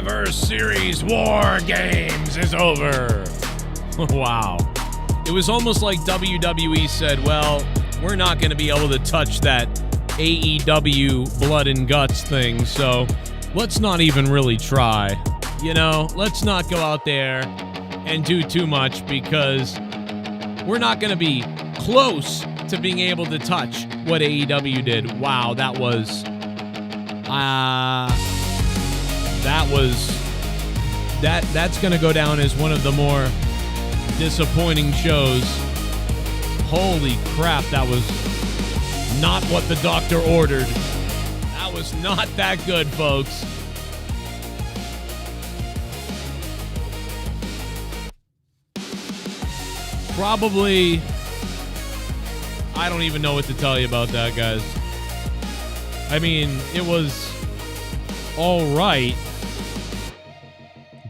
Survivor Series War Games is over. Wow. It was almost like WWE said, well, we're not going to be able to touch that AEW blood and guts thing, so let's not even really try. You know, let's not go out there and do too much because we're not going to be close to being able to touch what AEW did. Wow, that's going to go down as one of the more disappointing shows. Holy crap, that was not what the doctor ordered. That was not that good, folks. Probably, I don't even know what to tell you about that, guys. I mean, it was all right.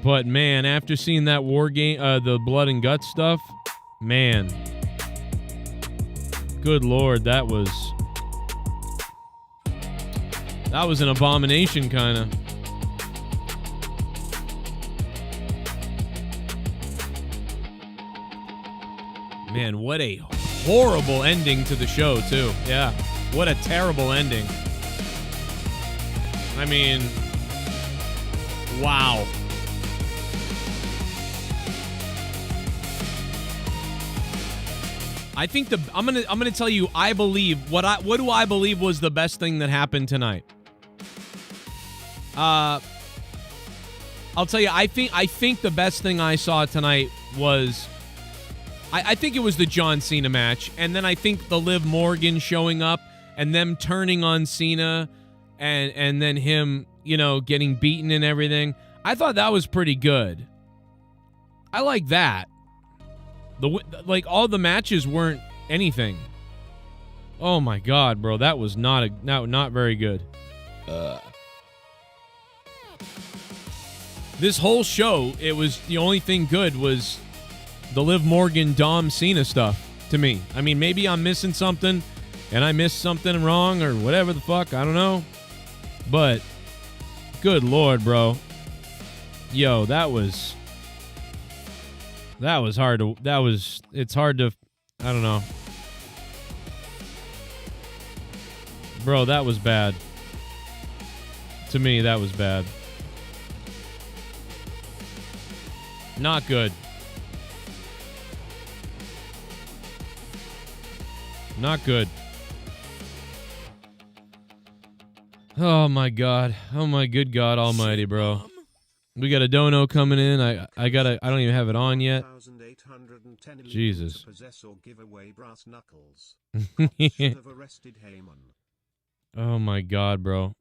But, man, after seeing that war game, the blood and guts stuff, man, good Lord, that was an abomination, kind of. Man, what a horrible ending to the show, too. Yeah, what a terrible ending. I mean, wow. I think I'm gonna tell you, I believe what do I believe was the best thing that happened tonight. I'll tell you, I think the best thing I saw tonight was I think it was the John Cena match, and then I think the Liv Morgan showing up and them turning on Cena and then him, you know, getting beaten and everything. I thought that was pretty good. I like that. Like, all the matches weren't anything. Oh my God, bro, that was not very good. This whole show, it was the only thing good was the Liv Morgan Dom Cena stuff to me. I mean, maybe I'm missing something and I missed something wrong or whatever the fuck, I don't know. But good Lord, bro. Yo, it's hard to, I don't know. Bro, that was bad. To me, that was bad. Not good. Not good. Oh my God. Oh my good God almighty, bro. We got a dono coming in. I don't even have it on yet. Jesus. Oh my God, bro.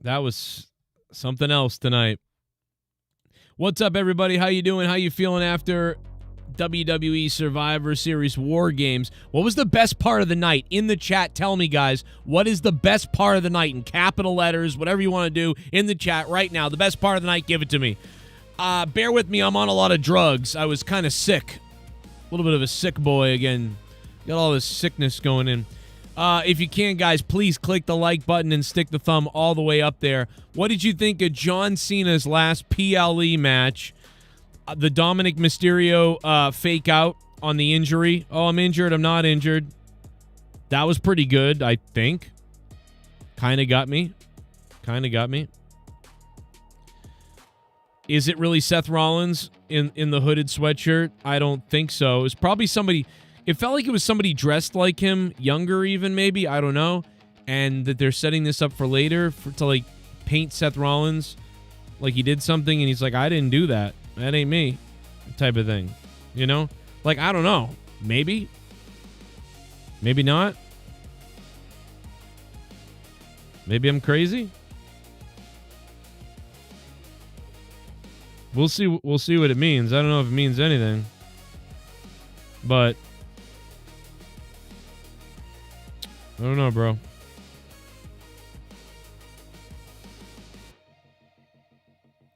That was something else tonight. What's up, everybody? How you doing? How you feeling after WWE Survivor Series War Games? What was the best part of the night? In the chat, tell me, guys, what is the best part of the night? In capital letters, whatever you want to do in the chat right now. The best part of the night, give it to me. Bear with me, I'm on a lot of drugs. I was kind of sick. A little bit of a sick boy again. Got all this sickness going in. If you can, guys, please click the like button and stick the thumb all the way up there. What did you think of John Cena's last PLE match? The Dominic Mysterio fake out on the injury. Oh, I'm injured. I'm not injured. That was pretty good, I think. Kind of got me. Is it really Seth Rollins in the hooded sweatshirt? I don't think so. It was probably somebody. It felt like it was somebody dressed like him, younger even, maybe. I don't know. And that they're setting this up for later to, like, paint Seth Rollins like he did something, and he's like, I didn't do that. That ain't me, type of thing. You know? Like, I don't know. Maybe. Maybe not. Maybe I'm crazy. We'll see what it means. I don't know if it means anything. But I don't know, bro.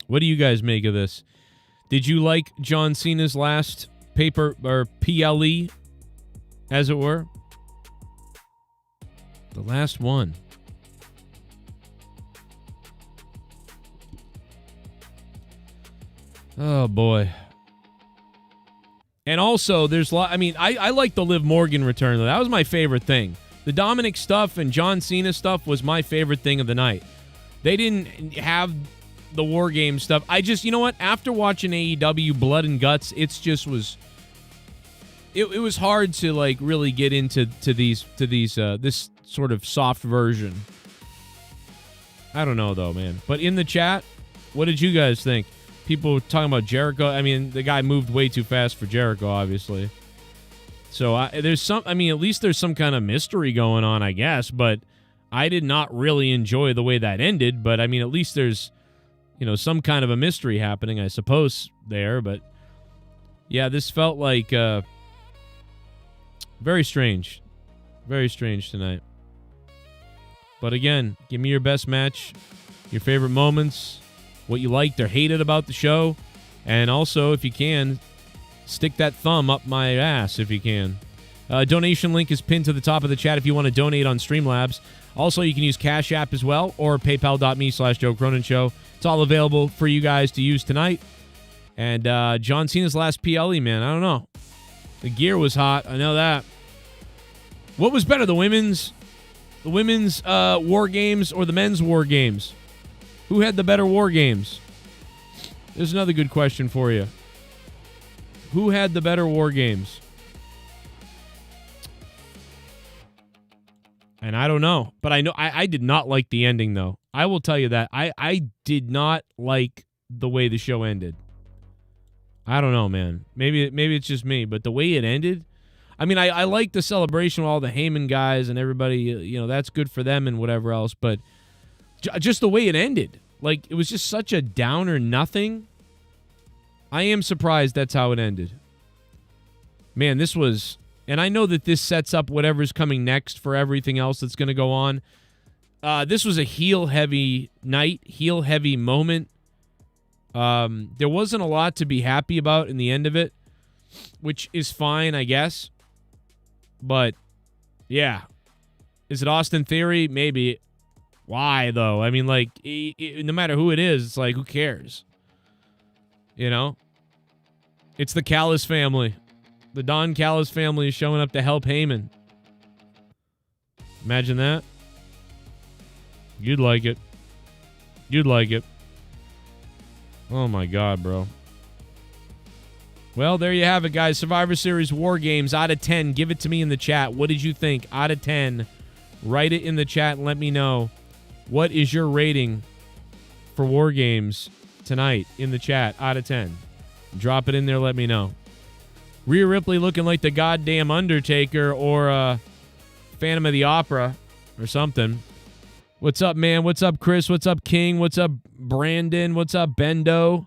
What do you guys make of this? Did you like John Cena's last paper or PLE, as it were? The last one. Oh, boy. And also, there's a lot. I mean, I like the Liv Morgan return. That was my favorite thing. The Dominic stuff and John Cena stuff was my favorite thing of the night. They didn't have the War Games stuff. I just, you know what? After watching AEW Blood and Guts, it's just was. It was hard to like really get into this sort of soft version. I don't know though, man. But in the chat, what did you guys think? People talking about Jericho. I mean, the guy moved way too fast for Jericho, obviously. So there's some. I mean, at least there's some kind of mystery going on, I guess. But I did not really enjoy the way that ended. But I mean, at least there's, some kind of a mystery happening, I suppose, there. But yeah, this felt like very strange. Very strange tonight. But again, give me your best match, your favorite moments, what you liked or hated about the show, and also, if you can, stick that thumb up my ass if you can. Donation link is pinned to the top of the chat if you want to donate on Streamlabs. Also, you can use Cash App as well, or paypal.me/Joe Cronin Show. It's all available for you guys to use tonight. And John Cena's last PLE, man, I don't know. The gear was hot, I know that. What was better, the women's War Games or the men's War Games? Who had the better War Games? There's another good question for you. Who had the better War Games? And I don't know. But I know I did not like the ending, though. I will tell you that. I did not like the way the show ended. I don't know, man. Maybe it's just me. But the way it ended... I mean, I like the celebration with all the Heyman guys and everybody. That's good for them and whatever else. But just the way it ended. Like, it was just such a downer nothing. I am surprised that's how it ended. Man, this was... And I know that this sets up whatever's coming next for everything else that's going to go on. This was a heel-heavy night, heel-heavy moment. There wasn't a lot to be happy about in the end of it, which is fine, I guess. But, yeah. Is it Austin Theory? Maybe. Why, though? I mean, like, no matter who it is, it's like, who cares? It's the Callis family. The Don Callis family is showing up to help Heyman. Imagine that. You'd like it. You'd like it. Oh, my God, bro. Well, there you have it, guys. Survivor Series War Games out of 10. Give it to me in the chat. What did you think out of 10? Write it in the chat and let me know. What is your rating for War Games tonight in the chat out of 10? Drop it in there. Let me know. Rhea Ripley looking like the goddamn Undertaker or Phantom of the Opera or something. What's up, man? What's up, Chris? What's up, King? What's up, Brandon? What's up, Bendo?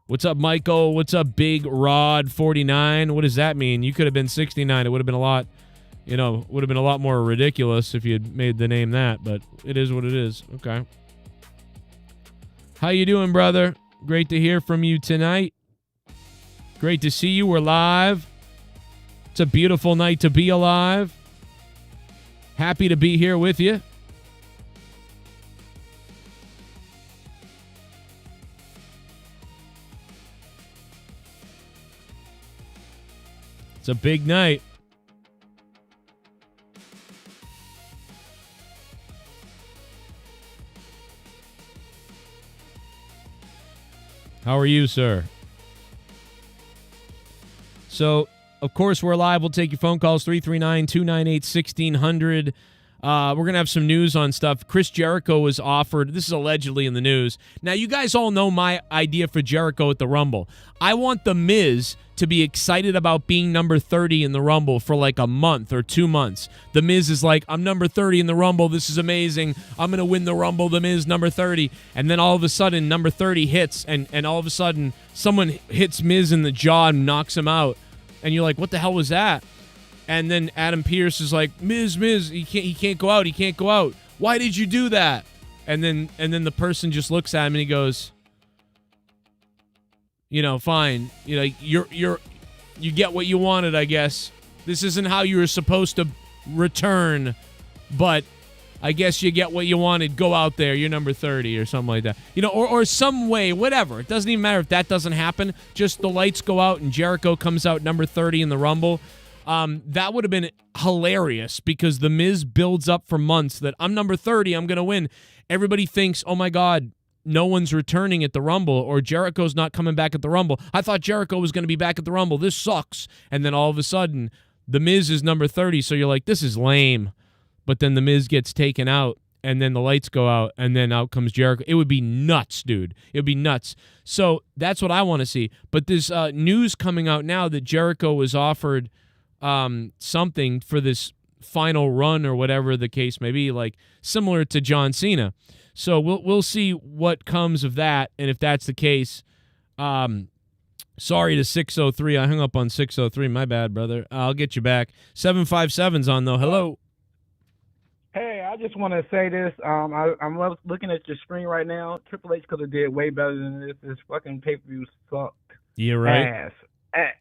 What's up, Michael? What's up, Big Rod 49? What does that mean? You could have been 69. It would have been a lot, would have been a lot more ridiculous if you had made the name that, but it is what it is. Okay. How you doing, brother? Great to hear from you tonight. Great to see you. We're live. It's a beautiful night to be alive. Happy to be here with you. It's a big night. How are you, sir? So, of course, we're live. We'll take your phone calls, 339-298-1600. We're going to have some news on stuff. Chris Jericho was offered. This is allegedly in the news. Now, you guys all know my idea for Jericho at the Rumble. I want The Miz to be excited about being number 30 in the Rumble for like a month or 2 months. The Miz is like, I'm number 30 in the Rumble. This is amazing. I'm going to win the Rumble. The Miz, number 30. And then all of a sudden, number 30 hits, and all of a sudden, someone hits Miz in the jaw and knocks him out. And you're like, what the hell was that? And then Adam Pearce is like, Miz, he can't go out. He can't go out. Why did you do that? And then the person just looks at him and he goes, fine. You get what you wanted, I guess. This isn't how you were supposed to return, but I guess you get what you wanted. Go out there. You're number 30 or something like that. You know, or some way, whatever. It doesn't even matter if that doesn't happen. Just the lights go out and Jericho comes out number 30 in the Rumble. That would have been hilarious because The Miz builds up for months that I'm number 30, I'm going to win. Everybody thinks, oh my God, no one's returning at the Rumble or Jericho's not coming back at the Rumble. I thought Jericho was going to be back at the Rumble. This sucks. And then all of a sudden, The Miz is number 30, so you're like, this is lame. But then The Miz gets taken out, and then the lights go out, and then out comes Jericho. It would be nuts, dude. It would be nuts. So that's what I want to see. But there's news coming out now that Jericho was offered something for this final run or whatever the case may be, like similar to John Cena. So we'll see what comes of that, and if that's the case, sorry to 603. I hung up on 603. My bad, brother. I'll get you back. 757's on, though. Hello. Hey, I just want to say this. I'm looking at your screen right now. Triple H could have did way better than this. This fucking pay-per-view sucked. Yeah, right. Ass.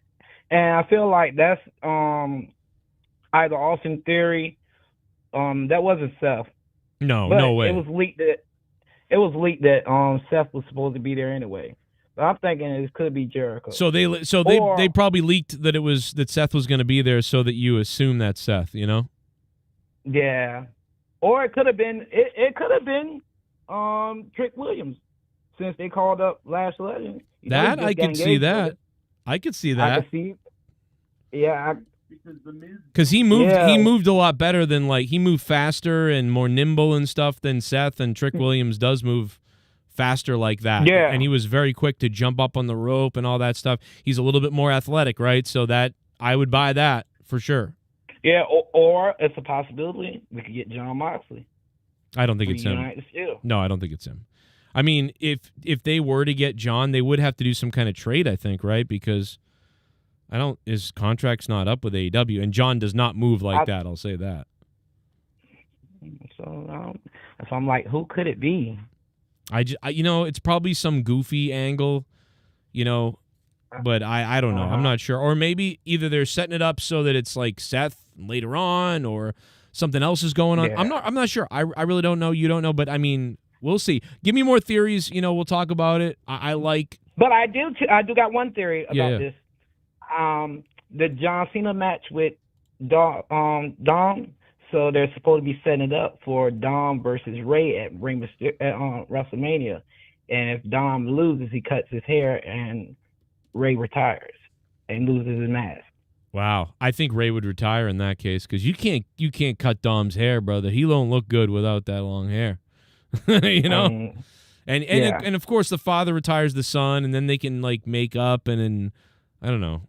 And I feel like that's either Austin Theory. That wasn't Seth. No, but no way. It was leaked that Seth was supposed to be there anyway. But I'm thinking it could be Jericho. So they probably leaked that Seth was going to be there so that you assume that's Seth. You know. Yeah. Or it could have been Trick Williams, since they called up Lash Legend. That I could see that. I could see that. I could see. Yeah. Because he moved a lot better than he moved faster and more nimble and stuff than Seth, and Trick Williams does move faster like that. Yeah. And he was very quick to jump up on the rope and all that stuff. He's a little bit more athletic, right? So that I would buy that for sure. Yeah, or it's a possibility we could get John Moxley. I don't think it's him. No, I don't think it's him. I mean, if they were to get John, they would have to do some kind of trade, I think, right? Because his contract's not up with AEW, and John does not move like that. I'll say that. So I'm like, who could it be? It's probably some goofy angle, but I don't know. I'm not sure. Or maybe either they're setting it up so that it's like Seth later on, or something else is going on. Yeah. I'm not sure. I really don't know. You don't know, but I mean, we'll see. Give me more theories. We'll talk about it. I like. But I do got one theory about this. The John Cena match with Dom. So they're supposed to be setting it up for Dom versus Ray at WrestleMania. And if Dom loses, he cuts his hair and Ray retires and loses his mask. Wow, I think Ray would retire in that case because you can't cut Dom's hair, brother. He don't look good without that long hair, And of course the father retires the son, and then they can make up, and then I don't know.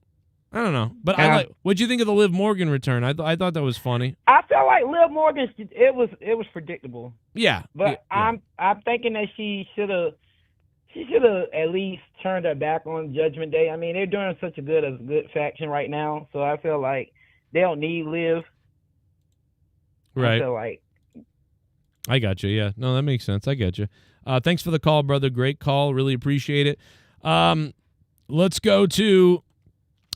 But what'd you think of the Liv Morgan return? I thought that was funny. I felt like Liv Morgan. It was predictable. Yeah, but yeah. I'm thinking that she should have at least turned her back on Judgment Day. I mean, they're doing such a good faction right now, so I feel like they don't need Liv. Right. I feel like. I got you. Yeah. No, that makes sense. I get you. Thanks for the call, brother. Great call. Really appreciate it. Let's go to.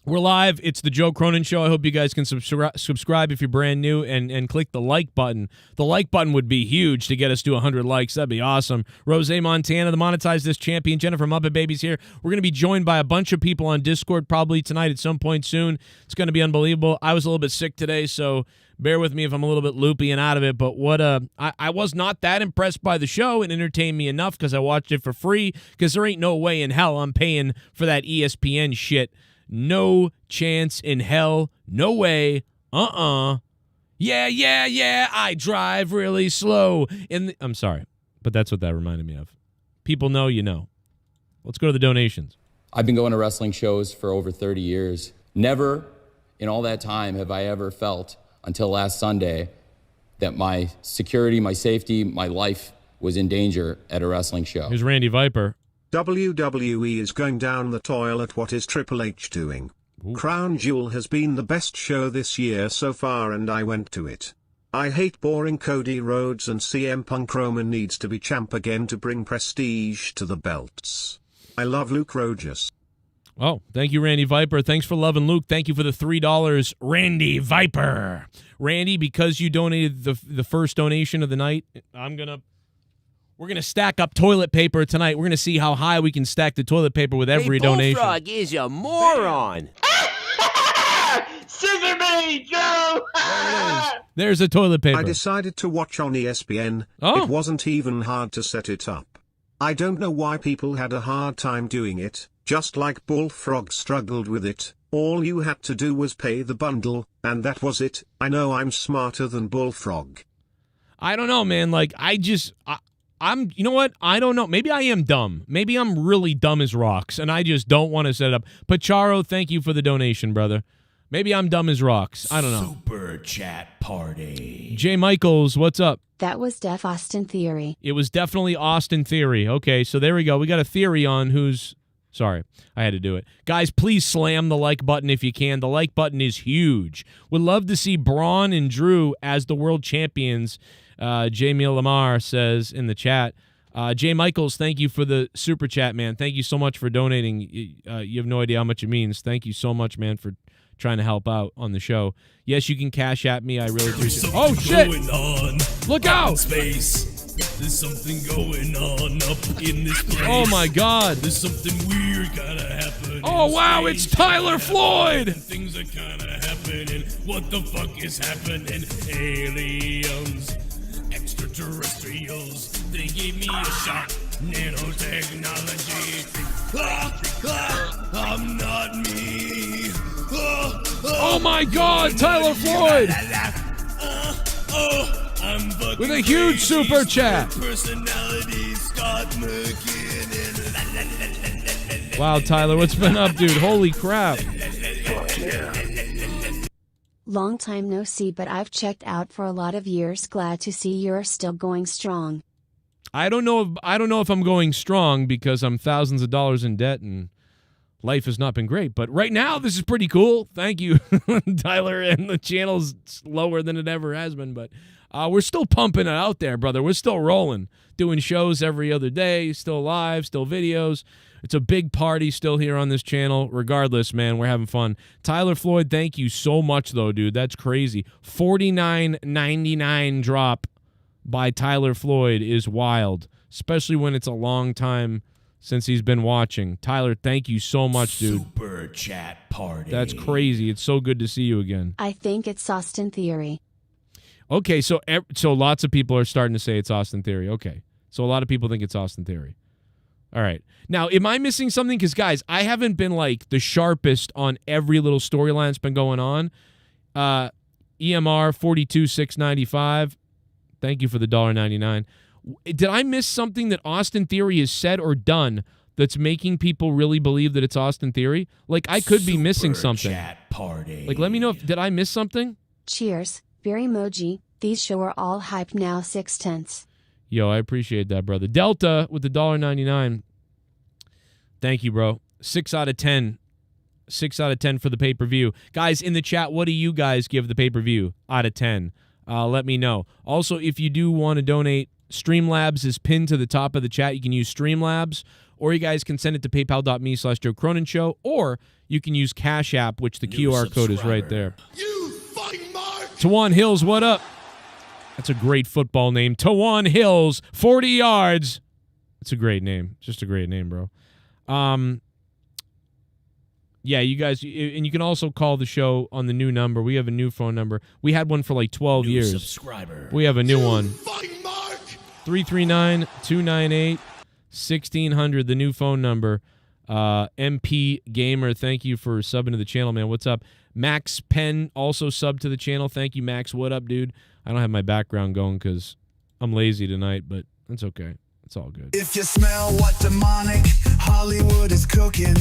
We're live. It's the Joe Cronin Show. I hope you guys can subscribe if you're brand new and click the like button. The like button would be huge to get us to 100 likes. That'd be awesome. Rose Montana, the Monetize This champion. Jennifer Muppet Baby's here. We're going to be joined by a bunch of people on Discord probably tonight at some point soon. It's going to be unbelievable. I was a little bit sick today, so bear with me if I'm a little bit loopy and out of it. But I was not that impressed by the show. It entertained me enough because I watched it for free because there ain't no way in hell I'm paying for that ESPN shit. No chance in hell. No way. Yeah, I drive really slow. I'm sorry, but that's what that reminded me of. People know you know. Let's go to the donations. I've been going to wrestling shows for over 30 years. Never in all that time have I ever felt, until last Sunday, that my security, my safety, my life was in danger at a wrestling show. Here's Randy Viper. WWE is going down the toilet. What is Triple H doing? Ooh. Crown Jewel has been the best show this year so far, and I went to it. I hate boring Cody Rhodes, and CM Punk. Roman needs to be champ again to bring prestige to the belts. I love Luke Rogers. Oh, thank you, Randy Viper. Thanks for loving Luke. Thank you for the $3, Randy Viper. Randy, because you donated the first donation of the night, we're gonna stack up toilet paper tonight. We're gonna see how high we can stack the toilet paper with every donation. Bullfrog is a moron. Scissor me, Joe! There's the toilet paper. I decided to watch on ESPN. Oh. It wasn't even hard to set it up. I don't know why people had a hard time doing it. Just like Bullfrog struggled with it, all you had to do was pay the bundle, and that was it. I know I'm smarter than Bullfrog. I don't know, man. Like, I'm, you know what? I don't know. Maybe I am dumb. Maybe I'm really dumb as rocks, and I just don't want to set it up. Pacharo, thank you for the donation, brother. Maybe I'm dumb as rocks. I don't know. Super chat party. Jay Michaels, what's up? That was Def Austin Theory. It was definitely Austin Theory. Okay, so there we go. We got a theory on who's... Sorry, I had to do it. Guys, please slam the like button if you can. The like button is huge. Would love to see Braun and Drew as the world champions, Jamie Lamar says in the chat. Jay Michaels, thank you for the super chat, man. Thank you so much for donating. You have no idea how much it means. Thank you so much, man, for trying to help out on the show. Yes, you can cash at me. I really appreciate it. Oh, shit! Look out! Space. There's something going on up in this place. Oh, my God. There's something weird kind of happening. Oh, wow, it's Tyler Floyd! Things are kind of happening. What the fuck is happening? Aliens, extraterrestrials, they gave me a shot. Nanotechnology. I'm not me. Oh, my God, Tyler Floyd! With a huge super chat. Wow, Tyler, what's been up, dude? Holy crap. Long time no see, but I've checked out for a lot of years. Glad to see you're still going strong. I don't know if I'm going strong because I'm thousands of dollars in debt and life has not been great, but right now this is pretty cool. Thank you, Tyler, and the channel's lower than it ever has been, but we're still pumping it out there, brother. We're still rolling, doing shows every other day, still live, still videos. It's a big party still here on this channel. Regardless, man, we're having fun. Tyler Floyd, thank you so much, though, dude. That's crazy. $49.99 drop by Tyler Floyd is wild, especially when it's a long time since he's been watching. Tyler, thank you so much, dude. Super chat party. That's crazy. It's so good to see you again. I think it's Austin Theory. Okay, so lots of people are starting to say it's Austin Theory. Okay, so a lot of people think it's Austin Theory. All right. Now, am I missing something? Because, guys, I haven't been, like, the sharpest on every little storyline that's been going on. EMR 42695. Thank you for the $1.99. Did I miss something that Austin Theory has said or done that's making people really believe that it's Austin Theory? Like, I could be missing something. Chat party. Like, let me know did I miss something? Cheers, beer emoji. These show are all hyped now. 6/10. Yo, I appreciate that, brother. Delta with the $1.99. Thank you, bro. 6 out of 10. 6 out of 10 for the pay-per-view. Guys, in the chat, what do you guys give the pay-per-view out of 10? Let me know. Also, if you do want to donate, Streamlabs is pinned to the top of the chat. You can use Streamlabs, or you guys can send it to paypal.me/Joe Cronin Show, or you can use Cash App, which the QR code is right there. You fucking mark! Tawan Hills, what up? That's a great football name. Tawan Hills, 40 yards. It's a great name. Just a great name, bro. Yeah, you guys, and you can also call the show on the new number. We have a new phone number. We had one for like 12 years. Subscriber. We have a new one. Fucking mark! 339-298-1600, the new phone number. MP Gamer, thank you for subbing to the channel, man. What's up? Max Penn also subbed to the channel. Thank you, Max. What up, dude? I don't have my background going because I'm lazy tonight, but that's okay. It's all good. If you smell what demonic Hollywood is cooking,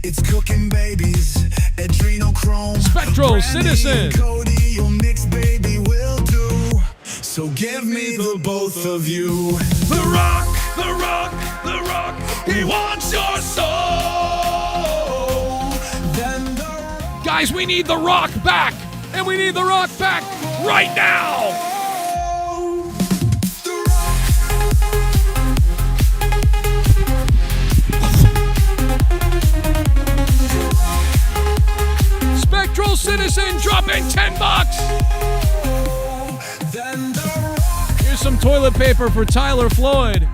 it's cooking babies, adrenochrome, Spectral Brandy Citizen. and Cody, your mix baby will do. So give me the both of you. The Rock, The Rock, The Rock, he wants your soul. Then the Guys, we need The Rock back, and we need The Rock back right now. Citizen dropping $10. Then the rock. Here's some toilet paper for Tyler Floyd.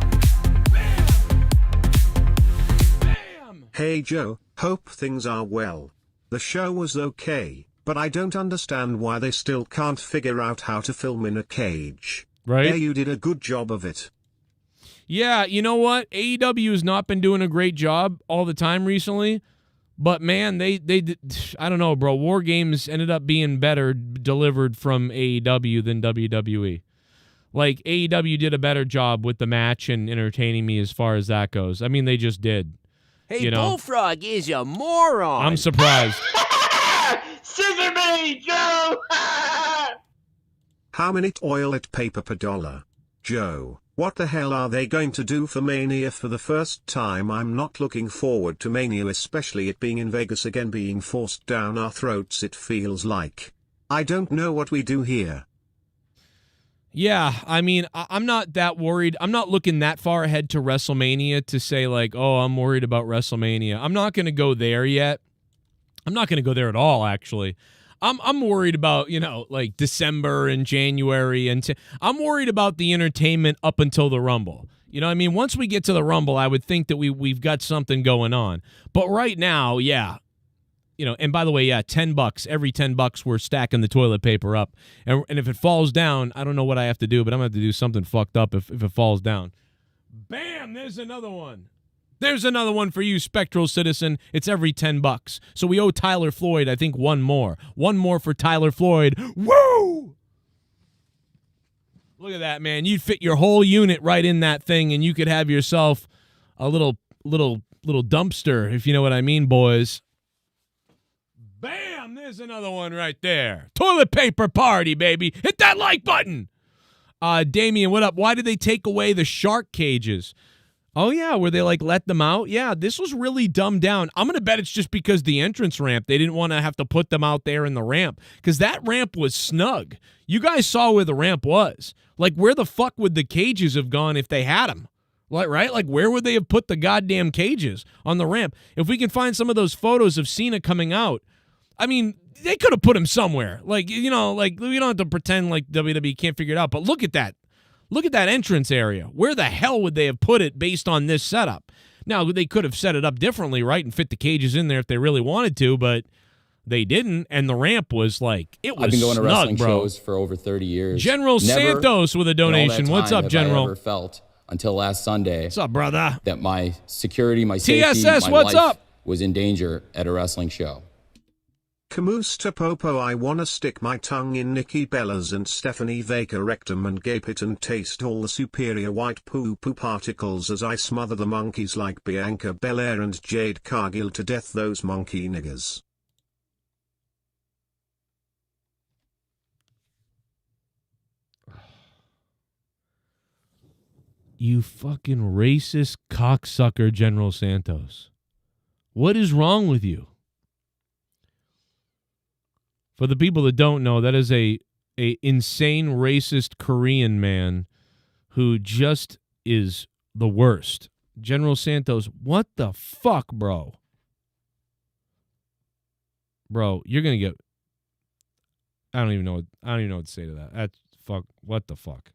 Bam! Hey Joe, hope things are well. The show was okay, but I don't understand why they still can't figure out how to film in a cage. Right? Yeah, you did a good job of it. Yeah, you know what? AEW has not been doing a great job all the time recently, but man, they I don't know, bro. War Games ended up being better delivered from AEW than WWE. Like, AEW did a better job with the match and entertaining me as far as that goes. I mean, they just did. Hey, you know? Bullfrog is a moron. I'm surprised. Scissor me, Joe! How many toilet paper per dollar? Joe, what the hell are they going to do for Mania for the first time? I'm not looking forward to Mania, especially it being in Vegas again, being forced down our throats it feels like. I don't know what we do here. Yeah, I mean, I'm not that worried. I'm not looking that far ahead to WrestleMania to say, like, oh, I'm worried about WrestleMania. I'm not going to go there yet. I'm not going to go there at all, actually. I'm worried about, you know, like December and January. And I'm worried about the entertainment up until the Rumble. You know what I mean? Once we get to the Rumble, I would think that we've got something going on. But right now, yeah. You know, and by the way, yeah, $10. Every $10, we're stacking the toilet paper up. And if it falls down, I don't know what I have to do, but I'm going to have to do something fucked up if it falls down. Bam! There's another one. There's another one for you, Spectral Citizen. It's every $10. So we owe Tyler Floyd, I think, one more. One more for Tyler Floyd. Woo! Look at that, man. You'd fit your whole unit right in that thing, and you could have yourself a little dumpster, if you know what I mean, boys. Bam! There's another one right there. Toilet paper party, baby. Hit that like button. Damien, what up? Why did they take away the shark cages? Oh, yeah, where they, like, let them out? Yeah, this was really dumbed down. I'm going to bet it's just because the entrance ramp, they didn't want to have to put them out there in the ramp, because that ramp was snug. You guys saw where the ramp was. Like, where the fuck would the cages have gone if they had them? Like, right? Like, where would they have put the goddamn cages on the ramp? If we can find some of those photos of Cena coming out, I mean, they could have put him somewhere. Like, you know, like, we don't have to pretend like WWE can't figure it out, but look at that. Look at that entrance area. Where the hell would they have put it based on this setup? Now, they could have set it up differently, right, and fit the cages in there if they really wanted to, but they didn't, and the ramp was like, it was I've been going to snug, wrestling bro. shows for over 30 years. General Santos with a donation. In all that What's time up, have General? I ever felt until last Sunday What's up, brother? that my security, my safety, TSS, my what's life up? was in danger at a wrestling show. Camus to Popo, I wanna stick my tongue in Nikki Bella's and Stephanie Baker rectum and gape it and taste all the superior white poo-poo particles as I smother the monkeys like Bianca Belair and Jade Cargill to death, those monkey niggers. You fucking racist cocksucker, General Santos. What is wrong with you? For the people that don't know, that is a insane racist Korean man who just is the worst. General Santos, what the fuck, bro? Bro, you're gonna get. I don't even know what to say to that. That's fuck. What the fuck?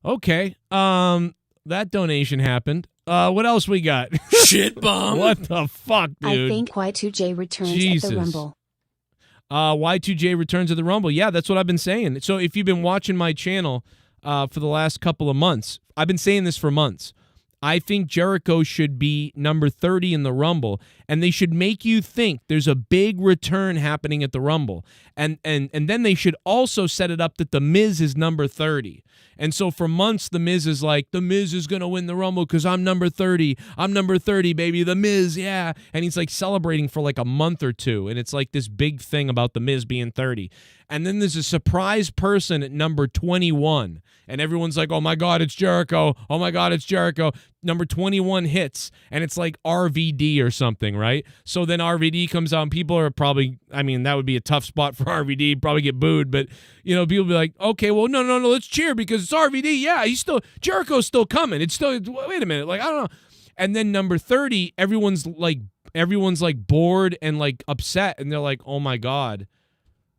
Okay. That donation happened. What else we got? Shit bomb. What the fuck, dude? I think Y2J returns Jesus. at the Rumble. Y2J returns at the Rumble. Yeah, that's what I've been saying. So if you've been watching my channel for the last couple of months, I've been saying this for months. I think Jericho should be number 30 in the Rumble, and they should make you think there's a big return happening at the Rumble. And then they should also set it up that The Miz is number 30. And so for months, The Miz is like, The Miz is going to win the Rumble because I'm number 30. I'm number 30, baby. The Miz, yeah. And he's like celebrating for like a month or two. And it's like this big thing about The Miz being 30. And then there's a surprise person at number 21. And everyone's like, oh my God, it's Jericho. Oh my God, it's Jericho. Number 21 hits. And it's like RVD or something, right? So then RVD comes out and people are probably, I mean, that would be a tough spot for RVD. Probably get booed. But, you know, people be like, okay, well, no, let's cheer because it's RVD. Yeah, Jericho's still coming. It's still, wait a minute. Like, I don't know. And then number 30, everyone's like bored and like upset, and they're like, "Oh my God,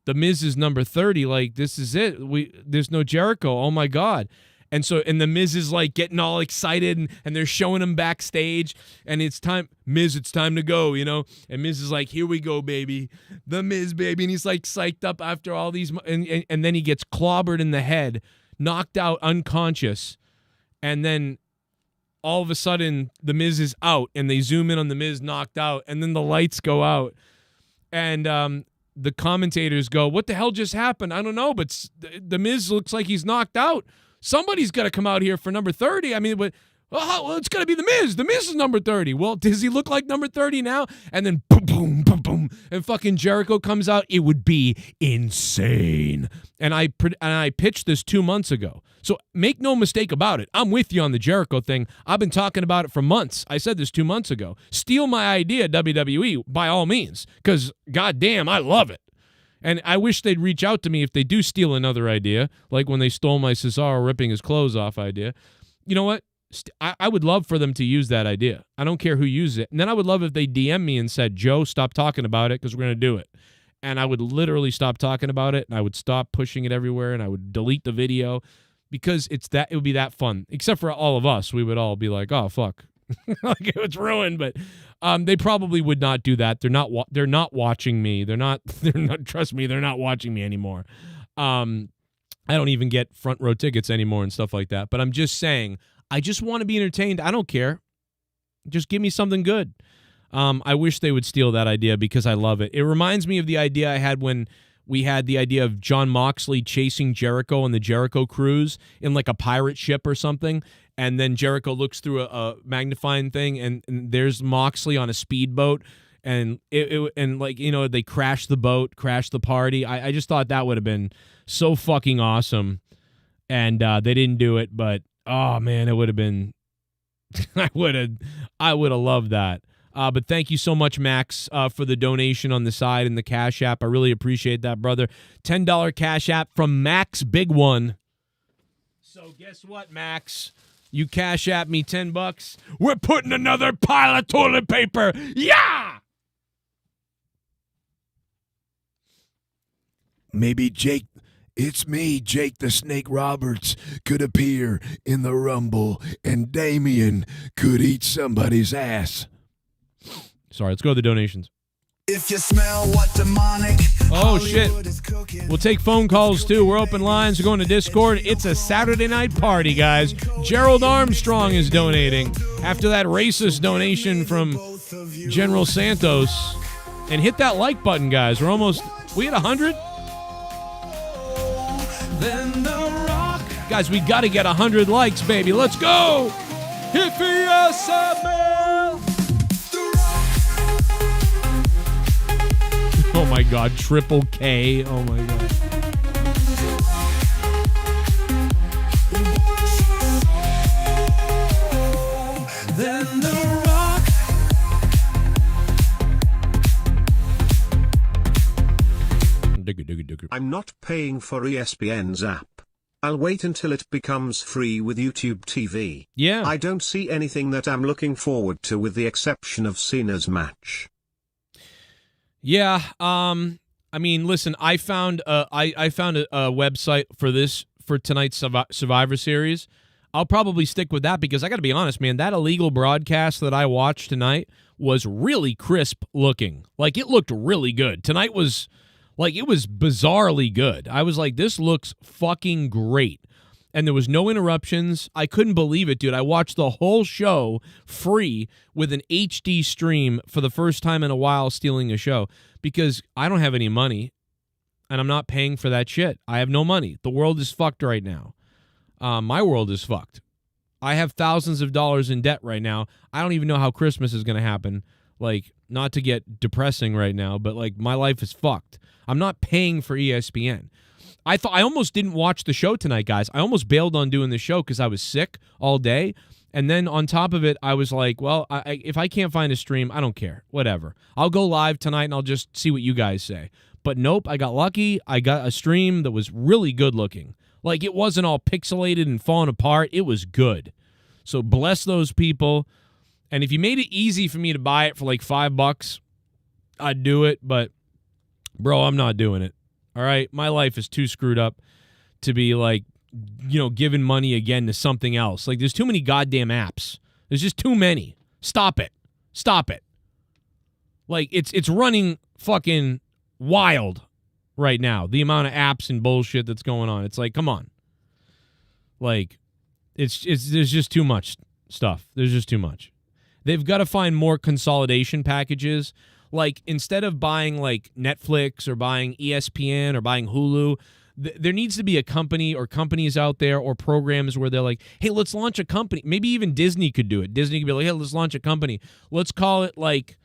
The Miz is number 30. Like, this is it. There's no Jericho. Oh my God." And The Miz is like getting all excited, and they're showing him backstage, and it's time, Miz, it's time to go, you know? And Miz is like, "Here we go, baby. The Miz, baby." And he's like psyched up after all these, and then he gets clobbered in the head, knocked out, unconscious. And then all of a sudden, The Miz is out, and they zoom in on The Miz knocked out, and then the lights go out. And the commentators go, "What the hell just happened? I don't know, but The Miz looks like he's knocked out. Somebody's got to come out here for number 30. I mean, well, it's got to be The Miz. The Miz is number 30. Well, does he look like number 30 now?" And then boom, boom, boom, boom, and fucking Jericho comes out. It would be insane. And I pitched this 2 months ago. So make no mistake about it. I'm with you on the Jericho thing. I've been talking about it for months. I said this 2 months ago. Steal my idea, WWE, by all means, because goddamn, I love it. And I wish they'd reach out to me if they do steal another idea, like when they stole my Cesaro ripping his clothes off idea. You know what? I would love for them to use that idea. I don't care who uses it. And then I would love if they DM me and said, "Joe, stop talking about it because we're going to do it." And I would literally stop talking about it, and I would stop pushing it everywhere, and I would delete the video because it would be that fun. Except for all of us. We would all be like, "Oh, fuck." Like it was ruined, but they probably would not do that. They're not watching me. They're not. Trust me, they're not watching me anymore. I don't even get front row tickets anymore and stuff like that. But I'm just saying, I just want to be entertained. I don't care. Just give me something good. I wish they would steal that idea because I love it. It reminds me of the idea I had when we had the idea of Jon Moxley chasing Jericho on the Jericho cruise in like a pirate ship or something. And then Jericho looks through a magnifying thing, and there's Moxley on a speedboat, and and like, you know, they crash the boat, crash the party. I just thought that would have been so fucking awesome, and they didn't do it. But oh man, it would have been. I would have loved that. But thank you so much, Max, for the donation on the side and the Cash App. I really appreciate that, brother. $10 Cash App from Max Big One. So guess what, Max? You Cash App me $10. We're putting another pile of toilet paper. Yeah! Maybe it's me, Jake the Snake Roberts, could appear in the Rumble, and Damien could eat somebody's ass. Sorry, let's go to the donations. If you smell what demonic Oh, shit. We'll take phone calls, too. We're open lines. We're going to Discord. It's a Saturday night party, guys. Gerald Armstrong is donating after that racist donation from General Santos. And hit that like button, guys. We hit 100? Guys, we got to get 100 likes, baby. Let's go. Oh my God, Triple K. Oh my God. Then the Rock. I'm not paying for ESPN's app. I'll wait until it becomes free with YouTube TV. Yeah. I don't see anything that I'm looking forward to with the exception of Cena's match. Yeah, I mean, listen, I found a website for tonight's Survivor Series. I'll probably stick with that because I got to be honest, man, that illegal broadcast that I watched tonight was really crisp looking. Like, it looked really good. Tonight was, like, it was bizarrely good. I was like, this looks fucking great. And there was no interruptions. I couldn't believe it, dude. I watched the whole show free with an HD stream for the first time in a while, stealing a show, because I don't have any money, and I'm not paying for that shit. I have no money. The world is fucked right now. My world is fucked. I have thousands of dollars in debt right now. I don't even know how Christmas is going to happen. Like, not to get depressing right now, but, like, my life is fucked. I'm not paying for ESPN. I almost didn't watch the show tonight, guys. I almost bailed on doing the show because I was sick all day. And then on top of it, I was like, well, if I can't find a stream, I don't care. Whatever. I'll go live tonight and I'll just see what you guys say. But nope, I got lucky. I got a stream that was really good looking. Like, it wasn't all pixelated and falling apart. It was good. So bless those people. And if you made it easy for me to buy it for like $5, I'd do it. But, bro, I'm not doing it. All right? My life is too screwed up to be like, giving money again to something else. Like, there's too many goddamn apps. There's just too many. Stop it. Stop it. Like, it's running fucking wild right now, the amount of apps and bullshit that's going on. It's like, come on. Like, it's there's just too much stuff. There's just too much. They've got to find more consolidation packages. Like, instead of buying, like, Netflix or buying ESPN or buying Hulu, there needs to be a company or companies out there or programs where they're like, hey, let's launch a company. Maybe even Disney could do it. Disney could be like, hey, let's launch a company. Let's call it, like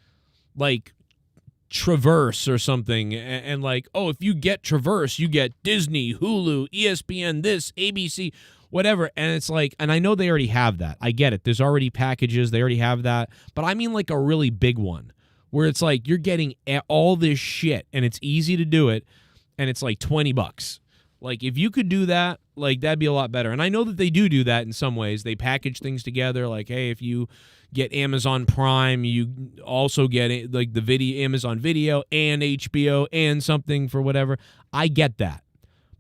Traverse or something. And like, oh, if you get Traverse, you get Disney, Hulu, ESPN, this, ABC, whatever. And it's like, and I know they already have that. I get it. There's already packages. They already have that. But I mean like a really big one where it's like you're getting all this shit and it's easy to do it and it's like $20. Like, if you could do that, like, that'd be a lot better. And I know that they do that in some ways. They package things together. Like, hey, if you get Amazon Prime, you also get like the Amazon Video and HBO and something for whatever. I get that.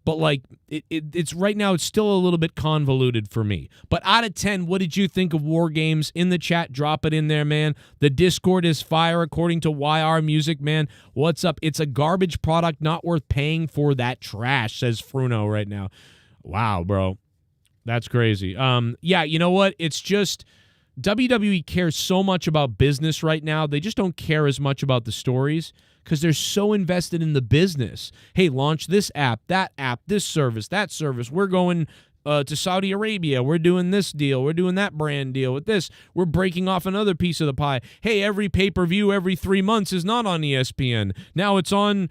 But, like, it's right now, it's still a little bit convoluted for me. But out of 10, what did you think of War Games? In the chat, drop it in there, man. The Discord is fire, according to YR Music, man. What's up? It's a garbage product, not worth paying for that trash, says Fruno right now. Wow, bro. That's crazy. Yeah, you know what? It's just WWE cares so much about business right now. They just don't care as much about the stories, because they're so invested in the business. Hey, launch this app, this service, that service. We're going to Saudi Arabia. We're doing this deal. We're doing that brand deal with this. We're breaking off another piece of the pie. Hey, every pay-per-view every 3 months is not on ESPN. Now it's on,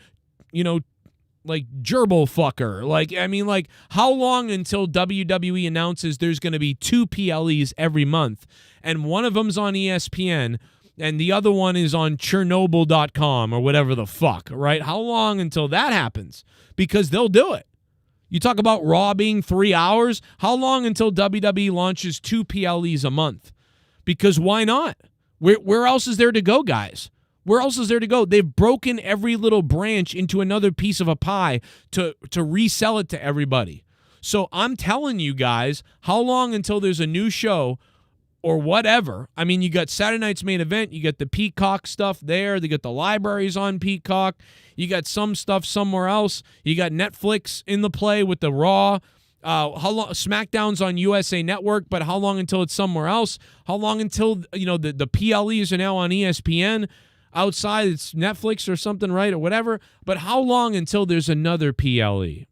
like Gerbil Fucker. Like, I mean, like, how long until WWE announces there's going to be 2 PLEs every month, and one of them's on ESPN, and the other one is on Chernobyl.com or whatever the fuck, right? How long until that happens? Because they'll do it. You talk about Raw being 3 hours. How long until WWE launches 2 PLEs a month? Because why not? Where else is there to go, guys? Where else is there to go? They've broken every little branch into another piece of a pie to resell it to everybody. So I'm telling you guys, how long until there's a new show or whatever? I mean, you got Saturday Night's Main Event. You got the Peacock stuff there. They got the libraries on Peacock. You got some stuff somewhere else. You got Netflix in the play with the Raw. How long? SmackDown's on USA Network, but how long until it's somewhere else? How long until, the PLEs are now on ESPN? Outside, it's Netflix or something, right, or whatever. But how long until there's another PLE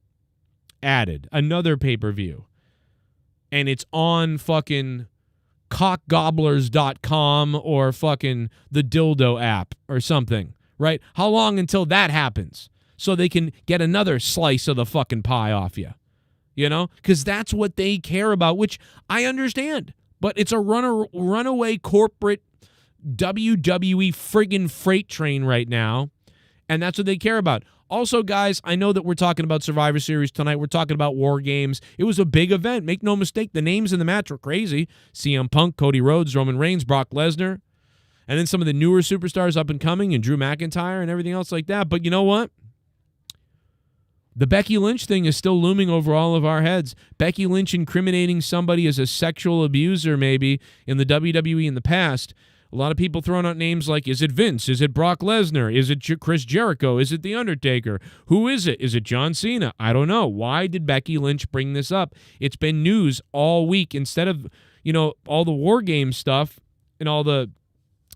added, another pay-per-view, and it's on fucking cockgobblers.com or fucking the dildo app or something, right? How long until that happens so they can get another slice of the fucking pie off you? Because that's what they care about, which I understand. But it's a runaway corporate WWE friggin' freight train right now, and that's what they care about. Also, guys, I know that we're talking about Survivor Series tonight. We're talking about War Games. It was a big event. Make no mistake, the names in the match were crazy. CM Punk, Cody Rhodes, Roman Reigns, Brock Lesnar, and then some of the newer superstars up and coming, and Drew McIntyre and everything else like that. But you know what? The Becky Lynch thing is still looming over all of our heads. Becky Lynch incriminating somebody as a sexual abuser maybe in the WWE in the past. A lot of people throwing out names like, is it Vince? Is it Brock Lesnar? Is it Chris Jericho? Is it The Undertaker? Who is it? Is it John Cena? I don't know. Why did Becky Lynch bring this up? It's been news all week. Instead of, all the War Games stuff and all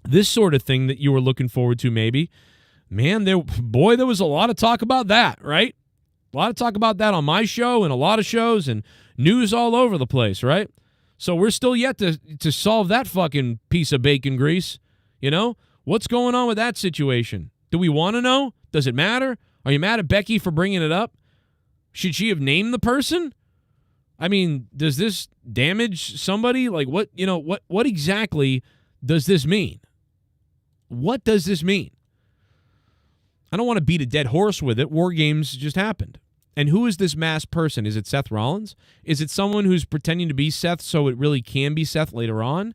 this sort of thing that you were looking forward to maybe, man, there was a lot of talk about that, right? A lot of talk about that on my show and a lot of shows and news all over the place, right? So we're still yet to solve that fucking piece of bacon grease. What's going on with that situation? Do we want to know? Does it matter? Are you mad at Becky for bringing it up? Should she have named the person? I mean, does this damage somebody? Like, what exactly does this mean? What does this mean? I don't want to beat a dead horse with it. War Games just happened. And who is this masked person? Is it Seth Rollins? Is it someone who's pretending to be Seth so it really can be Seth later on?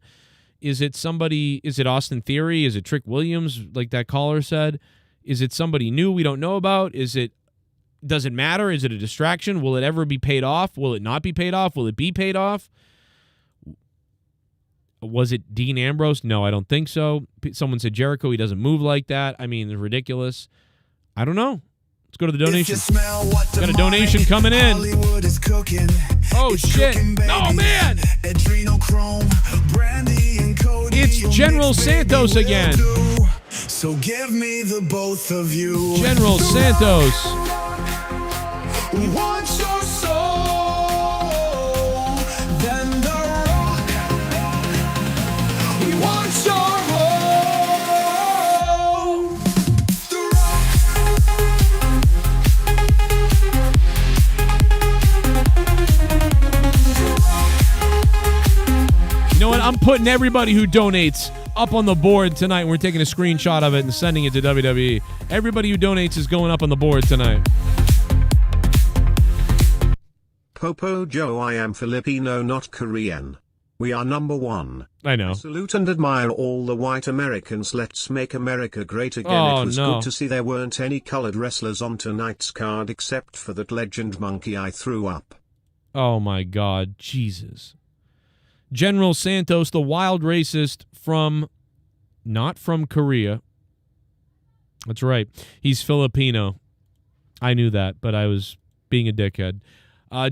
Is it somebody? Is it Austin Theory? Is it Trick Williams, like that caller said? Is it somebody new we don't know about? Does it matter? Is it a distraction? Will it ever be paid off? Will it not be paid off? Will it be paid off? Was it Dean Ambrose? No, I don't think so. Someone said Jericho. He doesn't move like that. I mean, it's ridiculous. I don't know. Let's go to the donation. Got a donation coming in. Oh, shit. Oh, man. It's General Santos again. So give me the both of you. General Santos. We want your soul. Then the rock. We want your home. The You know what? I'm putting everybody who donates up on the board tonight. We're taking a screenshot of it and sending it to WWE. Everybody who donates is going up on the board tonight. Popo Joe, I am Filipino, not Korean. We are number one. I know. I salute and admire all the white Americans. Let's make America great again. Oh, it was no. good to see there weren't any colored wrestlers on tonight's card except for that legend monkey. I threw up. Oh, my God. Jesus. General Santos, the wild racist not from Korea. That's right. He's Filipino. I knew that, but I was being a dickhead.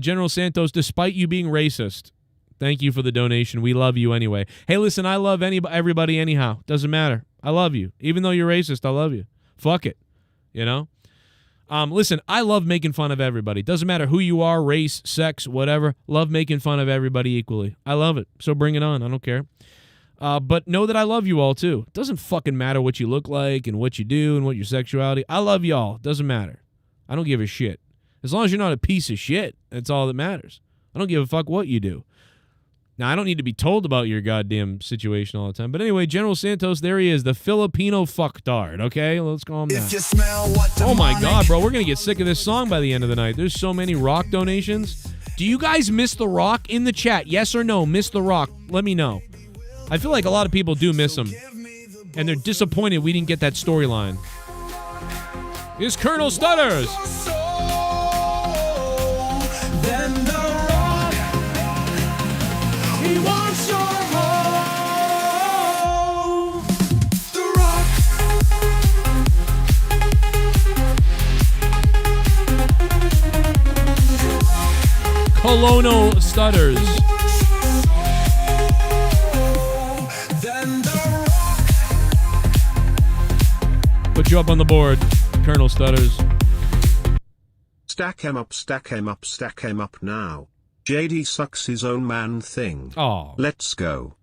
General Santos, despite you being racist, thank you for the donation. We love you anyway. Hey, listen, I love everybody anyhow. Doesn't matter. I love you. Even though you're racist, I love you. Fuck it. You know? Listen, I love making fun of everybody. Doesn't matter who you are, race, sex, whatever. Love making fun of everybody equally. I love it. So bring it on. I don't care. But know that I love you all, too. It doesn't fucking matter what you look like and what you do and what your sexuality. I love y'all. Doesn't matter. I don't give a shit. As long as you're not a piece of shit, that's all that matters. I don't give a fuck what you do. Now, I don't need to be told about your goddamn situation all the time. But anyway, General Santos, there he is, the Filipino fucktard, okay? Let's call him that. Oh, my God, bro. We're going to get sick of this song by the end of the night. There's so many Rock donations. Do you guys miss The Rock? In the chat, yes or no, miss The Rock? Let me know. I feel like a lot of people do miss him. And they're disappointed we didn't get that storyline. Here's Colonel Stutters. He wants your home. The Rock. Colonel Stutters. Then the Rock. Put you up on the board, Colonel Stutters. Stack him up, stack him up, stack him up now. JD sucks his own man thing. Oh. Let's go.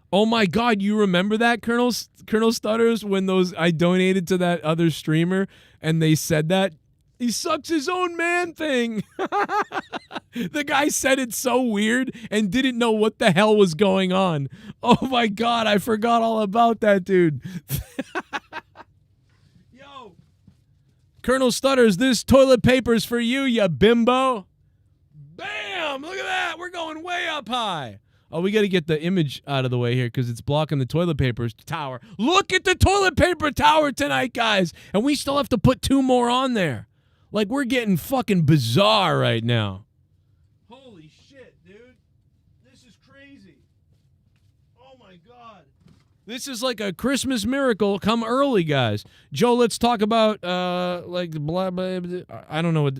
Oh my God, you remember that, Colonel Stutters, when I donated to that other streamer and they said that? He sucks his own man thing. The guy said it so weird and didn't know what the hell was going on. Oh my God, I forgot all about that, dude. Yo. Colonel Stutters, this toilet paper's for you, you bimbo. Bam! Look at that. We're going way up high. Oh, we got to get the image out of the way here because it's blocking the toilet paper tower. Look at the toilet paper tower tonight, guys. And we still have to put 2 more on there. Like, we're getting fucking bizarre right now. Holy shit, dude. This is crazy. Oh, my God. This is like a Christmas miracle come early, guys. Joe, let's talk about, blah, blah, blah. I don't know what...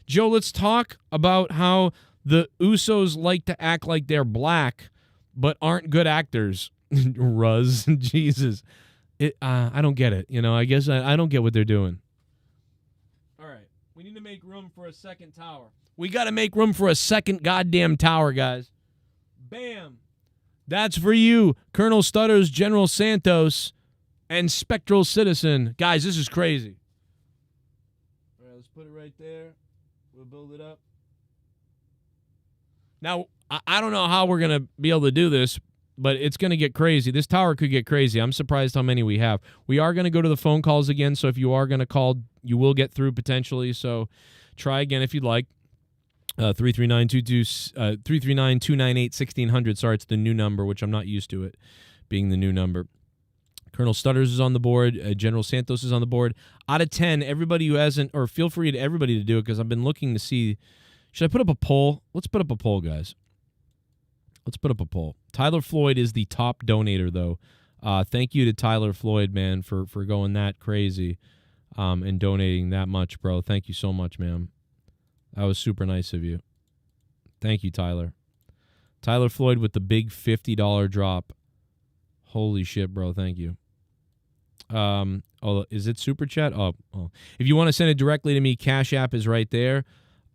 Joe, let's talk about how the Usos like to act like they're black, but aren't good actors. Ruz, Jesus. I don't get it. You know, I guess I don't get what they're doing. All right. We need to make room for a second tower. We got to make room for a second goddamn tower, guys. Bam. That's for you, Colonel Stutters, General Santos, and Spectral Citizen. Guys, this is crazy. All right, let's put it right there. We'll build it up. Now, I don't know how we're going to be able to do this, but it's going to get crazy. This tower could get crazy. I'm surprised how many we have. We are going to go to the phone calls again, so if you are going to call, you will get through potentially, so try again if you'd like. 339-298-1600. Sorry, it's the new number, which I'm not used to it being the new number. Colonel Stutters is on the board. General Santos is on the board. Out of 10, everybody who hasn't, or feel free to everybody to do it because I've been looking to see. Should I put up a poll? Let's put up a poll, guys. Let's put up a poll. Tyler Floyd is the top donator, though. Thank you to Tyler Floyd, man, for going that crazy and donating that much, bro. Thank you so much, man. That was super nice of you. Thank you, Tyler. Tyler Floyd with the big $50 drop. Holy shit, bro. Thank you. Oh, is it Super Chat? Oh. If you want to send it directly to me, Cash App is right there.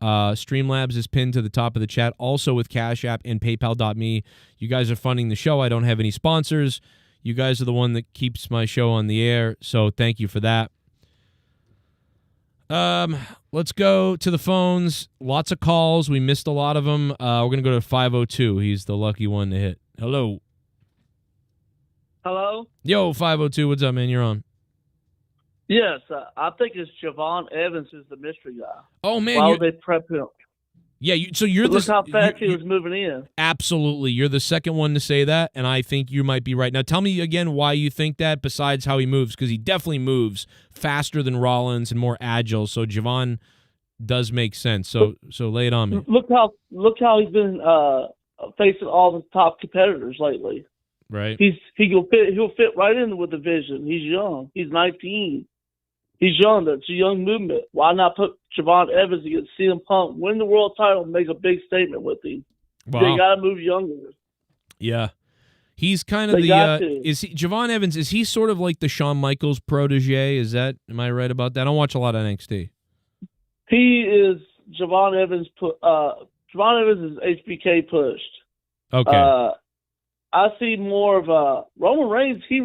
Streamlabs is pinned to the top of the chat, also with Cash App and PayPal.me. You guys are funding the show. I don't have any sponsors. You guys are the one that keeps my show on the air, so thank you for that. Let's go to the phones. Lots of calls. We missed a lot of them. We're going to go to 502. He's the lucky one to hit. Hello. Hello? Yo, 502. What's up, man? You're on. Yes, I think it's Javon Evans who's the mystery guy. Oh, man. Why would they prep him? Yeah, you're Look how fast he was moving in. Absolutely. You're the second one to say that, and I think you might be right. Now, tell me again why you think that, besides how he moves, because he definitely moves faster than Rollins and more agile, so Javon does make sense. So lay it on me. Look how he's been facing all the top competitors lately. Right. He'll fit right in with the vision. He's young. He's 19. He's young. That's a young movement. Why not put Javon Evans against CM Punk, win the world title, and make a big statement with him? Wow. They got to move younger. Yeah. He's kind of is he Javon Evans, is he sort of like the Shawn Michaels protege? Am I right about that? I don't watch a lot of NXT. He is Javon Evans. Javon Evans is HBK pushed. Okay. I see more of Roman Reigns. He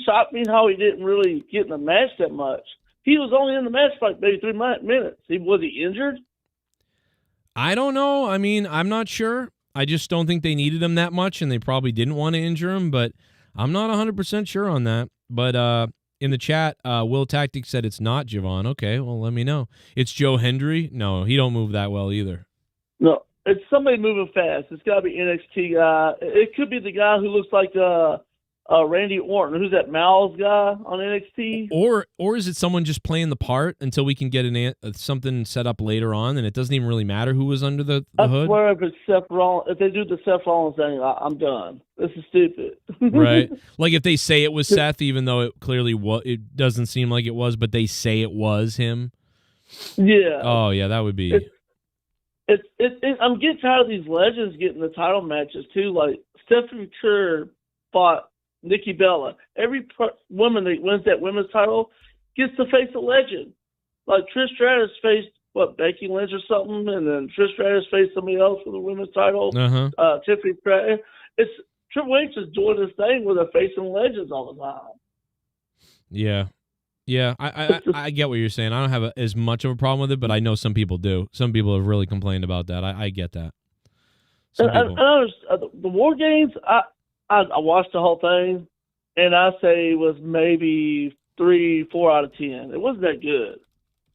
shocked me how he didn't really get in the match that much. He was only in the match for like maybe 3 minutes. Was he injured? I don't know. I mean, I'm not sure. I just don't think they needed him that much, and they probably didn't want to injure him, but I'm not 100% sure on that. But in the chat, Will Tactics said it's not Javon. Okay, well, let me know. It's Joe Hendry? No, he don't move that well either. No. It's somebody moving fast. It's got to be NXT guy. It could be the guy who looks like Randy Orton. Who's that Miles guy on NXT? Or is it someone just playing the part until we can get something set up later on, and it doesn't even really matter who was under the hood? I swear if it's Seth Rollins, if they do the Seth Rollins thing, I'm done. This is stupid. Right. Like if they say it was Seth, even though it clearly it doesn't seem like it was, but they say it was him. Yeah. Oh, yeah, that would be... I'm getting tired of these legends getting the title matches too. Like Stephanie Kerr fought Nikki Bella. Every woman that wins that women's title gets to face a legend. Like Trish Stratus faced Becky Lynch or something, and then Trish Stratus faced somebody else for the women's title. Tiffany Stratton. It's Triple H is doing this thing where they're facing legends all the time. Yeah. Yeah, I get what you're saying. I don't have as much of a problem with it, but I know some people do. Some people have really complained about that. I get that. The War Games, I watched the whole thing, and I say it was maybe 3-4 out of 10. It wasn't that good.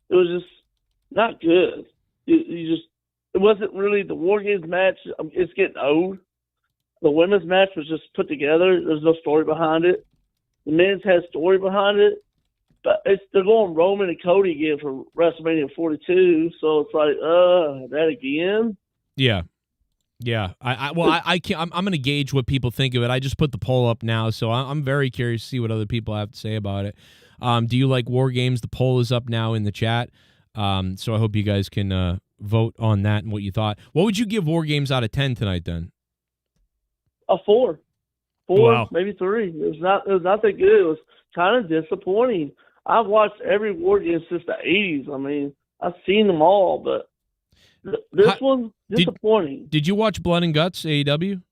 It was just not good. It wasn't really the War Games match. It's getting old. The women's match was just put together. There's no story behind it. The men's had story behind it. But they're going Roman and Cody again for WrestleMania 42, so it's like, that again? Yeah. I can't. I'm going to gauge what people think of it. I just put the poll up now, so I'm very curious to see what other people have to say about it. Do you like War Games? The poll is up now in the chat, so I hope you guys can vote on that and what you thought. What would you give War Games out of 10 tonight, then? A 4. 4, wow. Maybe 3. It was not that good. It was kind of disappointing. I've watched every War Game since the 80s. I mean, I've seen them all, but this one, disappointing. Did you watch Blood and Guts, AEW?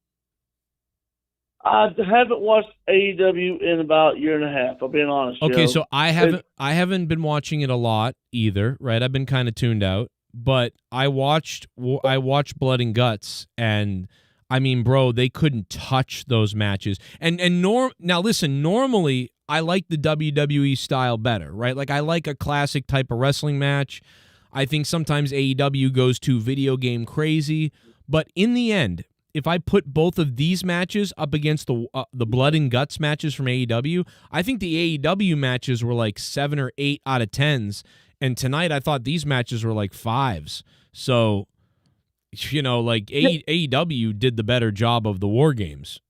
I haven't watched AEW in about a year and a half, I'll be honest. Okay, so I haven't been watching it a lot either, right? I've been kind of tuned out, but I watched Blood and Guts, and I mean, bro, they couldn't touch those matches. Now listen, normally I like the WWE style better, right? Like I like a classic type of wrestling match. I think sometimes AEW goes too video game crazy. But in the end, if I put both of these matches up against the blood and guts matches from AEW, I think the AEW matches were like 7 or 8 out of 10s. And tonight I thought these matches were like 5s. So, like AEW did the better job of the War Games.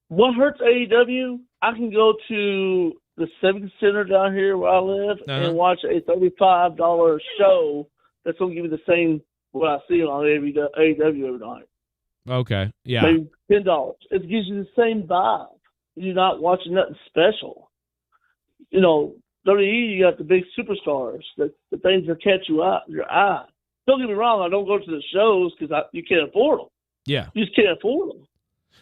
What hurts AEW, I can go to the Civic Center down here where I live and watch a $35 show that's going to give me the same what I see on AEW every night. Okay, yeah. Maybe $10. It gives you the same vibe. You're not watching nothing special. WWE, you got the big superstars, the things that catch your eye. Don't get me wrong, I don't go to the shows because you can't afford them. Yeah. You just can't afford them.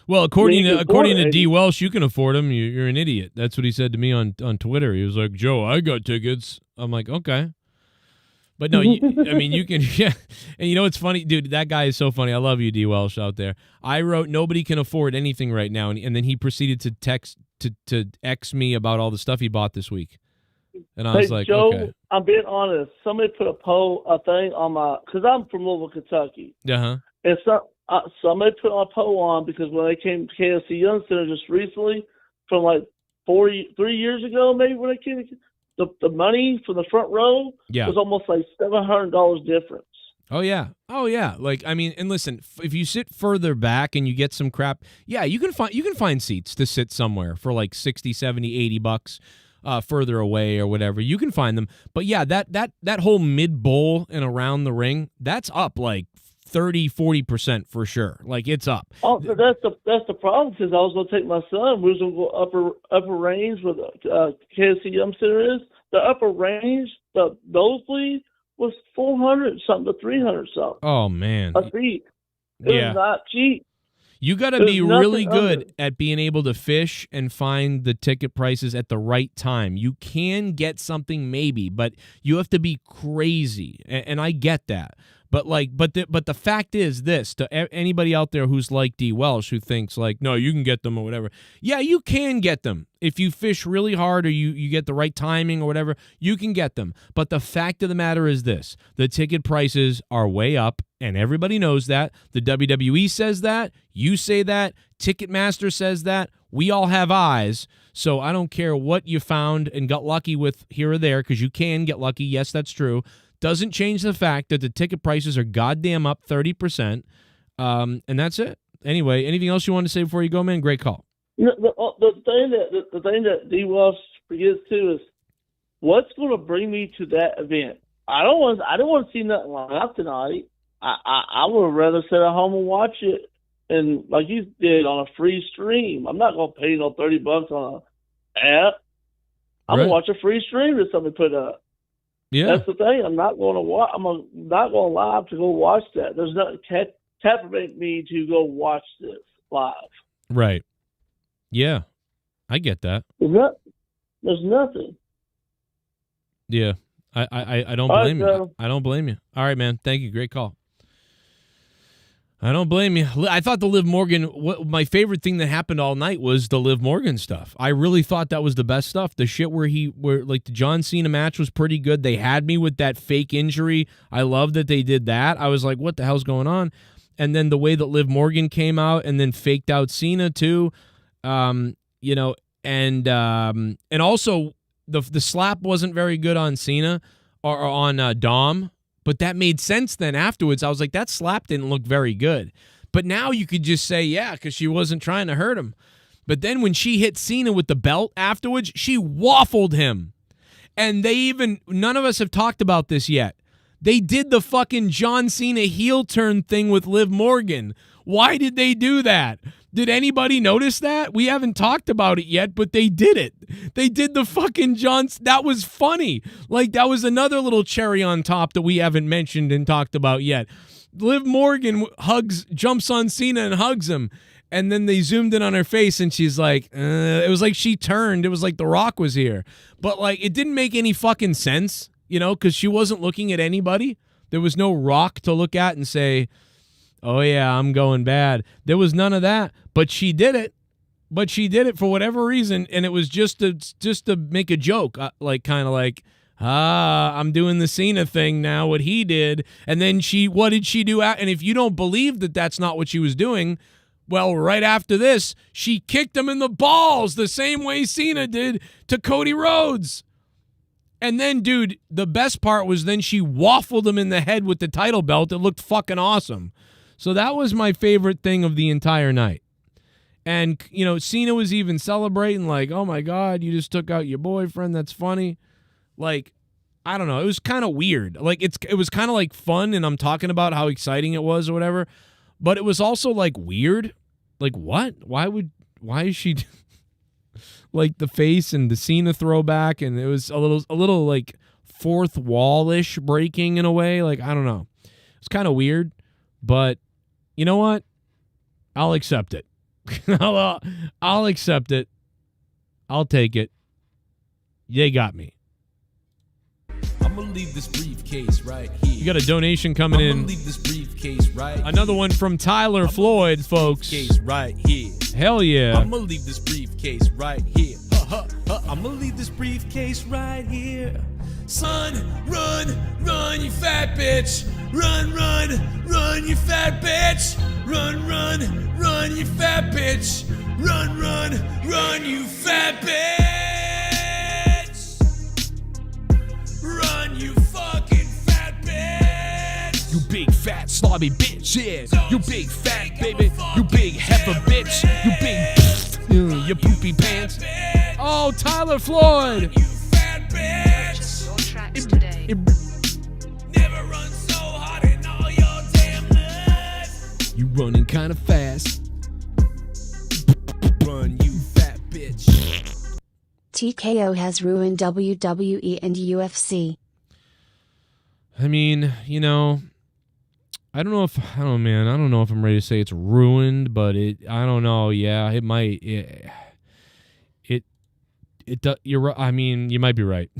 Well, according to D. Welsh, you can afford them. You're an idiot. That's what he said to me on Twitter. He was like, Joe, I got tickets. I'm like, okay. But no, you can, yeah. And it's funny, dude, that guy is so funny. I love you, D. Welsh, out there. I wrote, nobody can afford anything right now. And then he proceeded to text, to X me about all the stuff he bought this week. And I was like, Joe, okay. I'm being honest. Somebody put a thing on because I'm from Louisville, Kentucky. Uh-huh. And somebody put a poll on because when they came to KFC Young Center just recently, from like 3 years ago, maybe when they came, the money for the front row was almost like $700 difference. Oh yeah. And listen, if you sit further back and you get some crap, you can find seats to sit somewhere for like 60, 70, $80 further away or whatever. You can find them. But yeah, that whole mid bowl and around the ring, that's up like 30-40% for sure. Like it's up. Oh, so that's the problem because I was going to take my son. We was going to go upper range where the KFC Yum Center is. The upper range, the nosebleed was $400 something to $300 something. Oh man, a seat. It was not cheap. You got to be really good at being able to fish and find the ticket prices at the right time. You can get something maybe, but you have to be crazy, and I get that. But the fact is this, to anybody out there who's like D. Welsh, who thinks like, no, you can get them or whatever. Yeah, you can get them. If you fish really hard or you get the right timing or whatever, you can get them. But the fact of the matter is this, the ticket prices are way up, and everybody knows that. The WWE says that. You say that. Ticketmaster says that. We all have eyes. So I don't care what you found and got lucky with here or there, because you can get lucky. Yes, that's true. Doesn't change the fact that the ticket prices are goddamn up 30%, and that's it. Anyway, anything else you want to say before you go, man? Great call. The thing that D. Welsh forgets too is what's going to bring me to that event. I don't want to see nothing live tonight. I would rather sit at home and watch it, and like you did on a free stream. I'm not going to pay no $30 on an app. I'm going to watch a free stream that somebody put up. Yeah, that's the thing. I'm not going to watch. Not going live to go watch that. There's nothing captivate me to go watch this live. Right. Yeah, I get that. There's nothing. Yeah, I don't blame you. I don't blame you. All right, man. Thank you. Great call. I don't blame you. I thought the Liv Morgan, my favorite thing that happened all night was the Liv Morgan stuff. I really thought that was the best stuff. The shit where like the John Cena match was pretty good. They had me with that fake injury. I love that they did that. I was like, what the hell's going on? And then the way that Liv Morgan came out and then faked out Cena too, and also the slap wasn't very good on Cena or on Dom. But that made sense then afterwards. I was like, that slap didn't look very good. But now you could just say, yeah, because she wasn't trying to hurt him. But then when she hit Cena with the belt afterwards, she waffled him. And none of us have talked about this yet. They did the fucking John Cena heel turn thing with Liv Morgan. Why did they do that? Did anybody notice that? We haven't talked about it yet, but they did it. They did the fucking that was funny. Like, that was another little cherry on top that we haven't mentioned and talked about yet. Liv Morgan jumps on Cena and hugs him. And then they zoomed in on her face and she's like, it was like she turned. It was like The Rock was here. But like, it didn't make any fucking sense, because she wasn't looking at anybody. There was no Rock to look at and say, oh yeah, I'm going bad. There was none of that, but she did it. For whatever reason, and it was just to make a joke, like kind of like, I'm doing the Cena thing now, what he did. And then what did she do? And if you don't believe that that's not what she was doing, well, right after this, she kicked him in the balls the same way Cena did to Cody Rhodes. And then, dude, the best part was then she waffled him in the head with the title belt. It looked fucking awesome. So that was my favorite thing of the entire night. And, you know, Cena was even celebrating like, oh, my God, you just took out your boyfriend. That's funny. Like, I don't know. It was kind of weird. Like, it was kind of like fun, and I'm talking about how exciting it was or whatever. But it was also, like, weird. Like, what? Why is she like the face and the Cena throwback? And it was a little like fourth wall-ish breaking in a way. Like, I don't know. It's kind of weird. But you know what? I'll accept it. I'll accept it. I'll take it. They got me. I'm gonna leave this briefcase right here. You got a donation coming in. I'm gonna leave this briefcase right here. Another one from Tyler Floyd, folks. Briefcase right here. Hell yeah. I'm gonna leave this briefcase right here. I'm gonna leave this briefcase right here. Son, run, you fat bitch. Run, you fat bitch. Run, you fat bitch. Run, you fat bitch. Run, you fucking fat bitch. You big fat slobby bitch, yeah. You big fat baby. You big heifer bitch. You big your poopy pants. Oh, Tyler Floyd. You fat bitch. Your tracks today. Never run so hard in all your damn life. You running kind of fast. Run, you fat bitch. TKO has ruined WWE and UFC. I mean, you know, I don't know if I'm ready to say it's ruined, but I don't know. Yeah, it might. You're. I mean, you might be right.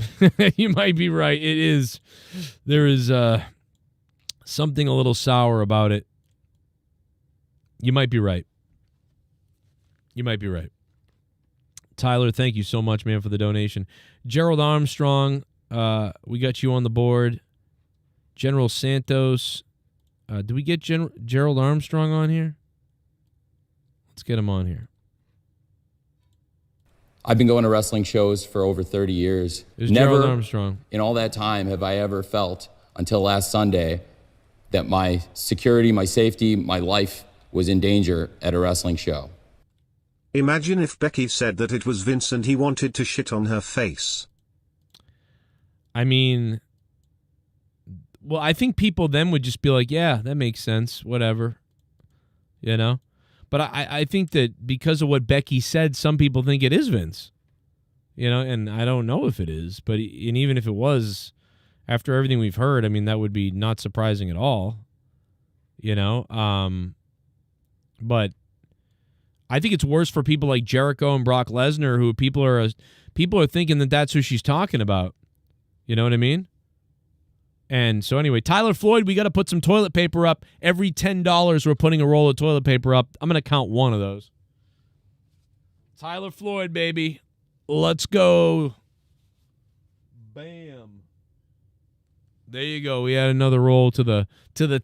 You might be right. It is. There is something a little sour about it. You might be right. You might be right. Tyler, thank you so much, man, for the donation. Gerald Armstrong, we got you on the board. General Santos. Did we get Gerald Armstrong on here? Let's get him on here. I've been going to wrestling shows for over 30 years. There's Never Gerald Armstrong. in all that time have I ever felt, until last Sunday, that my security, my safety, my life was in danger at a wrestling show. Imagine if Becky said that it was Vince and he wanted to shit on her face. I mean, well, I think people then would just be like, yeah, that makes sense, whatever, you know? But I think that because of what Becky said, some people think it is Vince, you know, and I don't know if it is. But and even if it was, after everything we've heard, I mean, that would be not surprising at all, you know? But I think it's worse for people like Jericho and Brock Lesnar, who people are thinking that that's who she's talking about. You know what I mean? And so anyway, Tyler Floyd, we got to put some toilet paper up. Every $10, we're putting a roll of toilet paper up. I'm going to count one of those. Tyler Floyd, baby. Let's go. Bam. There you go. We add another roll to the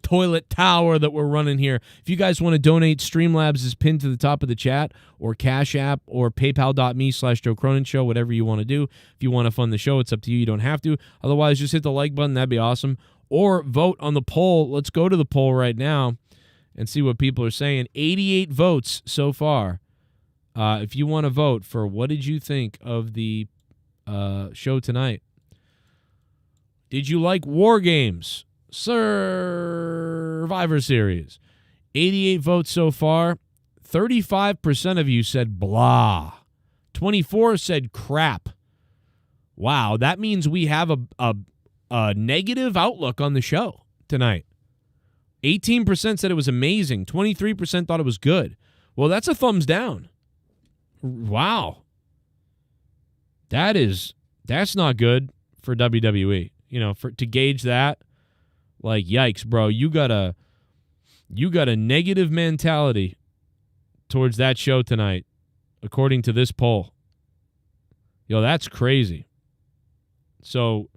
toilet tower that we're running here. If you guys want to donate, Streamlabs is pinned to the top of the chat, or Cash App, or paypal.me/Joe Cronin Show, whatever you want to do. If you want to fund the show, it's up to you. You don't have to. Otherwise, just hit the like button. That'd be awesome. Or vote on the poll. Let's go to the poll right now and see what people are saying. 88 votes so far. If you want to vote for what did you think of the show tonight? Did you like War Games? Survivor Series. 88 votes so far. 35% of you said blah. 24 said crap. Wow, that means we have a negative outlook on the show tonight. 18% said it was amazing. 23% thought it was good. Well, that's a thumbs down. Wow. That's not good for WWE. You know, to gauge that, like, yikes, bro. You got a negative mentality towards that show tonight, according to this poll. Yo, that's crazy. So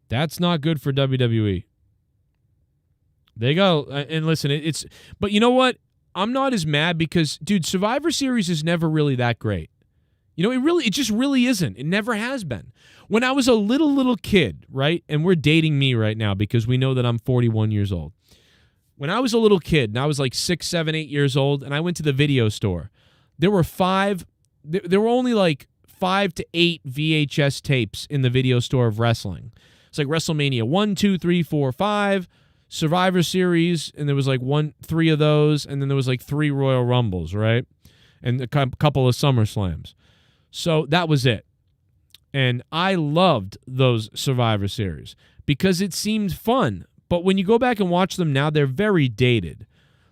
That's not good for WWE. They go, and listen, but you know what? I'm not as mad because, dude, Survivor Series is never really that great. You know, it just really isn't. It never has been. When I was a little kid, right, and we're dating me right now because we know that I'm 41 years old. When I was a little kid, and I was like 6, 7, 8 years old, and I went to the video store, there were only like 5 to 8 VHS tapes in the video store of wrestling. It's like WrestleMania 1, 2, 3, 4, 5, Survivor Series, and there was like 3 of those, and then there was like 3 Royal Rumbles, right? And a couple of SummerSlams. So that was it. And I loved those Survivor Series because it seemed fun. But when you go back and watch them now, they're very dated.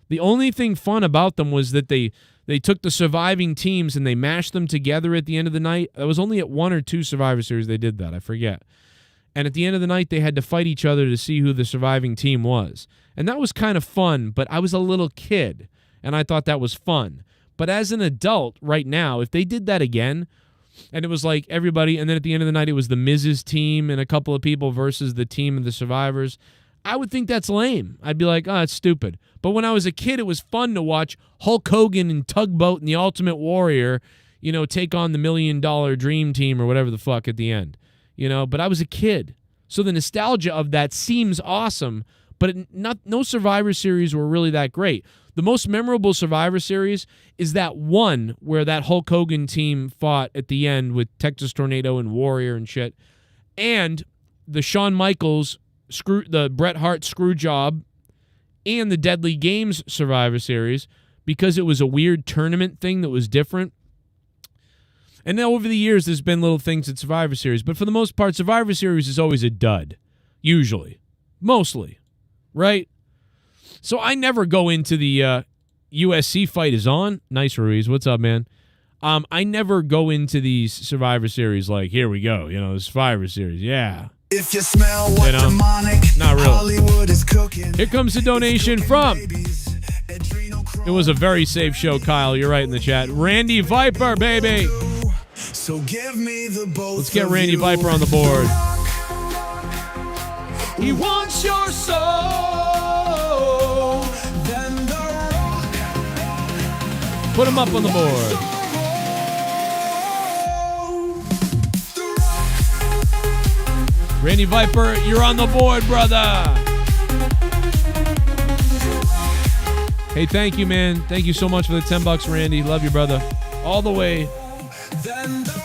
The only thing fun about them was that they took the surviving teams and they mashed them together at the end of the night. It was only at 1 or 2 Survivor Series they did that. I forget. And at the end of the night, they had to fight each other to see who the surviving team was. And that was kind of fun, but I was a little kid, and I thought that was fun. But as an adult right now, if they did that again, and it was like everybody, and then at the end of the night, it was the Miz's team and a couple of people versus the team of the survivors, I would think that's lame. I'd be like, oh, it's stupid. But when I was a kid, it was fun to watch Hulk Hogan and Tugboat and the Ultimate Warrior, you know, take on the $1 Million Dream Team or whatever the fuck at the end. You know, but I was a kid. So the nostalgia of that seems awesome, but no Survivor Series were really that great. The most memorable Survivor Series is that one where that Hulk Hogan team fought at the end with Texas Tornado and Warrior and shit, and the Shawn Michaels, the Bret Hart screw job, and the Deadly Games Survivor Series, because it was a weird tournament thing that was different. And then over the years, there's been little things at Survivor Series. But for the most part, Survivor Series is always a dud. Usually. Mostly. Right? So I never go into the USC fight is on. Nice, Ruiz. What's up, man? I never go into these Survivor Series like, here we go. You know, the Survivor Series. Yeah. If you smell what demonic not really. Hollywood is cooking. Here comes the donation from... It was a very safe show, Kyle. You're right in the chat. Randy Viper, baby. So give me the both. Let's get Randy Viper on the board. He wants your soul. Then the rock. Put him up on the board. Randy Viper, you're on the board, brother. Hey, thank you, man. Thank you so much for the $10, Randy. Love you, brother. All the way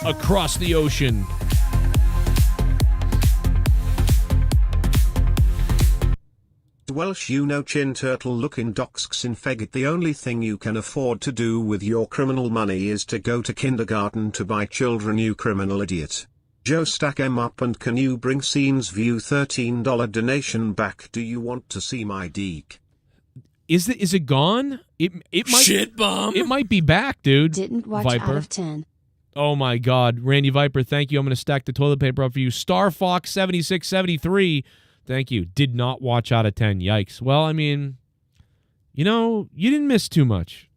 across the ocean. Welsh chin turtle looking docs in faggot. The only thing you can afford to do with your criminal money is to go to kindergarten to buy children, you criminal idiot. Joe, stack 'em up, and can you bring Scenes View $13 donation back? Do you want to see my deek? Is it gone? It might shit bomb. It might be back, dude. Didn't watch Viper. out of 10. Oh my God, Randy Viper, thank you. I'm going to stack the toilet paper up for you. Star Fox 7673, thank you. Did not watch out of 10. Yikes. Well, I mean, you know, you didn't miss too much.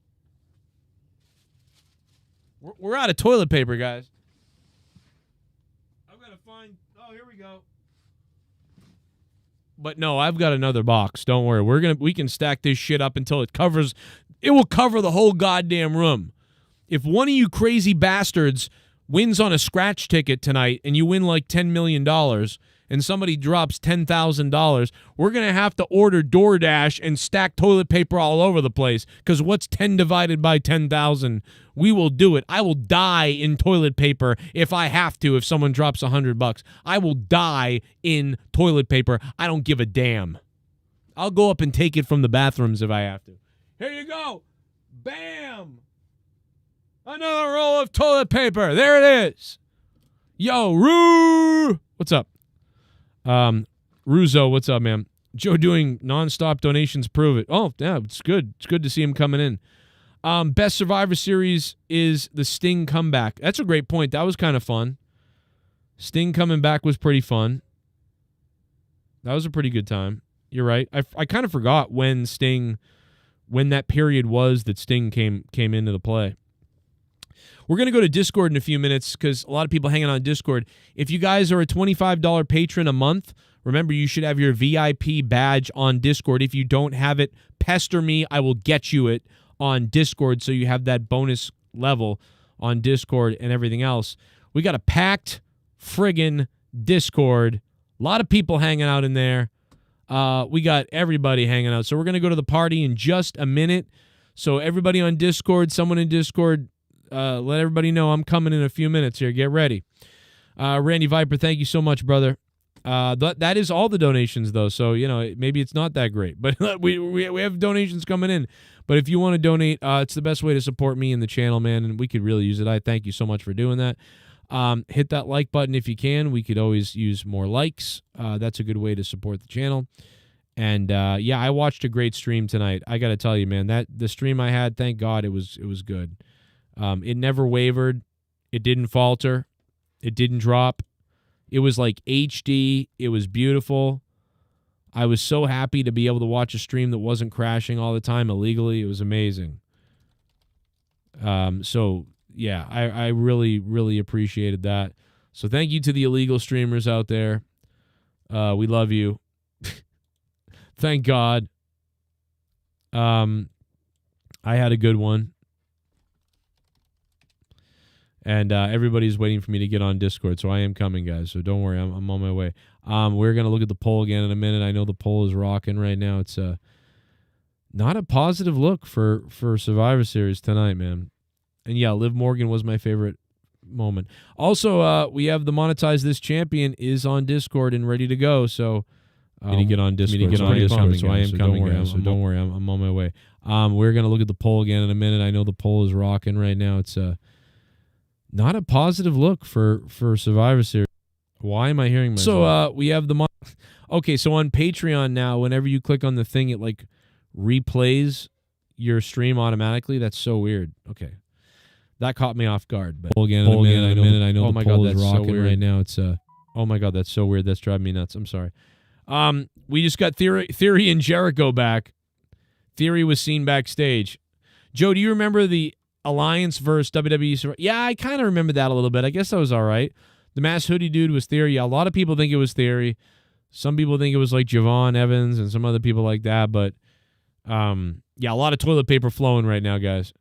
We're out of toilet paper, guys. I've got to find. Oh, here we go. But no, I've got another box. Don't worry. We can stack this shit up until it will cover the whole goddamn room. If one of you crazy bastards wins on a scratch ticket tonight and you win like $10 million and somebody drops $10,000, we're going to have to order DoorDash and stack toilet paper all over the place, because what's 10 divided by 10,000? We will do it. I will die in toilet paper if I have to. If someone drops $100, I will die in toilet paper. I don't give a damn. I'll go up and take it from the bathrooms if I have to. Here you go. Bam. Another roll of toilet paper. There it is. Yo, Roo. What's up? Ruzo, what's up, man? Joe doing nonstop donations prove it. Oh, yeah, it's good. It's good to see him coming in. Best Survivor Series is the Sting comeback. That's a great point. That was kind of fun. Sting coming back was pretty fun. That was a pretty good time. You're right. I kind of forgot when that period was that Sting came into the play. We're going to go to Discord in a few minutes because a lot of people hanging on Discord. If you guys are a $25 patron a month, remember you should have your VIP badge on Discord. If you don't have it, pester me. I will get you it on Discord so you have that bonus level on Discord and everything else. We got a packed friggin' Discord. A lot of people hanging out in there. We got everybody hanging out. So we're going to go to the party in just a minute. So everybody on Discord, someone in Discord, let everybody know I'm coming in a few minutes here. Get ready. Randy Viper, thank you so much, brother. That is all the donations, though. So, maybe it's not that great. But we have donations coming in. But if you want to donate, it's the best way to support me and the channel, man. And we could really use it. I thank you so much for doing that. Hit that like button if you can. We could always use more likes. That's a good way to support the channel. And, yeah, I watched a great stream tonight. I got to tell you, man, the stream I had, thank God it was good. It never wavered. It didn't falter. It didn't drop. It was like HD. It was beautiful. I was so happy to be able to watch a stream that wasn't crashing all the time illegally. It was amazing. So, yeah, I really, really appreciated that. So thank you to the illegal streamers out there. We love you. Thank God. I had a good one. And everybody's waiting for me to get on Discord, so I am coming, guys. So don't worry, I'm on my way. We're going to look at the poll again in a minute. I know the poll is rocking right now. It's not a positive look for Survivor Series tonight, man. And, yeah, Liv Morgan was my favorite moment. Also, we have the Monetize This Champion is on Discord and ready to go. So I'm get on Discord. So I am coming, guys. So don't worry, I'm on my way. We're going to look at the poll again in a minute. I know the poll is rocking right now. It's not a positive look for Survivor Series. Why am I hearing myself? So we have the okay. So on Patreon now, whenever you click on the thing, it like replays your stream automatically. That's so weird. Okay, that caught me off guard. But again, in a minute. I know. Oh my God, that's rocking so right now. It's oh my God, that's so weird. That's driving me nuts. I'm sorry. We just got Theory and Jericho back. Theory was seen backstage. Joe, do you remember the Alliance versus WWE? Yeah, I kind of remember that a little bit. I guess that was all right. The mass hoodie dude was Theory. Yeah, a lot of people think it was Theory. Some people think it was like Javon Evans and some other people like that. But, yeah, a lot of toilet paper flowing right now, guys.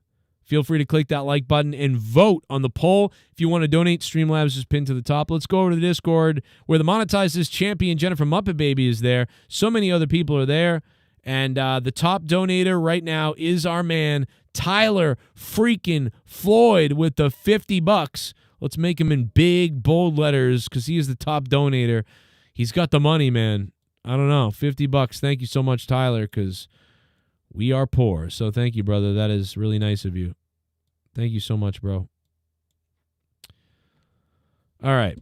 Feel free to click that like button and vote on the poll. If you want to donate, Streamlabs is pinned to the top. Let's go over to the Discord where the Monetize This Champion, Jennifer Muppet Baby, is there. So many other people are there. And the top donator right now is our man, Tyler freaking Floyd, with the $50. Let's make him in big, bold letters because he is the top donator. He's got the money, man. I don't know, $50. Thank you so much, Tyler, because we are poor. So thank you, brother. That is really nice of you. Thank you so much, bro. All right.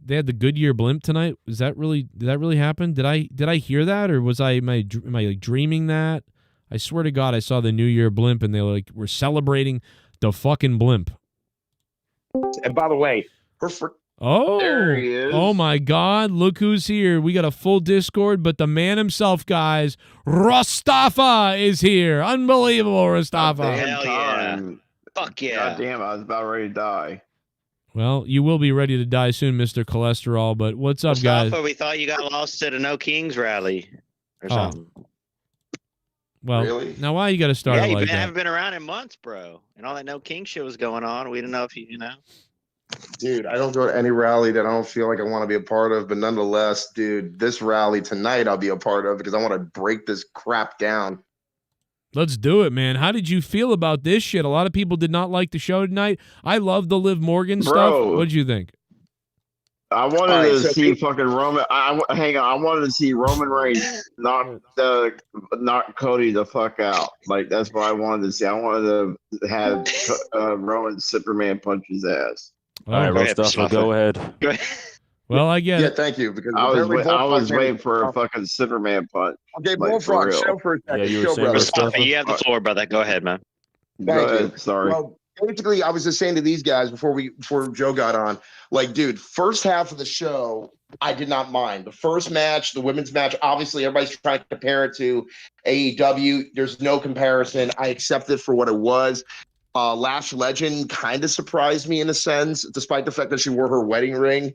They had the Goodyear blimp tonight. Did that really happen? Did I hear that, or am I like dreaming that? I swear to God, I saw the New Year blimp, and they were celebrating the fucking blimp. And by the way, there he is. Oh my God! Look who's here. We got a full Discord, but the man himself, guys, Rostafa is here. Unbelievable, Rostafa. Hell yeah! Fuck yeah! God damn, I was about ready to die. Well, you will be ready to die soon, Mr. Cholesterol. But what's up, guys? We thought you got lost at a No Kings rally or something. Well, really? Now why you got to start it like that? I haven't been around in months, bro. And all that No King shit was going on. We didn't know if you know. Dude, I don't go to any rally that I don't feel like I want to be a part of. But nonetheless, dude, this rally tonight I'll be a part of because I want to break this crap down. Let's do it, man. How did you feel about this shit? A lot of people did not like the show tonight. I love the Liv Morgan stuff. What'd you think? I wanted to see fucking Roman. Hang on. I wanted to see Roman Reigns knock Cody the fuck out. Like, that's what I wanted to see. I wanted to have Roman Superman punch his ass. All right, Rostafa, go ahead. Well, I get it. Yeah, thank you. Because I was waiting for a fucking Superman punch. Okay, Bullfrog, show for a second. You have the floor, brother. Go ahead, man. Go ahead. You. Sorry. Well, basically, I was just saying to these guys before Joe got on, like, dude, first half of the show, I did not mind. The first match, the women's match, obviously everybody's trying to compare it to AEW. There's no comparison. I accept it for what it was. Lash Legend kind of surprised me in a sense, despite the fact that she wore her wedding ring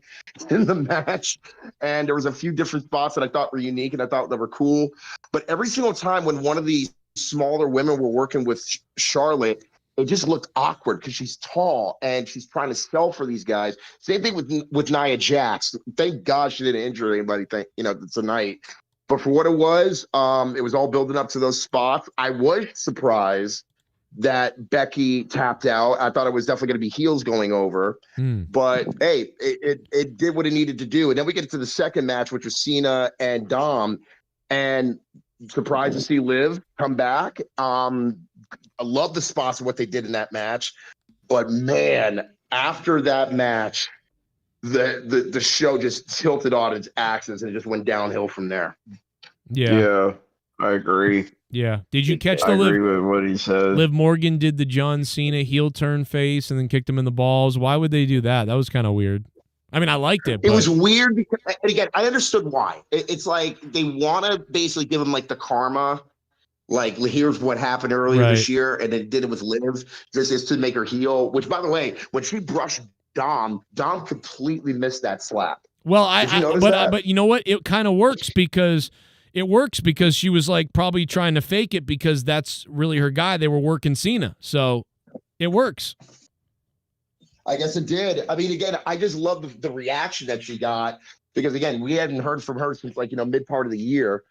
in the match. And there was a few different spots that I thought were unique and I thought that were cool. But every single time when one of these smaller women were working with Charlotte, it just looked awkward because she's tall and she's trying to sell for these guys. Same thing with Nia Jax. Thank God she didn't injure anybody, tonight. But for what it was all building up to those spots. I was surprised that Becky tapped out. I thought it was definitely going to be heels going over. But hey, it did what it needed to do. And then we get to the second match, which was Cena and Dom. And surprised to see Liv come back. I love the spots of what they did in that match. But man, after that match, the show just tilted on its axis and it just went downhill from there. Yeah, I agree. Yeah. Did you catch the I agree with what he said. Liv Morgan did the John Cena heel turn face and then kicked him in the balls. Why would they do that? That was kind of weird. I mean, I liked it. It was weird because, and again, I understood why. It's like they want to basically give him like the karma. Like, here's what happened earlier this year, and they did it with Liv. This is to make her heel, which, by the way, when she brushed Dom completely missed that slap. Well, but you know what? It kind of works because she was like probably trying to fake it because that's really her guy. They were working Cena, so it works. I guess it did. I mean, again, I just love the reaction that she got because, again, we hadn't heard from her since mid part of the year,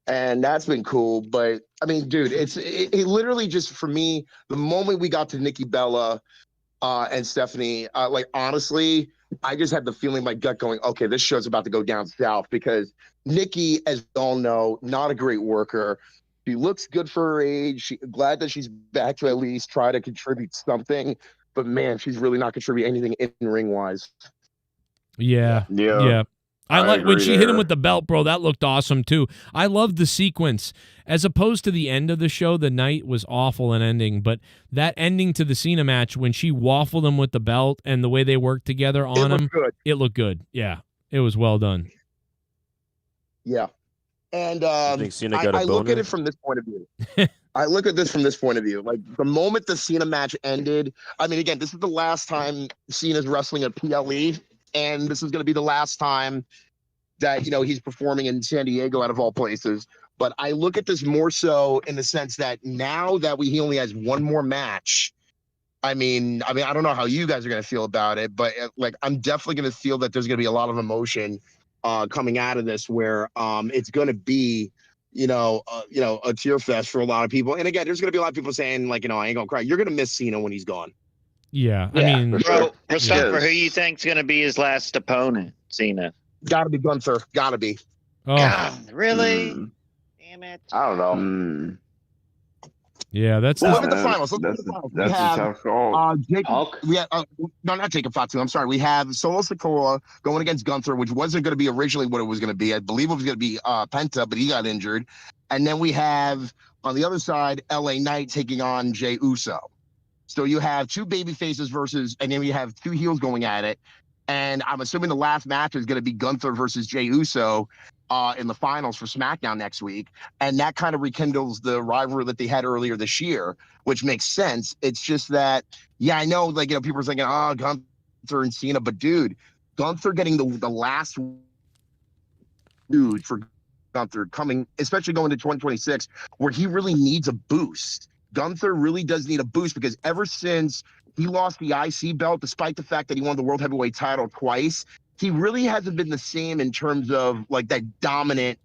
and that's been cool. But I mean, dude, it literally just for me, the moment we got to Nikki Bella and Stephanie, honestly, I just had the feeling in my gut going, okay, this show's about to go down south because Nikki, as we all know, not a great worker. She looks good for her age. Glad that she's back to at least try to contribute something. But man, she's really not contributing anything in ring wise. Yeah. I like when she hit him with the belt, bro. That looked awesome too. I loved the sequence as opposed to the end of the show. The night was awful and ending, but that ending to the Cena match when she waffled him with the belt and the way they worked together on him, it looked good. Yeah, it was well done. Yeah, and I look at it from this point of view. I look at this from this point of view. Like the moment the Cena match ended, I mean, again, this is the last time Cena's wrestling at PLE, and this is going to be the last time that he's performing in San Diego out of all places. But I look at this more so in the sense that now that he only has one more match. I mean, I don't know how you guys are going to feel about it, but I'm definitely going to feel that there's going to be a lot of emotion coming out of this, where it's going to be. A tear fest for a lot of people. And again, there's going to be a lot of people saying, I ain't going to cry. You're going to miss Cena when he's gone. Yeah. I mean, bro, for who you think's going to be his last opponent, Cena? Got to be Gunther. Got to be. Oh. God, really? Damn it. I don't know. Yeah, that's look at the finals. That's a tough call. We have no, not Jacob Fatu. I'm sorry. We have Solo Sikoa going against Gunther, which wasn't going to be originally what it was going to be. I believe it was going to be Penta, but he got injured. And then we have on the other side LA Knight taking on Jey Uso. So you have two baby faces and then we have two heels going at it. And I'm assuming the last match is going to be Gunther versus Jey Uso in the finals for SmackDown next week. And that kind of rekindles the rivalry that they had earlier this year, which makes sense. It's just that, yeah, I know, people are thinking, oh, Gunther and Cena, but dude, Gunther getting the last dude for Gunther coming, especially going to 2026, where he really needs a boost. Gunther really does need a boost because ever since he lost the IC belt, despite the fact that he won the World Heavyweight title twice, he really hasn't been the same in terms of that dominant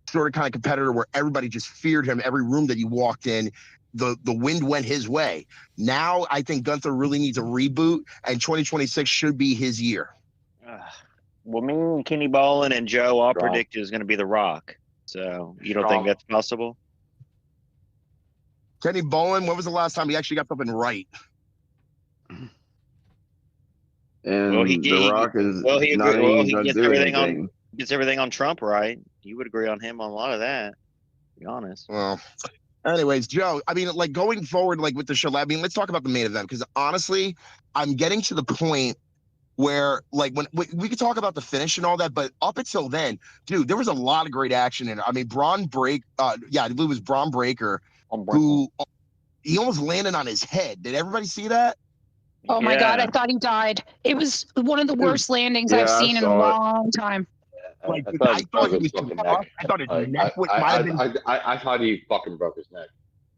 sort of kind of competitor where everybody just feared him. Every room that he walked in, the wind went his way. Now I think Gunther really needs a reboot, and 2026 should be his year. Well, me and Kenny Bolin and Joe all predicted is going to be The Rock. So you don't think that's possible? Kenny Bolin, when was the last time he actually got something right? And The Rock is he gets everything on Trump right. You would agree on him on a lot of that, to be honest. Well, anyways, Joe, I mean, going forward, with the show, I mean, let's talk about the main event, because honestly, I'm getting to the point where, when we could talk about the finish and all that, but up until then, dude, there was a lot of great action in it. I mean, I believe it was Braun Breaker, who he almost landed on his head. Did everybody see that? Oh my God, I thought he died. It was one of the worst landings Yeah, I've I seen in a saw it. long time. Like, I thought he his was fucking concussed. neck. I thought his Like, neck might have been. I thought he fucking broke his neck.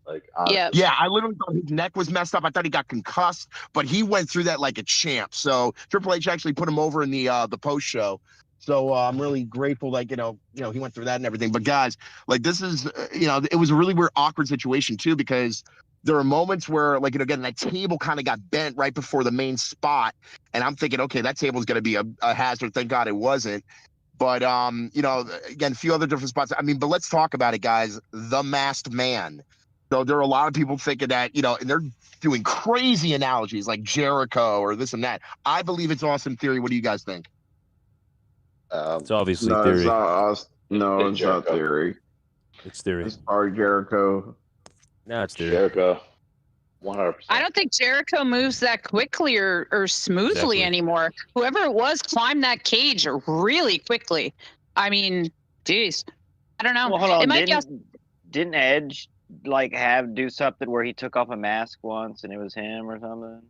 Like, honestly. Yeah, I literally thought his neck was messed up. I thought he got concussed, but he went through that like a champ. So Triple H actually put him over in the post show. So I'm really grateful, like, you know, he went through that and everything. But guys, like, this is, it was a really weird, awkward situation too, because there are moments where, like, again, that table kind of got bent right before the main spot. And I'm thinking, okay, that table is going to be a hazard. Thank God it wasn't. But, again, a few other different spots. I mean, but let's talk about it, guys. The Masked Man. So there are a lot of people thinking that, and they're doing crazy analogies like Jericho or this and that. I believe it's Austin Theory. What do you guys think? It's obviously No, Theory. it's not. No, it's not Theory. It's Theory. It's probably Jericho. No, it's Theory. Jericho. 100%. I don't think Jericho moves that quickly or smoothly anymore. Whoever it was climbed that cage really quickly. I mean, geez. I don't know. Well, hold on. It might Didn't Edge like do something where he took off a mask once and it was him or something?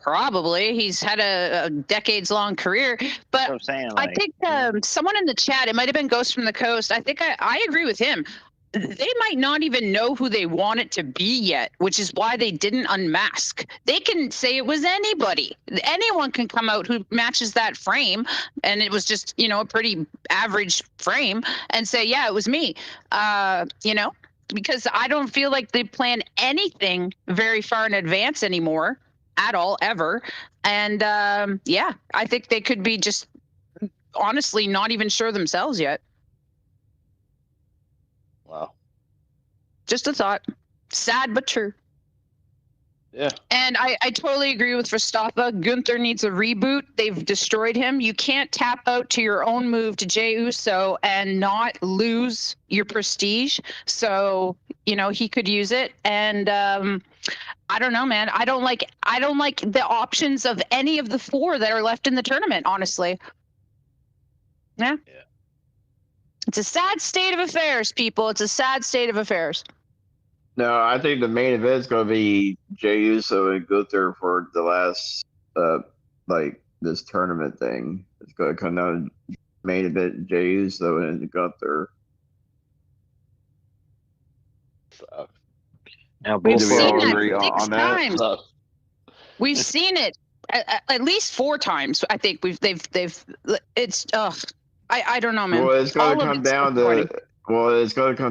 Probably. He's had a decades-long career. But I'm saying, I think someone in the chat, it might have been Ghost from the Coast, I think I agree with him. They might not even know who they want it to be yet, which is why they didn't unmask. They can say it was anybody. Anyone can come out who matches that frame, and it was just, a pretty average frame, and say, yeah, it was me. Because I don't feel like they plan anything very far in advance anymore, at all, ever. And I think they could be just honestly not even sure themselves yet. Wow. Just a thought. Sad but true. Yeah. And I totally agree with Verstappen. Gunther needs a reboot. They've destroyed him. You can't tap out to your own move to Jey Uso and not lose your prestige. So, he could use it. And I don't know, man. I don't like the options of any of the four that are left in the tournament, honestly. Yeah. It's a sad state of affairs, people. It's a sad state of affairs. No, I think the main event is going to be Jey Uso and Gunther for the last, this tournament thing. It's going to come down to main event Jey Uso and Gunther. Now, we've both seen agree that 6 on that? times. We've seen it at least 4 times. I think it's I don't know, man. Well, it's going to come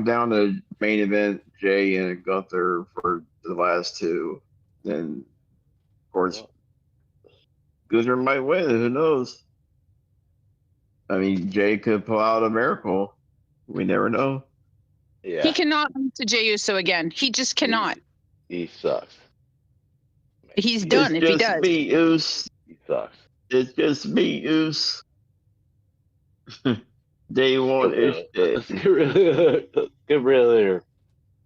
down to main event Jey and Gunther for the last 2. Then, of course, Gunther might win. Who knows? I mean, Jey could pull out a miracle. We never know. Yeah. He cannot lose to Jey Uso again. He just cannot. He sucks. He's done if he does. Me, Oos. He sucks. It's just me, Oos. Day one is dead. Get really.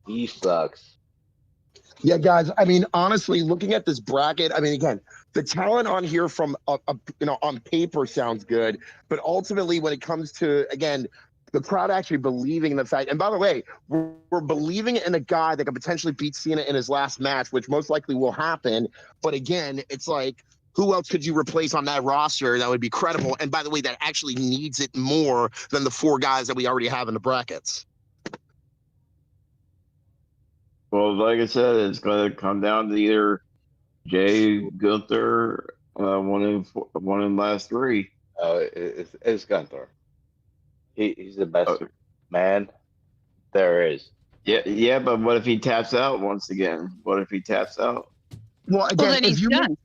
He sucks. Yeah, guys. I mean, honestly, looking at this bracket, I mean, again, the talent on here from on paper sounds good, but ultimately, when it comes to, again, the crowd actually believing in the fact, and by the way, we're believing in a guy that could potentially beat Cena in his last match, which most likely will happen. But again, it's like, who else could you replace on that roster that would be credible? And by the way, that actually needs it more than the 4 guys that we already have in the brackets. Well, like I said, it's going to come down to either Jey, Gunther, one in last 3. It's Gunther. He's the best man there is. Yeah, but what if he taps out once again? What if he taps out? Well, again, then he's done.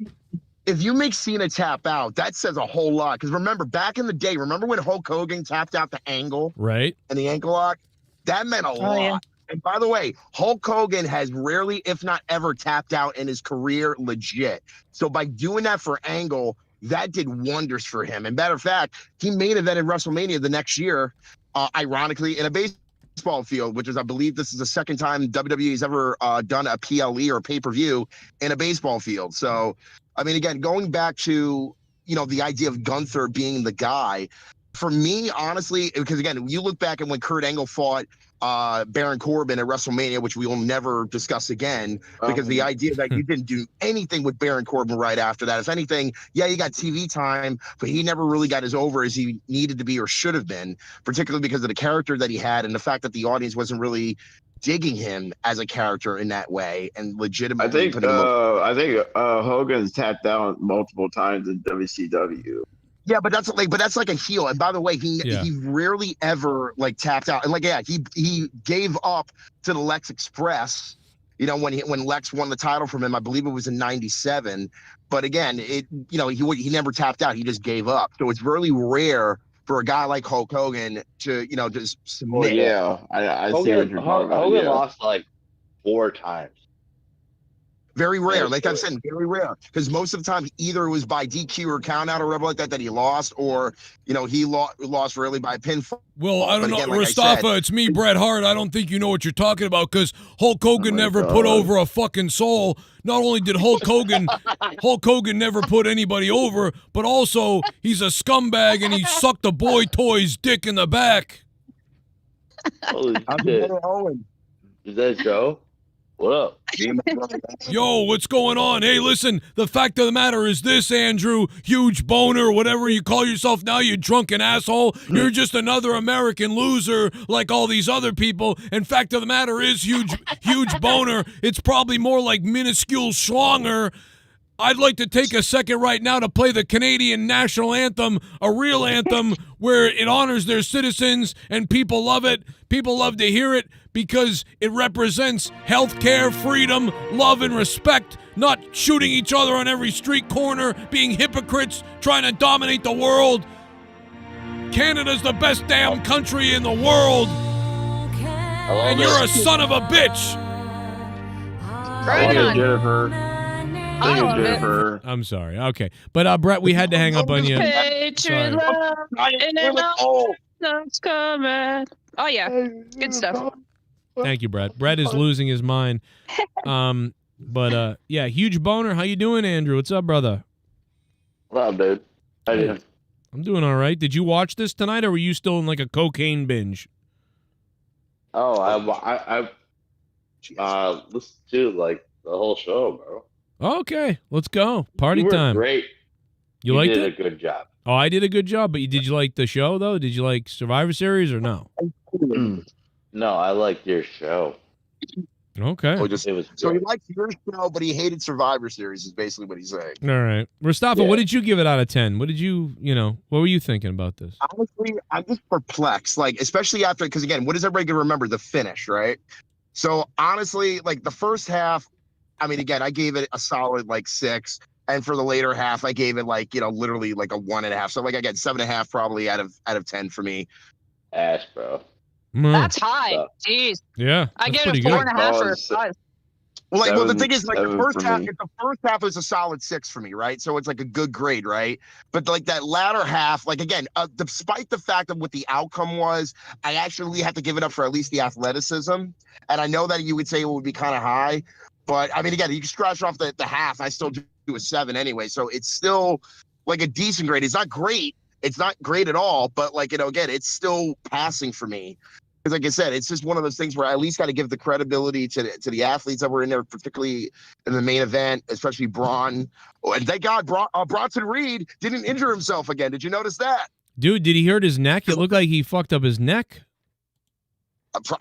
If you make Cena tap out, that says a whole lot. Because remember, back in the day, remember when Hulk Hogan tapped out the angle? Right. And the ankle lock? That meant a lot. Yeah. And by the way, Hulk Hogan has rarely, if not ever, tapped out in his career legit. So by doing that for Angle, that did wonders for him. And matter of fact, he main evented WrestleMania the next year, ironically, in a baseball field, which is, I believe this is the second time WWE has ever done a PLE or a pay-per-view in a baseball field. So, I mean, again, going back to, the idea of Gunther being the guy, for me, honestly, because again, you look back at when Kurt Angle fought Baron Corbin at WrestleMania, which we will never discuss again, because the idea that you didn't do anything with Baron Corbin right after that. If anything, yeah, you got TV time, but he never really got as over as he needed to be or should have been, particularly because of the character that he had and the fact that the audience wasn't really digging him as a character in that way and legitimately. I think Hogan's tapped out multiple times in WCW. Yeah, but that's like a heel. And by the way, he rarely ever like tapped out. And like, yeah, he gave up to the Lex Express, you know, when Lex won the title from him. I believe it was in '97. But again, he never tapped out. He just gave up. So it's really rare for a guy like Hulk Hogan to, just submit. Well, yeah, I see what you're talking about. Hogan lost like 4 times. Very rare. Like I said, very rare. Because most of the time, either it was by DQ or count out or whatever like that he lost, or, he lost really by pinfall. Well, I don't know. Again, Mustafa, it's me, Bret Hart. I don't think you know what you're talking about, because Hulk Hogan never put over a fucking soul. Not only did Hulk Hogan never put anybody over, but also he's a scumbag and he sucked a boy toy's dick in the back. Holy shit. Is that Joe? What up? Yo, what's going on? Hey, listen, the fact of the matter is this, Andrew, huge boner, whatever you call yourself now, you drunken asshole. You're just another American loser like all these other people. And fact of the matter is, huge boner. It's probably more like minuscule schlonger. I'd like to take a second right now to play the Canadian national anthem, a real anthem where it honors their citizens and people love it. People love to hear it because it represents healthcare, freedom, love, and respect, not shooting each other on every street corner, being hypocrites, trying to dominate the world. Canada's the best damn country in the world, and you're a son of a bitch. Right on. Jennifer. I'm sorry. Okay. But, Brett, we had to hang up on you. Patriot love, and then love's coming. Oh, yeah. Good stuff. Thank you, Brett. Brett is losing his mind. Yeah, huge boner. How you doing, Andrew? What's up, brother? What up, dude? How you doing? I'm doing all right. Did you watch this tonight, or were you still in like a cocaine binge? Oh, I listened to like the whole show, bro. Okay, let's go. Party time. Great. You liked it? You did a good job. Oh, I did a good job. But did you like the show though? Did you like Survivor Series or no? No, I liked your show. Okay. So he liked your show, but he hated Survivor Series. Is basically what he's saying. All right, Mustafa, what did you give it out of 10? What did you, what were you thinking about this? Honestly, I'm just perplexed. Like, especially after, because again, what does everybody gonna remember? The finish, right? So honestly, like the first half, I mean, again, I gave it a solid like 6, and for the later half, I gave it like literally like a 1.5. So like I get 7.5 probably out of 10 for me. Ass, bro. That's high. Jeez. Yeah, I get a 4.5 for a 5. Well, the thing is, like the first half is a solid 6 for me, right? So it's like a good grade, right? But like that latter half, like again, despite the fact of what the outcome was, I actually have to give it up for at least the athleticism. And I know that you would say it would be kind of high, but I mean, again, you can scratch off the half. I still do a 7 anyway, so it's still like a decent grade. It's not great. It's not great at all, but like again, it's still passing for me. Because like I said, it's just one of those things where I at least got to give the credibility to the athletes that were in there, particularly in the main event, especially Braun. Oh, and thank God Bronson Reed didn't injure himself again. Did you notice that? Dude, did he hurt his neck? It looked like he fucked up his neck.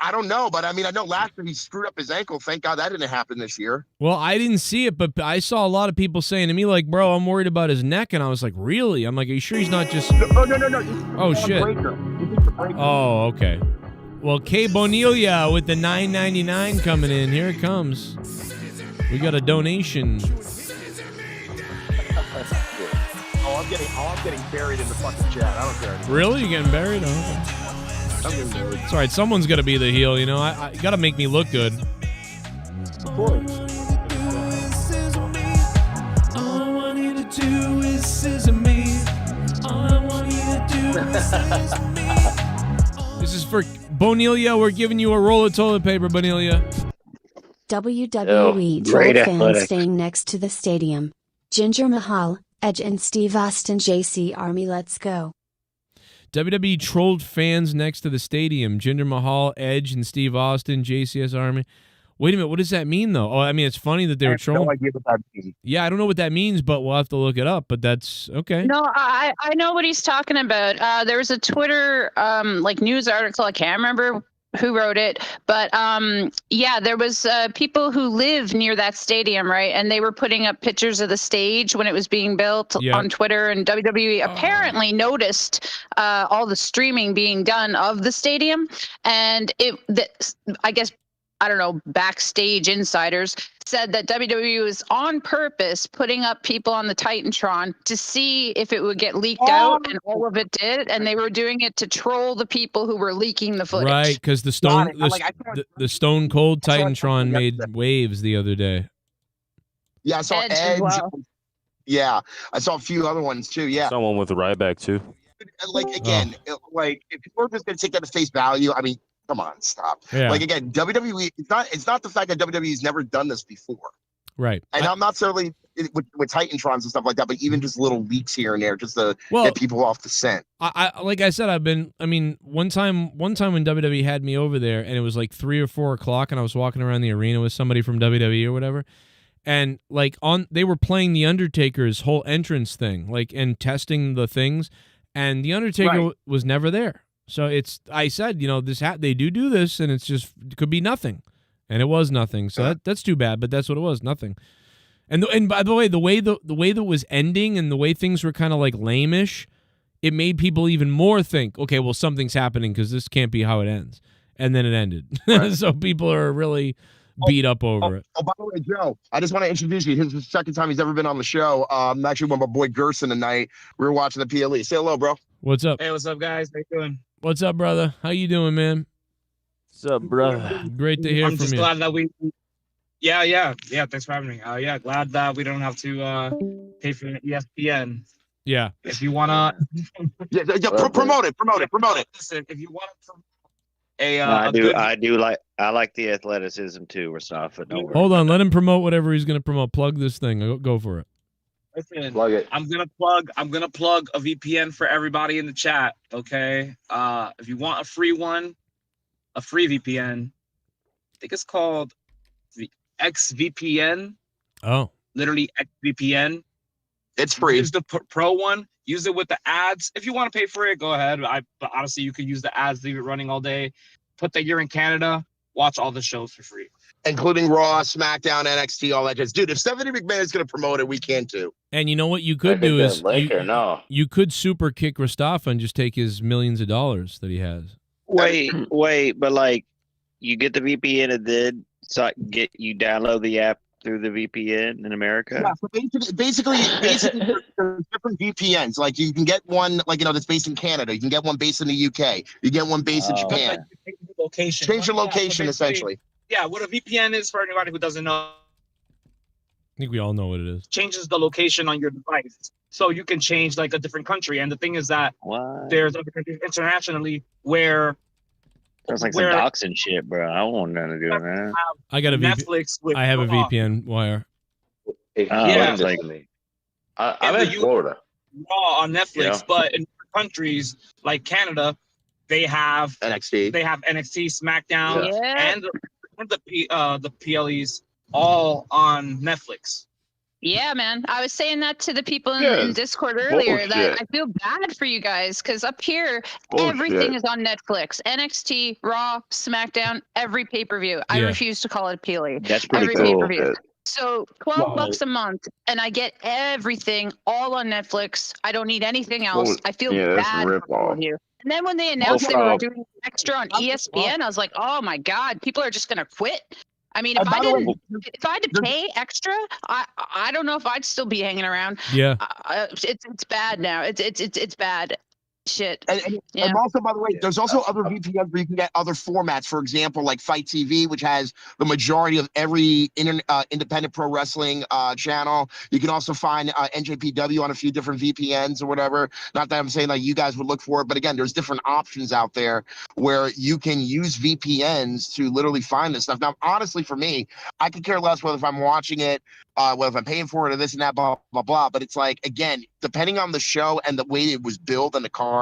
I don't know, but I mean, I know last year he screwed up his ankle. Thank God that didn't happen this year. Well, I didn't see it, but I saw a lot of people saying to me, like, bro, I'm worried about his neck. And I was like, really? I'm like, are you sure he's not just... No. Oh, shit. Oh, okay. Well, K Bonilia with the $9.99 coming in. Here it comes. We got a donation. I'm getting buried in the fucking chat. I don't care. Really? You getting buried? Oh. It's all right. Someone's got to be the heel, I got to make me look good. Of course. All I want you to do is scissor me. All I want you to do is scissor me. This is for Bonilia. We're giving you a roll of toilet paper, Bonilia. WWE told fans staying next to the stadium. Jinder Mahal, Edge and Steve Austin, JC Army, let's go. WWE trolled fans next to the stadium. Jinder Mahal, Edge, and Steve Austin, JCS Army. Wait a minute, what does that mean, though? Oh, I mean, it's funny that they were trolling. No idea what that means. Yeah, I don't know what that means, but we'll have to look it up. But that's okay. No, I know what he's talking about. There was a Twitter like news article. I can't remember who wrote it, but yeah, there was people who live near that stadium, right? And they were putting up pictures of the stage when it was being built on Twitter, and WWE apparently noticed all the streaming being done of the stadium, and I guess, I don't know, backstage insiders said that WWE was on purpose putting up people on the Titantron to see if it would get leaked out, and all of it did, and they were doing it to troll the people who were leaking the footage. Right, because the Stone Cold Titantron made waves the other day. Yeah, I saw Edge Edge. as well. Yeah, I saw a few other ones too. Yeah, Someone with a Ryback too. like again, like if people are just gonna take that at face value, I mean, come on, stop. Yeah. Like again, WWE. It's not the fact that WWE's never done this before. Right. And I'm not certainly with Titantrons and stuff like that, but even just little leaks here and there, just to get people off the scent. I like I said, one time when WWE had me over there, and it was like 3 or 4 o'clock, and I was walking around the arena with somebody from WWE or whatever, and like they were playing the Undertaker's whole entrance thing, like, and testing the things, and the Undertaker was never there. So I said, they do this, and it could be nothing, and it was nothing. So that's too bad, but that's what it was, nothing. And by the way, the way that was ending and the way things were kind of like lame-ish, it made people even more think, okay, well, something's happening because this can't be how it ends. And then it ended. So people are really beat up over it. Oh, by the way, Joe, I just want to introduce you. This is the second time he's ever been on the show. I'm actually with my boy Gerson tonight. We were watching the PLE. Say hello, bro. What's up? Hey, what's up, guys? How you doing? What's up, brother? How you doing, man? What's up, brother? Great to hear from you. I'm just glad that we... Yeah. Thanks for having me. Yeah, glad that we don't have to pay for ESPN. Yeah. If you wanna, promote it. Listen, if you want to, I like the athleticism too, Mustafa. Don't worry. Hold on, let him promote whatever he's gonna promote. Plug this thing. Go for it. Listen, Plug it. I'm gonna plug a VPN for everybody in the chat. Okay. If you want a free one, a free VPN, I think it's called the XVPN. Oh. Literally XVPN. It's free. Use the pro one. Use it with the ads. If you want to pay for it, go ahead. But honestly, you could use the ads, leave it running all day. Put that you're in Canada. Watch all the shows for free. Including Raw, SmackDown, NXT, all that jazz. Dude, if Stephanie McMahon is going to promote it, we can too. And you know what you could do is you could super kick Mustafa and just take his millions of dollars that he has. Wait, but like you get the VPN and then you download the app through the VPN in America? Yeah, so basically there's different VPNs. Like you can get one that's based in Canada. You can get one based in the UK. You get one based in Japan. Location. Change your location, essentially. Yeah, what a VPN is for anybody who doesn't know. I think we all know what it is. Changes the location on your device. So you can change like a different country. And the thing is that there's other countries internationally where Sounds like some doxing shit, bro. I don't want nothing to do with that. I got a Netflix with I have a VPN wire. I'm in Florida. Raw on Netflix, but in countries like Canada, they have NXT. They have NXT, SmackDown, and the PLEs all on Netflix. Yeah, man. I was saying that to the people in Discord earlier that I feel bad for you guys because up here, everything is on Netflix. NXT, Raw, SmackDown, every pay-per-view. I refuse to call it a PLE. That's pretty every cool. pay-per-view. So $12 a month, and I get everything all on Netflix. I don't need anything else. I feel bad for all of you. And then when they announced they were doing extra on ESPN, I was like, oh my God, people are just going to quit. I mean, if I had to pay extra, I don't know if I'd still be hanging around. Yeah, it's bad now. It's bad. Shit. And also, by the way, there's also other VPNs where you can get other formats. For example, like Fight TV, which has the majority of every independent pro wrestling channel. You can also find NJPW on a few different VPNs or whatever. Not that I'm saying like you guys would look for it, but again, there's different options out there where you can use VPNs to literally find this stuff. Now, honestly, for me, I could care less whether if I'm watching it, whether if I'm paying for it or this and that, blah, blah, blah. But it's like, again, depending on the show and the way it was built and the card,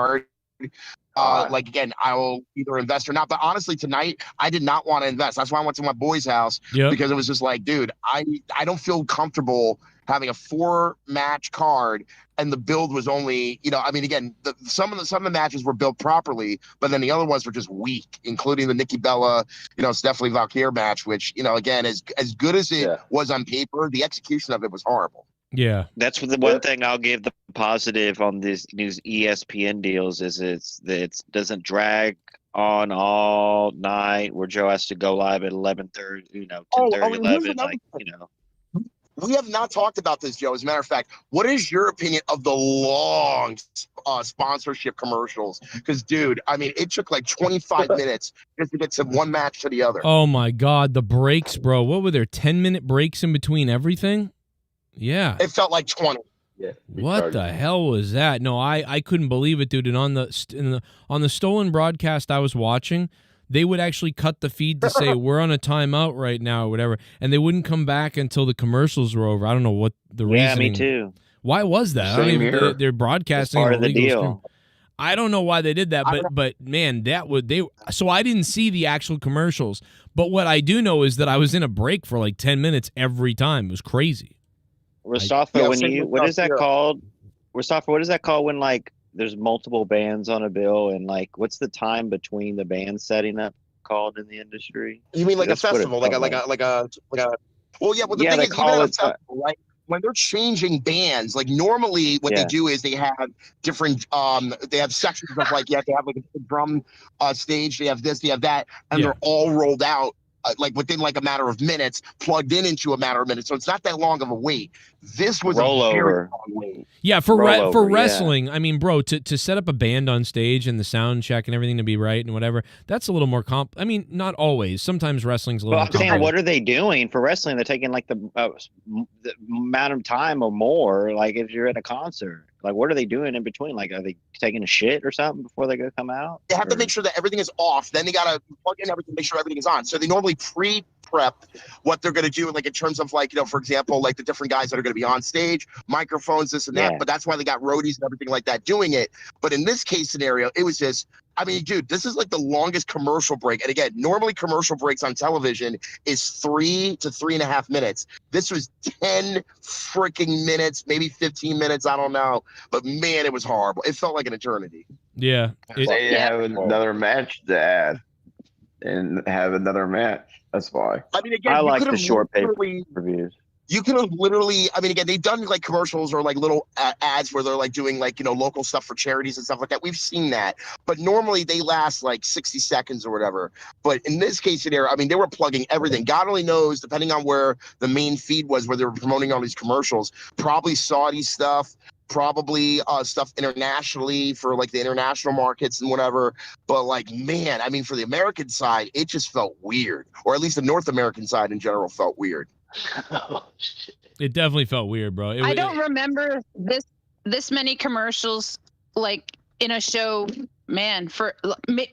Like again, I'll either invest or not. But honestly, tonight I did not want to invest. That's why I went to my boy's house because it was just like, dude, I don't feel comfortable having a 4-match card, and the build was only, I mean, again, some of the matches were built properly, but then the other ones were just weak, including the Nikki Bella, Stephanie Valkyrie match, which again, as good as it was on paper, the execution of it was horrible. Yeah, that's the one thing I'll give the positive on these ESPN deals is it doesn't drag on all night where Joe has to go live at 11:30, 10:30, 11, We have not talked about this, Joe. As a matter of fact, what is your opinion of the long sponsorship commercials? Because, dude, I mean, it took like 25 minutes just to get from one match to the other. Oh my God, the breaks, bro! What were there? 10-minute breaks in between everything? Yeah. It felt like 20. Yeah. What the hell was that? No, I couldn't believe it, dude. And on the stolen broadcast I was watching, they would actually cut the feed to say we're on a timeout right now or whatever, and they wouldn't come back until the commercials were over. I don't know what the reasoning. Yeah, me too. Why was that? Same here. They're broadcasting It's part of the illegal deal. stream. I don't know why they did that, but man, so I didn't see the actual commercials. But what I do know is that I was in a break for like 10 minutes every time. It was crazy. Mustafa, what is that called? Mustafa, what is that called when like there's multiple bands on a bill and like what's the time between the bands setting up called in the industry? You mean like That's a what festival, like a well, yeah, well the thing they is, call even at a it, festival, right? When they're changing bands, like normally what they do is they have different they have sections of like they have like a drum stage, they have this, they have that, and they're all rolled out like within like a matter of minutes, plugged into a matter of minutes. So it's not that long of a wait. This was a very long wait. Yeah, for wrestling, I mean, bro, to set up a band on stage and the sound check and everything to be right and whatever, that's a little more I mean, not always. Sometimes wrestling's a little more I'm saying, what are they doing for wrestling? They're taking like the amount of time or more, like if you're at a concert. Like, what are they doing in between? Like, are they taking a shit or something before they go come out? They have to make sure that everything is off. Then they got to plug in everything, make sure everything is on. So they normally pre-prep what they're going to do, like in terms of like, for example, like the different guys that are going to be on stage, microphones, this and that. But that's why they got roadies and everything like that doing it. But in this case scenario, it was just, I mean, dude, this is like the longest commercial break. And again, normally commercial breaks on television is 3 to 3.5 minutes. This was 10 freaking minutes, maybe 15 minutes. I don't know. But man, it was horrible. It felt like an eternity. Yeah. They have another match to add and have another match. That's why. I mean, again, I like the short pay-per-views. You could have literally, I mean, again, they've done like commercials or like little ads where they're like doing like, local stuff for charities and stuff like that. We've seen that. But normally they last like 60 seconds or whatever. But in this case scenario, I mean, they were plugging everything. God only knows, depending on where the main feed was, where they were promoting all these commercials, probably Saudi stuff, probably stuff internationally for like the international markets and whatever. But like, man, I mean, for the American side, it just felt weird. Or at least the North American side in general felt weird. It definitely felt weird, bro. I don't remember this many commercials like in a show. Man,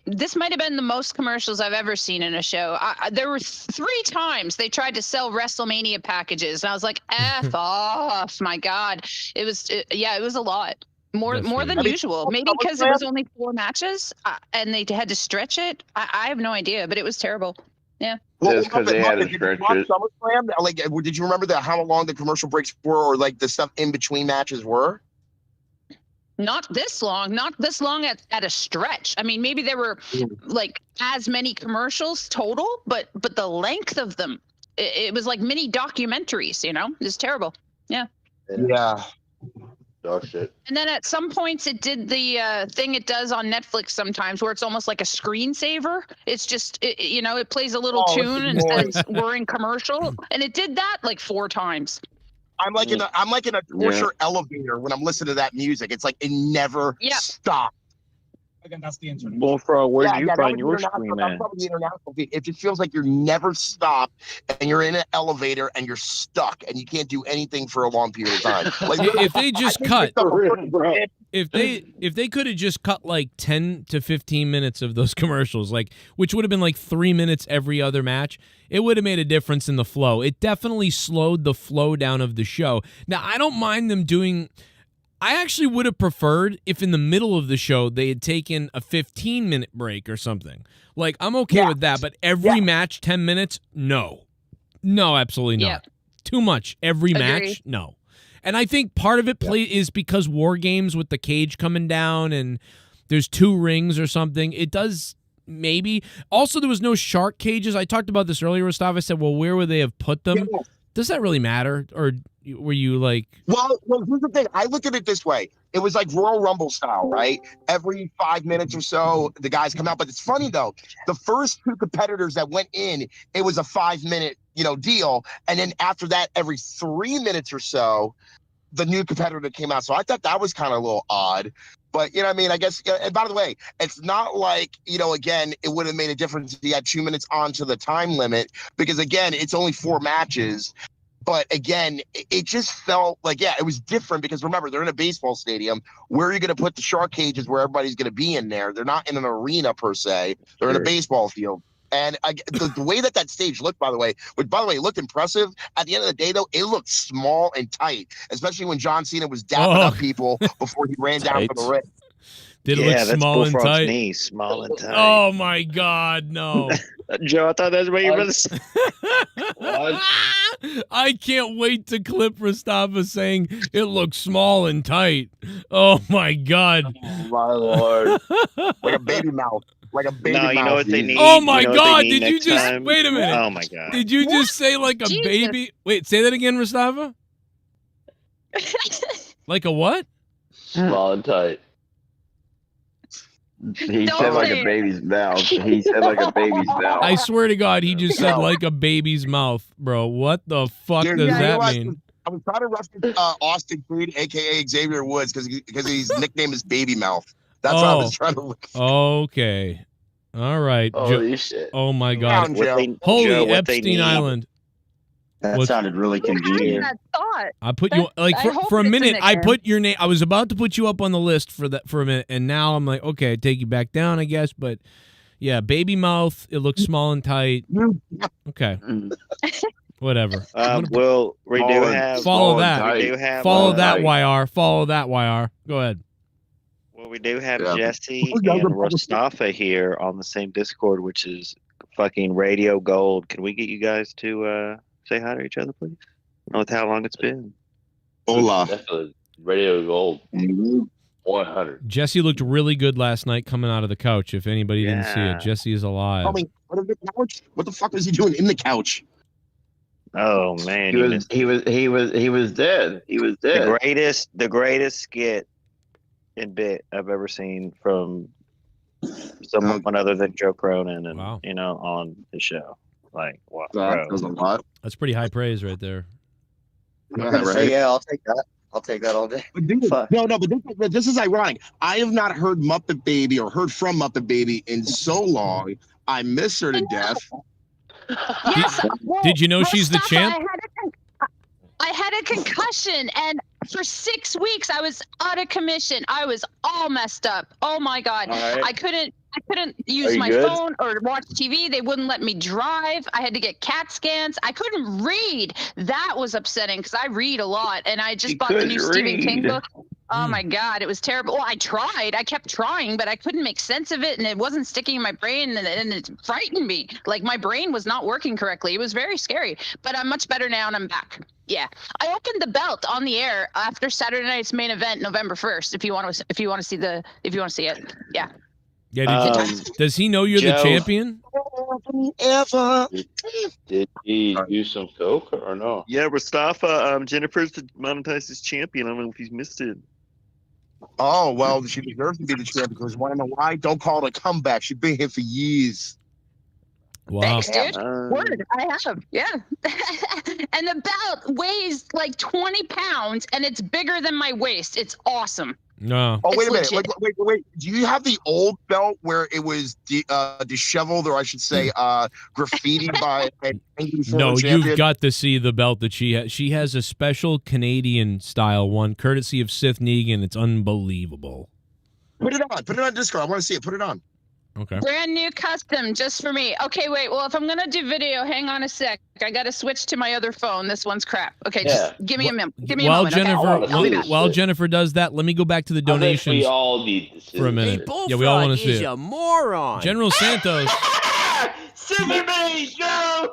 this might have been the most commercials I've ever seen in a show. There were 3 times they tried to sell WrestleMania packages, and I was like, "F off!" My God, it was a lot. More than usual. Maybe because it was only 4 matches and they had to stretch it. I have no idea, but it was terrible. Yeah. Well, because they had to stretch it. SummerSlam? Like, did you remember how long the commercial breaks were, or like the stuff in between matches were? Not this long at a stretch. I mean, maybe there were like as many commercials total, but the length of them, it was like mini documentaries. It's terrible. Yeah. Yeah. Dog shit. And then at some points it did the thing it does on Netflix sometimes where it's almost like a screensaver. It's just, it plays a little tune and says we're in commercial. And it did that like 4 times. I'm like in a torture elevator when I'm listening to that music. It's like it never stops. Again, that's the internet. Well, where'd you find your screen at? Probably international. It just feels like you're never stopped, and you're in an elevator and you're stuck, and you can't do anything for a long period of time. Like, if they just cut, if they could have just cut like 10 to 15 minutes of those commercials, like which would have been like 3 minutes every other match, it would have made a difference in the flow. It definitely slowed the flow down of the show. Now, I don't mind them doing. I actually would have preferred if in the middle of the show they had taken a 15-minute break or something. Like, I'm okay with that, but every match 10 minutes? No. No, absolutely not. Yep. Too much. Every Agree. match? No. And I think part of it is because War Games with the cage coming down and there's 2 rings or something. It does maybe. Also, there was no shark cages. I talked about this earlier, Gustav. I said, well, where would they have put them? Yeah. Does that really matter? Or were you like... Well, here's the thing. I look at it this way. It was like Royal Rumble style, right? Every 5 minutes or so, the guys come out. But it's funny, though. The first 2 competitors that went in, it was a 5-minute, deal. And then after that, every 3 minutes or so, the new competitor came out. So I thought that was kind of a little odd. But, I guess, and by the way, it's not like, again, it would have made a difference if you had 2 minutes onto the time limit. Because, again, it's only 4 matches. But again, it just felt like, it was different because remember, they're in a baseball stadium. Where are you going to put the shark cages where everybody's going to be in there? They're not in an arena per se. They're in a baseball field. And the way that stage looked, by the way, it looked impressive. At the end of the day, though, it looked small and tight, especially when John Cena was dapping up people before he ran down for the ring. Did it look small and tight? Knee, small and tight. Oh, my God, no. Joe, I thought that's what you were going to say. I can't wait to clip Rastava saying it looks small and tight. Oh, my God. Oh, my Lord. Like a baby mouth. Like a baby mouth. You know what they need? Oh, my God. Did you just... time? Wait a minute. Oh, my God. Did you just say like a baby... Wait, say that again, Rastava? Like a what? Small and tight. He said like a baby's mouth. He said like a baby's mouth. I swear to God, he just said like a baby's mouth, bro. What the fuck does that mean? I was trying to reference Austin Creed, a.k.a. Xavier Woods, because his nickname is Baby Mouth. That's what I was trying to look for. Okay. All right. Holy shit. Oh, my God. Holy Epstein Island. That sounded really convenient. I put you like for a minute. I put your name. I was about to put you up on the list for a minute, and now I'm like, okay, I take you back down, I guess. But yeah, baby mouth. It looks small and tight. Okay, whatever. Well, we do have follow that. We do have follow that YR. Follow that YR. Go ahead. Well, we do have Jesse and Rastafa here on the same Discord, which is fucking Radio Gold. Can we get you guys to say hi to each other, please? I don't know how long it's been. Hola. Radio Gold. 100. Jesse looked really good last night coming out of the couch. If anybody didn't see it, Jesse is alive. I mean, what the fuck was he doing in the couch? Oh man, he was dead. He was dead. The greatest skit and bit I've ever seen from someone other than Joe Cronin, and on the show. Like, wow, that was a lot. That's pretty high praise right there. Yeah, I'll take that. I'll take that all day. But this is ironic. I have not heard Muppet Baby or heard from Muppet Baby in so long. I miss her to death. Yes. Did you know she's the champ? I had a concussion, and for 6 weeks I was out of commission. I was all messed up. Oh my God. Right. I couldn't use my phone or watch TV. They wouldn't let me drive. I had to get CAT scans. I couldn't read. That was upsetting because I read a lot, and I just bought the new Stephen King book. Oh my God, it was terrible. Well, I tried. I kept trying, but I couldn't make sense of it, and it wasn't sticking in my brain, and it frightened me. Like, my brain was not working correctly. It was very scary, but I'm much better now, and I'm back. Yeah, I opened the belt on the air after Saturday night's main event, November 1st. If you want to see it, yeah. Yeah. Does he know you're the champion? Did he use some coke or no? Yeah, Rastafa. Jennifer's the monetized champion. I don't know if he's missed it. Oh well, she deserves to be the champion because want to know why? Don't call it a comeback. She's been here for years. Wow. Thanks, dude. Word, I have, yeah. And the belt weighs like 20 pounds, and it's bigger than my waist. It's awesome. No. Oh, wait a minute. Wait. Do you have the old belt where it was disheveled, or I should say graffitied by an angry former champion? You've got to see the belt that she has. She has a special Canadian-style one, courtesy of Sith Negan. It's unbelievable. Put it on. Put it on Discord. I want to see it. Put it on. Okay. Brand new custom just for me. Okay, wait. Well, if I'm gonna do video, hang on a sec. I gotta switch to my other phone. This one's crap. Okay, just give me a minute. Give me a moment. While Jennifer does that, let me go back to the donations. We all need to see for a minute. Yeah, we all want to see it. a moron. General Santos. Super me, Joe!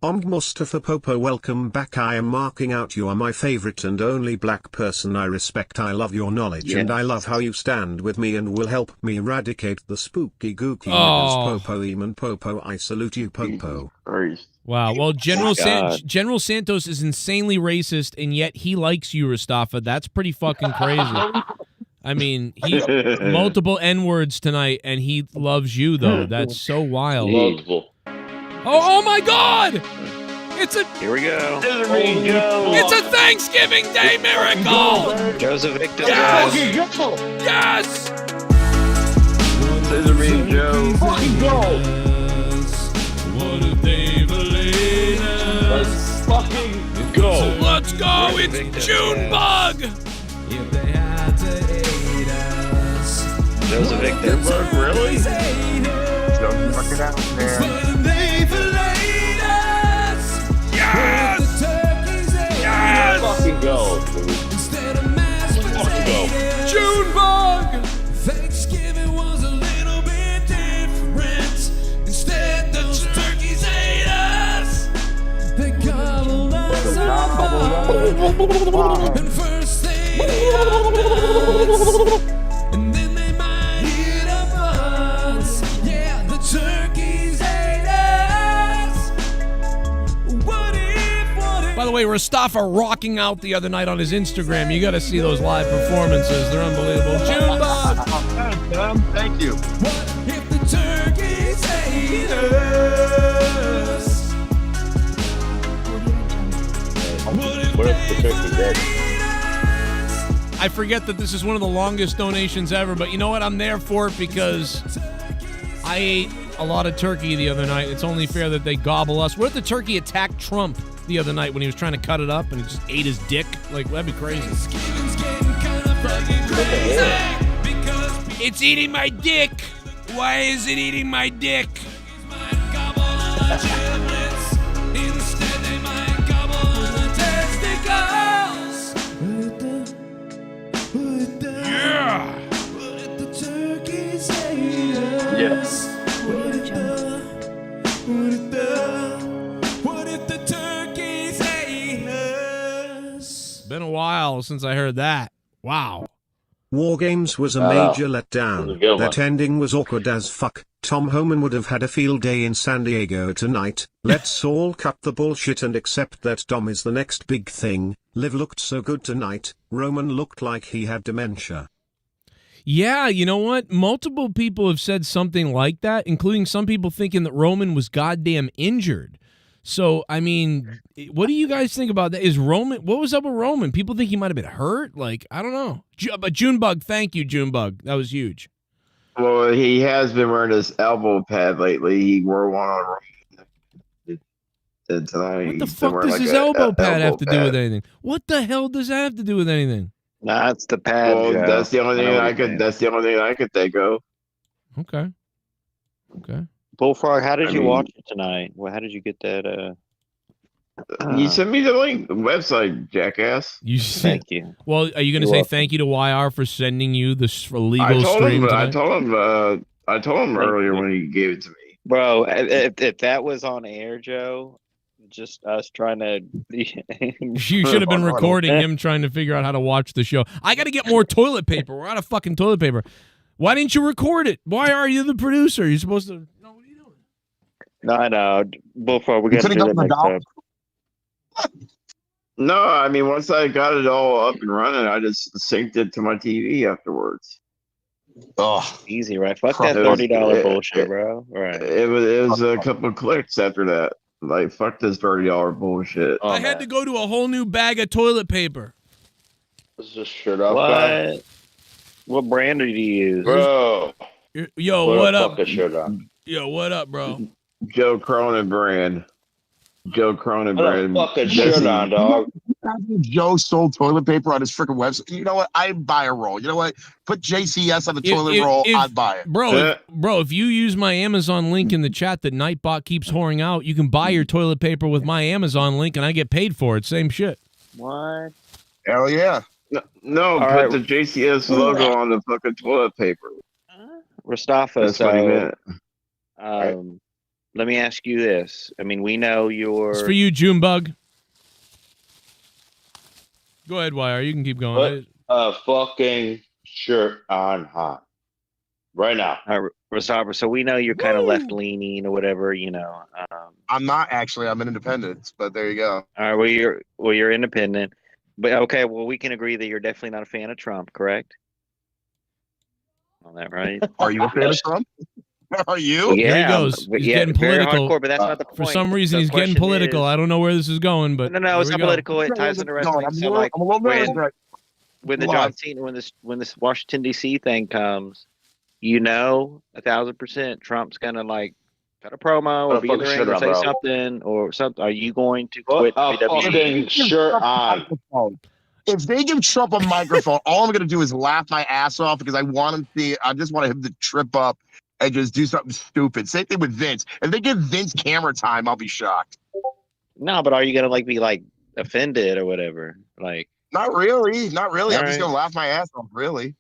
Mustafa Popo, welcome back. I am marking out you are my favorite and only black person I respect. I love your knowledge and I love how you stand with me and will help me eradicate the spooky gooky niggas. Popo Eamon Popo, I salute you, Popo. Wow. Well, General Santos is insanely racist, and yet he likes you, Mustafa. That's pretty fucking crazy. I mean, he multiple N-words tonight, and he loves you, though. That's so wild. Multiple. Oh my God! Here we go. It's a Thanksgiving Day miracle! Joseph Victor. Yes! Yes! Joe. Fucking go! What if they believe us? Let's fucking go. Let's go! It's Junebug! If they had to hate us. Joseph Victor. Really? Don't fuck it out there. Fucking go. Fucking go. Junebug! Thanksgiving was a little bit different. Instead, those turkeys ate us. They gobbled us apart. And first they ate our nuts, and then they might eat our butts. Yeah, the turkeys ate us. What if By the way, Mustafa rocking out the other night on his Instagram. You got to see those live performances. They're unbelievable. Junebug! Thank you. What if the turkeys ate us? What if the turkey's dead? I forget that this is one of the longest donations ever, but you know what? I'm there for it because I ate a lot of turkey the other night. It's only fair that they gobble us. What if the turkey attacked Trump the other night when he was trying to cut it up and it just ate his dick? Like, that'd be crazy. It's eating my dick. Why is it eating my dick? Yeah. Yes. What if the turkeys ate us? Been a while since I heard that. Wow. War Games was a major letdown. That ending was awkward as fuck. Tom Homan would have had a field day in San Diego tonight. Let's all cut the bullshit and accept that Dom is the next big thing. Liv looked so good tonight. Roman looked like he had dementia. Yeah, you know what? Multiple people have said something like that, including some people thinking that Roman was goddamn injured. So, I mean, what do you guys think about that? Is Roman, what was up with Roman? People think he might have been hurt? Like, I don't know. But Junebug, thank you, Junebug. That was huge. Well, he has been wearing his elbow pad lately. He wore one on tonight. What the fuck does his elbow pad have to do with anything? What the hell does that have to do with anything? Nah, it's the pad. Well, Joe. that's the only thing I could. That's the only thing I could think of. Okay. Okay. Bullfrog, how did you watch it tonight? Well, how did you get that? You sent me the link, the website, jackass. Thank you. Well, are you going to say thank you to YR for sending you this legal stream? I told him earlier when he gave it to me. Bro, if that was on air, Joe, just us trying to. You should have been recording him trying to figure out how to watch the show. I got to get more toilet paper. We're out of fucking toilet paper. Why didn't you record it? Why are you the producer? You're supposed to. No, what are you doing? No, I know. Bullfrog, we got to do that next time. No, I mean, once I got it all up and running, I just synced it to my TV afterwards. Oh, easy, right? Fuck that $30 bullshit, bro. Right. It was a couple of clicks after that. Like, fuck this $30 bullshit. I had to go to a whole new bag of toilet paper. This is shirt off. What? What brand did you use? Bro. Yo, what up? Shirt on. Yo, what up, bro? Joe Cronin brand. Joe Cronenberg. Put a fucking shirt on, dog. Joe sold toilet paper on his freaking website. You know what? I'd buy a roll. You know what? Put JCS on the toilet roll. I'd buy it. Bro, if you use my Amazon link in the chat that Nightbot keeps whoring out, you can buy your toilet paper with my Amazon link, and I get paid for it. Same shit. What? Hell yeah. No, put the JCS logo on the fucking toilet paper. Mustafa, That's what he meant. Let me ask you this. I mean, we know you're... It's for you, Junebug. Go ahead, Wire. You can keep going. Put a fucking shirt on hot. Right now. Mustafa, so we know you're kind of left-leaning or whatever, you know. I'm not actually. I'm an independent, but there you go. All right, well, you're independent. But, okay, well, we can agree that you're definitely not a fan of Trump, correct? All that right? Are you a fan of Trump? Are you? Yeah, here he goes. He's getting political. Hardcore, but that's not the point. For some reason, he's getting political. I don't know where this is going, but no, it's not political. It ties into wrestling. So, like, when the John Cena, when this Washington D.C. thing comes, you know, 1,000% Trump's gonna like cut a promo or be in the ring or say something or something. Are you going to quit WWE? Shirt on. If they give Trump a microphone, all I'm going to do is laugh my ass off because I want him to. I just want him to trip up and just do something stupid. Same thing with Vince. If they give Vince camera time, I'll be shocked. No, but are you going to be offended or whatever? Like, not really. Not really. I'm right. just going to laugh my ass off. Really.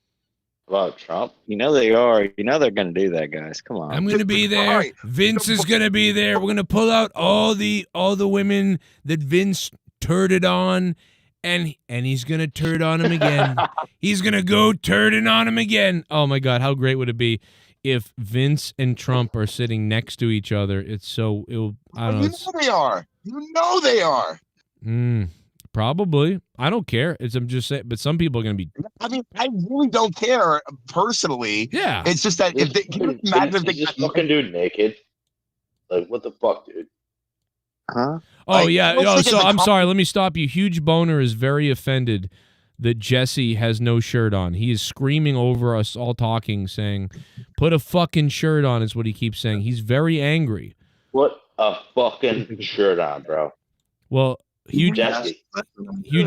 About Trump? You know they are. You know they're going to do that, guys. Come on. I'm going to be there. Right. Vince is going to be there. We're going to pull out all the women that Vince turded on. And he's going to turd on him again. He's going to go turding on him again. Oh, my God. How great would it be if Vince and Trump are sitting next to each other? It's so... I don't know. You know they are. You know they are. Probably. I don't care. I'm just saying. But some people are going to be... I mean, I really don't care personally. Yeah. It's just that if they... Can you imagine if they just fucking dude naked? Like, what the fuck, dude? Huh? Oh, yeah. Oh, so I'm sorry. Let me stop you. Huge Boner is very offended that Jesse has no shirt on. He is screaming over us all talking, saying, put a fucking shirt on is what he keeps saying. He's very angry. Put a fucking shirt on, bro. Well, Huge Jesse.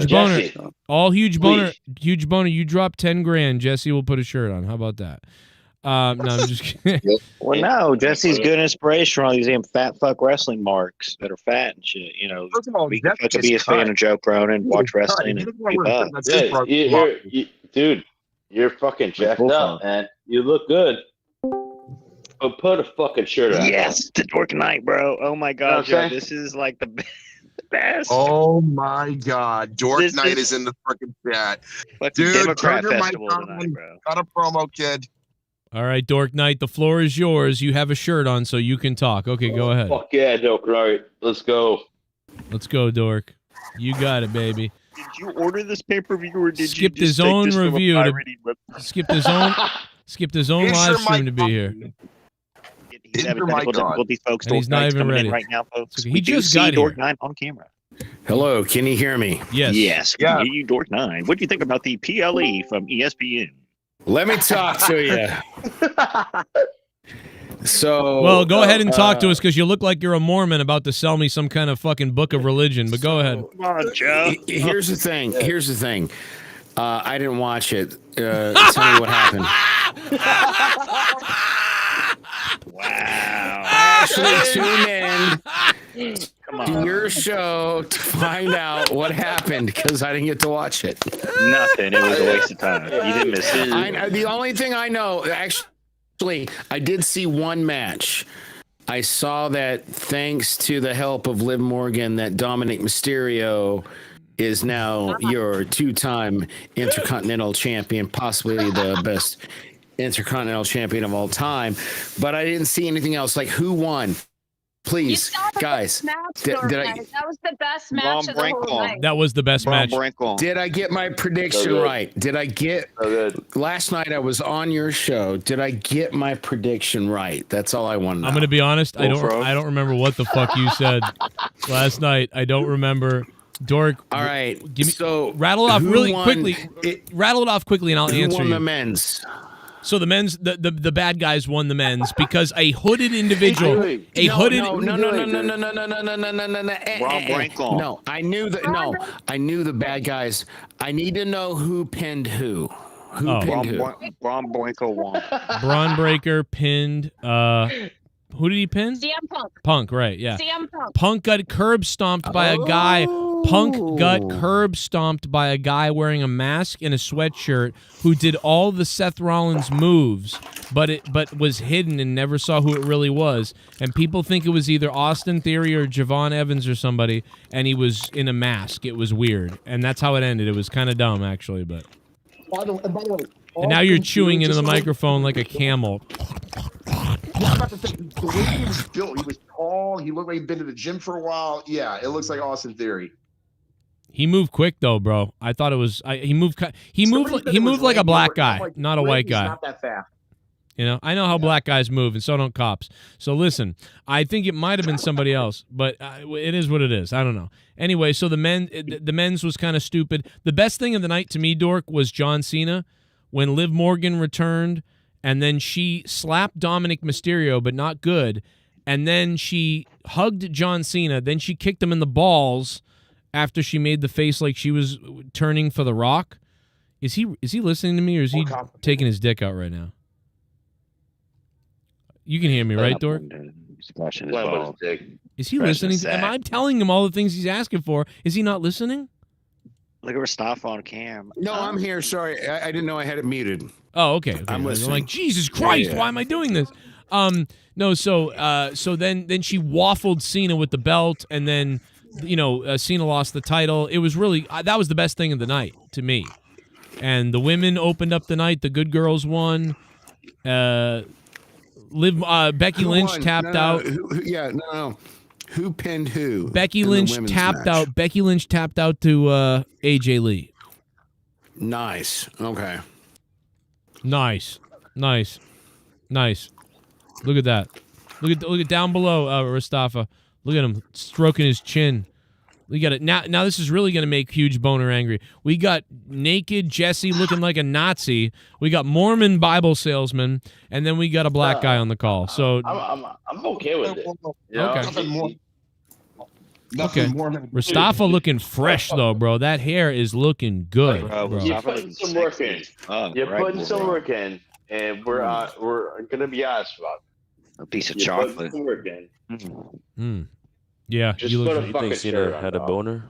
Boner. All Huge Boner. Huge Boner, you drop 10 grand. Jesse will put a shirt on. How about that? No, I'm just kidding. Well, no, Jesse's good inspiration for all these damn fat fuck wrestling marks that are fat and shit. You know, first of all, we can be a fan of Joe Cronin, watch wrestling, and keep up. Dude, you're fucking jacked up, man. You look good. But put a fucking shirt on. Yes, the Dork Knight, bro. Oh my God, Joe, this is like the best. Oh my God, Dork Knight is in the freaking chat. Dude, Democrat Festival tonight, bro. Got a promo, kid. All right, Dork Knight, the floor is yours. You have a shirt on, so you can talk. Okay, go ahead. Fuck yeah, Dork Knight. Let's go. Let's go, Dork. You got it, baby. Did you order this pay-per-view or did skipped you just his own take this review? from a Skipped his own live stream to be here. He's having technical difficulties, folks. And he's not even ready. Right now, folks. He just got Dork here. Knight on camera. Hello, can you hear me? Yes. Yes. Yeah. You Dork Knight. What do you think about the PLE from ESPN? Let me talk to you. So, well, go ahead and talk to us because you look like you're a Mormon about to sell me some kind of fucking book of religion. But go ahead. Come on, Joe. Here's the thing. I didn't watch it. Tell me what happened. Wow. Actually, tune in to your show to find out what happened because I didn't get to watch it. Nothing. It was a waste of time. You didn't miss it. The only thing I know, actually, I did see one match. I saw that thanks to the help of Liv Morgan, that Dominic Mysterio is now your two-time Intercontinental Champion, possibly the best Intercontinental Champion of all time. But I didn't see anything else. Like, who won? Please, guys. That was the best match of the whole night. That was the best match. Did I get my prediction right? Did I get last night? I was on your show. Did I get my prediction right? That's all I want to know. I'm going to be honest. I don't remember what the fuck you said last night. I don't remember. Dork. All right. Give me, so rattle it off really quickly. Rattle it off quickly, and I'll answer who won you. The men's. So the men's, the bad guys won the men's because a hooded individual, No, I knew that. No, I knew the bad guys. I need to know who pinned who. Who pinned who? Braun Boinko won. Braun Breaker pinned. Who did he pin? CM Punk. Punk, right? Yeah. CM Punk. Punk got curb stomped by a guy. Punk got curb stomped by a guy wearing a mask and a sweatshirt who did all the Seth Rollins moves, but was hidden and never saw who it really was. And people think it was either Austin Theory or Javon Evans or somebody, and he was in a mask. It was weird, and that's how it ended. It was kind of dumb, actually, but. By the way, And now you're chewing into the microphone like a camel. Yeah, I'm about to say, the way he was built, he was tall. He looked like he'd been to the gym for a while. Yeah, it looks like Austin Theory. He moved quick though, bro. I thought it was. He moved like a black guy, not a white guy. Not that fast. You know, I know how black guys move, and so don't cops. So listen, I think it might have been somebody else, but it is what it is. I don't know. Anyway, so the men's was kind of stupid. The best thing of the night to me, Dork, was John Cena when Liv Morgan returned, and then she slapped Dominic Mysterio, but not good, and then she hugged John Cena. Then she kicked him in the balls after she made the face like she was turning for The Rock. Is he listening to me, or is he taking his dick out right now? You can hear me, right, Dork? Is he listening? Am I telling him all the things he's asking for? Is he not listening? Look at Mustafa on cam. No, I'm here. Sorry, I didn't know I had it muted. Oh, okay. I'm listening. like, Jesus Christ, why am I doing this? No, so then she waffled Cena with the belt, and then Cena lost the title. It was really that was the best thing of the night to me. And the women opened up the night. The good girls won. Becky Lynch tapped out. Who pinned who? Becky Lynch tapped out. Becky Lynch tapped out to AJ Lee. Nice. Okay. Nice. Look at that. Look at down below, Mustafa. Look at him stroking his chin. We got it now. This is really going to make Huge Boner angry. We got naked Jesse looking like a Nazi. We got Mormon Bible salesman, and then we got a black guy on the call. So I'm okay with it. Okay. Mustafa looking fresh though, bro. That hair is looking good, bro. You're putting some work in. Some work in, and we're gonna be honest about it. A piece of chocolate. Some work in. Yeah, just you think Cena had a boner?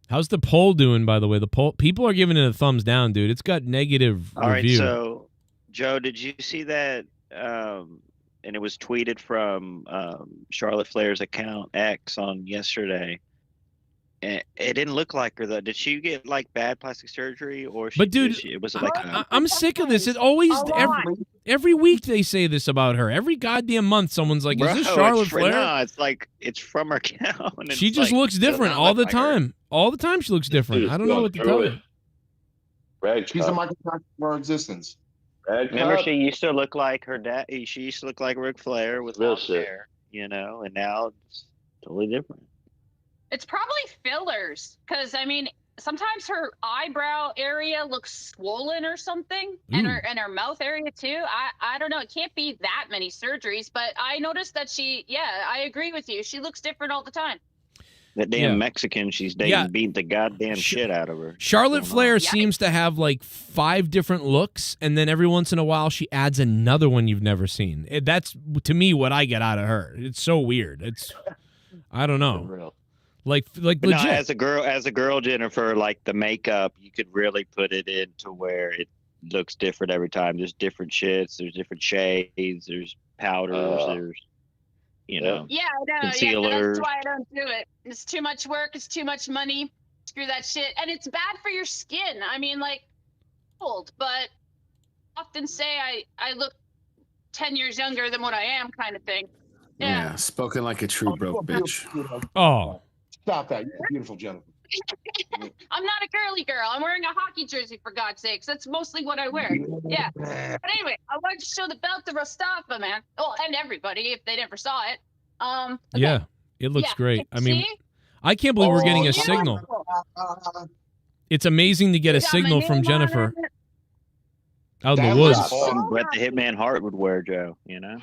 How's the poll doing, by the way? The poll, people are giving it a thumbs down, dude. It's got negative All review. right, so Joe, did you see that? And it was tweeted from Charlotte Flair's account X on yesterday. And it didn't look like her though. Did she get like bad plastic surgery, or? Was it like? I'm sick of this. It always every week they say this about her. Every goddamn month, someone's like, "Is this Charlotte Flair?" No, it's like it's from her account. And she just looks different all the time. All the time she looks different. I don't know what to tell you. She's a Michael Jackson of our existence. Remember, she used to look like her dad. She used to look like Ric Flair with long hair, and now it's totally different. It's probably fillers, because I mean, sometimes her eyebrow area looks swollen or something, and her mouth area too. I don't know. It can't be that many surgeries, but I noticed that I agree with you. She looks different all the time. That damn Mexican she's dating beat the goddamn shit out of her. Charlotte Flair seems to have like 5 different looks, and then every once in a while she adds another one you've never seen. That's to me what I get out of her. It's so weird. I don't know. Like legit. No, as a girl, Jennifer, like the makeup, you could really put it into where it looks different every time. There's different shits, there's different shades, there's powders, there's concealer. That's why I don't do it. It's too much work, it's too much money. Screw that shit. And it's bad for your skin. I mean, like, old, but often say I look 10 years younger than what I am, kind of thing. Yeah, spoken like a true broke bitch. Oh. Stop that. You're a beautiful gentleman. I'm not a girly girl. I'm wearing a hockey jersey, for God's sakes. That's mostly what I wear. Yeah. But anyway, I wanted to show the belt to Mustafa, man. Oh, and everybody, if they never saw it. Okay. Yeah, it looks great. I mean, I can't believe we're getting a signal. It's amazing to get a signal from Jennifer. Out in That the woods. looks Something Bret the Hitman Hart would wear, Joe. You know.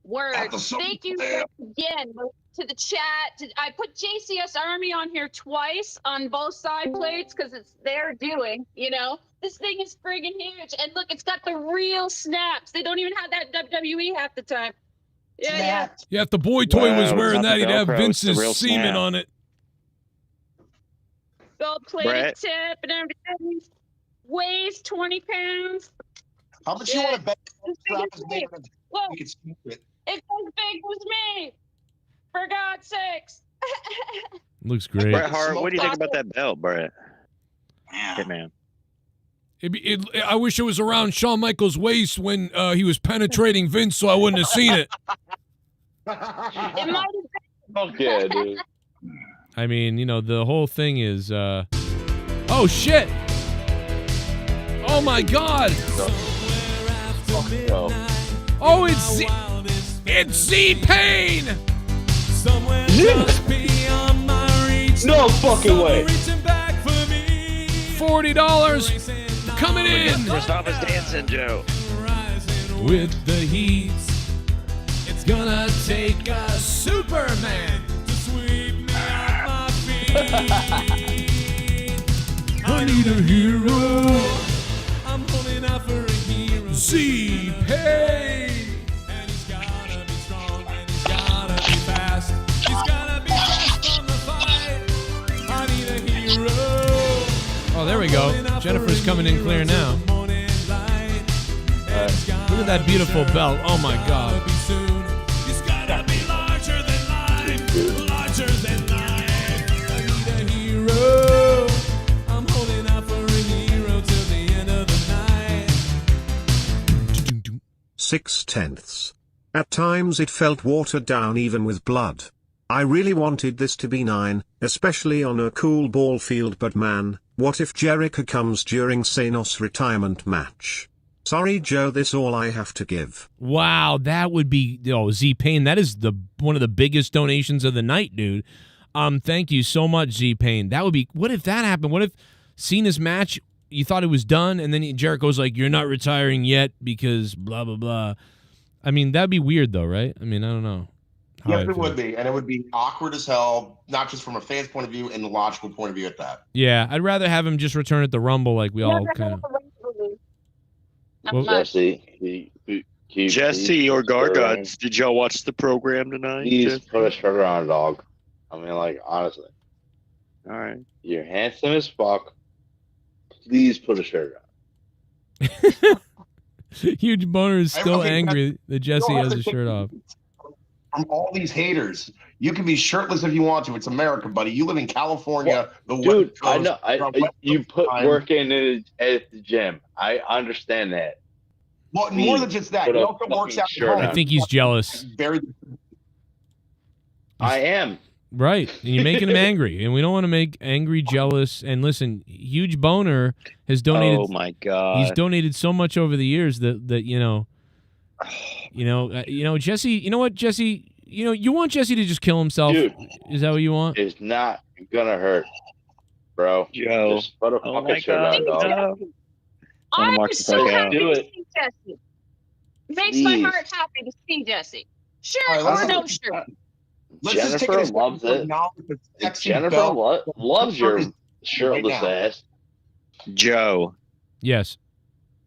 Word. Thank you again to the chat. I put JCS Army on here twice on both side plates because it's their doing, you know. This thing is friggin' huge. And look, it's got the real snaps. They don't even have that WWE half the time. Yeah. Yeah, if the boy toy was Wow, wearing it's not that, the he'd have Velcro, it's the Vince's real semen snap. on it. Gold plated Brett. tip and everything. Weighs 20 pounds. How much you want to bet? As big as me. Look, You can scoop it. it's as big as me. For God's sakes. Looks great. Bret Hart, what do you think about that belt, Brett? Hitman. I wish it was around Shawn Michaels' waist when he was penetrating Vince, so I wouldn't have seen it. It might have Fuck yeah, dude. I mean, you know, the whole thing is, oh shit! Oh my God! Oh, it's Z-Pain! No fucking way. $40 coming in. Mustafa's dancing, Joe. With the heat, it's gonna take a Superman to sweep me off my feet. I need a hero. I'm holding out for a hero. Z-Pain. And he's gotta be strong and he's gotta be fast. He's gotta be fast on the fight. I need a hero. Oh, there we go. Jennifer's coming in clear now. Look at that beautiful belt. Oh my God. He's gotta be larger than life. Larger than life. I need a hero. I'm holding out for a hero till the end of the night. 6/10. At times it felt watered down even with blood. I really wanted this to be 9, especially on a cool ball field, but man, what if Jericho comes during Sanos' retirement match? Sorry Joe, this all I have to give. Wow, that would be Z-Pain. That is one of the biggest donations of the night, dude. Thank you so much, Z-Pain. That would be. What if that happened? What if Cena's match, you thought it was done, and then Jericho's like, "You're not retiring yet because blah blah blah." I mean, that'd be weird though, right? I mean, I don't know. Yes, it would be, and it would be awkward as hell, not just from a fan's point of view, and the logical point of view at that. Yeah, I'd rather have him just return at the Rumble like we all kind of. Well, Jesse or Gargots, did y'all watch the program tonight? Please put a shirt on a dog. I mean, like, honestly. All right. You're handsome as fuck. Please put a shirt on. Huge Boner is still Okay, angry that Jesse you don't has have his to shirt take- off. From all these haters, you can be shirtless if you want to. It's America, buddy. You live in California. Dude, I know. You put work in it at the gym. I understand that. Well, more than just that, Put he a also works out. shirt at home. I think he's jealous. Very. I am. Right, and you're making him angry, and we don't want to make angry, jealous. And listen, Huge Boner has donated. Oh my God, he's donated so much over the years that you know, Jesse. You know what, Jesse? You want Jesse to just kill himself? Dude, is that what you want? It's not gonna hurt, bro. Joe. Just put a Oh fucking my shirt God. on, dog. I'm so happy Do to it. see Jesse. Makes my Please. heart happy to see Jesse. Shirt All right, or let's- no shirt. Let's just take Jennifer it a step loves further it. now with the sexy Jennifer belt. loves your Right shirtless now. ass. Joe. Yes.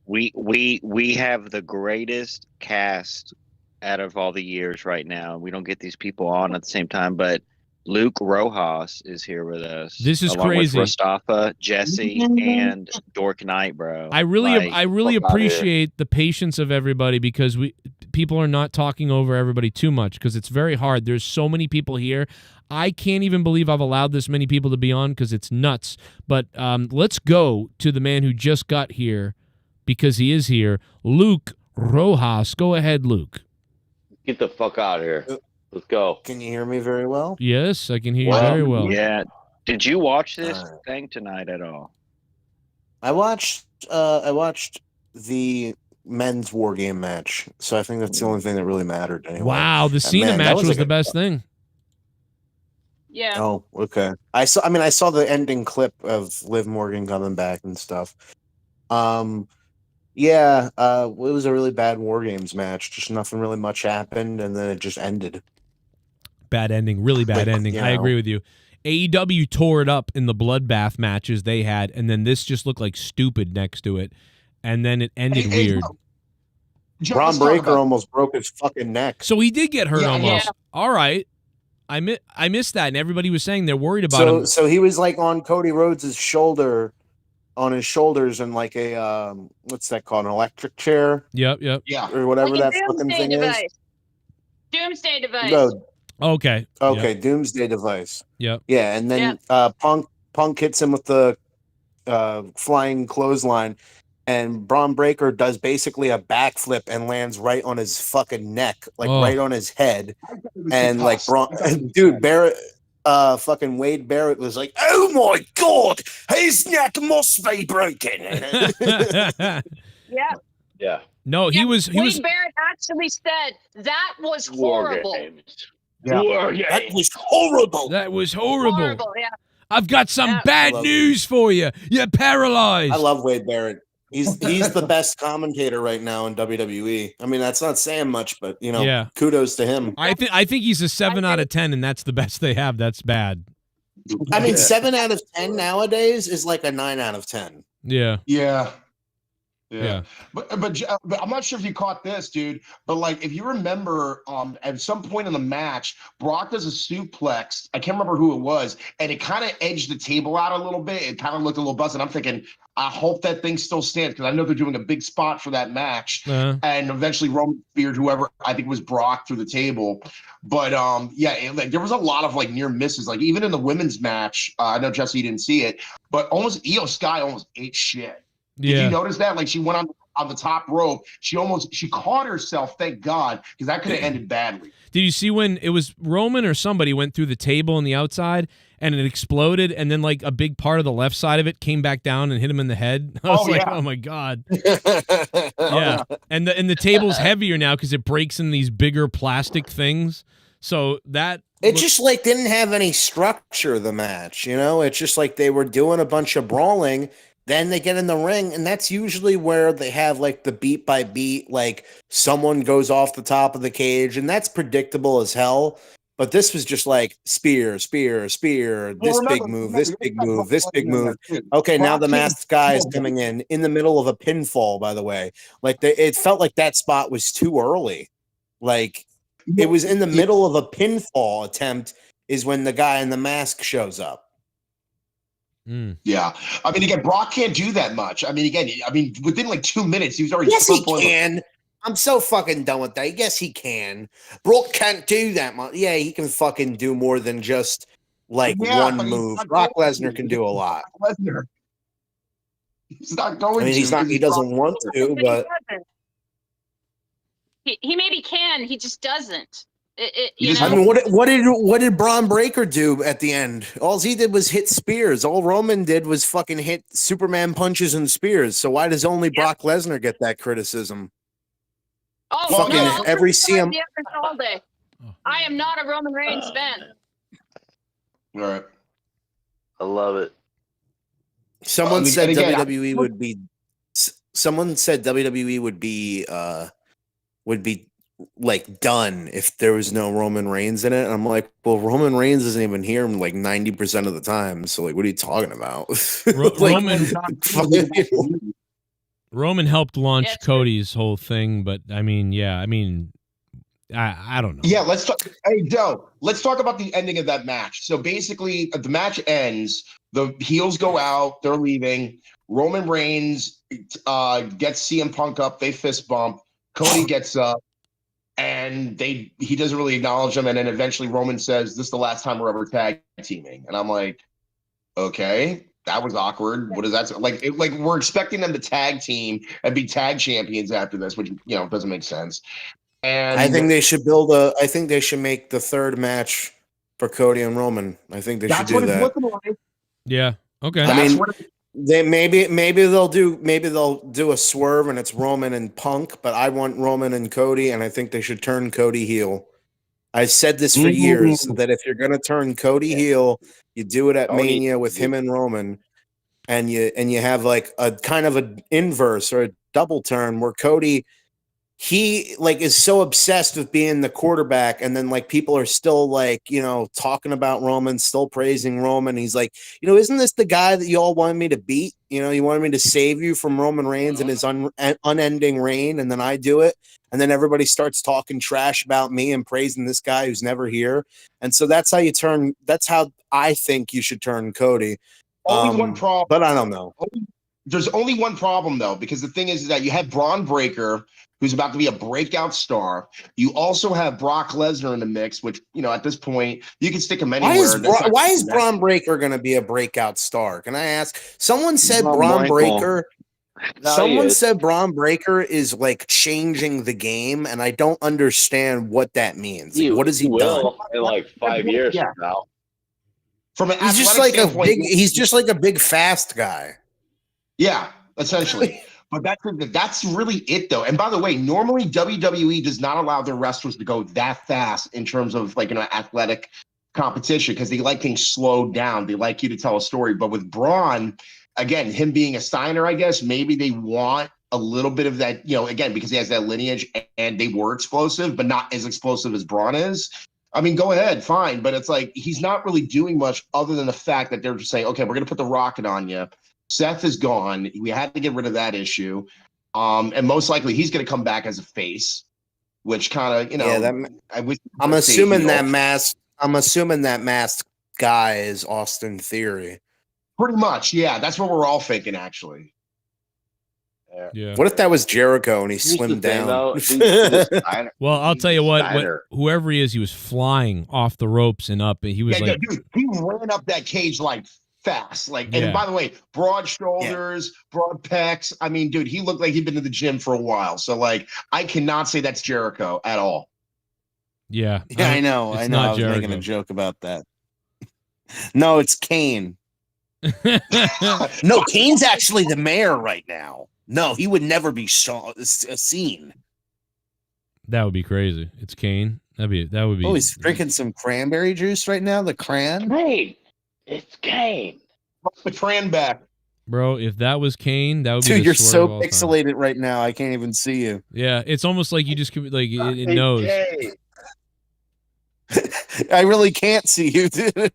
We have the greatest cast out of all the years right now. We don't get these people on at the same time, but Luke Rojas is here with us. This is along crazy. With Mustafa, Jesse, and Dork Knight, bro. I really Like, appreciate appreciate the patience of everybody because people are not talking over everybody too much because it's very hard. There's so many people here. I can't even believe I've allowed this many people to be on because it's nuts. But let's go to the man who just got here because he is here, Luke Rojas. Go ahead, Luke. Get the fuck out of here. Let's go. Can you hear me very well? Yes, I can hear you very well. Yeah. Did you watch this thing tonight at all? I watched the men's war game match, so I think that's the only thing that really mattered anyway. Wow, the And Cena man, that match was like the a- best thing. Yeah. Oh, okay. I saw the ending clip of Liv Morgan coming back and stuff. Yeah, it was a really bad War Games match. Just nothing really much happened, and then it just ended. Bad ending, really bad Like, ending. you I know. agree with you. AEW tore it up in the bloodbath matches they had, and then this just looked like stupid next to it, and then it ended weird. Joe, Braun let's talk Breaker about almost broke his fucking neck. So he did get hurt Yeah, almost. yeah. All right. I missed that, and everybody was saying they're worried about him. So he was like on Cody Rhodes' shoulder, on his shoulders, and like a what's that called, an electric chair? Yep. Yeah. Or whatever Like a that fucking doomsday thing device. is. Doomsday device. No. Okay. Okay, Doomsday device. Yep. Yeah, and then Punk hits him with the flying clothesline, and Braun Breaker does basically a backflip and lands right on his fucking neck, like right on his head. And like dude, Barrett, fucking Wade Barrett was like, "Oh my god, his neck must be broken." Yeah. Yeah. No, he was Wade Barrett actually said that was horrible. That was horrible. That was horrible. Horrible, yeah. I've got some bad news for you. You're paralyzed. I love Wade Barrett. He's the best commentator right now in WWE. I mean, that's not saying much, but you know, kudos to him. I think he's a 7 out of 10, and that's the best they have. That's bad. I mean, 7 out of 10 nowadays is like a 9 out of 10. Yeah. Yeah. Yeah. But I'm not sure if you caught this, dude. But like, if you remember, at some point in the match, Brock does a suplex. I can't remember who it was, and it kind of edged the table out a little bit. It kind of looked a little busted. I'm thinking, I hope that thing still stands because I know they're doing a big spot for that match. And eventually, Roman speared whoever, I think it was Brock, through the table. But like there was a lot of like near misses. Like even in the women's match, I know Jesse didn't see it, but almost Io Sky almost ate shit. Did you notice that? Like she went on the top rope. She caught herself, thank God, because that could have ended badly. Did you see when it was Roman or somebody went through the table on the outside and it exploded, and then like a big part of the left side of it came back down and hit him in the head? I was oh my God. Yeah. And the table's heavier now because it breaks in these bigger plastic things. So that It just like didn't have any structure, the match, you know? It's just like they were doing a bunch of brawling. Then they get in the ring, and that's usually where they have like the beat by beat, like someone goes off the top of the cage, and that's predictable as hell. But this was just like spear, spear, spear, this big move, this big move, this big move. Okay, now the masked guy is coming in the middle of a pinfall, by the way. Like it felt like that spot was too early. Like it was in the middle of a pinfall attempt is when the guy in the mask shows up. Yeah, I mean, again, Brock can't do that much. I mean, within like 2 minutes, he was already. Yes, he can. I'm so fucking done with that. Yes, he can. Brock can't do that much. Yeah, he can fucking do more than just like one move. Brock Lesnar can do a lot. Lesnar. He's not going. I mean, he's not. He doesn't want to, but he maybe can. He just doesn't. I mean, what did Braun Breaker do at the end? All he did was hit spears. All Roman did was fucking hit Superman punches and spears. So why does only Brock Lesnar get that criticism? Oh, fucking no, every CM. All day. I am not a Roman Reigns fan. All right. I love it. Someone said WWE would be. Someone said WWE would be like done if there was no Roman Reigns in it. And I'm like, well, Roman Reigns isn't even here like 90% of the time. So like, what are you talking about? Roman helped launch Cody's whole thing, but I mean, I don't know. Yeah, let's talk. Hey, Joe, let's talk about the ending of that match. So basically, the match ends. The heels go out. They're leaving. Roman Reigns gets CM Punk up. They fist bump. Cody gets up. And he doesn't really acknowledge them. And then eventually Roman says, "This is the last time we're ever tag teaming." And I'm like, okay, that was awkward. What is that? Like we're expecting them to tag team and be tag champions after this, which, doesn't make sense. And I think they should I think they should make the third match for Cody and Roman. I think they should do that. Yeah. Okay. I mean, they maybe they'll do a swerve and it's Roman and Punk, but I want Roman and Cody, and I think they should turn Cody heel. I said this for years that if you're gonna turn Cody heel, you do it at Mania with him and Roman, and you have like a kind of an inverse or a double turn where Cody, he like is so obsessed with being the quarterback, and then like people are still like, you know, talking about Roman, still praising Roman. He's like, you know, isn't this the guy that you all wanted me to beat? You know, you wanted me to save you from Roman Reigns and his unending reign, and then I do it, and then everybody starts talking trash about me and praising this guy who's never here. And so that's how you turn. That's how I think you should turn Cody. Only one problem, but I don't know. There's only one problem though, because the thing is that you have Braun Breaker, who's about to be a breakout star. You also have Brock Lesnar in the mix, which, you know, at this point you can stick him anywhere. Why is Braun Breaker going to be a breakout star? Can I ask? Someone said Braun Breaker. Someone said Braun Breaker is like changing the game, and I don't understand what that means. Like, what has he done? In like 5 years from now. From an he's just like a big. He's just like a big fast guy. Yeah, essentially. But that's really it, though. And by the way, normally WWE does not allow their wrestlers to go that fast in terms of like, you know, athletic competition, because they like things slowed down. They like you to tell a story. But with Braun, again, him being a Steiner, I guess maybe they want a little bit of that, you know, again, because he has that lineage and they were explosive, but not as explosive as Braun is. I mean, go ahead, fine. But it's like he's not really doing much other than the fact that they're just saying, okay, we're going to put the rocket on you. Seth is gone. We had to get rid of that issue. And most likely he's going to come back as a face, which kind of, you know, I'm assuming that masked guy is Austin Theory. Pretty much. Yeah. That's what we're all thinking, actually. Yeah. What if that was Jericho and he slimmed down? Well, I'll tell you what, whoever he is, he was flying off the ropes and up. And he was like, dude, he ran up that cage like fast. Like, and by the way, broad shoulders, broad pecs. I mean, dude, he looked like he'd been to the gym for a while. So, like, I cannot say that's Jericho at all. Yeah. Yeah, I know. I was making a joke about that. No, it's Kane. No, Kane's actually the mayor right now. No, he would never be seen. That would be crazy. It's Kane. That would be. Oh, he's drinking some cranberry juice right now. The cran. Hey, it's Kane. The cran back. Bro, if that was Kane, that would be. Dude, the you're story so of all time. pixelated right now. I can't even see you. Yeah, it's almost like you just like it knows. I really can't see you, dude.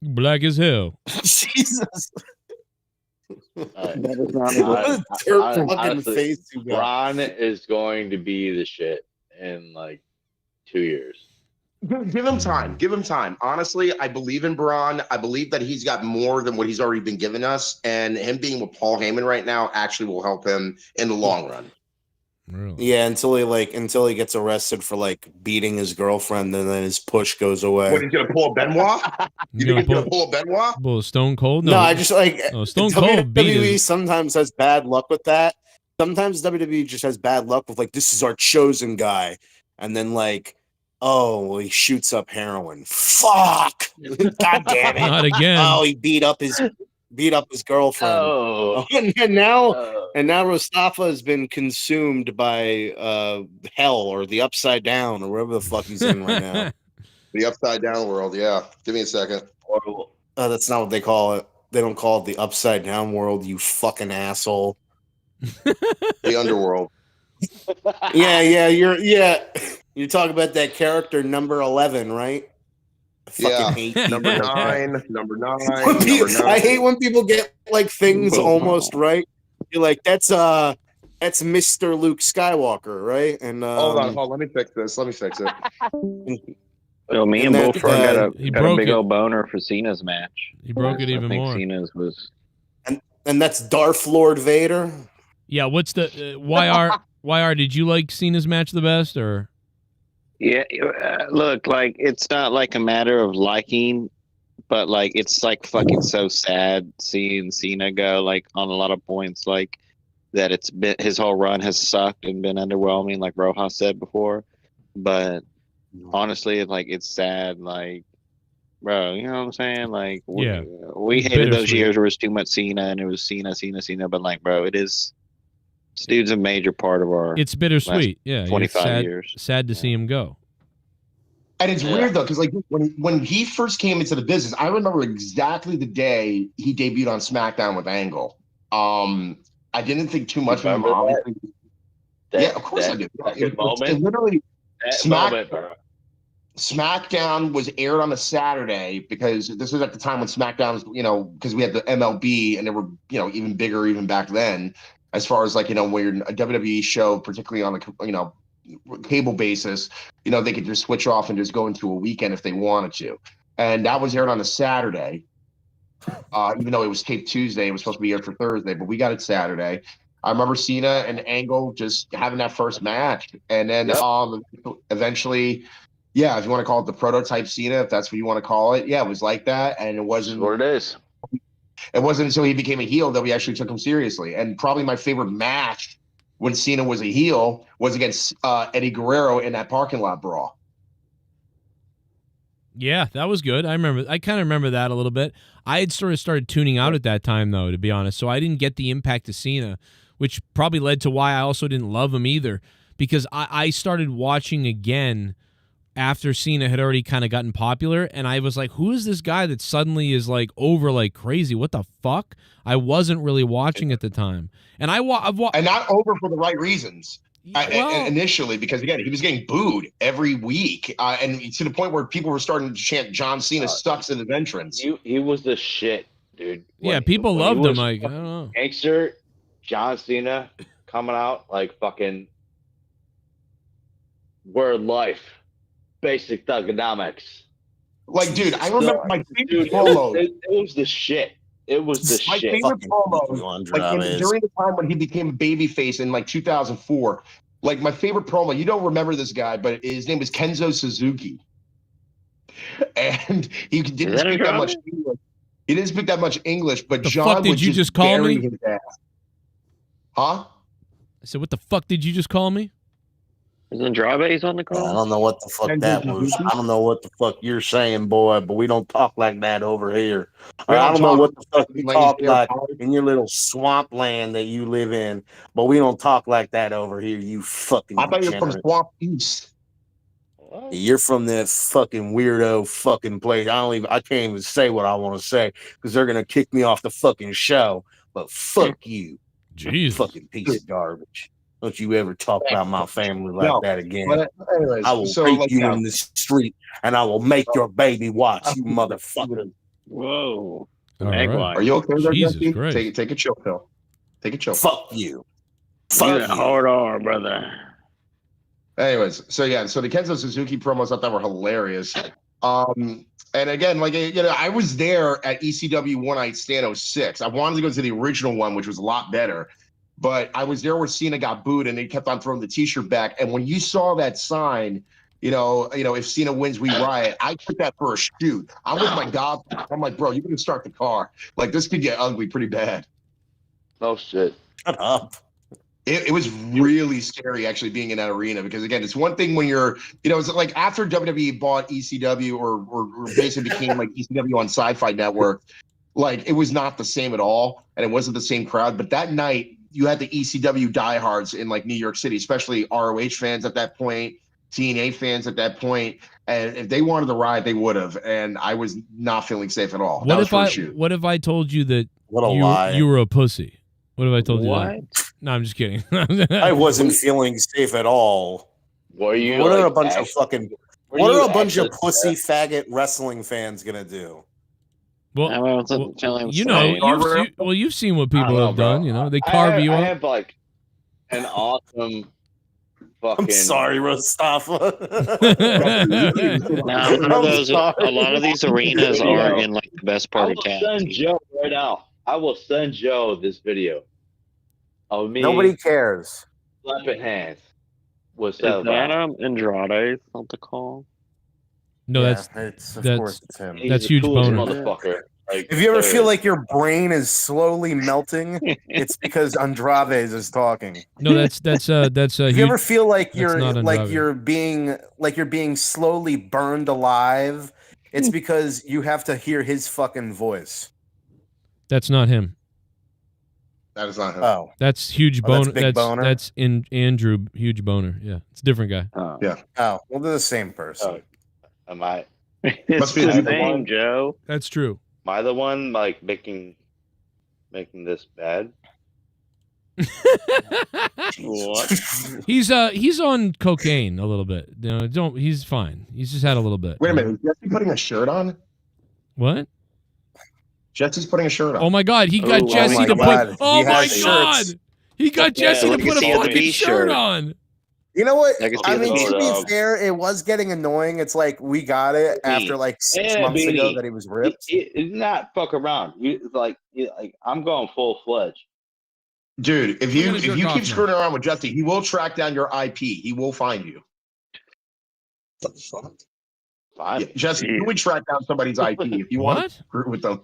Black as hell. Jesus. That is not honestly, face you got. Braun is going to be the shit in like 2 years. Give him time. Give him time. Honestly, I believe in Braun. I believe that he's got more than what he's already been giving us, and him being with Paul Heyman right now actually will help him in the long run. Really? Yeah, until he gets arrested for like beating his girlfriend, and then his push goes away. What, he's gonna pull a Benoit? You think he's gonna pull a Benoit? Pull a Stone Cold? No, I just like Stone Cold beat WWE sometimes has bad luck with that. Sometimes WWE just has bad luck with like, this is our chosen guy, and then like, oh, well, he shoots up heroin. Fuck! God damn it! Not again. Oh, he beat up his girlfriend. Oh. And now Mustafa has been consumed by hell or the upside down or wherever the fuck he's in right now. The upside down world, yeah. Give me a second. That's not what they call it. They don't call it the upside down world, you fucking asshole. The underworld. Yeah, you're talking about that character number 11, right? Number 9. I hate when people get like things almost right. You're like, that's Mr. Luke Skywalker, right? And hold on, let me fix this. Let me fix it. Well, me and Bullfrog got a big it. old boner for Cena's match. He broke it even more. Cena's was, and that's Darth Lord Vader. Yeah, what's the YR? Did you like Cena's match the best, or? Yeah, look, like it's not like a matter of liking, but like it's like fucking so sad seeing Cena go like on a lot of points, like that it's been his whole run has sucked and been underwhelming, like Rojas said before. But honestly, like it's sad, like bro, you know what I'm saying? Like we hated those years where it was too much Cena and it was Cena, but like bro, this dude's a major part of our. It's bittersweet. Yeah, 25 it's sad, years. Sad to see him go. And it's weird though, because like when he first came into the business, I remember exactly the day he debuted on SmackDown with Angle. I didn't think too much of him, obviously. Yeah, of course I do. It literally SmackDown was aired on a Saturday because this was at the time when SmackDown was, because we had the MLB and they were, even bigger even back then, as far as like, when a WWE show, particularly on the, cable basis, they could just switch off and just go into a weekend if they wanted to. And that was aired on a Saturday. Even though it was taped Tuesday, it was supposed to be aired for Thursday, but we got it Saturday. I remember Cena and Angle just having that first match. And then eventually, if you want to call it the prototype Cena, if that's what you want to call it, it was like that. And it wasn't what it is. It wasn't until he became a heel that we actually took him seriously. And probably my favorite match when Cena was a heel was against Eddie Guerrero in that parking lot brawl. Yeah, that was good. I kind of remember that a little bit. I had sort of started tuning out at that time, though, to be honest. So I didn't get the impact of Cena, which probably led to why I also didn't love him either, because I started watching again after Cena had already kind of gotten popular, and I was like, who is this guy that suddenly is like over like crazy? What the fuck? I wasn't really watching at the time. And I've and not over for the right reasons. Initially, because again, he was getting booed every week, and to the point where people were starting to chant John Cena sucks in his entrance. He was the shit, dude. People loved him. Like, I don't know. Gangster John Cena coming out like fucking word life, basic thugonomics. Like, dude, I remember my favorite promos. It was the shit. It was the my shit. favorite promo, like during the time when he became a babyface in like 2004. Like my favorite promo, you don't remember this guy, but his name was Kenzo Suzuki, and he didn't speak that much English. He didn't speak that much English, but The John fuck did would you just call bury me? his ass. Huh? I said, what the fuck did you just call me? Is Andrade's on the call? I don't know what the fuck that was. I don't know what the fuck you're saying, boy, but we don't talk like that over here. I don't know what the fuck you talk like in your little swamp land that you live in, but we don't talk like that over here, you fucking I thought you were from degenerate. Swamp East. You're from that fucking weirdo fucking place. I can't even say what I want to say because they're gonna kick me off the fucking show. But fuck you, Jesus. Fucking piece of garbage. Don't you ever talk about my family like that again. But anyways, I will rape you in the street and I will make your baby watch, you motherfucker. Whoa. All right. Are you okay there, Jesus Jesse? Christ. Take a chill pill. Take a chill. Fuck you. You got hard on, brother. Anyways, so the Kenzo Suzuki promos I thought were hilarious. And again, like, I was there at ECW One Night Stand 06. I wanted to go to the original one, which was a lot better. But I was there where Cena got booed and they kept on throwing the t-shirt back. And when you saw that sign, if Cena wins, we riot, I took that for a shoot. I'm with my god. I'm like, bro, you're going to start the car. Like, this could get ugly pretty bad. Oh, shit. Shut up. It was really scary actually being in that arena because again, it's one thing when you're, it's like after WWE bought ECW or basically became like ECW on Sci-Fi Network, like it was not the same at all and it wasn't the same crowd. But that night you had the ECW diehards in like New York City, especially ROH fans at that point, TNA fans at that point, and if they wanted to ride, they would have. And I was not feeling safe at all. What if I told you that lie. you were a pussy? What if I told you What? that? No, I'm just kidding. I wasn't feeling safe at all. What are you? What are a like, bunch actually- of fucking? Were What you are a bunch of actually- pussy faggot wrestling fans gonna do? Well, you've seen what people have done. They I carve you I up. have like an awesome fucking. I'm sorry, Mustafa. Now, a lot of these arenas are in like the best part of town. Send Joe right now. I will send Joe this video of me. Nobody cares. Slapping hands. What's Is that that about? Andrade on the call? No, Yeah, that's of that's course it's him. He's that's the huge coolest boner. motherfucker. Like, If you ever there feel is. like your brain is slowly melting, it's because Andrade is talking. No, that's If you huge. ever feel like That's not you're Andrade. being slowly burned alive, it's because you have to hear his fucking voice. That's not him. That is not him. Oh, That's huge Oh, that's boner. Big Boner? That's in Andrew huge boner. Yeah, it's a different guy. Oh, well, they're the same person. Am I? It's be the the same, one. Joe. That's true. Am I the one like making this bad? What? He's on cocaine a little bit. He's fine. He's just had a little bit. Wait a minute, is Jesse putting a shirt on? What? Jesse's putting a shirt on. Oh my God, he got Oh, Jesse oh to my put. God. Oh He my has God, shirts. he got Jesse to look put at a the fucking SB shirt shirt. on. You know what? I can see I the mean, to photo. be fair, it was getting annoying. It's like we got it after like 6 Yeah, months ago Beanie. that he was ripped. It's not fuck around. Like I'm going full fledged. Dude, if We're you gonna jerk off keep now. screwing around with Jesse, he will track down your IP. He will find you. What the fuck? Fine. Yeah, Jesse, you would track down somebody's IP if you want What? to screw with them.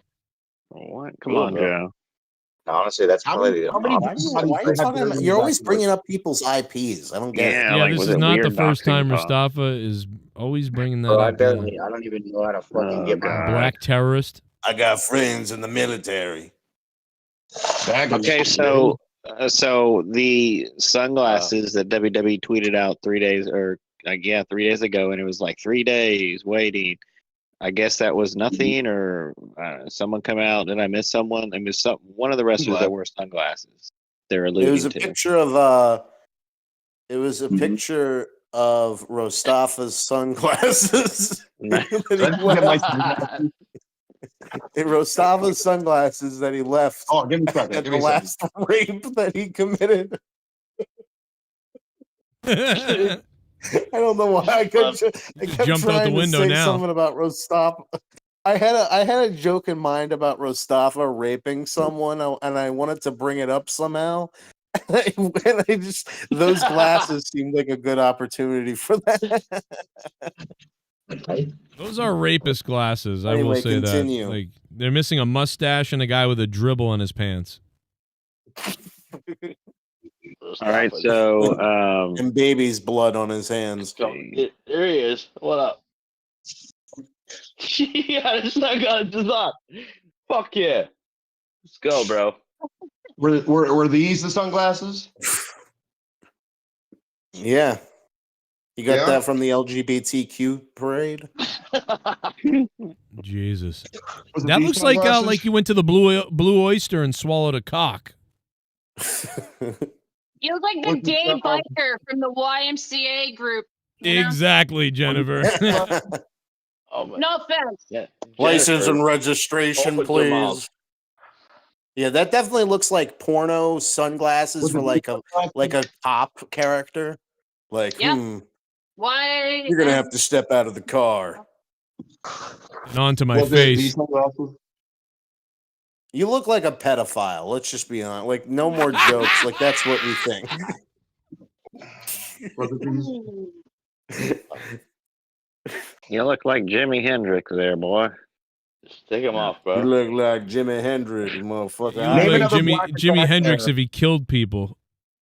What? Come on, Joe. Honestly, that's How probably many Why are you talking about? You're always bringing up people's IPs. I don't get it. Yeah, Yeah, like this was is it not the weird first time doxing talk? Mustafa is always bringing that Bro, I up. Yeah. barely. I don't even know how to fucking Oh, get my. God. Black terrorist. I got friends in the military. Okay, so the sunglasses that WWE tweeted out 3 days or 3 days ago, and it was like 3 days waiting. I guess that was nothing, or someone come out. Did I miss someone? I missed one of the wrestlers that wear sunglasses. They're alluding It was a to. picture of It was a picture of Rostafa's sunglasses. Rostafa's sunglasses that he left. Oh, give me a second. At Give the me a last rape that he committed. I don't know why I kept Jumped out the trying window to say now. something about Rostafa. I had a joke in mind about Rostafa raping someone, and I wanted to bring it up somehow. And I just those glasses seemed like a good opportunity for that. Those are rapist glasses. I will Anyway, say continue. that. Like they're missing a mustache and a guy with a dribble on his pants. All right, so and baby's blood on his hands. There he is. What up? Yeah, it's not gonna design. Fuck yeah. Let's go, bro. Were these the sunglasses? Yeah. You got Yeah? that from the LGBTQ parade? Jesus. Was it That these looks like sunglasses? you went to the Blue Oyster and swallowed a cock. You look like the gay biker from the YMCA group. You know? Exactly, Jennifer. No offense. Yeah. License and registration, open your mouth. please. Yeah, that definitely looks like porno sunglasses for like a cop character. Like, Yep. Why? you're gonna have to step out of the car. And onto my Was it face. these sunglasses? You look like a pedophile. Let's just be honest. Like, no more jokes. Like, that's what we think. Was it these? you look like Jimi Hendrix there, boy. Just take him off, bro. You look like Jimi Hendrix, motherfucker. You Name look like another Jimi black Jimi guitar Hendrix player. if he killed people.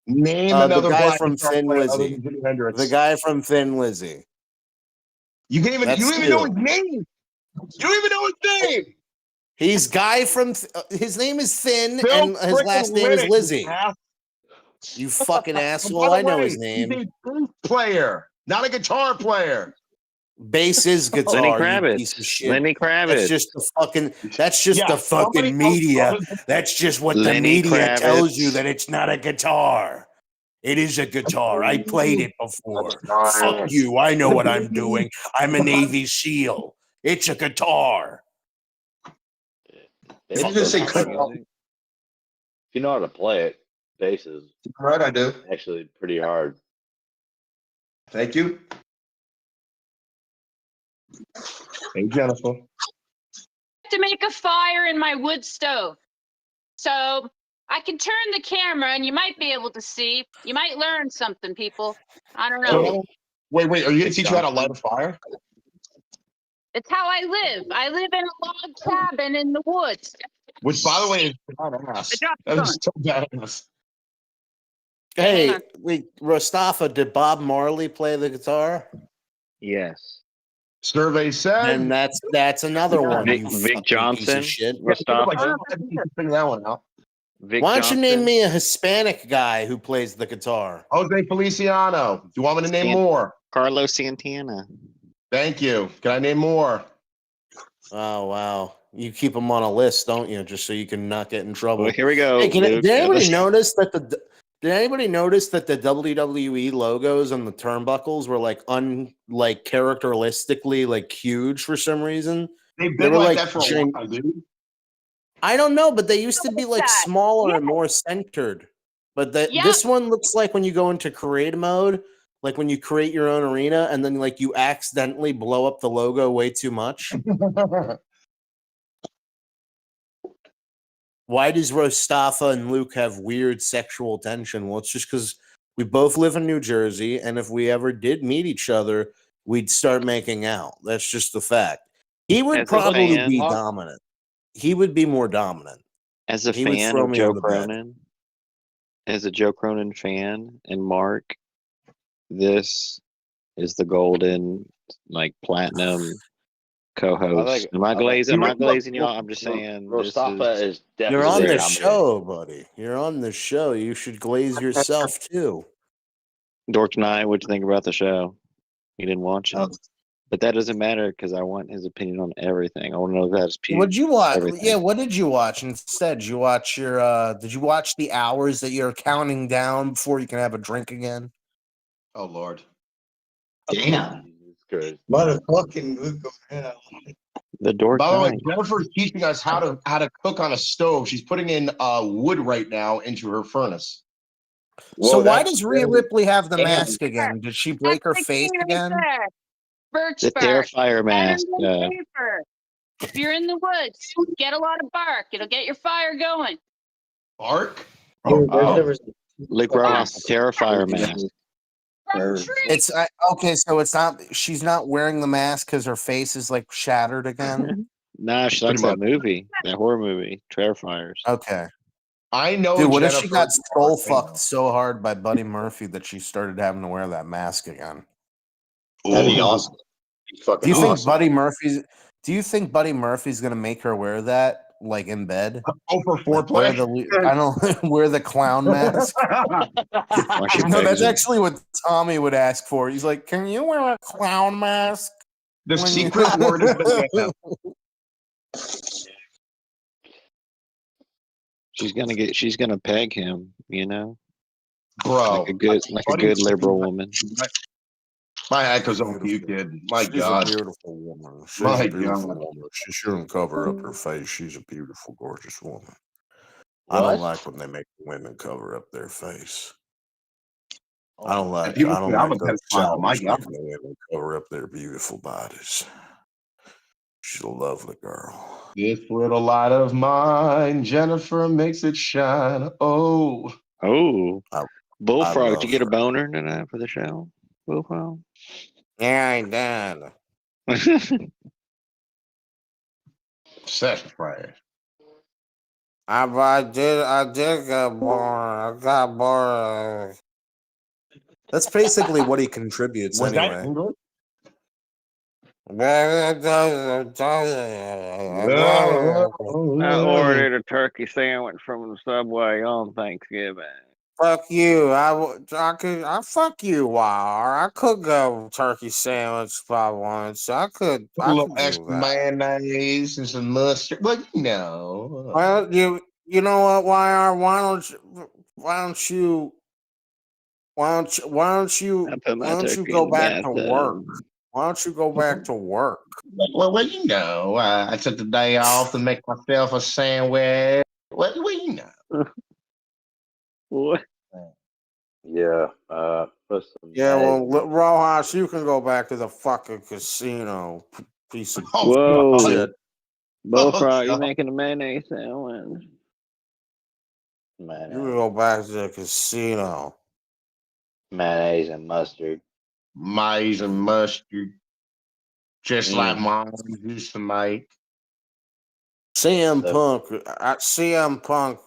Name the another guy black from guitar Thin player other Lizzy. than Jimi Hendrix. The guy from Thin Lizzy. You can't even. That's You don't even know two. his name. You don't even know his name. He's guy from. His name is Thin, Phil and his frickin' last name is Riddick, Lizzy. you ass. You fucking And asshole! by I the know way, his name. He's a bass player, not a guitar player. Bass is Lenny guitar. You Kravitz. piece of shit. Lenny Kravitz. That's just the fucking. That's just Yeah, the somebody fucking else media. other than- That's just what the Lenny media tells you Kravitz. that it's not a guitar. It is a guitar. I played it before. Fuck you. I know what I'm doing. I'm a Navy SEAL. It's a guitar. They I'm just saying, if you know how to play it, bass is Right, I do. actually pretty hard. Thank you. Hey, Jennifer. To make a fire in my wood stove. So I can turn the camera and you might be able to see. You might learn something, people. I don't know. So, wait. Are you gonna teach you how to light a fire? It's how I live. I live in a log cabin in the woods. Which, by the way, is badass. That is so badass. Hey, wait, Rostafa, did Bob Marley play the guitar? Yes. Survey said. And that's another one. Vic, you Vic fucking piece Johnson. of shit. Mustafa. Figure that one out. Vic Why don't you name Johnson. me a Hispanic guy who plays the guitar? Jose Feliciano. Do you want me to name more? Carlos Santana. Thank you. Can I name more? Oh wow, you keep them on a list, don't you? Just so you can not get in trouble. Well, here we go. Hey, Luke. did anybody notice that the WWE logos on the turnbuckles were like characteristically like huge for some reason? They've They been were like that for a giant- while, dude. I don't know, but they used to be like that. smaller Yeah. and more centered. But Yeah. this one looks like when you go into create mode, like when you create your own arena and then like you accidentally blow up the logo way too much. Why does Rostafa and Luke have weird sexual tension? Well, it's just because we both live in New Jersey, and if we ever did meet each other, we'd start making out. That's just the fact. He would As a probably fan- be dominant. He would be more dominant. As a He would fan throw of me Joe on the bed. Cronin, as a Joe Cronin fan, and Mark, this is the golden, like platinum co-host. I'm not glazing y'all. I'm just saying. Rostafa is definitely. You're on the dominating. show, buddy. You're on the show. You should glaze yourself too. Dork Tonight, what'd you think about the show? He didn't watch it. But that doesn't matter because I want his opinion on everything. I want to know that his What'd you watch? everything. Yeah, what did you watch instead? Did you watch did you watch the hours that you're counting down before you can have a drink again? Oh Lord. Damn. Good. Motherfucking. The Dork By the way, Night. Jennifer's teaching us how to cook on a stove. She's putting in wood right now into her furnace. So Whoa, why that's does Rhea very- Ripley have the Damn. mask again? Did she break her face again? Birch The bark. Terrifier mask. Better than paper. If you're in the woods, get a lot of bark. It'll get your fire going. Bark? Luke Rojas, the Terrifier mask. It's okay. So it's not. She's not wearing the mask because her face is like shattered again. Nah, she likes that movie, that horror movie, Terrifiers. Okay. I know. Dude, what if she Jennifer got skull fucked so hard by Buddy Murphy that she started having to wear that mask again? That'd be awesome. Do you think Buddy Murphy's? Do you think Buddy Murphy's gonna make her wear that, like in bed? Oh, for foreplay? Wear the, I don't wear the clown mask. No, that's actually what Tommy would ask for. He's like, "Can you wear a clown mask?" The when secret word is banana. She's gonna peg him, you know, bro. Like a good liberal woman. My hat goes over you, kid. My She's God, a beautiful woman. She's My a beautiful God. woman. She shouldn't cover up her face. She's a beautiful, gorgeous woman. I don't like when they make women cover up their face. I don't like. People I don't say I'm like a those pedophile. My salads God. making the women cover up their beautiful bodies. She's a lovely girl. This little light of mine, Jennifer makes it shine. Oh, Bullfrog, did you love get a her. boner tonight for the show? Bullfrog. Yeah, I did. sex prayer. I did get bored. I got bored. That's basically what he contributes Was that anyway. English? I ordered a turkey sandwich from the Subway on Thanksgiving. Fuck you. I fuck you, War. I could go turkey sandwich if I wanted to. I A could little do extra that. mayonnaise and some mustard. Well, you know. Well, you know what, YR? Why don't you I put my turkey go in the back to work? bathtub. Why don't you go back to work? Well, you know. I took the day off to make myself a sandwich. Well, you know. What? Yeah. Put some Yeah, eggs. well, Rojas, you can go back to the fucking casino, piece of Whoa. shit. Bullfrog, you making a mayonnaise sandwich? You can go back to the casino. Mayonnaise and mustard. Maize and mustard. Just like mom used to make. CM Punk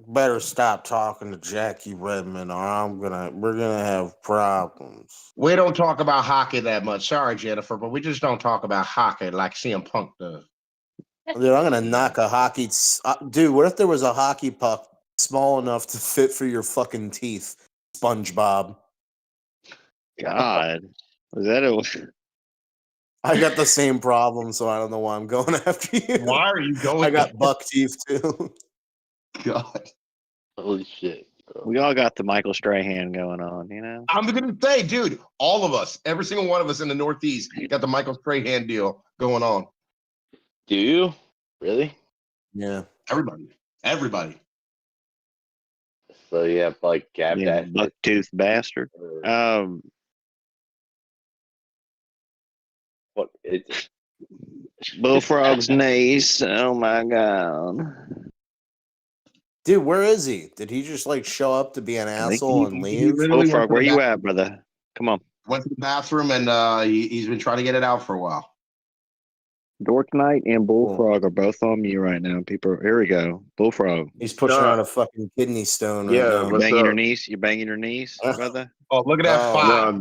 better stop talking to Jackie Redmond, or we're gonna have problems. We don't talk about hockey that much. Sorry, Jennifer, but we just don't talk about hockey like CM Punk does. Dude, I'm gonna knock a hockey. Dude, what if there was a hockey puck small enough to fit for your fucking teeth, SpongeBob? God, was that I got the same problem, so I don't know why I'm going after you. Why are you going? I got buck teeth too. God. Holy shit. Bro. We all got the Michael Strahan going on, you know? I'm gonna say, dude, all of us, every single one of us in the Northeast got the Michael Strahan deal going on. Do you? Really? Yeah. Everybody. So you have like gapped Yeah, ass. buck-toothed bastard. What? It's Bullfrog's niece. Oh my god. Dude, where is he? Did he just like show up to be an asshole and he leave? literally Bullfrog, where you at, brother? Come on. Went to the bathroom and he's been trying to get it out for a while. Dork Knight and Bullfrog are both on me right now. People, here we go. Bullfrog. He's pushing out a fucking kidney stone right Yeah, now. what's Banging up? your niece? You banging your niece, brother? Oh, look at that Oh. five.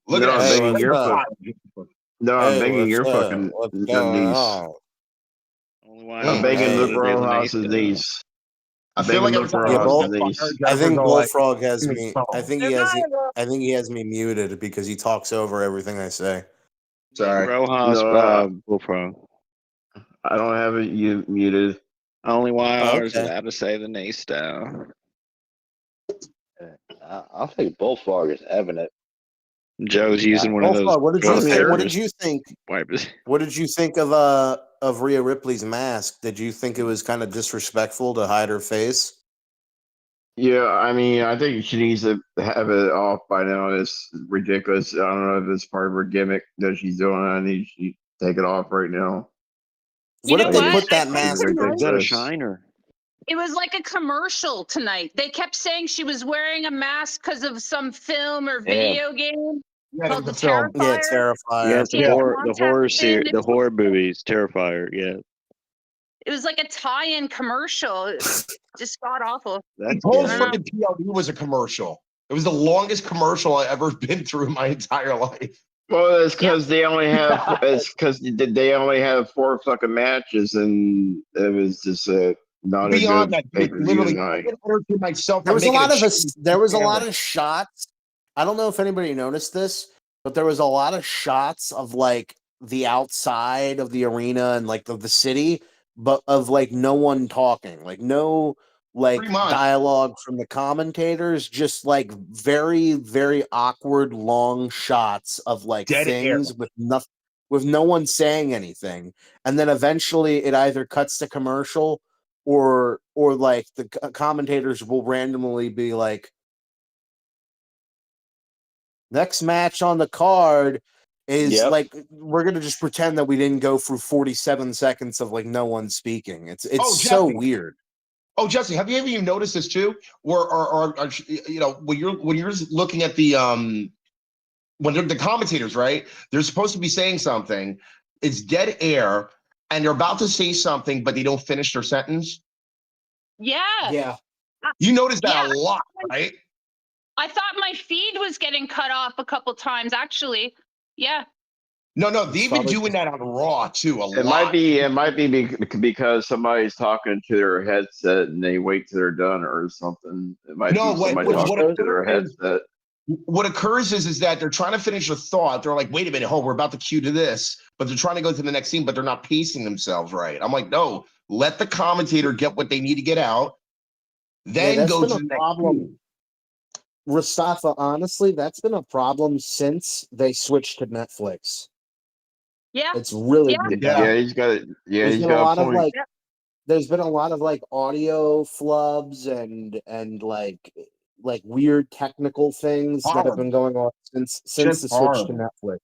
Look at I'm that. banging what's your up? No, I'm Hey, banging what's your up? fucking What's going niece. on? Only why I'm I banging Hey. Luke do the Rollhouse's niece niece. I feel like Banging every Luke time Yeah, I Rollhouse's go niece. fire, I think Jennifer's all like, Bullfrog has "Give me. some." I think he has me muted because he talks over everything I say. Sorry. Rojas, No, Bullfrog. I don't have it muted. Only why I was Okay. allowed to say the niece style. I'll take Bullfrog as evident. Joe's using one of those. Bullfrog, what did you think? What did filters. you think? Wipers. What did you think of Rhea Ripley's mask? Did you think it was kind of disrespectful to hide her face? Yeah, I mean, I think she needs to have it off by now. It's ridiculous. I don't know if it's part of her gimmick that she's doing. I need she take it off right now. You What know if they what? put that I mask think on? You gotta shine her. it was like a commercial tonight. They kept saying she was wearing a mask because of some film or video game called The Terrifier. Yeah, Terrifier. Yeah, it's the horror movies, Terrifier. Yeah, It was like a tie-in commercial. It just got awful. The whole fucking PLD was a commercial. It was the longest commercial I ever been through in my entire life. Well, it's because they only have it's because they only have 4 fucking matches, and it was just not Beyond a that, good pay-per-view literally, I night. can entertain myself. There by was a making lot of change there was a lot camera. of shots. I don't know if anybody noticed this, but there was a lot of shots of like the outside of the arena and like of the city, but of like no one talking, like no like Pretty much. dialogue from the commentators, just like very very awkward long shots of like Dead air. things with no one saying anything, and then eventually it either cuts to commercial or like the commentators will randomly be like, next match on the card is like, we're gonna just pretend that we didn't go through 47 seconds of like no one speaking. It's so Jesse. weird. Oh, Jesse, have you ever even noticed this too? Or you know, when you're looking at the when they're the commentators, right? They're supposed to be saying something. It's dead air, and they're about to say something, but they don't finish their sentence. Yeah. Yeah. You notice that a lot, right? I thought my feed was getting cut off a couple times, actually. Yeah. No, they've been doing that on Raw too a lot. It might be because somebody's talking to their headset and they wait till they're done or something. It might be somebody talking to their headset. What occurs is that they're trying to finish a thought. They're like, wait a minute, we're about to cue to this, but they're trying to go to the next scene, but they're not pacing themselves right. I'm like, no, let the commentator get what they need to get out, then go to the next scene. Rastafa, honestly, that's been a problem since they switched to Netflix. Yeah. It's really been bad. Yeah, he's got it. Yeah, There's he's been a got lot a of point. like there's been a lot of like audio flubs and like weird technical things that have been going on since the switch to Netflix.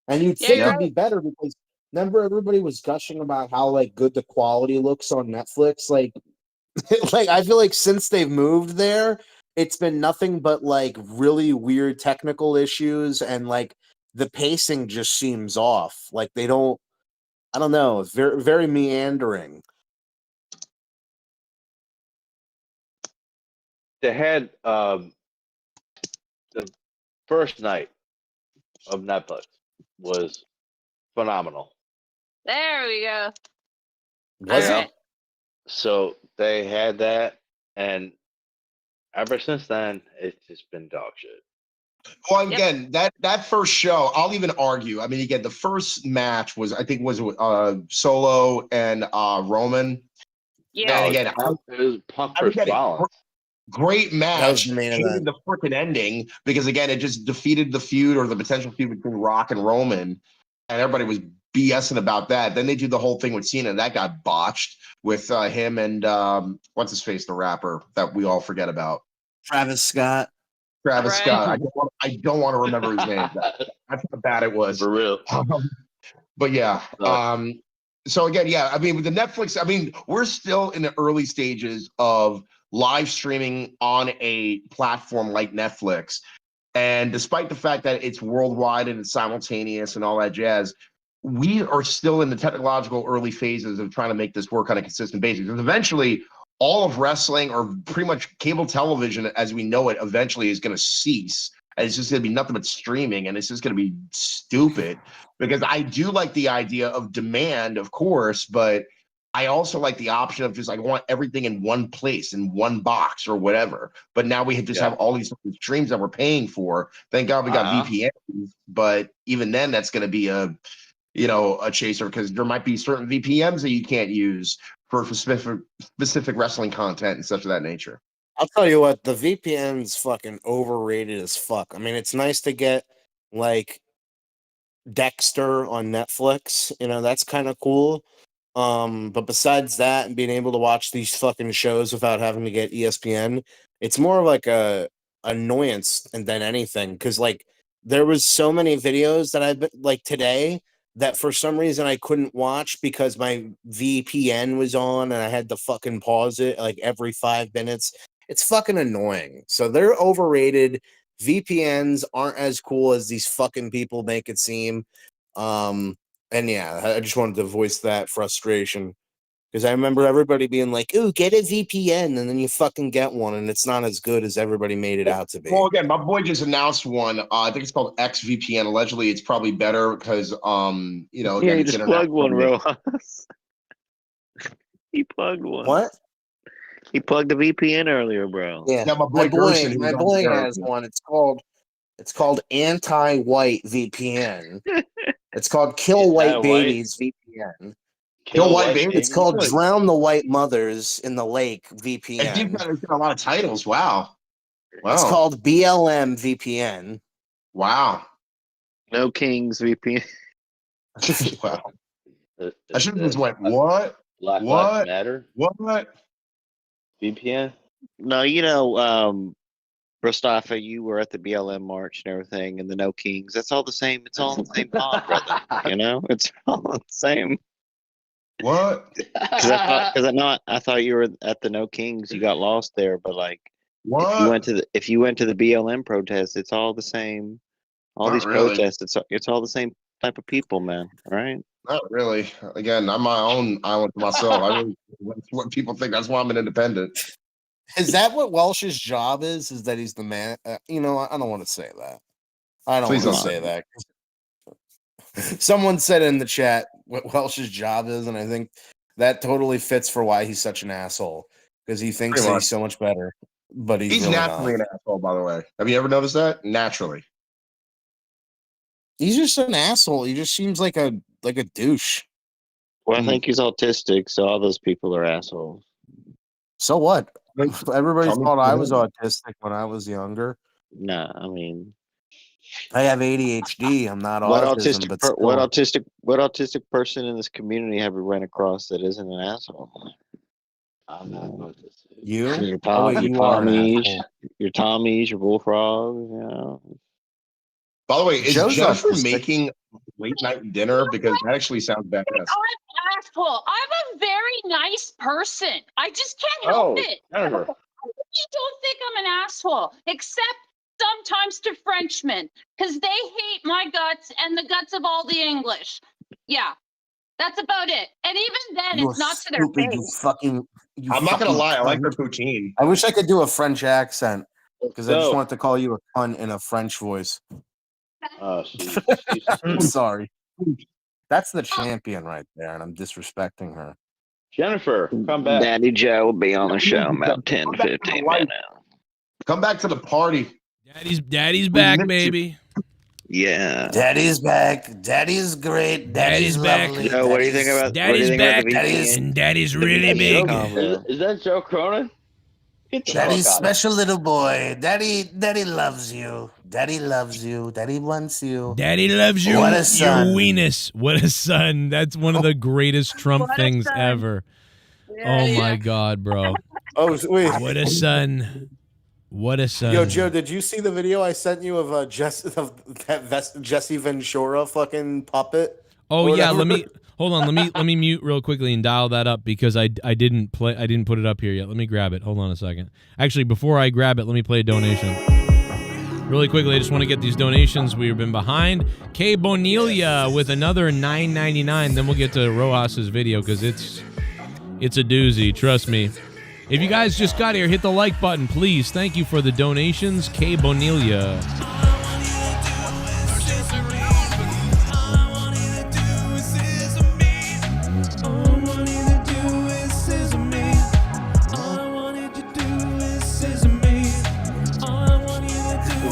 And you'd think it'd be better because remember everybody was gushing about how like good the quality looks on Netflix. Like like I feel like since they've moved there, it's been nothing but like really weird technical issues and like the pacing just seems off. Like I don't know, it's very very meandering. They had the first night of Netflix was phenomenal. There we go. Was it? So they had that, and ever since then, it's just been dog shit. Well, again, that first show, I'll even argue. I mean, again, the first match was, I think, was Solo and Roman. Yeah. And again, it was Punk versus Rollins. Great match. That was the main Hated event. the freaking ending because again, it just defeated the feud or the potential feud between Rock and Roman, and everybody was BSing about that. Then they do the whole thing with Cena, and that got botched with him and what's his face, the rapper that we all forget about, Travis Scott. Travis Scott. I don't want to remember his name. That's how bad it was. For real. But yeah. So again, yeah, I mean, with the Netflix, I mean, we're still in the early stages of live streaming on a platform like Netflix. And despite the fact that it's worldwide and it's simultaneous and all that jazz, we are still in the technological early phases of trying to make this work on a consistent basis. Because eventually, all of wrestling or pretty much cable television as we know it eventually is going to cease. And it's just going to be nothing but streaming, and it's just going to be stupid. Because I do like the idea of demand, of course, but I also like the option of just I want everything in one place, in one box or whatever. But now we just have all these streams that we're paying for. Thank God we got VPNs, but even then, that's going to be a chaser because there might be certain VPNs that you can't use for specific wrestling content and such of that nature. I'll tell you what, the VPN's fucking overrated as fuck. I mean, it's nice to get like Dexter on Netflix, that's kind of cool. But besides that and being able to watch these fucking shows without having to get ESPN, it's more like a annoyance than anything. Because like there was so many videos that I've been like today that for some reason I couldn't watch because my VPN was on and I had to fucking pause it like every 5 minutes. It's fucking annoying. So they're overrated. VPNs aren't as cool as these fucking people make it seem. And yeah, I just wanted to voice that frustration because I remember everybody being like, "Ooh, get a VPN," and then you fucking get one, and it's not as good as everybody made it out to be. Well, again, my boy just announced one. I think it's called XVPN. Allegedly, it's probably better because again, he it's just plugged one, Rojas. He plugged one. What? He plugged a VPN earlier, bro. Yeah, my boy has one. It's called anti-white VPN. It's called Kill White Babies VPN. Kill White Babies. It's called Drown the White Mothers in the Lake VPN. It's got a lot of titles. Wow. It's called BLM VPN. Wow. No Kings VPN. Wow. I should have just went, what? Black Lives Matter? What? VPN? No, Mustafa, you were at the BLM march and everything, and the No Kings. That's all the same. It's all the same pod, brother. It's all the same. What? Because I thought you were at the No Kings. You got lost there, but like, what? if you went to the BLM protest, it's all the same. All these protests, it's all the same type of people, man. All right. Not really. Again, I'm my own island to myself. I really what people think. That's why I'm an independent. Is that what Welsh's job is? Is that he's the man? I don't want to say that. I don't want to say that. Someone said in the chat what Welsh's job is, and I think that totally fits for why he's such an asshole because he thinks that he's so much better, but he's really naturally an asshole. By the way, have you ever noticed that? Naturally, he's just an asshole. He just seems like a douche. Well, I think he's autistic, so all those people are assholes. So what? Everybody thought I was autistic when I was younger. Nah, I mean, I have ADHD. I'm not autism, but what autistic person in this community have we run across that isn't an asshole? I'm not autistic. You? Your Tommies, your bullfrogs. By the way, is Jennifer making late night dinner? Because that actually sounds badass. I'm an asshole. I'm a very nice person. I just can't help it. Jennifer. You don't think I'm an asshole, except sometimes to Frenchmen, because they hate my guts and the guts of all the English. Yeah, that's about it. And even then, it's not to their face. I'm not gonna lie, I like her poutine. I wish I could do a French accent because I just wanted to call you a cunt in a French voice. Oh, I'm sorry. That's the champion right there, and I'm disrespecting her. Jennifer, come back. Daddy Joe will be on the show in about 10, 15 minutes. Come back to the party. Daddy's back, baby. Yeah. Daddy's back. Daddy's great. Daddy's back. lovely. Yo, what do you think about? Daddy's what do you think back, about the VPN? and Daddy's the really VPN big. combo? Is that Joe Cronin? Get the Daddy's fuck out of special little boy. Daddy loves you. Daddy loves you. Daddy wants you. Daddy loves you. What a son. Your weenus. What a son. That's one of the greatest Trump things ever. Oh my God, bro. Oh wait. What a son. What a son. Yo, Joe, did you see the video I sent you of Jesse Ventura fucking puppet? Oh yeah, Whatever. hold on. Let me mute real quickly and dial that up because I didn't put it up here yet. Let me grab it. Hold on a second. Actually, before I grab it, let me play a donation. Really quickly, I just want to get these donations. We've been behind. K Bonelia with another $9.99. Then we'll get to Rojas's video because it's a doozy. Trust me. If you guys just got here, hit the like button, please. Thank you for the donations. K Bonelia.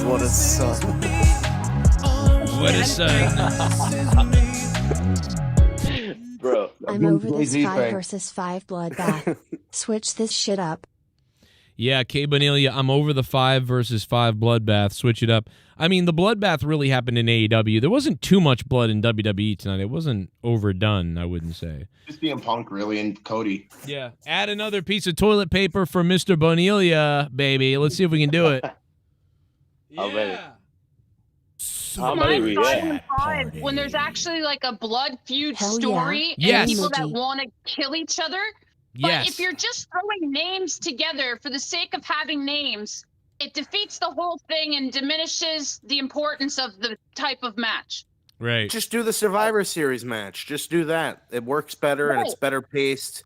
What a son. What a son. Bro. I'm over this 5 versus 5 bloodbath. Switch this shit up. Yeah, K Bonelia, I'm over the 5 versus 5 bloodbath. Switch it up. I mean, the bloodbath really happened in AEW. There wasn't too much blood in WWE tonight. It wasn't overdone, I wouldn't say. Just being Punk, really, and Cody. Yeah. Add another piece of toilet paper for Mr. Bonelia, baby. Let's see if we can do it. How many? How Mine many we 5 get? and 5 when there's actually like a blood feud Hell yeah. story Yes. and people that Emoji. want to kill each other. But Yes. if you're just throwing names together for the sake of having names, it defeats the whole thing and diminishes the importance of the type of match. Right. Just do the Survivor Series match. Just do that. It works better and it's Right. better paced.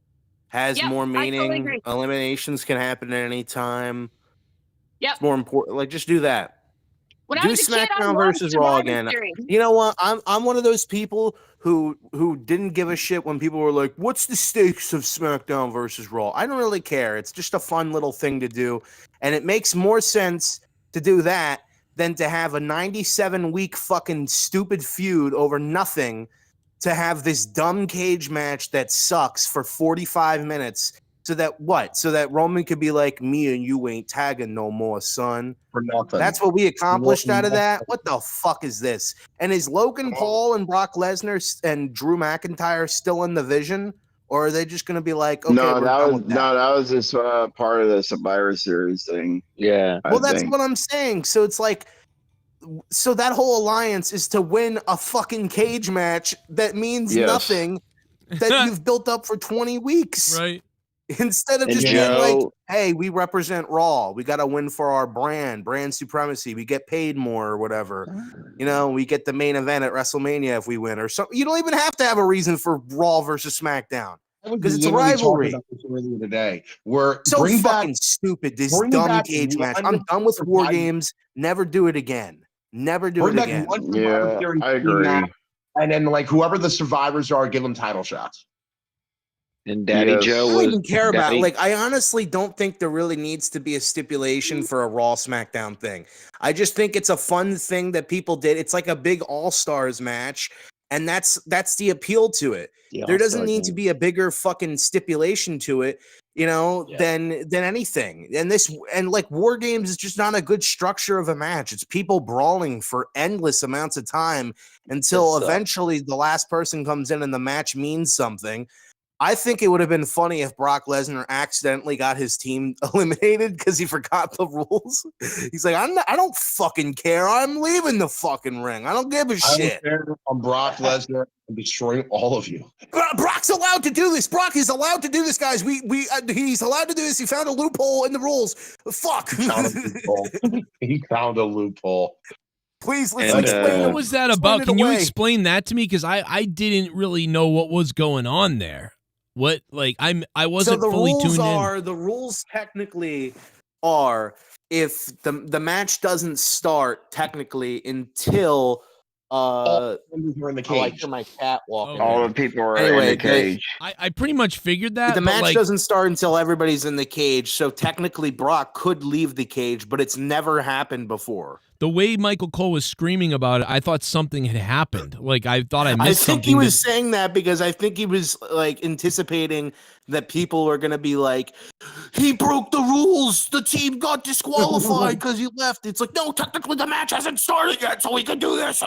Has Yep, more I totally meaning. agree. Eliminations can happen at any time. Yep. It's more important. Like, just do that. When I Do was a kid, I SmackDown loved versus Raw Survivor again. Series. You know what? I'm one of those people who didn't give a shit when people were like, "What's the stakes of SmackDown versus Raw?" I don't really care. It's just a fun little thing to do, and it makes more sense to do that than to have a 97-week fucking stupid feud over nothing. To have this dumb cage match that sucks for 45 minutes. So that Roman could be like, "Me and you ain't tagging no more, son." For nothing. That's what we accomplished out of that. Nothing. What the fuck is this? And is Logan Paul and Brock Lesnar and Drew McIntyre still in the vision, or are they just going to be like, "Okay, No, we're that done was with that"? that was just part of the Survivor Series thing. Yeah. Well, that's think. what I'm saying. So it's like, so that whole alliance is to win a fucking cage match that means Yes. nothing that you've built up for 20 weeks. Right. Instead of And just being like, Joe- "Hey, we represent Raw. We got to win for our brand supremacy. We get paid more or whatever. You know, we get the main event at WrestleMania if we win or something." You don't even have to have a reason for Raw versus SmackDown I was because it's a literally talking rivalry. about this earlier today. Where So bring fucking back stupid. This bring dumb back cage match. one I'm done with War Survivor- Games. Never do it again. Never do bring it back again. one Survivor Yeah, Series I team agree. match, and then like whoever the survivors are, give them title shots. And Daddy Yes. Joe I was don't even care about Daddy, like I honestly don't think there really needs to be a stipulation for a Raw SmackDown thing. I just think it's a fun thing that people did. It's like a big All-Stars match, and that's the appeal to it. the There doesn't All-Star need to game. be a bigger fucking stipulation to it, you know, Yeah. than anything. And like War Games is just not a good structure of a match. It's people brawling for endless amounts of time until That sucks. eventually the last person comes in and the match means something. I think it would have been funny if Brock Lesnar accidentally got his team eliminated because he forgot the rules. He's like, I don't fucking care. I'm leaving the fucking ring. I don't give a I shit. don't care on Brock Lesnar and destroying all of you. Brock's allowed to do this. Brock is allowed to do this, guys. He's allowed to do this. He found a loophole in the rules. Fuck. He found a loophole. He found a loophole. Please let's And, explain. What was that explain about? it Can you away. explain that to me? Because I didn't really know what was going on there. What I wasn't so the fully rules tuned are the rules technically are if the match doesn't start technically until Members were in the Oh, I cage. hear my cat walking. All the people are in Anyway, the cage. I pretty much figured that. The but, match like, doesn't start until everybody's in the cage, so technically Brock could leave the cage, but it's never happened before. the way Michael Cole was screaming about it, I thought something had happened. Like, I thought I missed something. I think he was saying that because I think he was like anticipating that people are going to be like, he broke the rules. The team got disqualified because he left. It's like, no, technically the match hasn't started yet, so we can do this.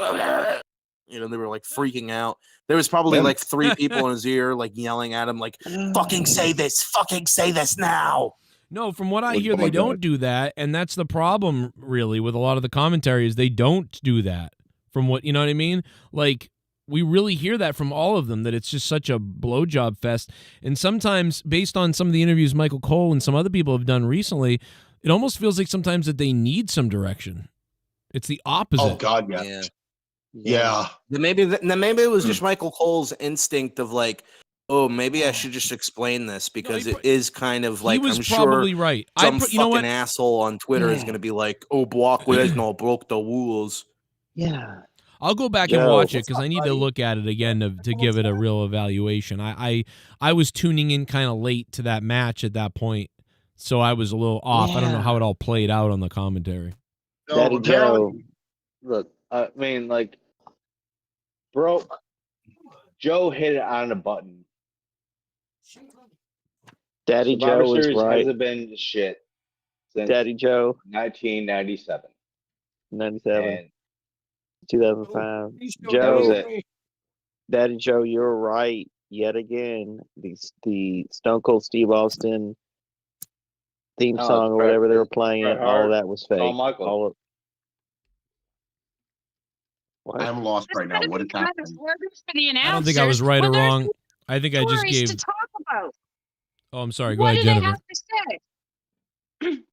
You know, they were like freaking out. There was probably like 3 people in his ear, like yelling at him, like, fucking say this now. No, from what I hear, they don't do that, and that's the problem, really, with a lot of the commentary is they don't do that. From what, you know what I mean? Like, we really hear that from all of them, that it's just such a blowjob fest. And sometimes, based on some of the interviews Michael Cole and some other people have done recently, it almost feels like sometimes that they need some direction. It's the opposite. Oh, God, yeah. Yeah. Then maybe it was just Michael Cole's instinct of like, oh, maybe I should just explain this because it is kind of like, he was I'm probably sure right. Some you know fucking what? asshole on Twitter is going to be like, oh, Brock Lesnar broke the rules. Yeah. I'll go back and watch it because I need to look at it again to give it a real evaluation. I was tuning in kind of late to that match at that point, so I was a little off. I don't know how it all played out on the commentary. Daddy Joe, look, I mean, like, bro, Joe hit it on a button. Daddy Survivor Joe is Series right. hasn't been shit since Daddy Joe. 1997. 97. And 2005. That was Joe. it. Daddy Joe, you're right yet again. The Stone Cold Steve Austin theme No, song it's or whatever they were Bret playing, Hart, all of that was fake. Shawn Michaels. All of, what? I'm lost right now. What is Kind happening? of harder for the I don't think I was announcers. right or Well, there's wrong. I think I just stories gave. to talk about. Oh, I'm sorry. Go What ahead, do they Jennifer. have to say?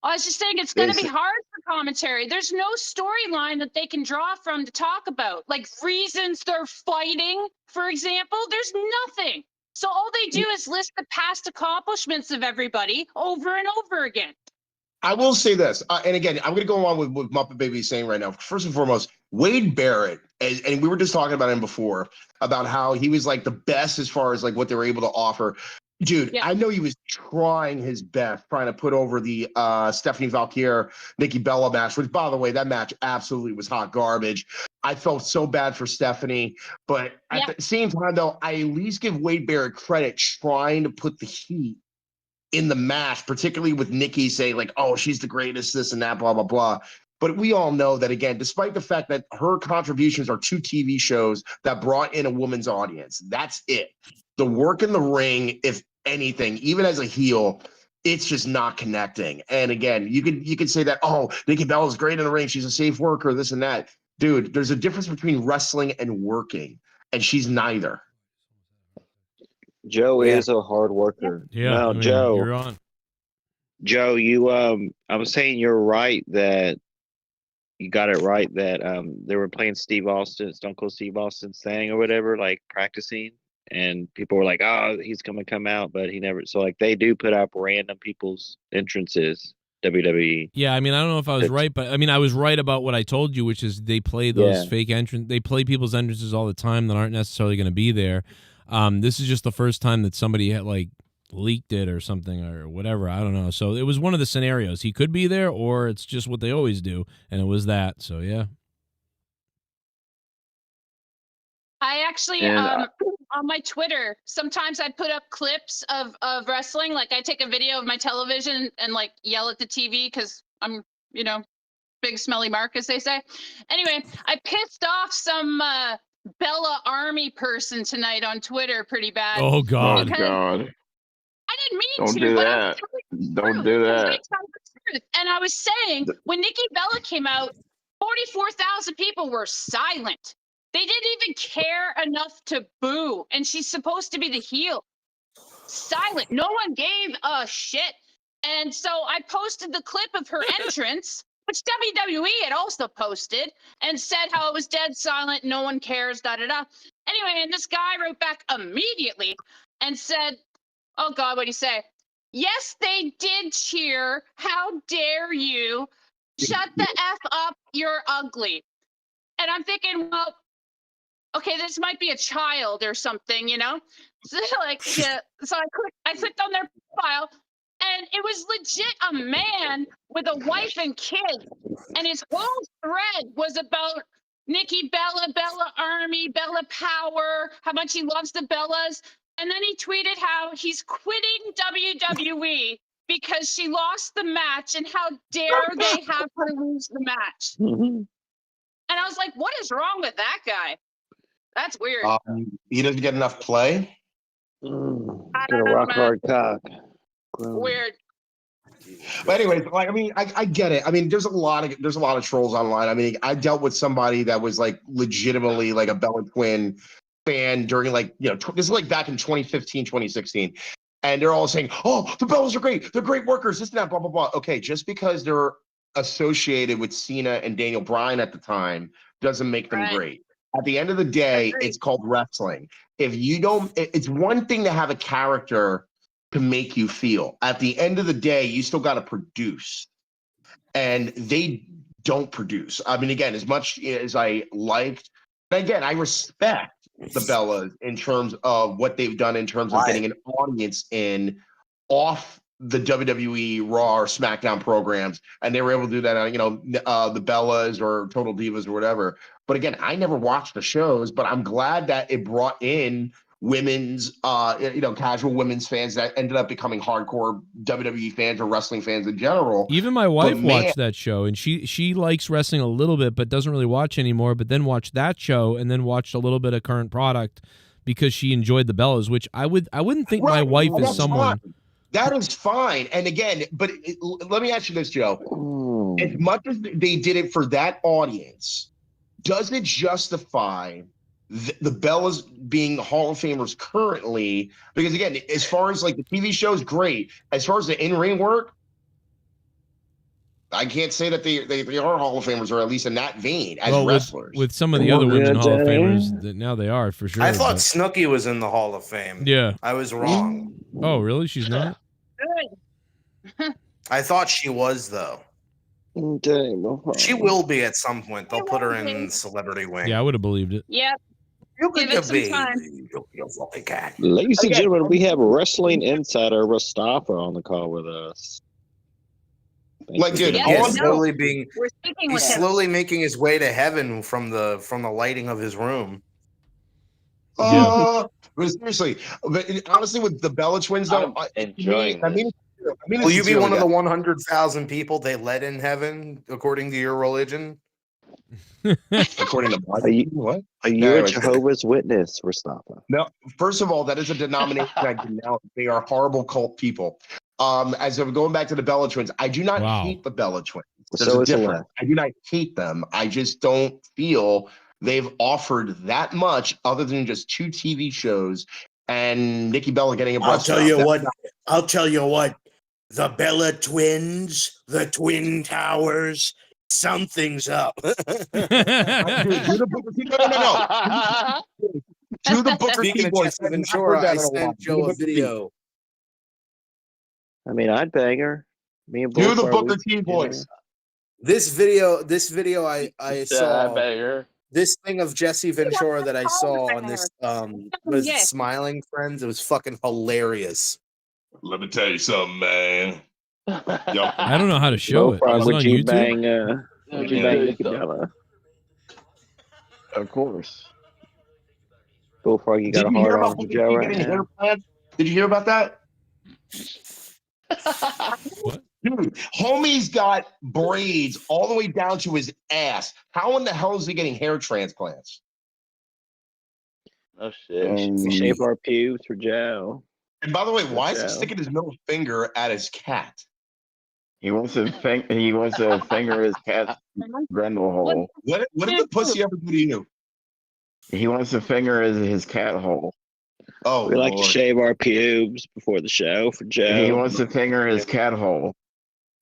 I was just saying it's going to be hard for commentary. There's no storyline that they can draw from to talk about, like reasons they're fighting, for example. There's nothing. So all they do is list the past accomplishments of everybody over and over again. I will say this, and again, I'm going to go on with what Muppet Baby is saying right now. First and foremost, Wade Barrett, and we were just talking about him before, about how he was like the best as far as like what they were able to offer. Dude, I know he was trying his best, trying to put over the Stephanie Valkyrie, Nikki Bella match, which, by the way, that match absolutely was hot garbage. I felt so bad for Stephanie, but at the same time, though, I at least give Wade Barrett credit trying to put the heat in the match, particularly with Nikki saying like, oh, she's the greatest, this and that, blah, blah, blah. But we all know that, again, despite the fact that her contributions are 2 TV shows that brought in a woman's audience, that's it. The work in the ring, if anything, even as a heel, it's just not connecting. And again, you could say that, oh, Nikki Bella's great in the ring, she's a safe worker, this and that. Dude, there's a difference between wrestling and working, and she's neither. Joe is a hard worker. Yeah, no, I mean, Joe. you're on. Joe, you I was saying you're right that you got it right that they were playing Steve Austin, Stone Cold Steve Austin's thing or whatever, like practicing, and people were like, oh, he's gonna come out, but he never. So like they do put up random people's entrances. WWE. Yeah, I mean, I don't know if I was right, but I mean, I was right about what I told you, which is they play those fake entrance. They play people's entrances all the time that aren't necessarily going to be there. This is just the first time that somebody had like leaked it or something or whatever. I don't know. So it was one of the scenarios. He could be there, or it's just what they always do, and it was that. So yeah. I actually, on my Twitter, sometimes I put up clips of wrestling. Like I take a video of my television and like yell at the TV because I'm, you know, big smelly mark, as they say. Anyway, I pissed off some Bella Army person tonight on Twitter pretty bad. Oh God! Oh God! I didn't mean Don't to. do but that. Don't do that. And I was saying, when Nikki Bella came out, 44,000 people were silent. They didn't even care enough to boo, and she's supposed to be the heel. Silent. No one gave a shit. And so I posted the clip of her entrance, which WWE had also posted, and said how it was dead silent, no one cares, da-da-da. Anyway, and this guy wrote back immediately and said, oh, God, what'd he say? Yes, they did cheer. How dare you? Shut the F up. You're ugly. And I'm thinking, well, okay, this might be a child or something, you know? So like, yeah, so I clicked on their profile, and it was legit a man with a wife and kids, and his whole thread was about Nikki Bella, Bella Army, Bella Power, how much he loves the Bellas, and then he tweeted how he's quitting WWE because she lost the match, and how dare they have her lose the match. And I was like, what is wrong with that guy? That's weird. He doesn't get enough play. Get a rock hard cock. Weird. But anyways, like, I mean, I get it. I mean, there's a lot of trolls online. I mean, I dealt with somebody that was like legitimately like a Bella Twin fan during like, you know, this is like back in 2015, 2016. And they're all saying, oh, the Bellas are great. They're great workers, this and that, blah, blah, blah. Okay, just because they're associated with Cena and Daniel Bryan at the time doesn't make them great. At the end of the day, it's called wrestling. If you don't, it's one thing to have a character to make you feel. At the end of the day, you still got to produce. And they don't produce. I mean, again, as much as I liked, and again, I respect the Bellas in terms of what they've done in terms of getting an audience in off the WWE Raw or SmackDown programs, and they were able to do that on, you know, the Bellas or Total Divas or whatever. But again, I never watched the shows, but I'm glad that it brought in women's, you know, casual women's fans that ended up becoming hardcore WWE fans or wrestling fans in general. Even my wife watched that show, and she likes wrestling a little bit, but doesn't really watch anymore. But then watched that show, and then watched a little bit of current product because she enjoyed the Bellas, which I wouldn't think my wife is someone. That is fine. And again, but let me ask you this, Joe. As much as they did it for that audience, does it justify the Bellas being Hall of Famers currently? Because again, as far as like the TV show is great, as far as the in-ring work, I can't say that they are Hall of Famers, or at least in that vein as wrestlers. With some of the other women Hall of Famers, that now they are for sure. I thought Snooki was in the Hall of Fame. Yeah, I was wrong. Oh, really? She's not? I thought she was, though. She will be at some point. They'll put her in Celebrity Wing. Yeah, I would have believed it. Yep. You Give it some time. Ladies and gentlemen, we have wrestling insider Mustafa on the call with us. Like, dude, he's slowly being. We're speaking He's with him. slowly making his way to heaven from the lighting of his room. But seriously, but honestly, with the Bella Twins, though, enjoying I mean, Will you be one of the 100,000 people they let in heaven, according to your religion? According to my what? Are you a Jehovah's Witness, Mustafa? No, first of all, that is a denomination I denounce. They are horrible cult people. As I'm going back to the Bella Twins, I do not hate the Bella Twins. There's a difference. I do not hate them. I just don't feel they've offered that much other than just 2 TV shows and Nikki Bella getting a breast. I'll tell you what. The Bella Twins, the Twin Towers, something's up. Do the Booker T boys. I sent Joe a video. I mean, I'd bang her. Me and do the Booker T boys. This video I saw. Banger. This thing of Jesse Ventura that I saw on this was Smiling Friends. It was fucking hilarious. Let me tell you something, man. I don't know how to show it. Is it on YouTube? Would you bang Nikki Bella? Of course. Bullfrog, you got a hard on to Joe right now. Did you hear about that? What? Dude, homie's got braids all the way down to his ass. How in the hell is he getting hair transplants? Oh shit! We shave our pubes for Joe. And by the way, why is he sticking his middle finger at his cat? He wants to finger his cat's grundle hole. What did the pussy ever do to you? He wants to finger his cat hole. Oh, we like to shave our pubes before the show for Joe. He wants to finger his cat hole.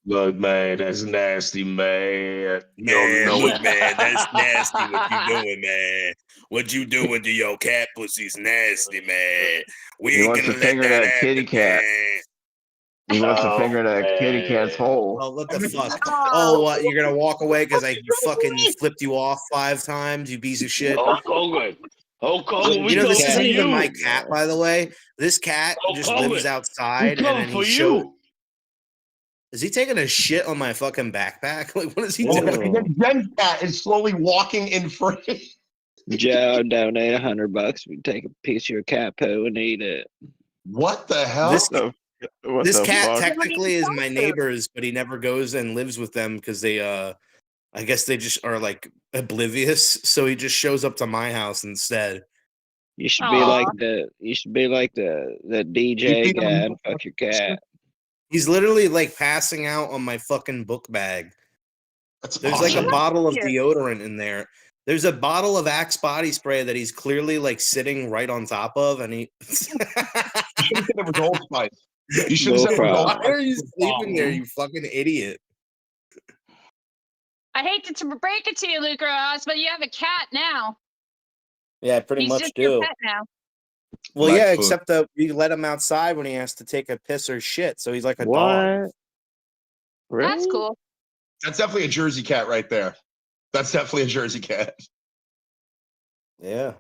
Look, man, that's nasty, man. Man, that's nasty what you doing, man. What you doing to your cat pussy's nasty, man. We He ain't wants gonna to finger let that that kitty happen, cat. man. He wants to Oh, finger that kitty cat's man. hole. Oh, what the fuck? Oh, Oh, what? You're gonna walk away because I fucking flipped you off 5 times, you piece of shit. Hulk Hogan. Hulk Hogan, we You know, come this for isn't even you. my cat, by the way. This cat Hulk just Hogan, lives we outside, and come then for he shows. you. Is he taking a shit on my fucking backpack? Like, what is he Oh, doing? and then Jen's cat is slowly walking in front. Joe, donate $100. We take a piece of your cat poo and eat it. What the hell? This cat technically is my neighbor's, but he never goes and lives with them because they, I guess they just are like oblivious. So he just shows up to my house instead. You should be like the. You should be like the DJ guy and fuck your cat. He's literally like passing out on my fucking book bag. There's like a awesome. bottle of deodorant in there. There's a bottle of Axe body spray that he's clearly like sitting right on top of, and he. You should have said it was Old Spice. You should have said it was Old Why Spice. are you sleeping there, you fucking idiot? I hate to break it to you, Luke Ross, but you have a cat now. Yeah, pretty He's much just do. your pet now. Well, Blackfoot. yeah, except that we let him outside when he has to take a piss or shit, so he's like a dog. That's cool. That's definitely a Jersey cat right there. That's definitely a Jersey cat. Yeah.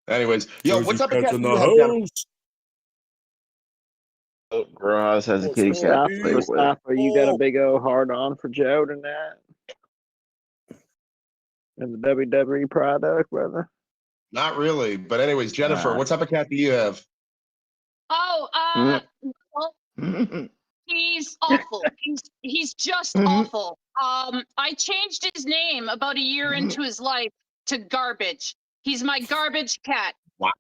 Anyways, yo, Jersey what's up with cats cat? in You the have, Devin? Ross has a kitty cat to play with. Mustafa, you got a big old hard on for Joe tonight? And the WWE product, brother? Not really, but anyways, Jennifer, what type of cat do you have? Oh, well, he's awful. He's just awful. I changed his name about a year into his life to Garbage. He's my garbage cat. Wow.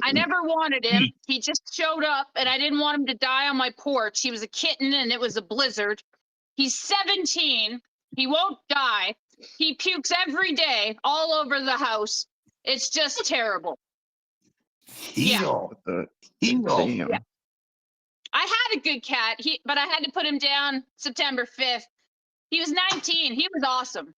I never wanted him. He just showed up, and I didn't want him to die on my porch. He was a kitten, and it was a blizzard. He's 17. He won't die. He pukes every day all over the house. It's just terrible. Heel. Yeah. I had a good cat, but I had to put him down September 5th. He was 19. He was awesome.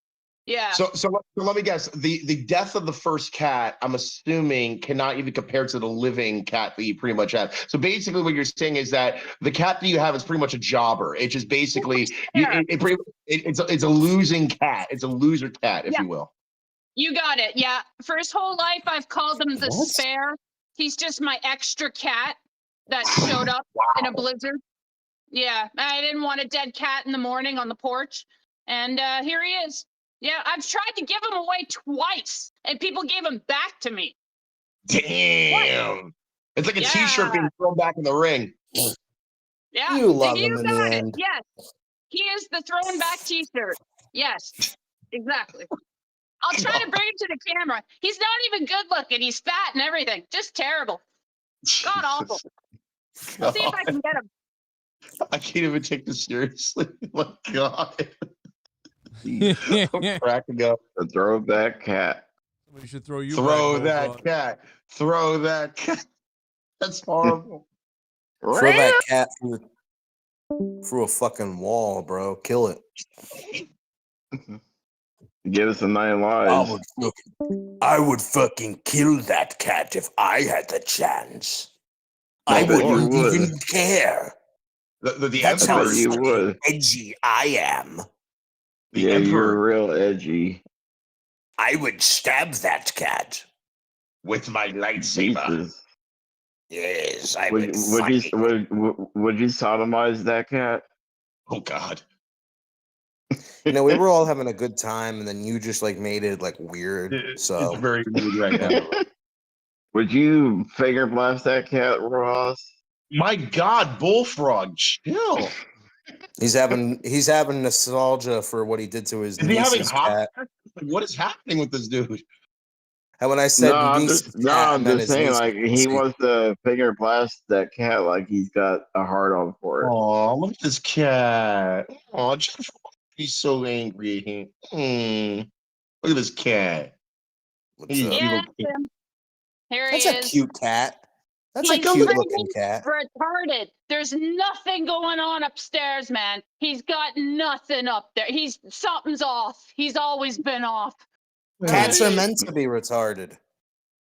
Yeah. So let me guess. The death of the first cat, I'm assuming, cannot even compare to the living cat that you pretty much have. So basically, what you're saying is that the cat that you have is pretty much a jobber. It's just basically it's a losing cat. It's a loser cat, if you will. You got it. Yeah. For his whole life, I've called him the spare. He's just my extra cat that showed up in a blizzard. Yeah. I didn't want a dead cat in the morning on the porch. And here he is. Yeah. I've tried to give him away twice, and people gave him back to me. Damn. What? It's like a t-shirt being thrown back in the ring. Yeah. You love him in the got end. it. Yes. He is the thrown back t-shirt. Yes. Exactly. I'll try to bring him to the camera. He's not even good looking. He's fat and everything. Just terrible. God awful. I'll see if I can get him. I can't even take this seriously. Oh my God. I'm cracking up. A throwback cat. We should throw you. Throw that cat. Throw that cat. That's horrible. Throw that cat through a fucking wall, bro. Kill it. Give us a 9 lives. I would fucking kill that cat if I had the chance. I bet you wouldn't would. even care. That's how Emperor, you fucking would. edgy I am. Yeah, you're real edgy. I would stab that cat. With my lightsaber. Yes, I Would would. you sodomize that cat? Oh God. You know, we were all having a good time, and then you just like made it like weird. So it's very weird right now. Would you finger blast that cat, Ross? My God, Bullfrog, chill. He's having nostalgia for what he did to his Is he having niece's hot? cat. What is happening with this dude? And when I said I'm niece's just cat, I meant saying, his niece's like he pussy. wants to finger blast that cat, like he's got a hard on for it. Oh, look at this cat. Oh, he's so angry at him. Look at this cat. He's up? Yeah, little- here That's he a is. cute cat. That's He's a cute looking cat. retarded. There's nothing going on upstairs, man. He's got nothing up there. Something's off. He's always been off. Cats are meant to be retarded.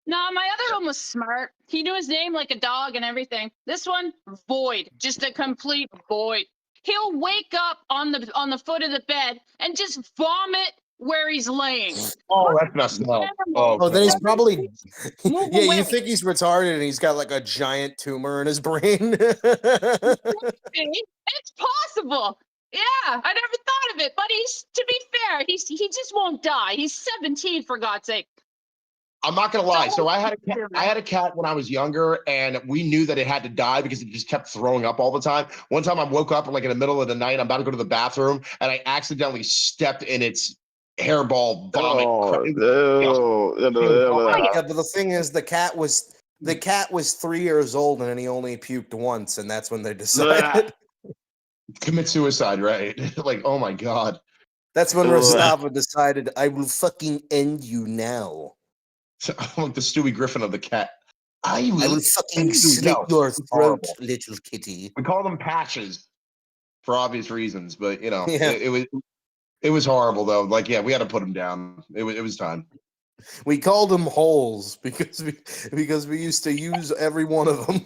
No, my other one was smart. He knew his name like a dog and everything. This one, void, just a complete void. He'll wake up on the foot of the bed and just vomit where he's laying. Oh, that's messed up. Oh, then he's probably. Move Yeah, away. you think he's retarded and he's got like a giant tumor in his brain. It's possible. Yeah, I never thought of it, but to be fair, he just won't die. He's 17 for God's sake. I'm not gonna lie. So I had a cat when I was younger, and we knew that it had to die because it just kept throwing up all the time. One time I woke up like in the middle of the night, I'm about to go to the bathroom, and I accidentally stepped in its hairball vomit. Yeah, but the thing is, the cat was 3 years old, and then he only puked once, and that's when they decided commit suicide. Right? Like, oh my god. That's when Rostava decided, I will fucking end you now. I'm like the Stewie Griffin of the cat. I will fucking slit your throat, little kitty. We call them patches for obvious reasons, but you know, Yeah. it was horrible though. Like, yeah, we had to put him down. It was time. We called them holes because we used to use every one of them.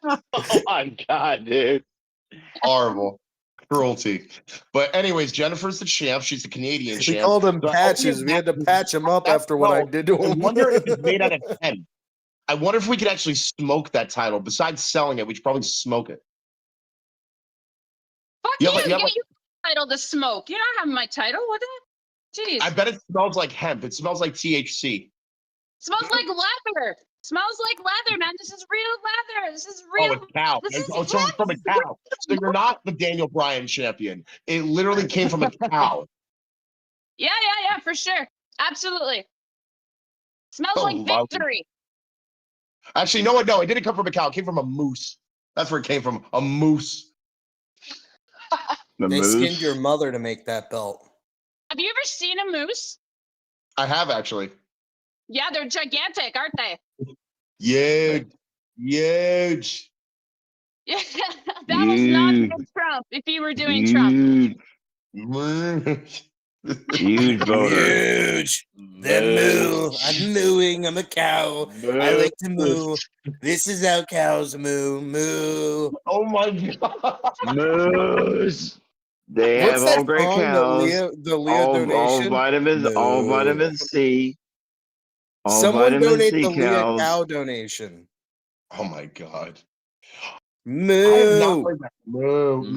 Oh my god, dude. Horrible. Cruelty. But anyways, Jennifer's the champ. She's the Canadian champ. We called them So patches. We had to patch them up after what I did to I him. wonder if it's made out of hemp. I wonder if we could actually smoke that title. Besides selling it, we should probably smoke it. Fuck Yeah, you! but- yeah, Get but- your title to smoke. You're not having my title. What the? Jeez. I bet it smells like hemp. It smells like THC. Smells like leather. Smells like leather, man. This is real leather. This is real. Oh, a cow. So it's from a cow. So you're not the Daniel Bryan champion. It literally came from a cow. Yeah, for sure. Absolutely. Smells Oh, like lovely. victory. Actually, no, it didn't come from a cow. It came from a moose. That's where it came from. A moose. They skinned your mother to make that belt. Have you ever seen a moose? I have actually. Yeah, they're gigantic, aren't they? Huge. Huge. Yeah, that was not good Trump if you were doing Trump. Huge voter. Huge. The moo. I'm mooing. I'm a cow. I like to moo. This is how cows moo. Moo. Oh my god. Moose. They What's have that all great song, cows. the Leah all donation? all Moo. vitamin C. All Someone vitamin donate C the Leah cows. cow donation. Oh my god. Moo. I have not heard that. Moo.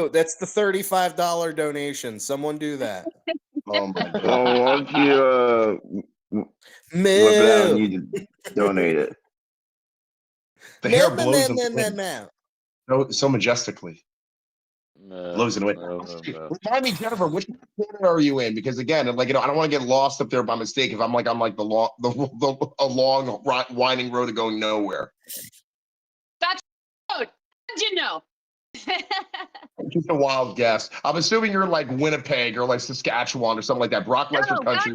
That's the $35 donation. Someone do that. Oh my god. Well, why don't you Moo. whip it out and you donate it? The hair Moo, blows moo, moo, in moo, the moo. wind. So majestically. Blows in the wind. Remind me, Jennifer, which corner are you in? Because again, like, you know, I don't want to get lost up there by mistake if I'm like a long winding road to going nowhere. That's good. How'd you know? Just a wild guess. I'm assuming you're like Winnipeg or like Saskatchewan or something like that. Brock Lesnar country.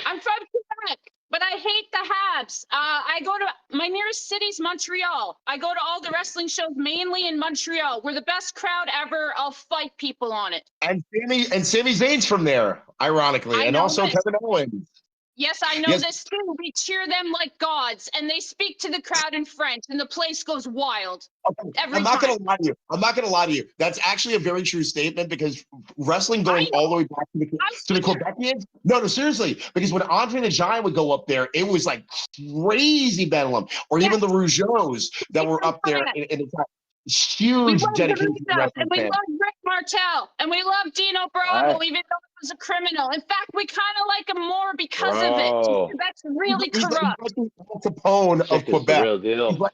I'm from Quebec, but I hate the Habs. I go to my nearest city's Montreal. I go to all the wrestling shows mainly in Montreal. We're the best crowd ever. I'll fight people on it. And Sami Zayn's from there, ironically, and also this. Kevin Owens. Yes, I know this too. We cheer them like gods, and they speak to the crowd in French, and the place goes wild. I'm not gonna lie to you. That's actually a very true statement because wrestling going all the way back to the Quebecians. No, seriously. Because when Andre the Giant would go up there, it was like crazy bedlam. Or even the Rougeaus that were up there in the time. Huge dedication to wrestling and we fans. love Rick Martel, and we love Dino Bravo, even though he was a criminal. In fact, we kind of like him more because of it. That's really corrupt. He's like the Capone of Quebec. Real deal. He's like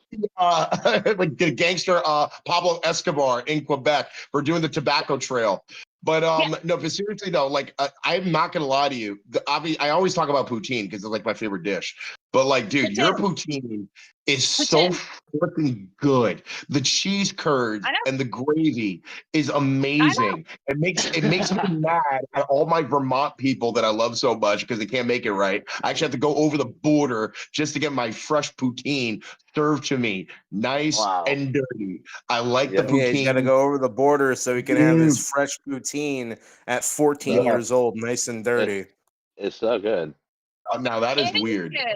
like the gangster Pablo Escobar in Quebec for doing the tobacco trail. But no, but seriously though, like I'm not gonna lie to you. I always talk about poutine because it's like my favorite dish. But like, dude, your poutine is so freaking good. The cheese curds and the gravy is amazing. It makes me mad at all my Vermont people that I love so much because they can't make it right. I actually have to go over the border just to get my fresh poutine served to me, nice and dirty. I like the poutine. Yeah, he's got to go over the border so he can have his fresh poutine at 14 years old, nice and dirty. It's so good. Now that is It weird. good.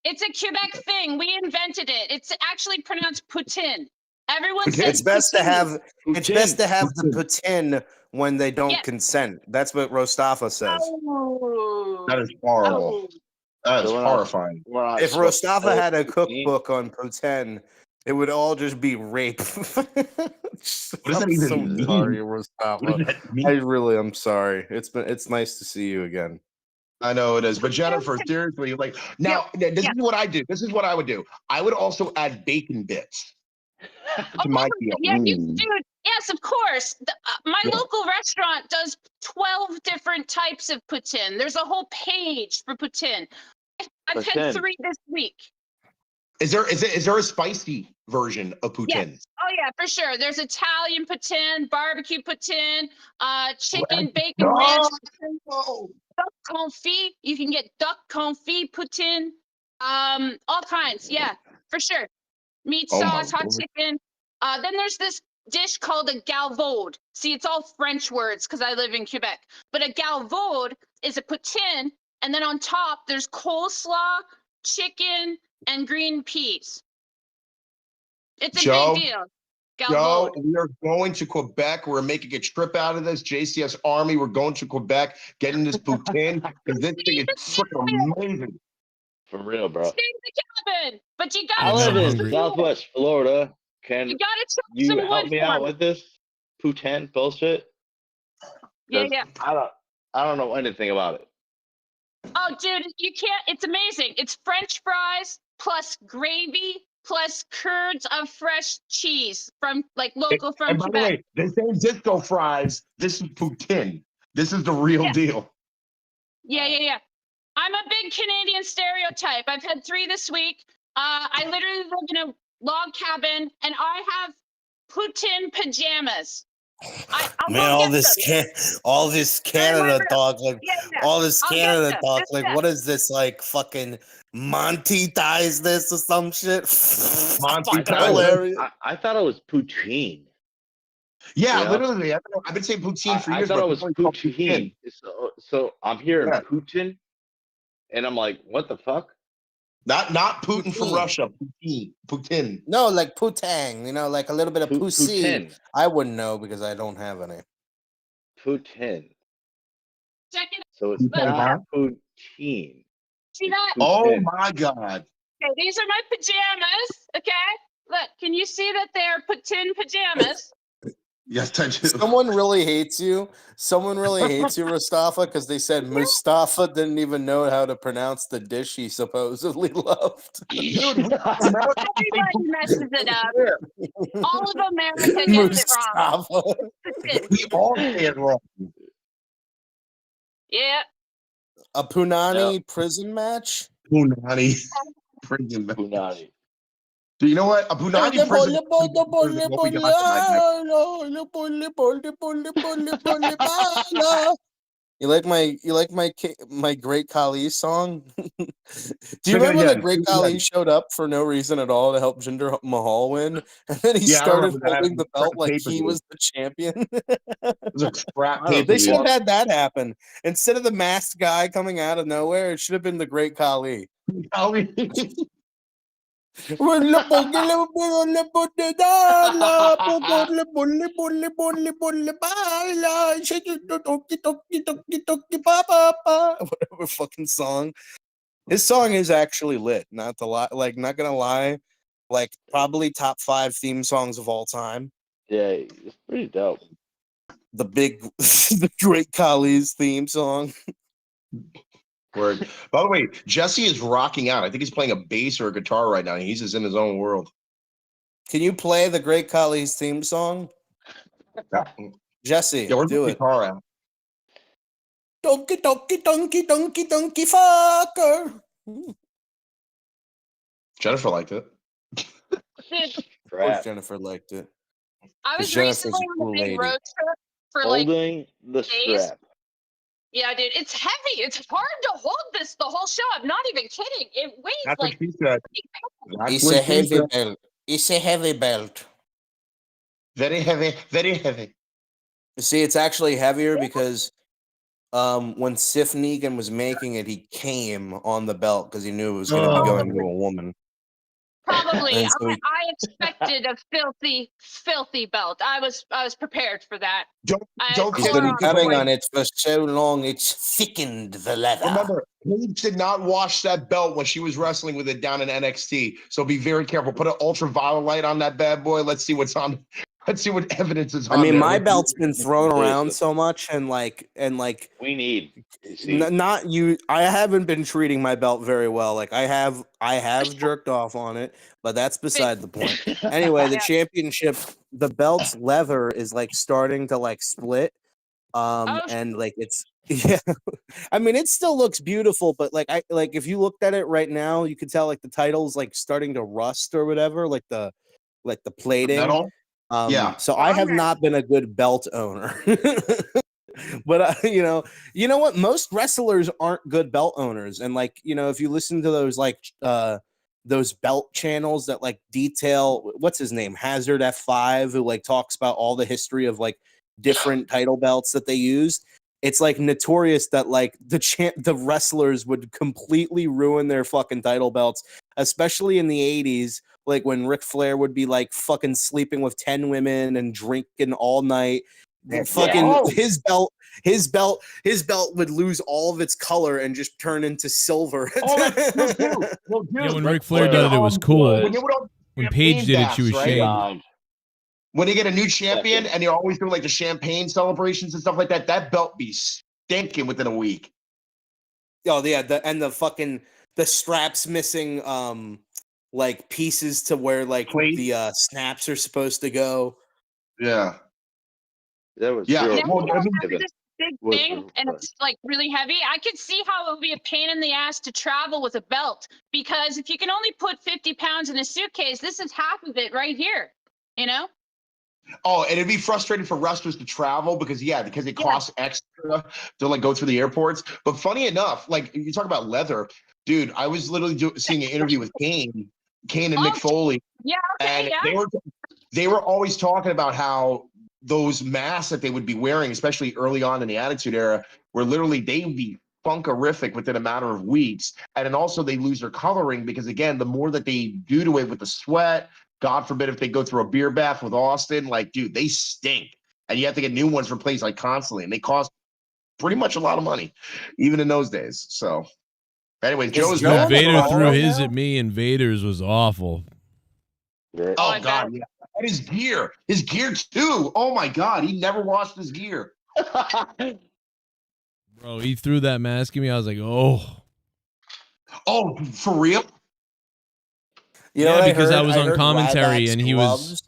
It's a Quebec thing. We invented it. It's actually pronounced poutine. Everyone says It's best to poutine. have the poutine when they don't consent. That's what Rostafa says. Oh. That is horrible. That is horrifying. If Rostafa had a cookbook on poutine, it would all just be rape. What does that even mean? Sorry, What does Rostafa. that mean? I really am sorry. It's nice to see you again. I know it is, but Jennifer, seriously, like now, this is what I do. This is what I would do. I would also add bacon bits to my deal. Yeah, dude. Yes, of course. My local restaurant does 12 different types of poutine. There's a whole page for poutine. I've had 3 this week. Is there a spicy version of poutine? Yes. Oh yeah, for sure. There's Italian poutine, barbecue poutine, chicken, bacon, ranch, duck confit. You can get duck confit poutine, all kinds. Yeah, for sure. Meat sauce, hot chicken. Then there's this dish called a galvaude. See, it's all French words because I live in Quebec. But a galvaude is a poutine, and then on top there's coleslaw, chicken, and green peas. It's a big deal. Joe, we are going to Quebec. We're making a trip out of this. JCS Army. We're going to Quebec, getting this poutine because this thing is freaking amazing. For real, bro. Stay in the cabin, but you I gotta live try in Southwest Florida. Can You gotta try you some help wood me for out me. with this poutine bullshit? Yeah, 'Cause yeah. I don't know anything about it. Oh, dude, you can't. It's amazing. It's French fries plus gravy plus curds of fresh cheese from local from And by the Quebec. way, this ain't disco fries. This is poutine. This is the real deal. Yeah, yeah, yeah. I'm a big Canadian stereotype. I've had 3 this week. I literally live in a log cabin, and I have poutine pajamas. I'll Man, go all get this them. all this Canada talk, like Yeah. all this I'll get Canada them. talk, Just like that. what is this, like fucking Monty ties this or some shit? Monty hilarious. I thought it was poutine. Yeah, You know? literally. I've been saying poutine for I years. thought but it was people call it poutine. So I'm hearing Yeah. Putin, and I'm like, what the fuck? Not Putin from Poutine. Russia. Poutine. No, like poutang, like a little bit of pussy. Poutine. I wouldn't know because I don't have any. Poutine. Check it So it's Look. not poutine. See that? Oh Poutine. my God. Okay, these are my pajamas. Okay, look. Can you see that they're poutine pajamas? Yes, I do. Someone really hates you. Someone really hates you, Mustafa, because they said Mustafa didn't even know how to pronounce the dish he supposedly loved. Everybody messes it up. All of America gets it wrong. Mustafa. We all say it wrong. Yeah. A Punani prison match? Punani. Prison. Punani. Do you know what? A Punani prison. You like my Great Khali song? Do you remember the Great Khali showed up for no reason at all to help Jinder Mahal win, and then he Yeah, I started remember that. holding the belt like he Pay-per-view. was the champion? It was a crap They pay-per-view. should have had that happen instead of the masked guy coming out of nowhere. It should have been the Great Khali. Whatever fucking song. His song is actually lit. Not to lie, not gonna lie, probably top 5 theme songs of all time. Yeah, it's pretty dope. The the Great Khali's theme song. Word. By the way, Jesse is rocking out. I think he's playing a bass or a guitar right now. He's just in his own world. Can you play the Great Khali's theme song? Jesse, Yeah, where's do the it. guitar at? Donkey, donkey, donkey, donkey, donkey, fucker. Jennifer liked it. Dude, Of course, Jennifer liked it. I was Jennifer's recently a on cool a big lady. road trip for like Holding the days. strap. Yeah, dude, it's heavy. It's hard to hold this the whole show. I'm not even kidding. It weighs That's what like she said. It's a heavy belt. It's a heavy belt. Very heavy, very heavy. See, it's actually heavier because when Sif Negan was making it, he came on the belt because he knew it was going to be going to a woman. Probably. And so he- I expected a filthy, filthy belt. I was prepared for that. He's been coming on it for so long, it's thickened the leather. Remember, Paige did not wash that belt when she was wrestling with it down in NXT. So be very careful. Put an ultraviolet light on that bad boy. Let's see what's on. Let's see what evidence is on. I mean, there. my belt's been thrown around so much, and we need. Not you. I haven't been treating my belt very well. Like I have jerked off on it, but that's beside the point. Anyway, the championship, the belt's leather is like starting to like split, and like it's yeah. I mean, it still looks beautiful, but like if you looked at it right now, you could tell like the title's like starting to rust or whatever, like the plating. Metal? Yeah. So I have not been a good belt owner. But you know what? Most wrestlers aren't good belt owners, and like if you listen to those belt channels that like detail what's his name, Hazard F5, who like talks about all the history of like different title belts that they used. It's like notorious that like the wrestlers would completely ruin their fucking title belts, especially in the 80s. Like when Ric Flair would be like fucking sleeping with 10 women and drinking all night. His belt would lose all of its color and just turn into silver. Yeah, when Ric Flair did it was cool. When Paige did it, she was shamed. When they get a new champion and you're always doing like the champagne celebrations and stuff like that, that belt be stinking within a week. Oh yeah, the straps missing like pieces to where like the snaps are supposed to go. Yeah. That was This big thing, and it's like really heavy. I could see how it would be a pain in the ass to travel with a belt, because if you can only put 50 pounds in a suitcase, this is half of it right here. Oh, and it'd be frustrating for wrestlers to travel because it costs extra to like go through the airports. But funny enough, like you talk about leather, dude, I was literally seeing an interview with Kane and Mick Foley. Yeah, okay, and they were always talking about how those masks that they would be wearing, especially early on in the Attitude Era, were literally they would be funkerific within a matter of weeks. And then also they lose their coloring because again, the more that they do to it with the sweat, God forbid if they go through a beer bath with Austin, like, dude, they stink. And you have to get new ones replaced like constantly. And they cost pretty much a lot of money, even in those days. So anyways, Joe's back. Vader threw his at me, and Vader's was awful. Oh, God, yeah. And his gear too. Oh, my God. He never washed his gear. Bro, he threw that mask at me. I was like, oh. Oh, for real? Yeah, because I was on commentary and he was.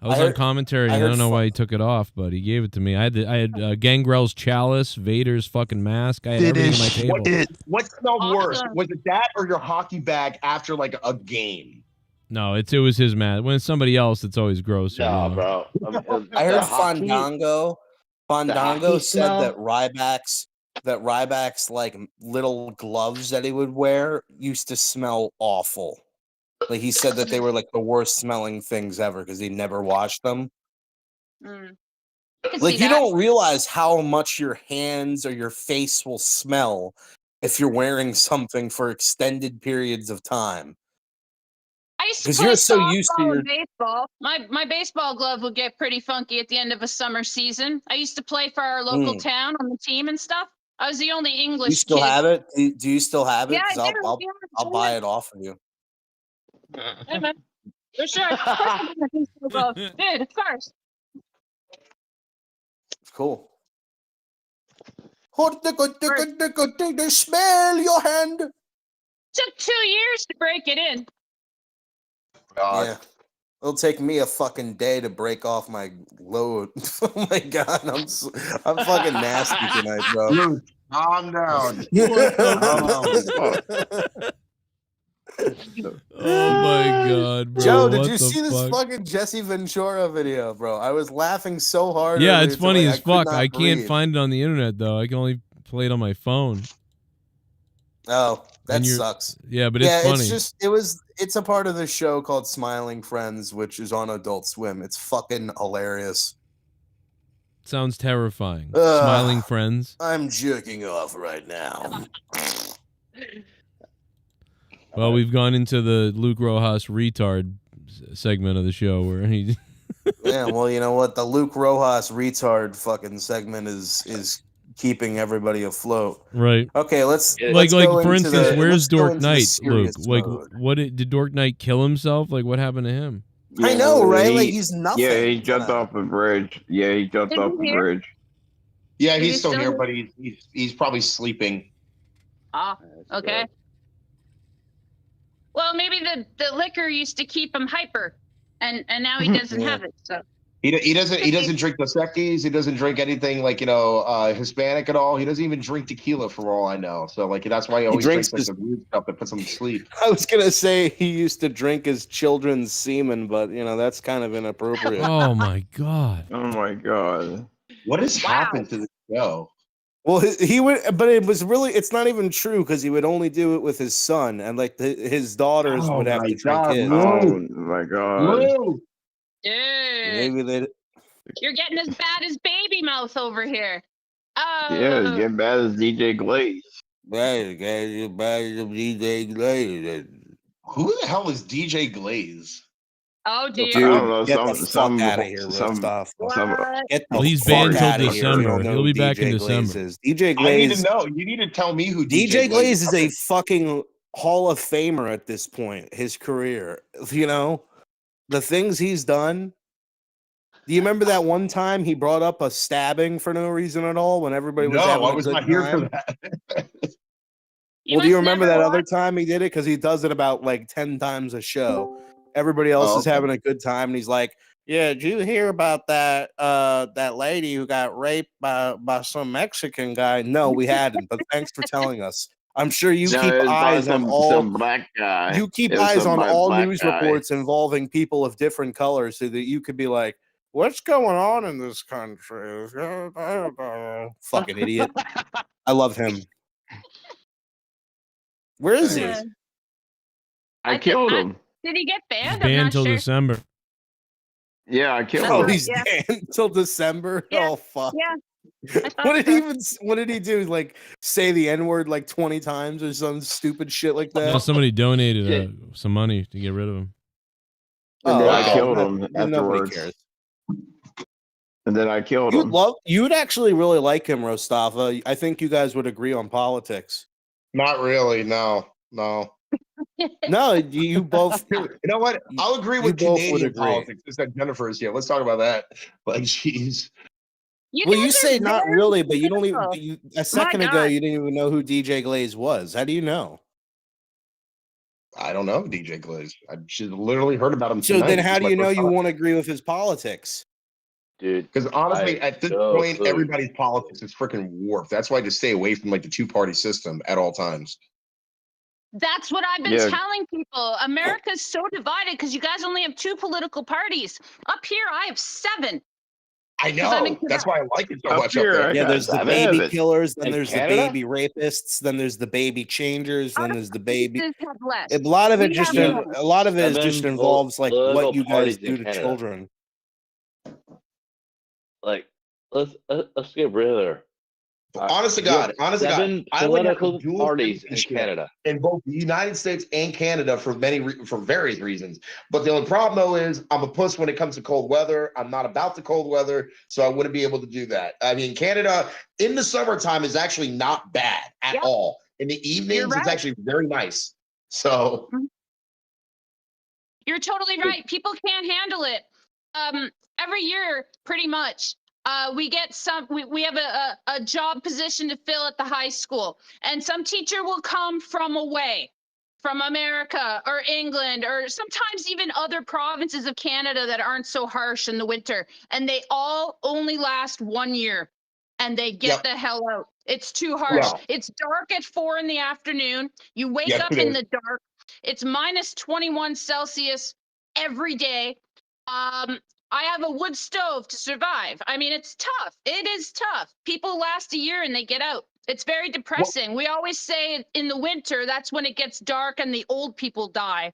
I was on commentary and I don't know why he took it off, but he gave it to me. I had Gangrel's chalice, Vader's fucking mask. I had everything on my table. What smelled worse? Was it that or your hockey bag after like a game? No, it was his mask. When it's somebody else, it's always grosser. No, bro. I heard Fandango said that Ryback's like little gloves that he would wear used to smell awful. Like he said that they were like the worst smelling things ever because he never washed them. Like you don't realize how much your hands or your face will smell if you're wearing something for extended periods of time. I used to play softball and baseball. My baseball glove would get pretty funky at the end of a summer season. I used to play for our local town on the team and stuff. I was the only English You still kid. have it? Do you still have it? Yeah, I 'Cause do. I'll buy it off of you. Hey, man. For sure. Of course I'm gonna do so, bro. Dude, of course. It's cool. Smell your hand. Took 2 years to break it in. Yeah. It'll take me a fucking day to break off my load. Oh my God, I'm fucking nasty tonight, bro. Calm down. Oh my god, bro! Joe, did what you the see this fuck? fucking Jesse Ventura video, bro? I was laughing so hard. Yeah, earlier it's to, funny like, as I could fuck. not I can't breathe. find it on the internet though. I can only play it on my phone. Oh, that And you're- sucks. Yeah, but it's funny. It's a part of the show called Smiling Friends, which is on Adult Swim. It's fucking hilarious. Sounds terrifying. Ugh. Smiling friends. I'm jerking off right now. Well, we've gone into the Luke Rojas retard segment of the show where he. Yeah, well, you know what? The Luke Rojas retard fucking segment is keeping everybody afloat. Right. Okay, let's like go for into instance, the, where's let's go Dork into the Knight, Luke? serious Like, mode. what did Dork Knight kill himself? Like, what happened to him? I know, right? Like, he's nothing. Yeah, he jumped off a bridge. Yeah, he jumped Is off he a here? bridge. Yeah, Is he's he still still here, here? but he's probably sleeping. Ah, okay. Well, maybe the liquor used to keep him hyper, and now he doesn't Yeah. have it. So He doesn't drink Dos Equis. He doesn't drink anything like Hispanic at all. He doesn't even drink tequila for all I know. So like that's why he always drinks drinks like the weird stuff that puts him to sleep. I was gonna say he used to drink his children's semen, but you know that's kind of inappropriate. Oh my god. Oh my god. What has happened to the show? Well, he would, but it was really, it's not even true because he would only do it with his son, and like his daughters would have to drink his. Oh my god. Dude, Maybe they. you're getting as bad as baby mouth over here. Yeah, it's getting bad as DJ Glaze. Bad as DJ Glaze. Who the hell is DJ Glaze? Oh, dude. Dude, I don't know. get Some the fuck out of here, some Rostov. What? Well, he's banned till December. He'll be back in December. DJ I need to Glaze. know. You need to tell me who DJ Glaze is a fucking Hall of Famer at this point. His career, you know, the things he's done. Do you remember that one time he brought up a stabbing for no reason at all when everybody was having No, I a was good not here for time? that. Well, do you remember that other time he did it? Because he does it about like 10 times a show. Everybody else is having a good time, and he's like, "Yeah, did you hear about that that lady who got raped by some Mexican guy?" No, we hadn't, but thanks for telling us. I'm sure you No, keep it was by eyes on some all black guy. you keep It was eyes some on all black news guy. reports involving people of different colors, so that you could be like, "What's going on in this country?" Fucking idiot. I love him. Where is he? I killed him. Did he get banned? I'm Banned not till sure. December. Yeah, I killed Oh, him. he's banned till December. Yeah. Oh fuck. Yeah. I thought What did he do? Like say the N-word like 20 times or some stupid shit like that? No, somebody donated some money to get rid of him. And then I okay. killed him Nobody afterwards. cares. And then I killed him. You'd actually really like him, Rostava. I think you guys would agree on politics. Not really. No. No, you both. You know what? I'll agree with both would Canadian agree. politics. It's that Jennifer is here. Let's talk about that. Like, jeez. Well, you guys say are not very really, but you don't even. political. A second ago, God. you didn't even know who DJ Glaze was. How do you know? I don't know DJ Glaze. I just literally heard about him So tonight. then, This how is do my you know first you time. won't agree with his politics? Dude, Because honestly, I at this know point, who. everybody's politics is freaking warped. That's why I just stay away from like the two-party system at all times. That's what I've been Yeah. telling people. America's so divided because you guys only have 2 political parties. Up here, I have 7. I 'Cause I'm in know. That's why I like it so Up much here, up there. I Yeah, got there's the 7 baby of it. killers, then In there's Canada? the baby rapists, then there's the baby changers, then there's the baby. Places have less. A lot of it We just have more. a lot of it is just 7 involves like political what you guys parties do in to Canada. children. Like, let's get rid of her. Honest to You have God, I would have political dual parties in citizenship Canada. in both the United States and Canada for for various reasons. But the only problem though is I'm a puss when it comes to cold weather. I'm not about the cold weather, so I wouldn't be able to do that. I mean, Canada in the summertime is actually not bad at all. In the evenings, right. it's actually very nice. So You're totally right. People can't handle it. Every year, pretty much, we get we have a job position to fill at the high school, and some teacher will come from away, from America or England, or sometimes even other provinces of Canada that aren't so harsh in the winter, and they all only last 1 year, and they get the hell out. It's too harsh. Yeah. It's dark at 4 in the afternoon. You wake Yes, up it in is. the dark. It's minus 21 Celsius every day. I have a wood stove to survive. I mean, it's tough. It is tough. People last a year and they get out. It's very depressing. We always say in the winter, that's when it gets dark and the old people die.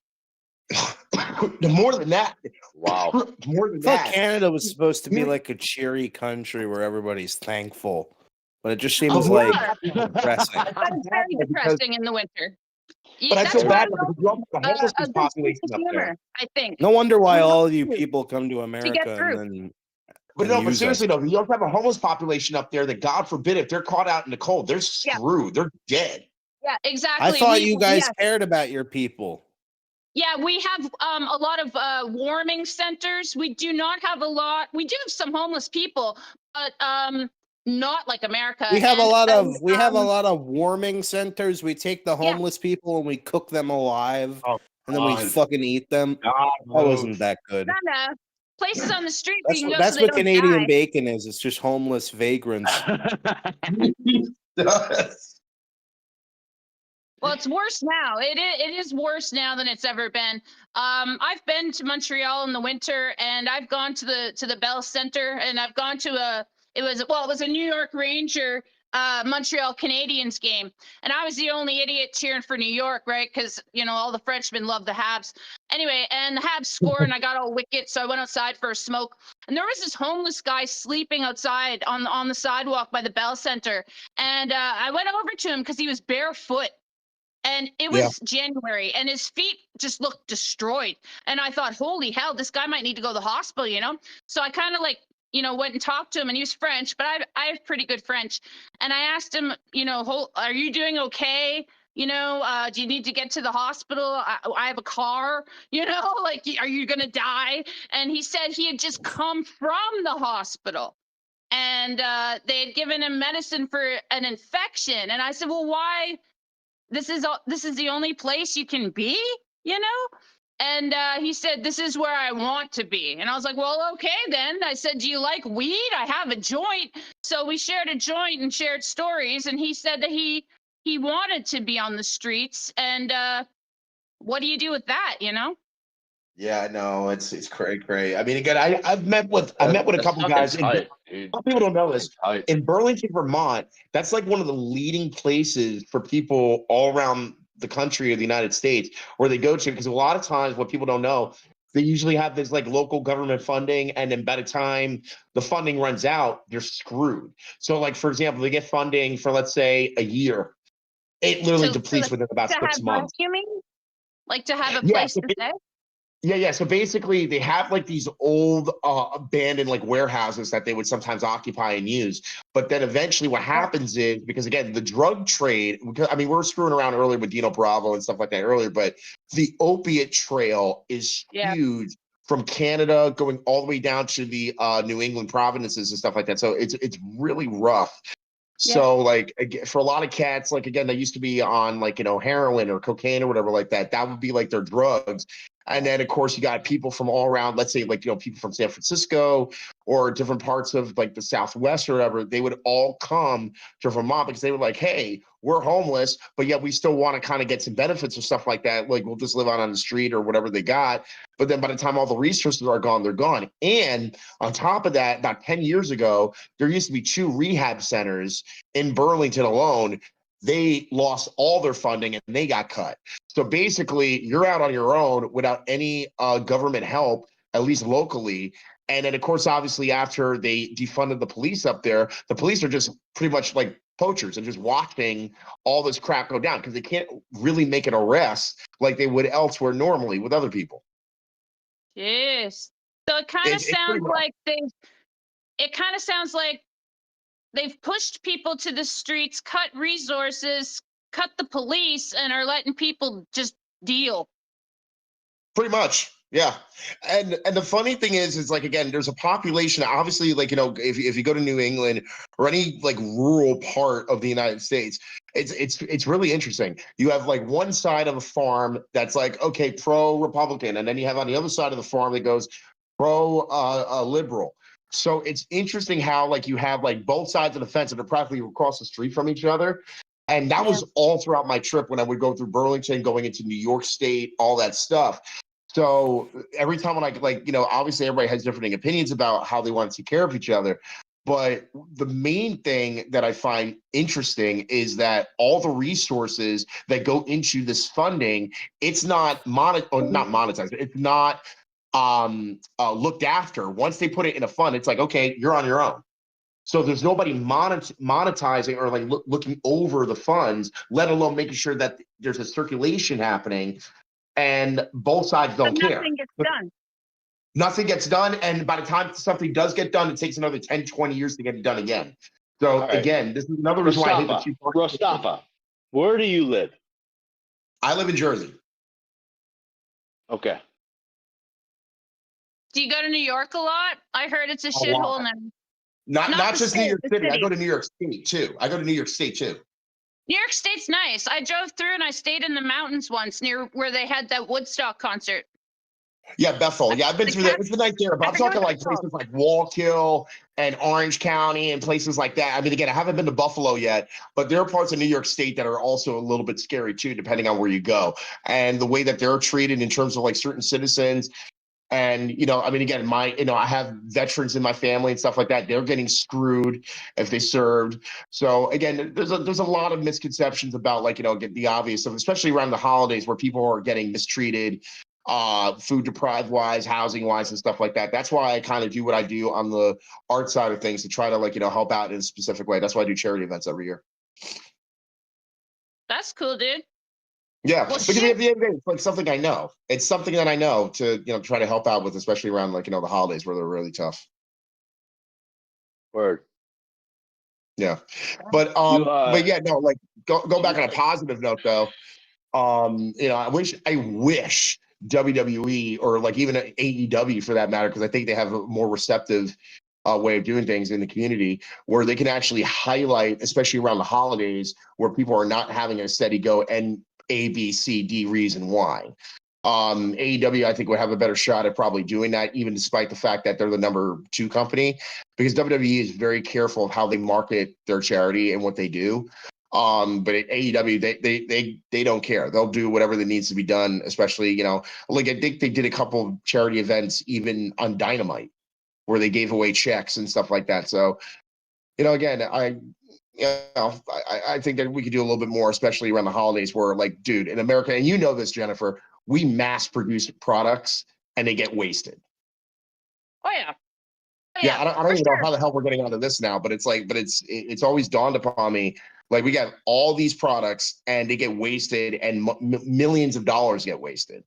More than that. Wow. More than I thought that. Canada was supposed to be like a cheery country where everybody's thankful, but it just seems Oh, like yeah. depressing. But it's very depressing in the winter. But I feel That's bad why because you also have a homeless a good sense population of up humor, there. I think. No wonder why We all all of you do people come to to get America through. But and no, but use us. seriously though, you also have a homeless population up there that, God forbid, if they're caught out in the cold, they're screwed. They're dead. Yeah, I exactly. thought you guys Yeah. cared about your people. Yeah, we have a lot of warming centers. We do not have a lot. We do have some homeless people, but not like America. We have a And, lot of um, warming centers. We take the Yeah. homeless people and we cook them alive, and then we God. fucking eat them. God, That wasn't that good. Kinda. Places on the street where you can go so That's they what don't Canadian die. bacon is. It's just homeless vagrants. Well, it's worse now. It is worse now than it's ever been. I've been to Montreal in the winter, and I've gone to the Bell Center, and I've gone to it was a New York Ranger Montreal Canadiens game, and I was the only idiot cheering for New York, right? Because all the Frenchmen love the Habs. Anyway, and the Habs score, and I got all wicked, so I went outside for a smoke, and there was this homeless guy sleeping outside on the sidewalk by the Bell Center, and I went over to him because he was barefoot. And it was January, and his feet just looked destroyed. And I thought, holy hell, this guy might need to go to the hospital. So I kind of went and talked to him, and he was French, but I have pretty good French. And I asked him, are you doing okay? Do you need to get to the hospital? I have a car, are you going to die? And he said he had just come from the hospital. And they had given him medicine for an infection. And I said, well, why? This is the only place you can be, And he said, this is where I want to be. And I was like, well, okay, then. I said, do you like weed? I have a joint. So we shared a joint and shared stories. And he said that he wanted to be on the streets. And what do you do with that, Yeah, no, it's cray. I mean, again, I met with a couple guys. Tight, Some people don't know this. In Burlington, Vermont, that's like one of the leading places for people all around the country of the United States where they go to, because a lot of times what people don't know, they usually have this like local government funding, and then by the time the funding runs out, they're screwed. So, like for example, they get funding for let's say a year, it literally depletes within about 6 months. You mean? Like to have a place to stay? Yeah. So basically, they have like these old abandoned like warehouses that they would sometimes occupy and use. But then eventually, what happens is, because again, the drug trade. I mean, we were screwing around earlier with Dino Bravo and stuff like that earlier, but the opiate trail is huge from Canada going all the way down to the New England provinces and stuff like that. So it's really rough. So like for a lot of cats, like again, they used to be on like heroin or cocaine or whatever like that. That would be like their drugs. And then, of course, you got people from all around, let's say, like, people from San Francisco or different parts of, like, the Southwest or whatever. They would all come to Vermont because they were like, hey, we're homeless, but yet we still want to kind of get some benefits or stuff like that. Like, we'll just live out on the street or whatever they got. But then by the time all the resources are gone, they're gone. And on top of that, about 10 years ago, there used to be 2 rehab centers in Burlington alone. They lost all their funding and they got cut. So basically, you're out on your own without any government help, at least locally. And then, of course, obviously, after they defunded the police up there, the police are just pretty much like poachers and just watching all this crap go down because they can't really make an arrest like they would elsewhere normally with other people. Yes. So it kind of sounds like they've pushed people to the streets, cut resources, cut the police, and are letting people just deal. Pretty much. Yeah. And the funny thing is like, again, there's a population, obviously, like, if you go to New England or any like rural part of the United States, it's really interesting. You have like one side of a farm that's like, okay, pro-Republican. And then you have on the other side of the farm that goes pro-liberal. So it's interesting how like you have like both sides of the fence that are practically across the street from each other. And that was all throughout my trip when I would go through Burlington, going into New York State, all that stuff. So every time when I obviously everybody has different opinions about how they want to take care of each other. But the main thing that I find interesting is that all the resources that go into this funding, it's not not monetized. It's not looked after. Once they put it in a fund, it's like, okay, you're on your own. So there's nobody monetizing or like looking over the funds, let alone making sure that there's a circulation happening, and both sides don't care. Nothing gets done. Nothing gets done, and by the time something does get done, it takes another 10, 20 years to get it done again. So again, this is another reason why I hate the two parties. Mustafa, where do you live? I live in Jersey. Okay. Do you go to New York a lot? I heard it's a shithole now. Not the just New state, York the City. I city. go to New York State too. New York State's nice. I drove through and I stayed in the mountains once near where they had that Woodstock concert. Yeah, Bethel. Yeah, I've been through there. It's been nice there, but I'm talking like places like Wallkill and Orange County and places like that. I mean, again, I haven't been to Buffalo yet, but there are parts of New York State that are also a little bit scary too, depending on where you go and the way that they're treated in terms of like certain citizens. And, I mean, again, I have veterans in my family and stuff like that. They're getting screwed if they served. So again, there's a lot of misconceptions about get the obvious stuff, especially around the holidays where people are getting mistreated, food deprived wise, housing wise, and stuff like that. That's why I kind of do what I do on the art side of things to try to help out in a specific way. That's why I do charity events every year. That's cool, dude. Yeah, Well, because at the end of the day, it's like something I know. It's something that I know to try to help out with, especially around the holidays where they're really tough. Word. Yeah, but but yeah, no, like go back on a positive note though. I wish WWE or like even AEW for that matter, because I think they have a more receptive way of doing things in the community where they can actually highlight, especially around the holidays, where people are not having a steady go and A, B, C, D reason why. AEW, I think, would have a better shot at probably doing that, even despite the fact that they're the number 2 company, because WWE is very careful of how they market their charity and what they do. But at AEW, they don't care. They'll do whatever that needs to be done, especially, like I think they did a couple of charity events even on Dynamite where they gave away checks and stuff like that. So, again, I think that we could do a little bit more, especially around the holidays where, like, dude, in America, and you know this, Jennifer, we mass produce products and they get wasted. Oh, yeah. Yeah, I don't even know how the hell we're getting onto this now, but it's always dawned upon me, like, we got all these products and they get wasted and millions of dollars get wasted.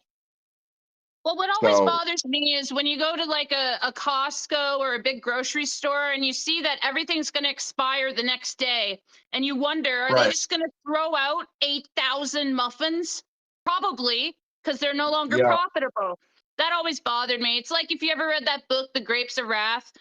Well, what always bothers me is when you go to like a Costco or a big grocery store and you see that everything's going to expire the next day, and you wonder, are they just going to throw out 8,000 muffins? Probably, because they're no longer profitable. That always bothered me. It's like if you ever read that book, The Grapes of Wrath.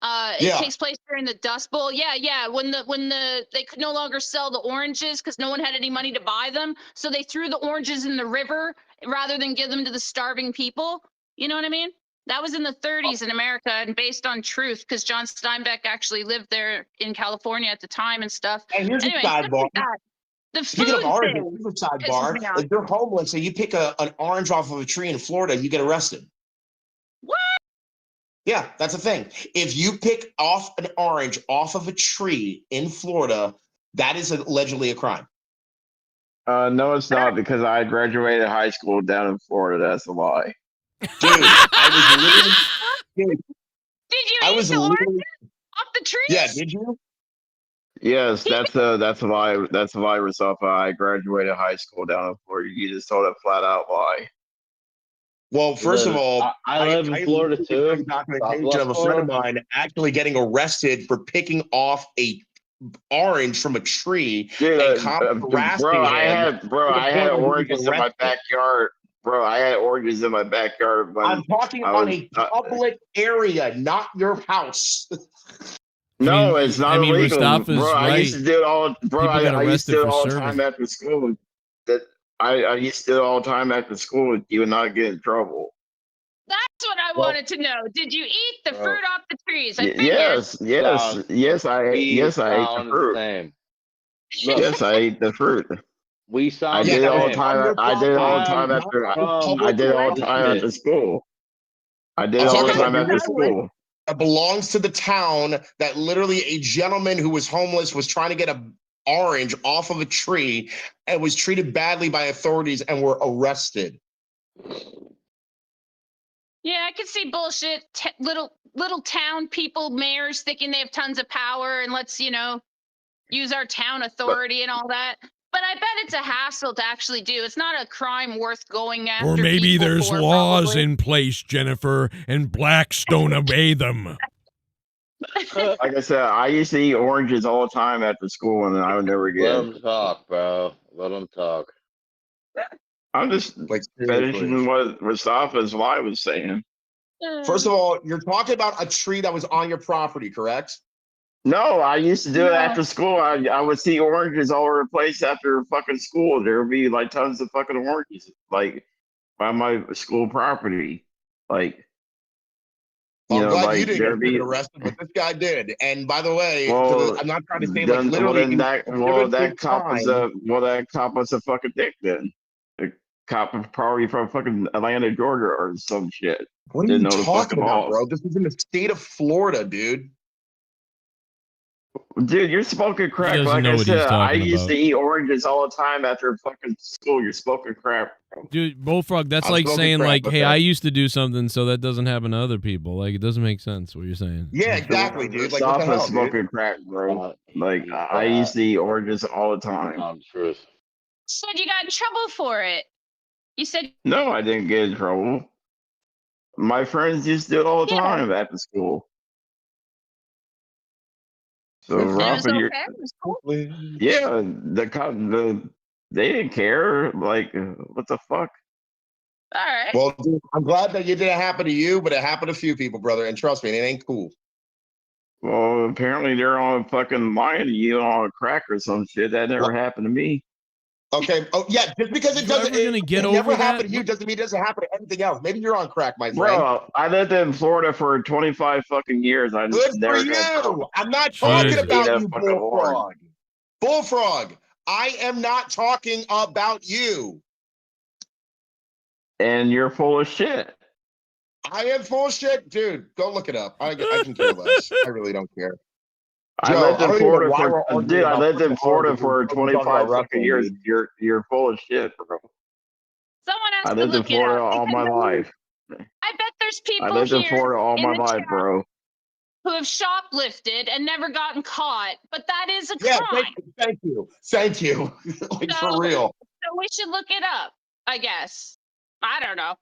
It takes place during the Dust Bowl. Yeah. When they could no longer sell the oranges because no one had any money to buy them, so they threw the oranges in the river rather than give them to the starving people. You know what I mean? That was in the 30s in America and based on truth, because John Steinbeck actually lived there in California at the time and stuff. And here's anyway, a sidebar. like the Speaking of food oranges, thing here's a pisses me sidebar. off. If you're homeless and you pick an orange off of a tree in Florida, you get arrested. What? Yeah, that's a thing. If you pick off an orange off of a tree in Florida, that is allegedly a crime. No, it's not, because I graduated high school down in Florida. That's a lie. Dude, I was literally. Did you eat the oranges off the trees? Yeah, did you? Yes, that's a lie. That's a lie, Rasafa. I graduated high school down in Florida. You just told a flat out lie. Well, first of all, I live in Florida too. Documentation of a friend of mine actually getting arrested for picking off a orange from a tree. Dude, and cops harassing bro, him I had oranges in my backyard. Bro, I had oranges in my backyard. I'm talking on a public area, not your house. No, it's not illegal, Mustafa's bro. I used to do it all, bro. I used to do it all the serving. time after school. I used to do it all the time after school. You would not get in trouble. That's what I wanted to know. Did you eat the fruit off the trees? I figured. Yes, I ate the fruit. Yes, I ate the fruit. We saw I the did it all the same. time. I did it all the time I'm after. from I did it all the the time shit. after school. I did it I'm all the talking time about after your fruit school. that belongs to the town that literally a gentleman who was homeless was trying to get a orange off of a tree and was treated badly by authorities and were arrested. Yeah, I can see bullshit. Little town people, mayors thinking they have tons of power and let's use our town authority and all that. But I bet it's a hassle to actually do. It's not a crime worth going after. Or maybe people there's for, laws probably. in place, Jennifer, and blacks don't obey them. Like I said, I used to eat oranges all the time after school, and I would never get. Let them talk, bro. Let them talk. I'm just Like, finishing what Mustafa's wife was saying. First of all, you're talking about a tree that was on your property, correct? No, I used to do it No. after school. I would see oranges all over the place after fucking school. There would be like tons of fucking oranges, like by my school property. Like, I'm glad like you didn't there'd get be. arrested, but this guy did. And by the way, Well, I'm not trying to say like then, literally. then that that cop was that cop was a fucking dick. Then the cop was probably from fucking Atlanta, Georgia, or some shit. What are Didn't you know the talking fucking about, laws. bro? This is in the state of Florida, dude. Dude, you're smoking crack. doesn't Like know I what he's said, I talking used about. to eat oranges all the time after fucking school. You're smoking crack, bro. Dude, Bullfrog, that's I'm like smoking saying, crack, like, but hey, that- I used to do something, so that doesn't happen to other people. Like, it doesn't make sense what you're saying. Yeah, exactly, dude. Like, what the Mustafa's hell, dude? smoking crack, bro. Like I used to eat oranges all the time. You said you got in trouble for it. You said No, I didn't get in trouble. My friends used to do it all the time after school. So it was Rafa, you're okay. It was cool. yeah, they didn't care. Like, what the fuck? All right. Well, dude, I'm glad that it didn't happen to you, but it happened to a few people, brother. And trust me, it ain't cool. Well, apparently they're on fucking lying to you on crack or some shit. That never happened to me. Okay. Oh, yeah. Just because it doesn't, gonna get it over never that? happened to you doesn't mean it doesn't happen to anything else. Maybe you're on crack, my friend. Bro, I lived in Florida for 25 fucking years. I Good for never got you. trouble. I'm not I talking just ate about a you, fucking orange. Bullfrog. Bullfrog. I am not talking about you. And you're full of shit. I am full of shit, dude. Go look it up. I can care less. I really don't care. I Joe, lived I in don't even know Florida why we're for arguing dude. I about lived in fucking Florida oranges for when we're talking 25 about fucking wrestling, years. dude. You're full of shit, bro. Someone has I to lived in look it Florida up. all my life. I bet there's I people lived in here Florida all in my the life, chat bro. who have shoplifted and never gotten caught, but that is a Yeah, crime. thank you. Thank you. Like, So, for real. so we should look it up, I guess. I don't know.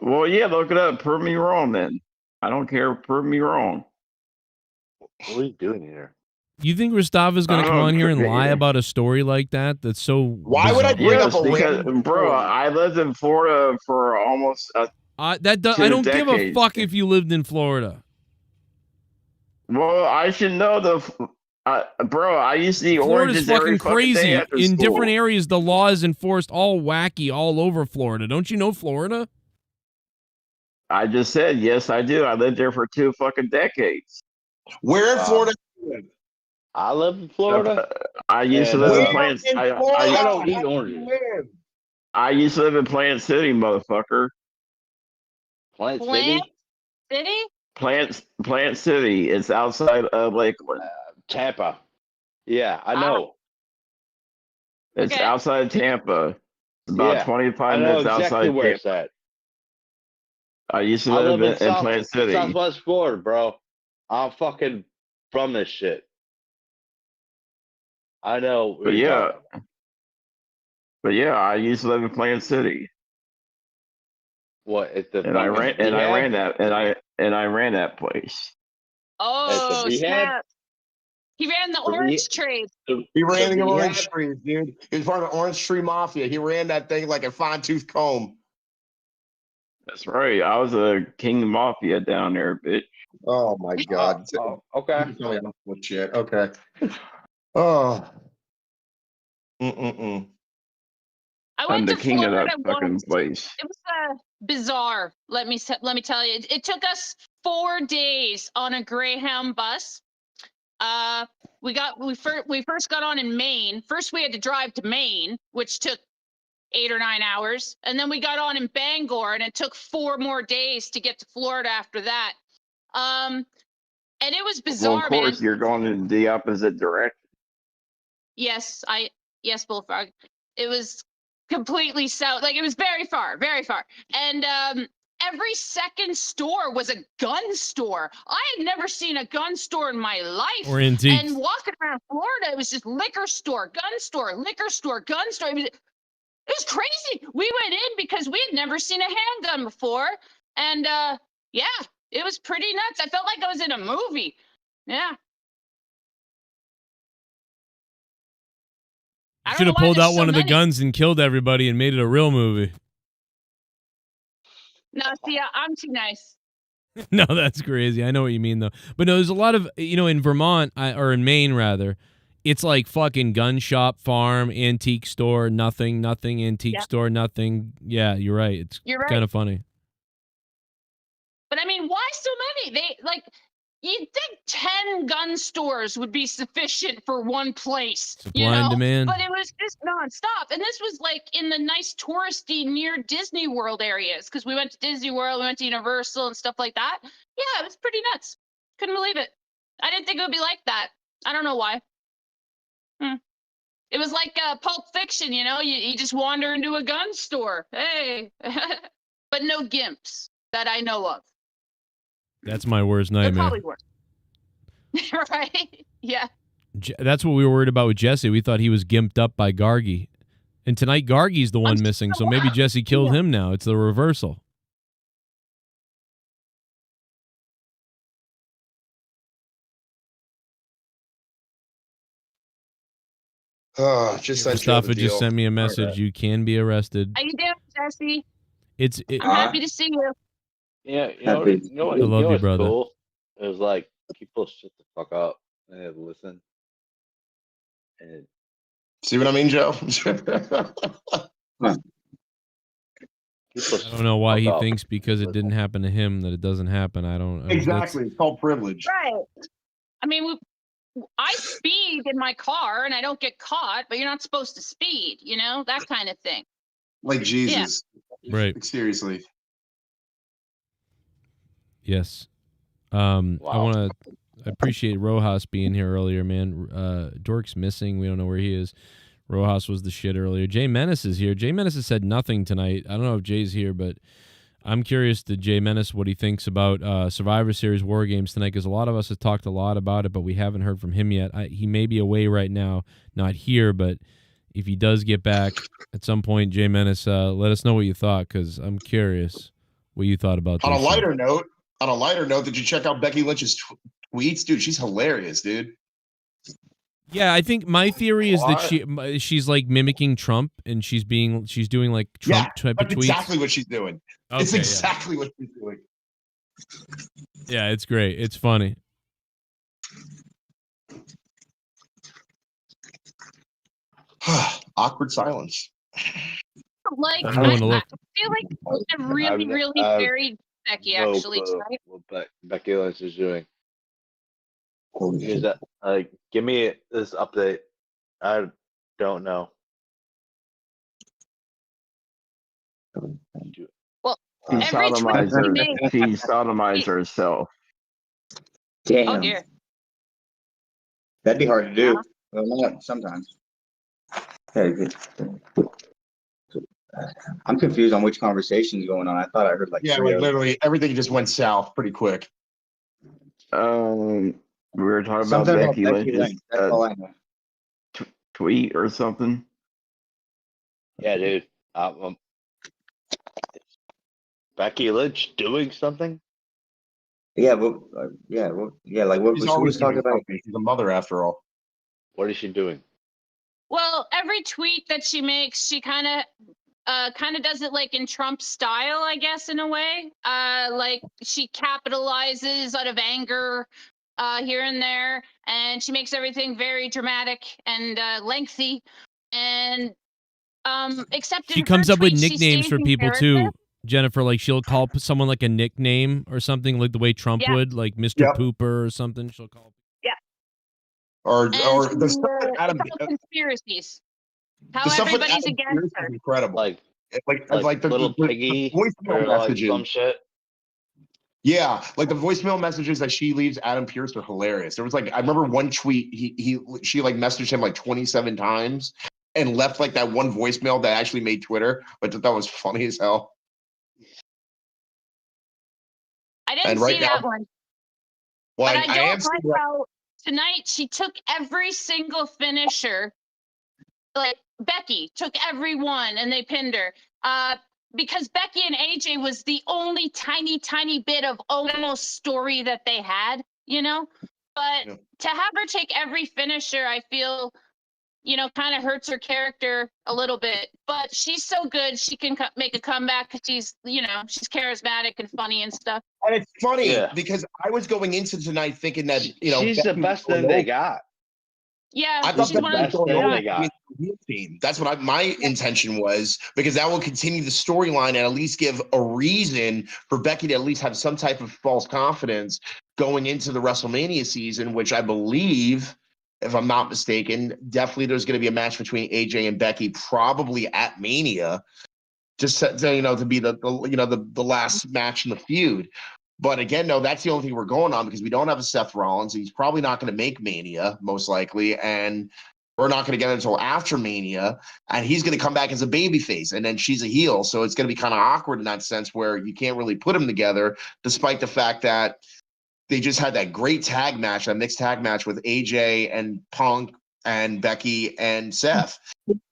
Well, yeah, look it up. Prove me wrong, then. I don't care. Prove me wrong. What are you doing here? You think Mustafa's going to I come don't on here and care. lie about a story like that? That's so Why would I bizarre. bring Yes, up a because, random bro, story? I lived in Florida for almost I 2 don't give a decades. fuck if you lived in Florida. Well, I should know bro, I used to eat Florida's oranges every fucking fucking day crazy. after In school. different areas, the law is enforced all wacky all over Florida. Don't you know Florida? I just said, yes, I do. I lived there for 2 fucking decades. Where in Florida do you live? I live in Florida. I used to And, live in Where Plant. in Florida? I don't eat How do you oranges. live? I used to live in Plant City, motherfucker. Plant Plant City? City? Plant City. It's outside of Lakeland. Tampa. Yeah, I know. It's Okay. outside of Tampa. It's about Yeah, 25 I know minutes exactly outside where Tampa. it's at. I used to I live live in Plant City. Southwest Florida, bro. I'm fucking from this shit. I know what But you're yeah, talking about. I used to live in Plant City, What at the and I fucking ran rehab? I ran that place. Oh, rehab? snap. He ran the orange trade. He ran the rehab? orange trees, dude. He was part of the Orange Tree Mafia. He ran that thing like a fine-tooth comb. That's right. I was a king mafia down there, bitch. Oh my God. Okay. You tell me I'm full of shit. Okay. Oh. I I'm went the to king of Florida that fucking once. place. It was bizarre. Let me tell you. It took us 4 days on a Greyhound bus. We first got on in Maine. First, we had to drive to Maine, which took 8 or 9 hours, and then we got on in Bangor, and it took 4 more days to get to Florida after that. And it was bizarre, Well, of course, man. you're going in the opposite direction. Yes, Bullfrog. It was completely south. Like, it was very far, very far. And every second store was a gun store. I had never seen a gun store in my life. Or antiques. And walking around Florida, it was just liquor store, gun store, liquor store, gun store. It was crazy. We went in because we had never seen a handgun before. And yeah, it was pretty nuts. I felt like I was in a movie. Yeah. Should have pulled out one of the guns and killed everybody and made it a real movie. No, see, I'm too nice. No, that's crazy. I know what you mean, though. But no, there's a lot of, in Vermont, or in Maine, rather, it's like fucking gun shop, farm, antique store, nothing, antique store, nothing. Yeah, you're right. You're right. Kind of funny. But I mean, why so many? You'd think 10 gun stores would be sufficient for one place. Supply and demand. But it was just nonstop. And this was like in the nice touristy near Disney World areas, because we went to Disney World, we went to Universal and stuff like that. Yeah, it was pretty nuts. Couldn't believe it. I didn't think it would be like that. I don't know why. It was like Pulp Fiction, you just wander into a gun store. Hey. But no gimps that I know of. That's my worst nightmare. Probably worse. Right? Yeah. That's what we were worried about with Jesse. We thought he was gimped up by Gargi. And tonight, Gargi's the one missing, so maybe Jesse killed him now. It's the reversal. Mustafa just sent me a message. You can be arrested. How you doing, Jesse? I'm happy to see you. Yeah, I love you, brother. Cool? It was like people shut the fuck up and they'd listen. And see what I mean, Joe? I don't know why he thinks because it didn't happen to him that it doesn't happen. I don't. Exactly. It's called privilege. Right. I mean, I speed in my car and I don't get caught, but you're not supposed to speed, that kind of thing. Like Jesus. Yeah. Right. Like, seriously. Yes. I appreciate Rojas being here earlier, man. Dork's missing. We don't know where he is. Rojas was the shit earlier. Jay Menace is here. Jay Menace has said nothing tonight. I don't know if Jay's here, but I'm curious to Jay Menace what he thinks about Survivor Series War Games tonight, because a lot of us have talked a lot about it, but we haven't heard from him yet. He may be away right now, not here, but if he does get back at some point, Jay Menace, let us know what you thought, because I'm curious what you thought about this. On a lighter note, did you check out Becky Lynch's tweets? Dude, she's hilarious, dude. Yeah, I think my theory is that she's like mimicking Trump, and she's doing like Trump type of tweets. Exactly what she's doing. Okay, it's exactly what she's doing. Yeah, it's great. It's funny. Awkward silence. Like, I feel like I really buried Becky, actually, tonight. What Becky Lynch is doing. Is that, give me this update. I don't know. Well, she sodomized herself. Damn. Oh, dear. That'd be hard to do. Well, sometimes. Hey, I'm confused on which conversation's going on. I thought I heard like literally everything just went south pretty quick. We were talking about Becky Lynch's tweet or something. Yeah, dude. Becky Lynch doing something? Yeah, like what She's was always talking about? She's a mother after all. What is she doing? Well, every tweet that she makes, she kind of does it like in Trump style, I guess, in a way. Like she capitalizes out of anger here and there, and she makes everything very dramatic and lengthy. And except she comes up with nicknames for people too, Jennifer. Like she'll call someone like a nickname or something, like the way Trump would, like Mr. Pooper or something. She'll call. Yeah. or the stuff that It's Adam, all conspiracies. the How stuff with everybody's Adam against Pearce her. is incredible. Like the little the piggy voicemail or like messages. some shit. Yeah, like the voicemail messages that she leaves Adam Pearce are hilarious. There was like I remember one tweet she like messaged him like 27 times and left like that one voicemail that actually made Twitter, but that was funny as hell. I didn't And right see now, that one. well, But I am don't like how tonight she took every single finisher. Like Becky took every one and they pinned her. Because Becky and AJ was the only tiny bit of almost story that they had, you know? But to have her take every finisher, I feel, kind of hurts her character a little bit. But she's so good, she can make a comeback because she's, she's charismatic and funny and stuff. And it's funny because I was going into tonight thinking that, she's the best thing they got. Yeah, I thought she's one of the team. That's what my intention was, because that will continue the storyline and at least give a reason for Becky to at least have some type of false confidence going into the WrestleMania season, which I believe, if I'm not mistaken, definitely there's going to be a match between AJ and Becky, probably at Mania, just to be the last match in the feud. But again, no, that's the only thing we're going on because we don't have a Seth Rollins. He's probably not going to make Mania, most likely. And we're not going to get it until after Mania. And he's going to come back as a babyface. And then she's a heel. So it's going to be kind of awkward in that sense where you can't really put them together, despite the fact that they just had that great tag match, that mixed tag match with AJ and Punk and Becky and Seth.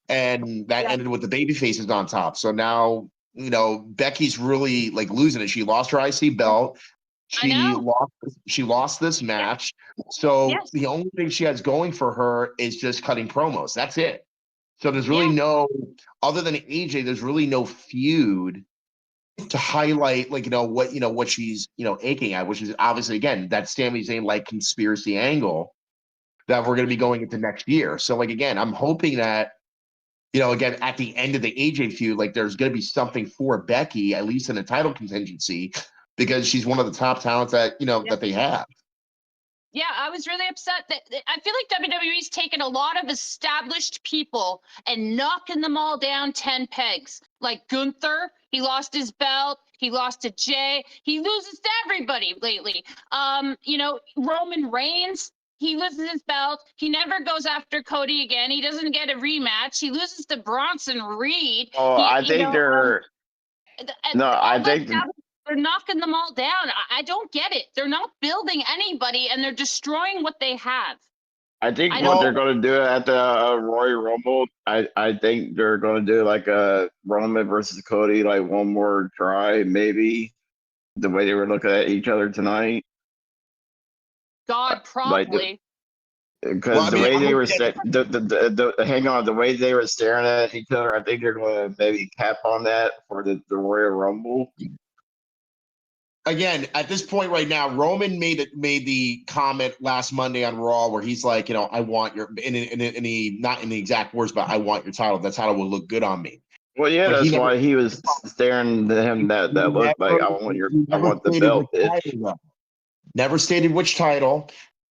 And that ended with the babyfaces on top. So now, Becky's really like losing it. She lost her IC belt. She lost this match. So the only thing she has going for her is just cutting promos. That's it. So there's really no, other than AJ, there's really no feud to highlight, like, what she's, aching at, which is obviously, again, that Sami Zayn like conspiracy angle that we're going to be going into next year. So like, again, I'm hoping that, again, at the end of the AJ feud, like there's going to be something for Becky, at least in a title contingency, because she's one of the top talents that, that they have. Yeah, I was really upset that I feel like WWE's taken a lot of established people and knocking them all down 10 pegs. Like Gunther, he lost his belt. He lost to Jay. He loses to everybody lately. Roman Reigns, he loses his belt. He never goes after Cody again. He doesn't get a rematch. He loses to Bronson Reed. Oh, I think they're. No, I think they're knocking them all down. I don't get it. They're not building anybody, and they're destroying what they have. I think what they're going to do at the Royal Rumble, I think they're going to do like a Roman versus Cody, like one more try, maybe. The way they were looking at each other tonight. God, probably. Because the way they were the way they were staring at each other, I think they're going to maybe cap on that for the Royal Rumble. Again, at this point right now, Roman made the comment last Monday on Raw where he's like, I want your, not in the exact words, but I want your title. That title will look good on me. Well, yeah, that's why he was staring at him. That looked like I want the belt. Never stated which title,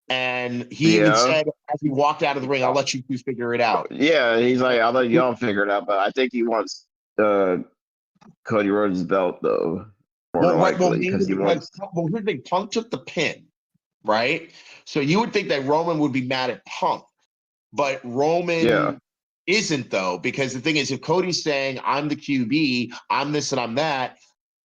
and he even said as he walked out of the ring, "I'll let you two figure it out." Yeah, he's like, "I'll let y'all figure it out," but I think he wants Cody Rhodes' belt though. Here's the thing: Punk took the pin, right? So you would think that Roman would be mad at Punk, but Roman isn't, though, because the thing is, if Cody's saying, "I'm the QB, I'm this and I'm that,"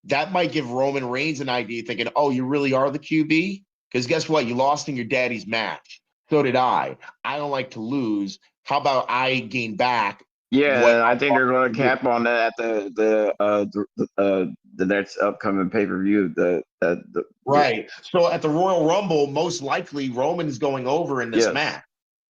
that might give Roman Reigns an idea, thinking, "Oh, you really are the QB?" Because guess what? You lost in your daddy's match. So did I. I don't like to lose. How about I gain back? Yeah, I think they're going to cap on that at the next upcoming pay-per-view. Right. So at the Royal Rumble, most likely Roman is going over in this match.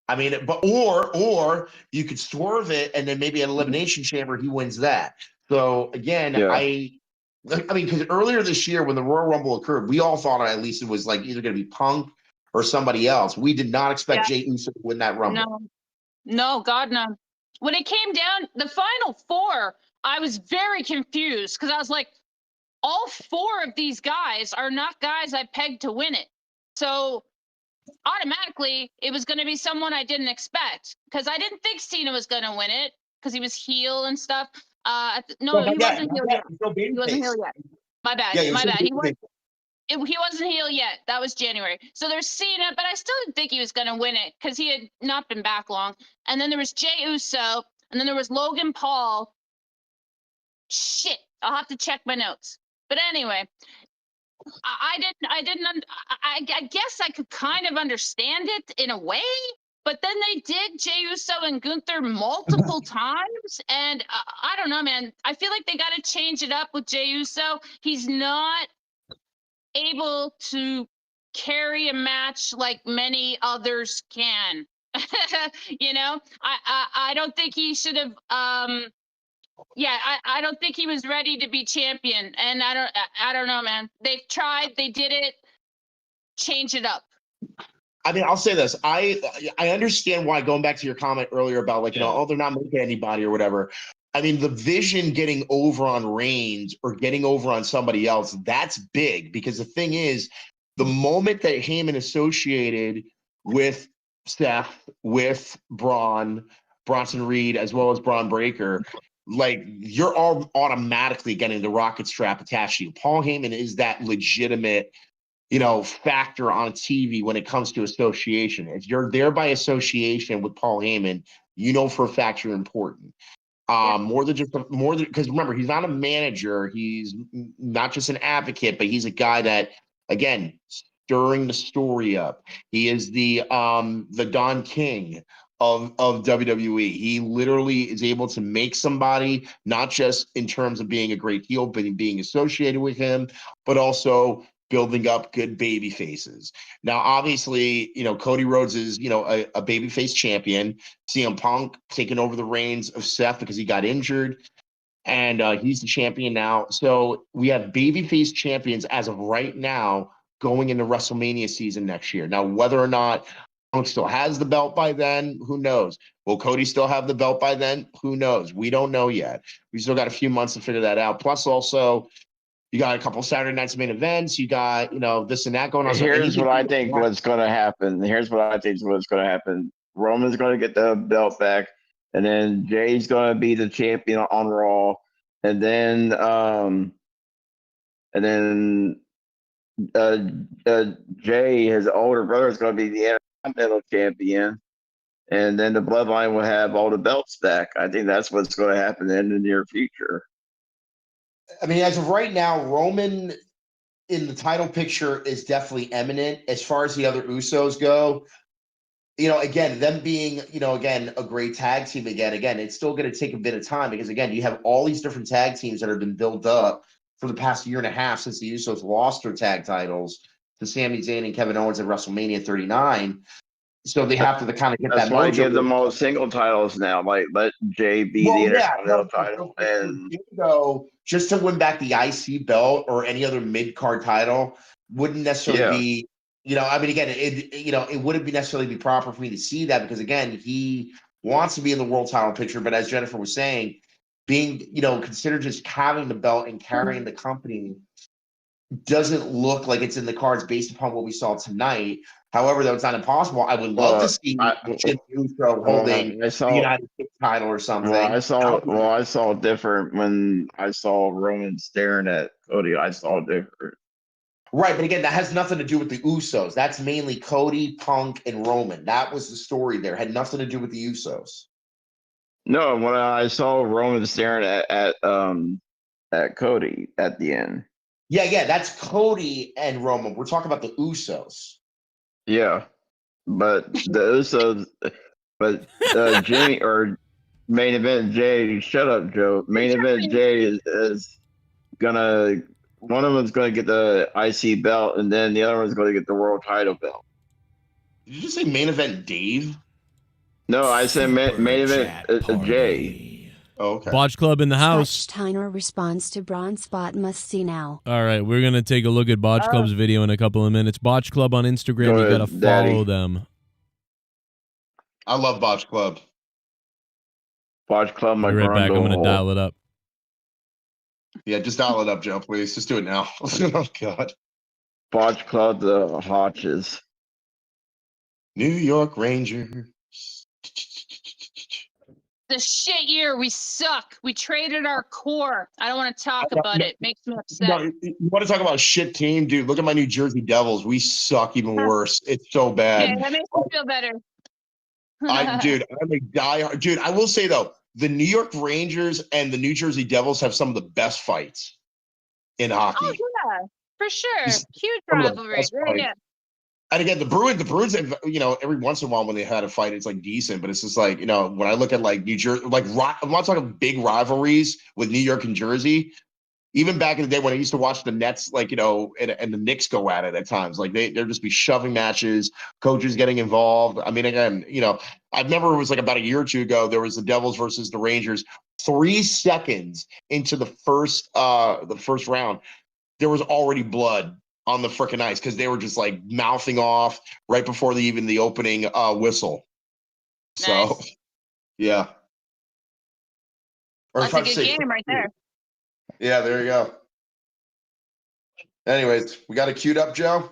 I mean, but or you could swerve it and then maybe at Elimination Chamber he wins that. So again, I mean, because earlier this year when the Royal Rumble occurred, we all thought at least it was like either going to be Punk or somebody else. We did not expect Jey Uso to win that Rumble. No, God, no. When it came down, the final four, I was very confused because I was like, all four of these guys are not guys I pegged to win it. So automatically it was going to be someone I didn't expect because I didn't think Cena was going to win it because he was heel and stuff. No, he wasn't heel yet. He wasn't heel yet. My bad. Yeah, My bad. He was. babyface. He wasn't heel yet. That was January. So there's Cena, but I still didn't think he was going to win it because he had not been back long. And then there was Jey Uso, and then there was Logan Paul. Shit, I'll have to check my notes. But anyway, I guess I could kind of understand it in a way. But then they did Jey Uso and Gunther multiple times, and I don't know, man. I feel like they got to change it up with Jey Uso. He's not able to carry a match like many others can. You know, I don't think he should have. I don't think he was ready to be champion, and I don't know, man. They've tried, they did it. Change it up. I mean, I'll say this. I understand why, going back to your comment earlier about like, oh, they're not making anybody or whatever. I mean, the Vision getting over on Reigns or getting over on somebody else, that's big, because the thing is, the moment that Heyman associated with Seth, with Bronson Reed, as well as Braun Breaker, like, you're all automatically getting the rocket strap attached to you. Paul Heyman is that legitimate, factor on TV when it comes to association. If you're there by association with Paul Heyman, for a fact you're important. More than because remember, he's not a manager. He's not just an advocate, but he's a guy that, again, stirring the story up. He is the Don King of WWE. He literally is able to make somebody, not just in terms of being a great heel, but in being associated with him, but also building up good baby faces. Now, obviously, Cody Rhodes is, a babyface champion. CM Punk taking over the reins of Seth because he got injured, and he's the champion now. So we have babyface champions as of right now going into WrestleMania season next year. Now, whether or not Punk still has the belt by then, who knows? Will Cody still have the belt by then? Who knows? We don't know yet. We still got a few months to figure that out. Plus, also, you got a couple Saturday night's main events. You got, this and that going on. Here's what I think what's going to happen. Roman's going to get the belt back, and then Jay's going to be the champion on Raw, and then Jay, his older brother, is going to be the Intercontinental champion, and then the Bloodline will have all the belts back. I think that's what's going to happen in the near future. I mean, as of right now, Roman in the title picture is definitely eminent. As far as the other Usos go, again, them being, again, a great tag team again, it's still going to take a bit of time because, again, you have all these different tag teams that have been built up for the past year and a half since the Usos lost their tag titles to Sami Zayn and Kevin Owens at WrestleMania 39. So they have to kind of get That's that. Why I give them all single titles now. Like, let Jay be the Intercontinental title, and just to win back the IC belt or any other mid card title wouldn't necessarily be. I mean, again, it wouldn't be necessarily be proper for me to see that because, again, he wants to be in the world title picture, but as Jennifer was saying, being considered just having the belt and carrying the company doesn't look like it's in the cards based upon what we saw tonight. However, though, it's not impossible. I would love to see Jim Uso holding the United States title or something. I saw different when I saw Roman staring at Cody. I saw different. Right, but again, that has nothing to do with the Usos. That's mainly Cody, Punk, and Roman. That was the story there. It had nothing to do with the Usos. No, when I saw Roman staring at Cody at the end. Yeah, that's Cody and Roman. We're talking about the Usos. Yeah, but the Usos, but Jimmy or main event Jay, shut up, Joe. Main event Jay is gonna, one of them's gonna get the IC belt, and then the other one's gonna get the world title belt. Did you just say main event Dave? No, I said main event Jay. Oh, okay. Botch Club in the house. Steiner responds to Braun Spot must see now. All right, we're going to take a look at Botch Club's video in a couple of minutes. Botch Club on Instagram, you got to follow them. I love Botch Club. Botch Club, my Be right back. I'm going to dial it up. Yeah, just dial it up, Joe, please. Just do it now. Oh, God. Botch Club, the Hotches. New York Rangers. The shit year. We suck. We traded our core. I don't want to talk about it. Makes me upset. No, you want to talk about a shit team, dude? Look at my New Jersey Devils. We suck even worse. It's so bad. Okay, that makes me feel better. Dude, I'm a diehard. Dude, I will say though, the New York Rangers and the New Jersey Devils have some of the best fights in hockey. Oh yeah, for sure. Huge Some of the rivalry. best Yeah, fights. yeah. And again, the Bruins, have, every once in a while when they had a fight, it's like decent, but it's just like, when I look at like New Jersey, like I'm not talking big rivalries with New York and Jersey. Even back in the day when I used to watch the Nets, like, and the Knicks go at it at times, like they'll just be shoving matches, coaches getting involved. I mean, again, I remember it was like about a year or two ago, there was the Devils versus the Rangers. 3 seconds into the first round, there was already blood on the freaking ice because they were just like mouthing off right before the opening whistle. Nice. So, yeah. Or That's a good game right there. Yeah, there you go. Anyways, we got it queued up, Joe.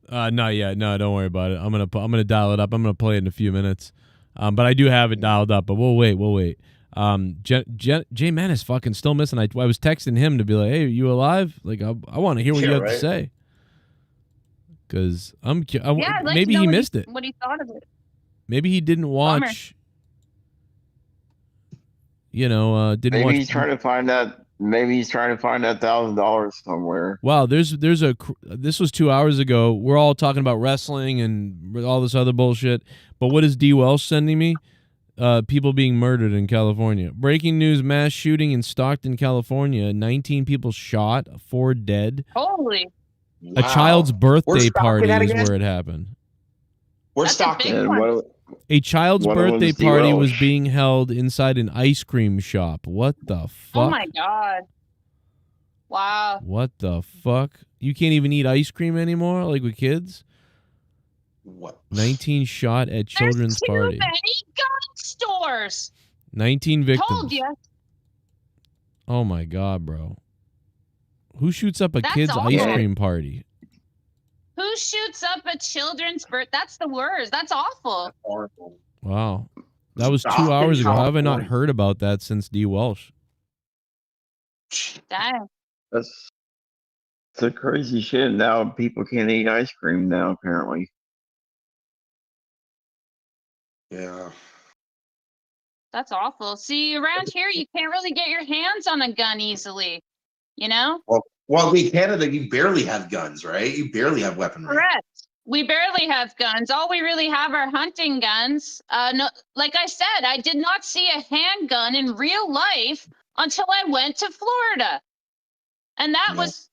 Not yet. No, don't worry about it. I'm gonna dial it up. I'm gonna play it in a few minutes. But I do have it dialed up. But we'll wait. Jay Man is fucking still missing. I was texting him to be like, "Hey, are you alive? Like, I want to hear what you have to say." Because maybe he missed it. What he thought of it. Maybe he didn't watch. Didn't Maybe watch. he's trying to find that. Maybe he's trying to find that $1,000 somewhere. Wow, this was 2 hours ago. We're all talking about wrestling and all this other bullshit. But what is D. Welsh sending me? People being murdered in California. Breaking news: mass shooting in Stockton, California. 19 people shot, 4 dead. Holy! A child's birthday party is where it happened. Where's Stockton? A child's One of birthday them's D. party was Welsh. being held inside an ice cream shop. What the fuck? Oh my god! Wow. What the fuck? You can't even eat ice cream anymore, like with kids? What? 19 shot at children's There's too party. many gun stores. 19 victims. Told you. Oh my god, bro. Who shoots up a That's kid's awful. ice cream party? Who shoots up a children's birth? That's the worst. That's awful. Horrible. Wow. That was 2 Stockton, hours ago. How have I not California. heard about that since D. Welsh? Damn. That's the crazy shit. Now people can't eat ice cream now, apparently. Yeah. That's awful. See, around here, you can't really get your hands on a gun easily. You know? Well, in Canada, you barely have guns, right? You barely have weaponry. Correct. We barely have guns. All we really have are hunting guns. No, like I said, I did not see a handgun in real life until I went to Florida. And that was,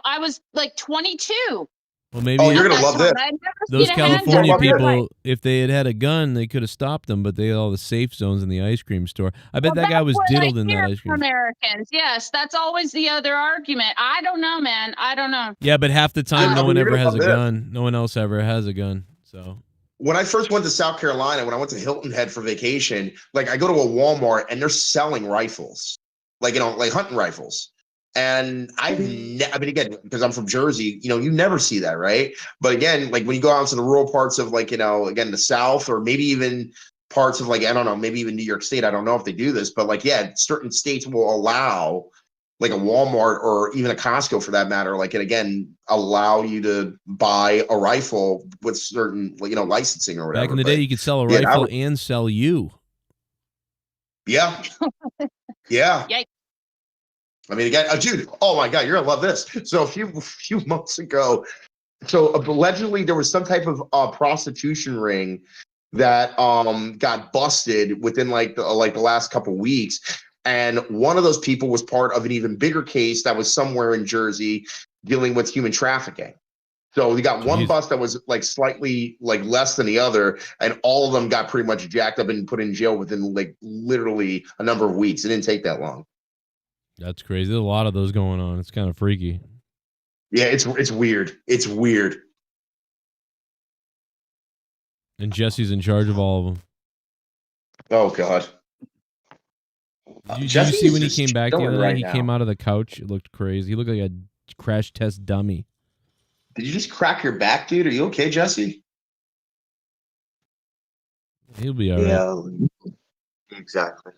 I was like 22. Well, maybe Oh, you're gonna love this. I'd never those seen a handgun California in real life. people, if they had a gun, they could have stopped them, but they had all the safe zones in the ice cream store. I bet Well, that guy was that's what I diddled in hear that ice cream. from Americans. Yes, that's always the other argument. I don't know, man. I don't know. Yeah, but half the time, no one you're ever gonna has a love this. gun. No one else ever has a gun. So When I first went to South Carolina, when I went to Hilton Head for vacation, like I go to a Walmart and they're selling rifles, like hunting rifles. And I mean, again, because I'm from Jersey, you never see that, right? But again, like when you go out to the rural parts of again, the South, or maybe even parts of I don't know, maybe even New York State. I don't know if they do this, but certain states will allow like a Walmart or even a Costco for that matter, and again, allow you to buy a rifle with certain, licensing or whatever. back in the day, you could sell a rifle and sell you. Yeah. Yeah. Yikes. I mean, again, dude, oh my God, you're gonna love this. So a few months ago, allegedly there was some type of prostitution ring that got busted within the last couple weeks, and one of those people was part of an even bigger case that was somewhere in Jersey dealing with human trafficking. So we got one bust that was slightly less than the other, and all of them got pretty much jacked up and put in jail within literally a number of weeks. It didn't take that long. That's crazy. There's a lot of those going on. It's kind of freaky. Yeah, it's weird. It's weird. And Jesse's in charge of all of them. Oh God. Did you see when he came back the other night? He came out of the couch. It looked crazy. He looked like a crash test dummy. Did you just crack your back, dude? Are you okay, Jesse? He'll be all right. Yeah, exactly.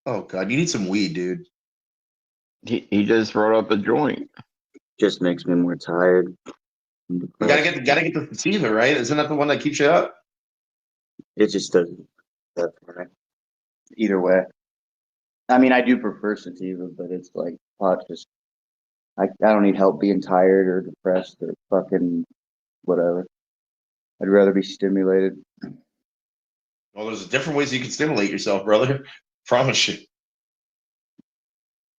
Oh God, you need some weed, dude. He just rolled up a joint. Just makes me more tired. You gotta get the sativa, right? Isn't that the one that keeps you up? It just doesn't. Either way. I mean, I do prefer sativa, but it's like pot. Just I don't need help being tired or depressed or fucking whatever. I'd rather be stimulated. Well, there's different ways you can stimulate yourself, brother. Promise you.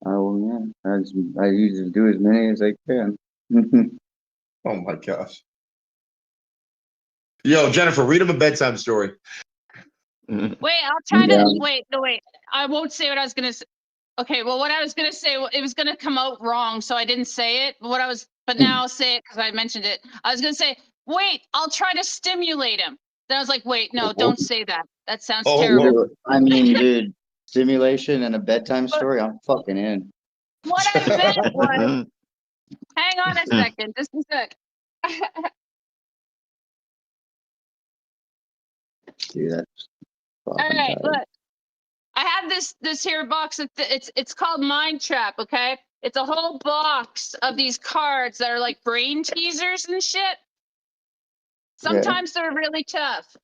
Oh yeah, I usually do as many as I can. Oh my gosh. Yo, Jennifer, read him a bedtime story. Wait, I'll try to wait. No, wait. I won't say what I was gonna say. Okay, well, what I was gonna say, it was gonna come out wrong, so I didn't say it. But now I'll say it because I mentioned it. I was gonna say, wait, I'll try to stimulate him. Then I was like, wait, no, don't say that. That sounds terrible. I mean, dude, stimulation and a bedtime story. I'm fucking in. What I meant was, hang on a second, just a sec. Dude, that's All right, look. I have this here box. It's called Mind Trap. Okay, it's a whole box of these cards that are like brain teasers and shit. Sometimes they're really tough.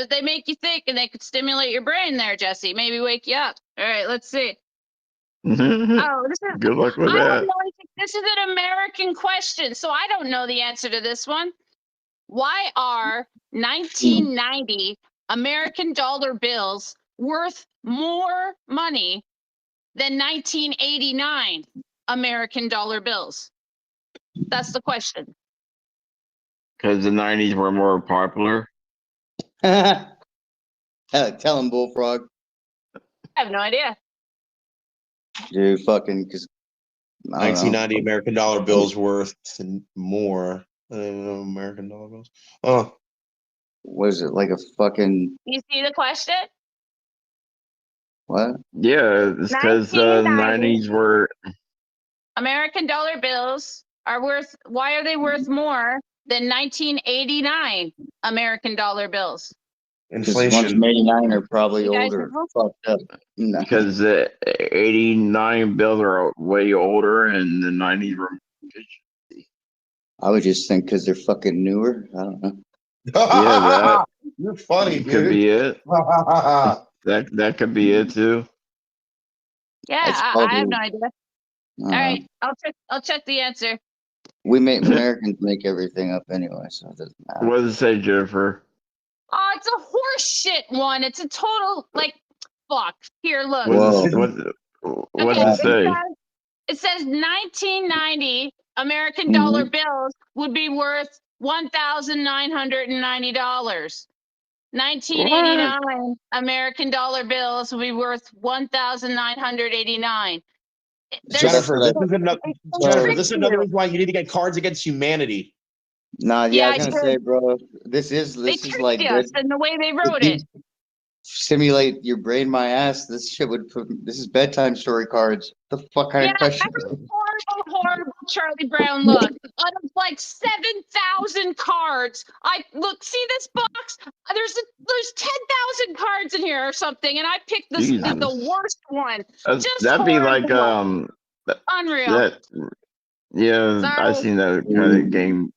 They make you think, and they could stimulate your brain there, Jesse. Maybe wake you up. All right, let's see. Oh, this is Good luck with I don't that. know anything. This is an American question, so I don't know the answer to this one. Why are 1990 American dollar bills worth more money than 1989 American dollar bills? That's the question. Because the 90s were more popular. Tell him, Bullfrog. I have no idea. Dude, fucking, because 1990 American dollar bills worth more than American dollar bills. Oh, was it like a fucking You see the question? what? Yeah, it's because the 90s were. American dollar bills are worth. Why are they worth more than 1989 American dollar bills? Inflation. 89 are probably You guys older. know? Fucked up. No. Because the 89 bills are way older and the 90s were. I would just think because they're fucking newer. I don't know. Yeah, that You're funny, dude. could be it. That could be it too. Yeah, That's I have probably- no idea. All right, I'll check the answer. We make Americans make everything up anyway, so it doesn't matter. What does it say, Jennifer? Oh, it's a horse shit one. It's a total like fuck. Here, look. What does it say? It says 1990 American dollar bills would be worth $1,990. 1989 American dollar bills would be worth $1,989. Jennifer, this is another reason why you need to get Cards Against Humanity. Nah, Yeah, I was gonna say, bro, this is like us and the way they wrote it. Stimulate your brain, my ass. This shit would put. This is bedtime story cards. The fuck kind of question? Horrible Charlie Brown look. Out of like 7,000 cards, I look. See this box? There's 10,000 cards in here or something, and I picked the worst one. Just That'd be horrible. like Unreal. Yeah, Sorry. I seen that kind of game.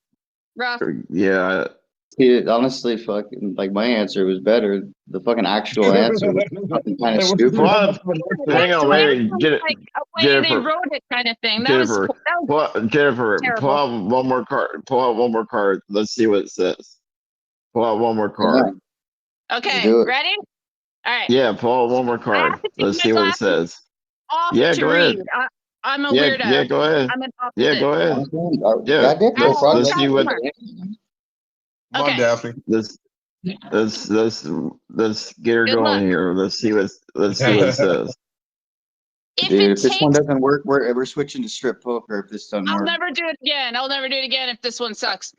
Rough. Yeah. Dude, honestly, fucking like my answer was better. The fucking actual answer was fucking kind of stupid. Hang on, wait, Jennifer. They wrote it kind of thing. Jennifer, pull out one more card. Pull out one more card. Let's see what it says. Pull out one more card. Okay, ready? All right. Yeah, pull out one more card. Let's see what it says. Off to read. I'm a weirdo. Yeah, go ahead. I'm an opposite. Yeah, go ahead. Yeah, let's see what. Come on, Daphne. Let's get her going here. Let's see what it says. Dude, if this one doesn't work, we're switching to strip poker. If this doesn't I'll work, never do it again. I'll never do it again if this one sucks.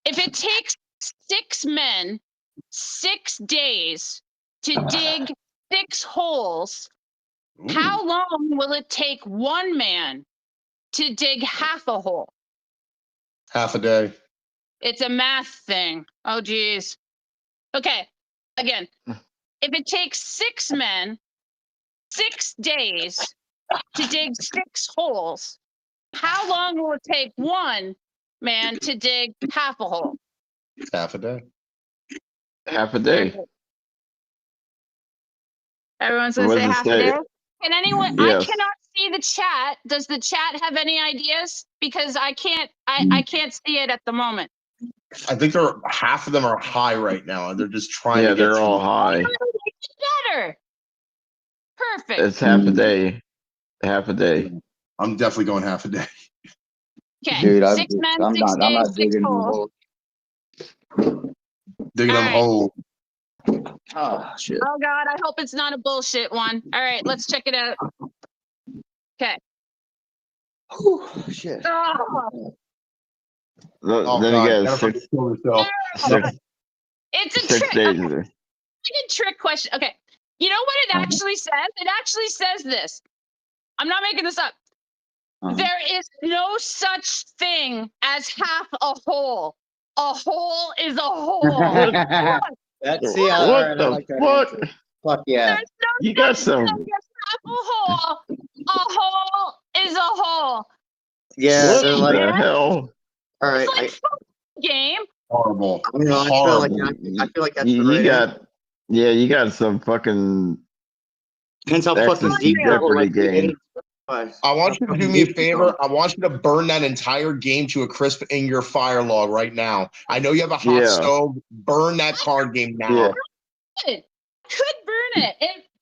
If it takes 6 men 6 days to dig 6 holes, how long will it take 1 man to dig half a hole? Half a day. It's a math thing. Oh, geez. Okay. Again, if it takes 6 men 6 days to dig 6 holes, how long will it take 1 man to dig half a hole? Half a day. Half a day. Everyone's gonna What say does it half a say? day. Can anyone? I Yes. cannot see the chat. Does the chat have any ideas? Because I can't. I can't see it at the moment. I think half of them are high right now, and they're just trying Yeah, to get they're all through. high. Better. Perfect. It's half a day. Half a day. I'm definitely going half a day. Okay. Dude, 6 men, 6 I'm days, not 6 digging holes. Digging them All right. hole. Oh shit. Oh God, I hope it's not a bullshit one. All right, let's check it out. Okay. Shit. Oh, Then God, again, Jennifer, six, kill yourself. it's a 6 trick. days. Okay. Like a trick question. Okay. You know what it actually says? It actually says this. I'm not making this up. There is no such thing as half a hole. A hole is a hole. See, all What right, I the like that fuck? answer. Fuck yeah. There's no You got such some. thing as half a hole. A hole is a hole. Yeah, What they're like, the hell? all right. It's like game. Horrible. I don't know. I feel like that's the right You answer. got, yeah, you got some fucking Depends how fucking ecstasy deep people Jeopardy like the game. I want you to do me a favor. I want you to burn that entire game to a crisp in your fire log right now. I know you have a hot Yeah. stove. Burn that card game now. Yeah. Could burn it.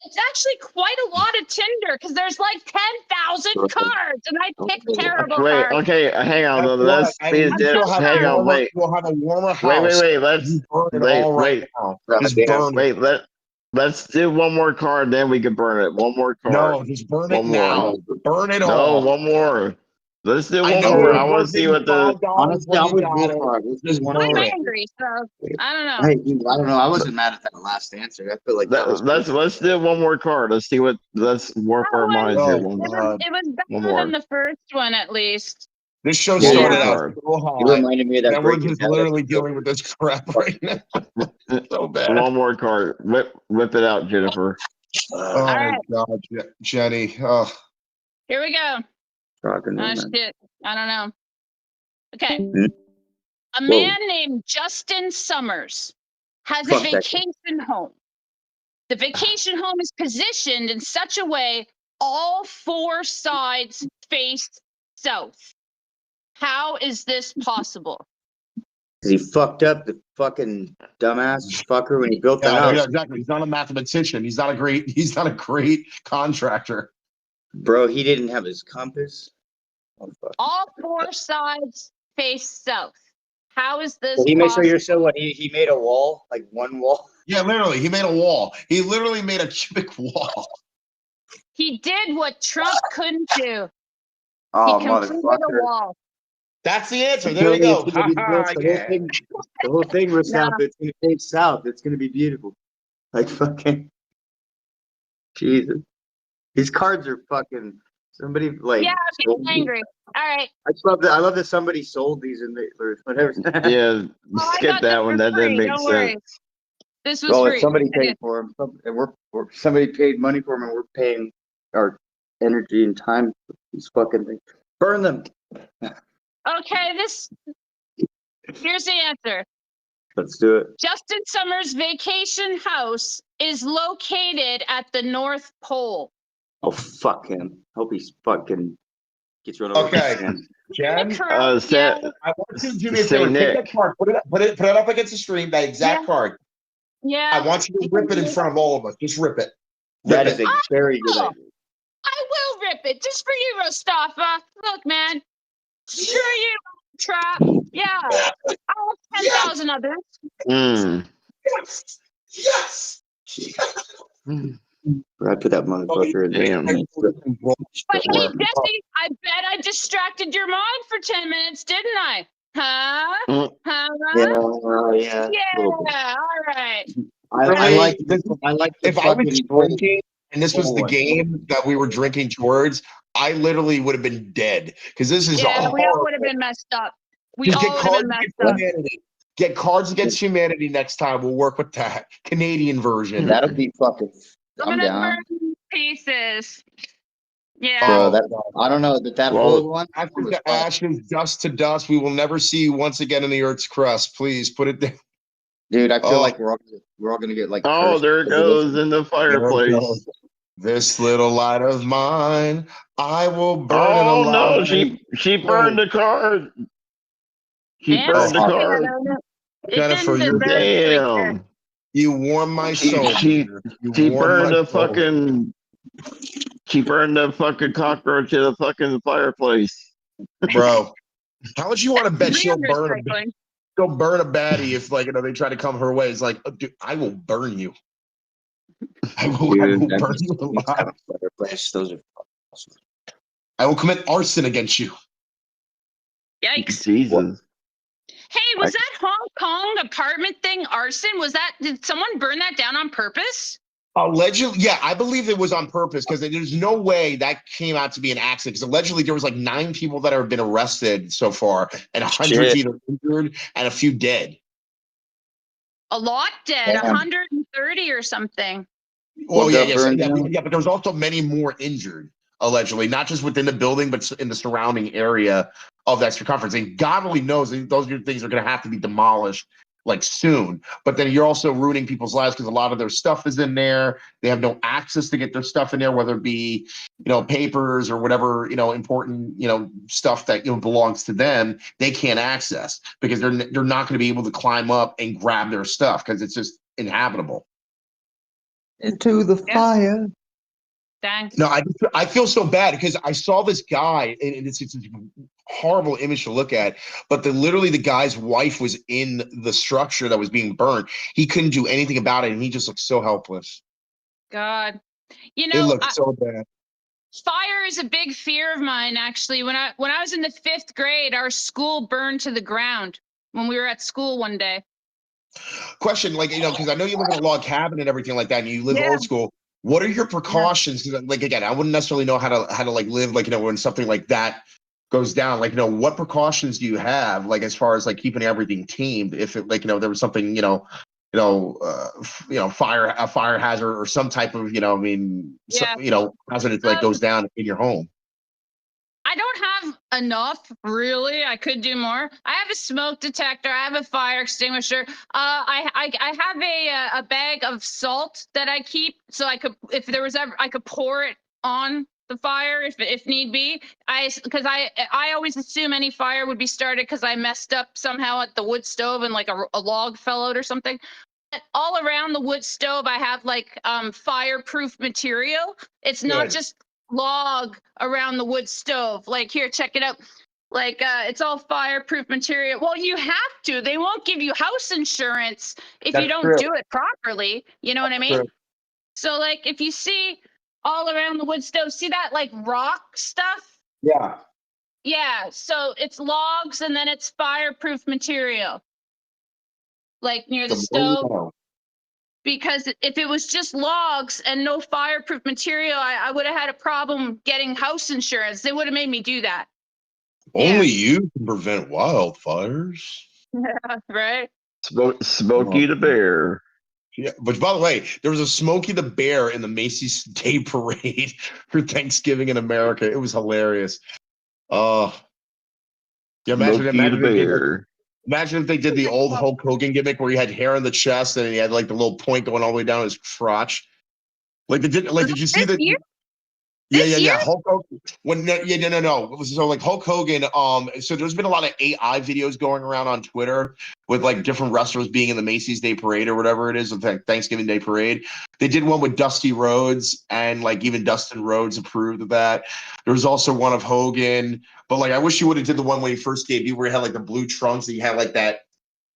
It's actually quite a lot of Tinder because there's like 10,000 cards, and I picked terrible Wait, cards. okay, hang on. That's Let's right. speed And it you still down. have Hang a on, warmer, wait. You'll have a warmer house. Wait. Let's You burn it all right now. Just burn it. Wait. Let's do one more card, then we can burn it. One more card. No, just burn it One more. now. Burn it No, all. one more. Let's do I one know more. it I want was to see what the. $5 Honestly, when I you would got go it. for it. Let's Just do one I'm more. angry, so I don't know. Hey, dude, I don't know. I wasn't mad at that last answer. I feel like that was. Let's do one more card. Let's see what. Let's work our minds here. One more. It was One better more. than the first one, at least. This show Yeah, started yeah. out so You hot, reminded me of that and we're Breaking just Bad literally episode. dealing with this crap right now. So bad. One more card. Whip it out, Jennifer. Oh right. God, Jenny. Oh. Here we go. Rockin' Oh, man. shit. I don't know. Okay. Hmm? A man named Justin Summers has a Fuck that guy. vacation home. The vacation home is positioned in such a way all 4 sides face south. How is this possible? Because he fucked up the fucking dumbass fucker when he built the house. Yeah, exactly. He's not a mathematician. He's not a great contractor. Bro, he didn't have his compass. Oh, fuck. All 4 sides face south. How is this Well, he made sure possible? you're so what? He made a wall, like one wall. Yeah, literally, he made a wall. He literally made a cubic wall. He did what Trump couldn't do. Oh, He completed a motherfucker. wall. That's the answer. There you go. It's gonna be the whole thing was No. south. It's gonna face south. It's gonna be beautiful. Like fucking Jesus. These cards are fucking somebody like. Yeah, I'm sold getting these. angry. All right. I love that somebody sold these in the or whatever. Yeah, Oh, I skip got that them one. for That didn't free. make Don't worry. sense. This was Well, free. if somebody I paid did. for them, and somebody paid money for them, and we're paying our energy and time for these fucking things. Burn them. Okay, here's the answer. Let's do it. Justin Summers' vacation house is located at the North Pole. Oh, fuck him. Hope he's fucking gets run over. Okay, by a Jen. Correct. Yeah. I want you to do me a Saint favor. Take Nick. that card, put it up against the stream. That exact card. Yeah. I want you to rip it in front of all of us. Just rip it. That is a very good idea. I will rip it just for you, Mustafa. Look, man. Screw you, Trap. Yeah. I'll have 10,000 others. Yes. Yes. I put that motherfucker in Damn. But hey, Jesse, I bet I distracted your mind for 10 minutes, didn't I? Huh? Huh? Yeah, Yeah. All right. I like this. I like the If I was fucking drinking and this was the one. game that we were drinking towards, I literally would have been dead because this is Yeah, we all horrible. would have been messed up. We Just all get would have cards been and messed get up. humanity. Get Cards Against Humanity next time. We'll work with that Canadian version. That'll be fucking. I'm I'm gonna down. burn pieces. Yeah. Bro, that I don't know that old one. Ashes was to ashes, dust to dust. We will never see you once again in the Earth's crust. Please put it down. Dude, I feel like we're all gonna get like. Oh, cursed there it because of this. goes in the There it fireplace. goes. This little light of mine, I will burn it Oh alive. no, she burned the card. She And burned the yeah, card. it Jennifer, didn't you're deserve to be there. Damn. You warm my soul. She You warm burned my the soul. fucking. She burned the fucking cockroach in the fucking fireplace. Bro, how much you want to bet she'll burn Recycling. she'll burn a baddie if like they try to come her way? It's like, dude, I will burn you. I will burn you alive. Those are awesome. I will commit arson against you. Yikes. Jesus. Hey, was that Hong Kong apartment thing arson? Did someone burn that down on purpose? Allegedly, yeah, I believe it was on purpose because there's no way that came out to be an accident. Because allegedly there was like 9 people that have been arrested so far, and hundreds either injured and a few dead. A lot dead, 130 or something. Well, yeah, but there's also many more injured, allegedly, not just within the building, but in the surrounding area of that circumference. And God only knows those things are going to have to be demolished like soon. But then you're also ruining people's lives because a lot of their stuff is in there. They have no access to get their stuff in there, whether it be, papers or whatever, important, stuff that belongs to them. They can't access because they're not going to be able to climb up and grab their stuff because it's just inhabitable. Into the fire. Dang. No, I feel so bad because I saw this guy, and it's a horrible image to look at. But literally, the guy's wife was in the structure that was being burned. He couldn't do anything about it, and he just looked so helpless. God, It looked so bad. Fire is a big fear of mine. Actually, when I was in the 5th grade, our school burned to the ground when we were at school one day. Question, because I know you live in a log cabin and everything like that, and you live old school. What are your precautions? Like, again, I wouldn't necessarily know how to live, when something like that goes down. What precautions do you have, as far as keeping everything teamed? If it, there was something, a fire hazard or some type of, hazard that goes down in your home. I don't have enough, really. I could do more. I have a smoke detector. I have a fire extinguisher. I have a bag of salt that I keep, so I could, if there was ever, I could pour it on the fire if need be. Because I always assume any fire would be started because I messed up somehow at the wood stove and a log fell out or something. All around the wood stove, I have fireproof material. It's not just log around the wood stove. Here, check it out. It's all fireproof material. Well, you have to. They won't give you house insurance if you don't do it properly. You know what I mean? True. So if you see all around the wood stove, see that rock stuff? Yeah. Yeah. So it's logs and then it's fireproof material. Near the stove. Because if it was just logs and no fireproof material, I would have had a problem getting house insurance. They would have made me do that. Only you can prevent wildfires. Yeah, right? Smokey the Bear. Yeah, but by the way, there was a Smokey the Bear in the Macy's Day Parade for Thanksgiving in America. It was hilarious. Yeah, imagine if they did the old Hulk Hogan gimmick where he had hair on the chest and he had the little point going all the way down his crotch. Did you see that? Yeah. Hulk Hogan. No. So Hulk Hogan. So there's been a lot of AI videos going around on Twitter with different wrestlers being in the Macy's Day Parade or whatever it is, the Thanksgiving Day Parade. They did one with Dusty Rhodes, and even Dustin Rhodes approved of that. There was also one of Hogan, but I wish you would have did the one when he first debuted where he had the blue trunks and he had that.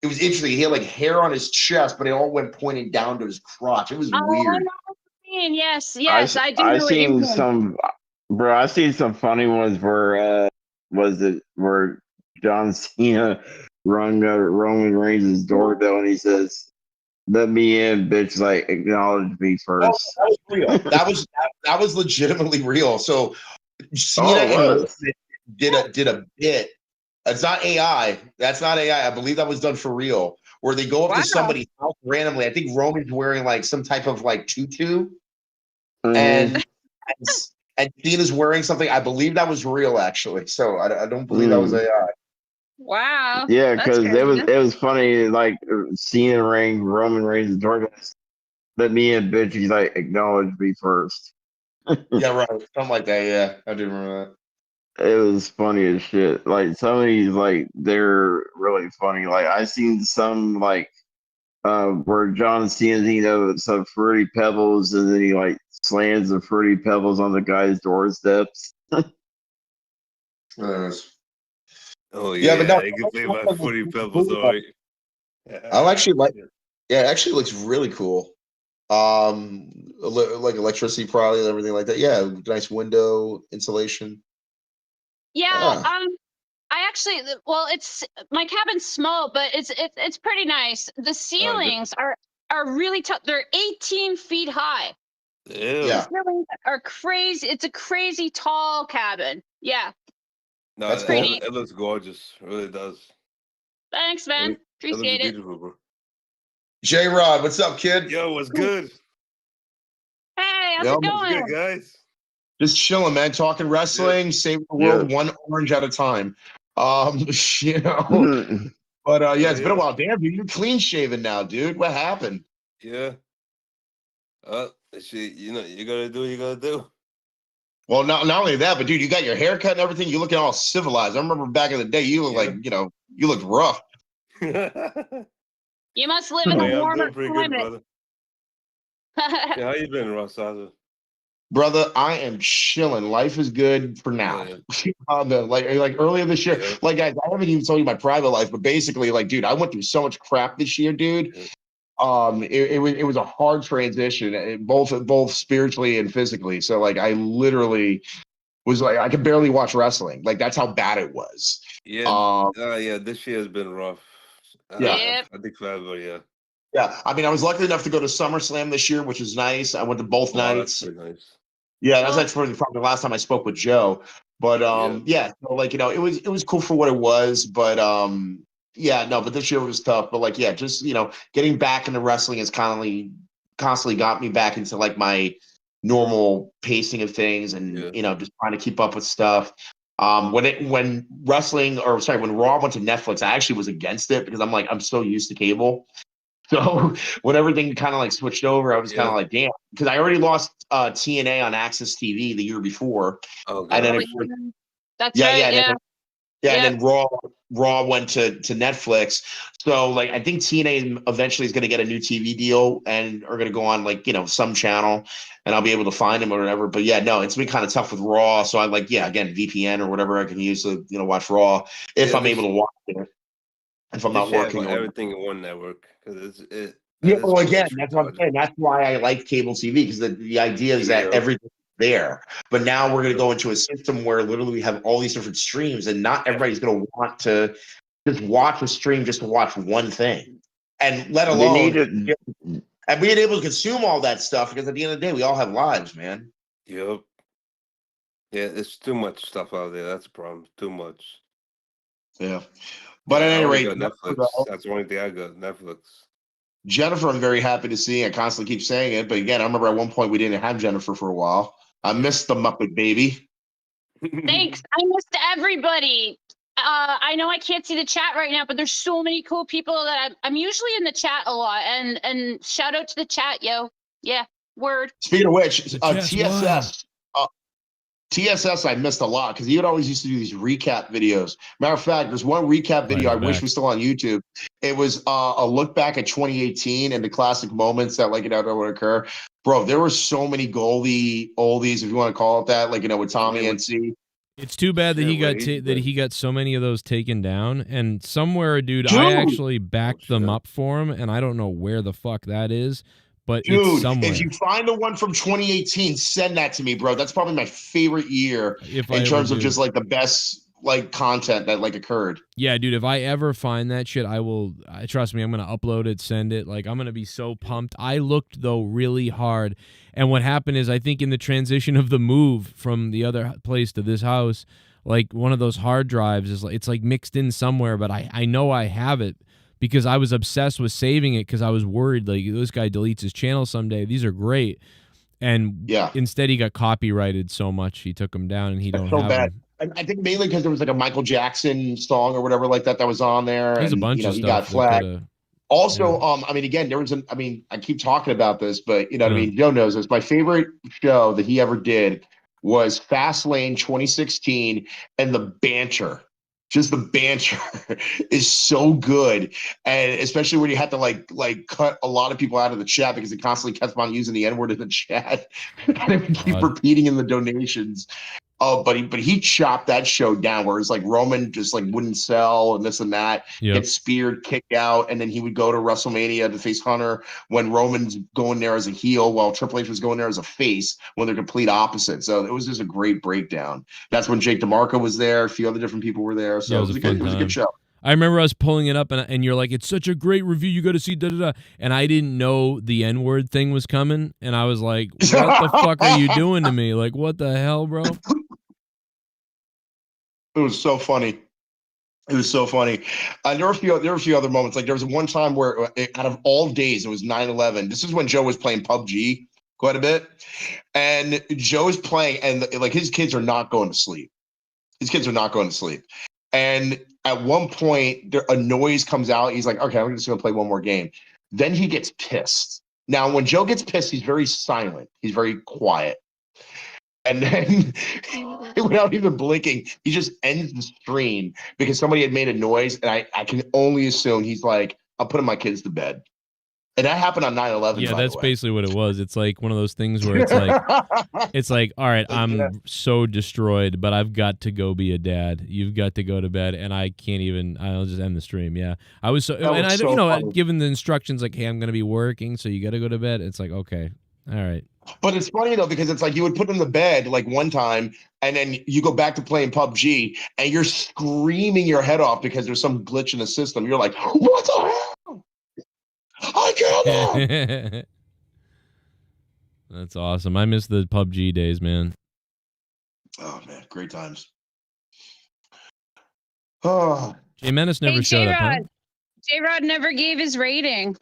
It was interesting. He had hair on his chest, but it all went pointing down to his crotch. It was weird. Yes, I do. I seen some, bro. I seen some funny ones where where John Cena rung Roman Reigns' doorbell and he says, "Let me in, bitch." Acknowledge me first. Oh, that was real. that was legitimately real. So Cena and Roman did a bit It's not AI. That's not AI. I believe that was done for real. Where they go up to somebody's house randomly. I think Roman's wearing like some type of like tutu, and and Cena's wearing something. I believe that was real, actually. So I don't believe that was AI. Wow. Yeah, That's because crazy. it was funny, like Cena ring, Roman Reigns, Jordan. Let me in, bitch. He's like, acknowledge me first. Yeah, right. Something like that. Yeah, I do remember that. It was funny as shit. Like some of these, like they're really funny. Like I seen some like where John Cena's some fruity pebbles, and then he like slams the fruity pebbles on the guy's doorsteps. Oh Yeah, but yeah, no, you can play my footy pebbles, cool. all right. I actually like it. Yeah, it actually looks really cool. Like electricity probably and everything like that. Yeah, nice window insulation. Yeah, Ah. I actually, well, it's my cabin's small, but it's pretty nice. The ceilings are really tough. They're 18 feet high. Yeah. The ceilings are crazy. It's a crazy tall cabin. Yeah. No, That's pretty it, neat. it looks gorgeous. It really does. Thanks, man. It looks Appreciate it. beautiful, bro. J Rod, what's up, kid? Yo, what's good? Hey, how's Yo, it What's going? good, guys? just chilling, man. Talking wrestling, saving the world one orange at a time. You know. But yeah, it's been a while. Damn, dude, you're clean shaven now, dude. What happened? Yeah. Shit, you know, you gotta do what you gotta do. Well, not only that, but dude, you got your haircut and everything. You looking all civilized. I remember back in the day, you look like, you looked rough. You must live in Oh, a yeah, I'm warmer doing pretty good, climate. brother. Yeah, how you been, Ross? Brother, I am chilling. Life is good for now. Like earlier this year, like guys, I haven't even told you my private life, but basically, like, dude, I went through so much crap this year, dude. It was a hard transition, both spiritually and physically. So like, I literally was like, I could barely watch wrestling. Like that's how bad it was. Yeah, yeah, this year has been rough. Yeah. I think for everybody, yeah. Yeah, I mean, I was lucky enough to go to SummerSlam this year, which was nice. I went to both Oh, that's nights. pretty nice. Yeah, that's probably the last time I spoke with Joe. But yeah, so like it was cool for what it was. But yeah, no, but this year was tough. But like, yeah, just getting back into wrestling has constantly got me back into like my normal pacing of things, and just trying to keep up with stuff. When Raw went to Netflix, I actually was against it because I'm so used to cable. So when everything kind of like switched over, I was kind of like, damn, because I already lost TNA on Access TV the year before. Oh, And then That's right. And then Raw went to Netflix. So like I think TNA eventually is going to get a new TV deal and are going to go on like some channel, and I'll be able to find them or whatever. But yeah, no, it's been kind of tough with Raw. So I again VPN or whatever I can use to watch Raw if I'm able to watch it. If I'm not working, everything in one network because yeah. Well, again, that's what I'm saying. That's why I like cable TV, because the idea is that everything's there. But now we're going to go into a system where literally we have all these different streams, and not everybody's going to want to just watch a stream just to watch one thing, and let alone and being able to consume all that stuff. Because at the end of the day, we all have lives, man. Yep. Yeah, it's too much stuff out there. That's a problem. Too much. Yeah. But at I any only rate, got Netflix. That's the only thing I got. Netflix. Jennifer, I'm very happy to see. I constantly keep saying it, but again, I remember at one point we didn't have Jennifer for a while. I missed the Muppet Baby. Thanks. I missed everybody. I know I can't see the chat right now, but there's so many cool people that I'm usually in the chat a lot. And shout out to the chat, yo. Yeah, word. Speaking of which, TSS I missed a lot because he would always used to do these recap videos. Matter of fact, there's one recap video I wish was still on YouTube. It was a look back at 2018 and the classic moments that would occur. Bro, there were so many oldies, if you want to call it that, with Tommy NC. It's too bad that he got so many of those taken down. And somewhere, dude, I actually backed them up for him, and I don't know where the fuck that is. But it's somewhere. If you find the one from 2018, send that to me, bro. That's probably my favorite year in terms of just like the best content that occurred. Yeah, dude, if I ever find that shit, I will trust me, I'm going to upload it, send it. Like, I'm going to be so pumped. I looked though really hard. And what happened is I think in the transition of the move from the other place to this house, like one of those hard drives is like it's like mixed in somewhere, but I know I have it because I was obsessed with saving it because I was worried like this guy deletes his channel someday. These are great. And instead he got copyrighted so much he took them down and he don't So have bad. them. I think mainly because there was like a Michael Jackson song or whatever like that was on there, There's a and bunch of he stuff got that flagged. coulda Also, I mean, again, there was I mean, I keep talking about this, but you know what I Yeah. mean? Joe knows this. My favorite show that he ever did was Fastlane 2016, and the banter. Just the banter is so good, and especially when you had to like cut a lot of people out of the chat because it constantly kept on using the N-word in the chat, and it would keep repeating in the donations. Oh, but he chopped that show down where it's like Roman just like wouldn't sell and this and that, get speared, kicked out, and then he would go to WrestleMania to face Hunter when Roman's going there as a heel while Triple H was going there as a face when they're complete opposites. So it was just a great breakdown. That's when Jake DeMarco was there, a few other different people were there. So Yeah, it was a good show. I remember us pulling it up, and you're like, "It's such a great review. You got to see da da da." And I didn't know the N-word thing was coming, and I was like, "What the fuck are you doing to me? Like, what the hell, bro?" It was so funny. It was so funny. There were a few other moments. Like there was one time where out of all days, it was 9/11. This is when Joe was playing PUBG quite a bit, and Joe is playing, and like his kids are not going to sleep. His kids are not going to sleep. And at one point, a noise comes out. He's like, "Okay, I'm just going to play one more game." Then he gets pissed. Now, when Joe gets pissed, he's very silent. He's very quiet. And then without even blinking, he just ends the stream because somebody had made a noise. And I can only assume he's like, "I'm putting my kids to bed." And that happened on 9/11. Yeah, by that's the way. basically what it was. It's like one of those things where it's like, all right, I'm so destroyed, but I've got to go be a dad. You've got to go to bed, and I can't even. I'll just end the stream. Yeah, I was so, That and was I, so you know, funny. given the instructions like, hey, I'm going to be working, so you got to go to bed. It's like, okay, all right. But it's funny though, because it's like you would put him to bed like one time, and then you go back to playing PUBG, and you're screaming your head off because there's some glitch in the system. You're like, "What the hell? I can't." That's awesome. I miss the PUBG days, man. Oh man, great times. Oh, Jay Menace never Hey, showed up, huh? J-Rod. J-Rod never gave his rating.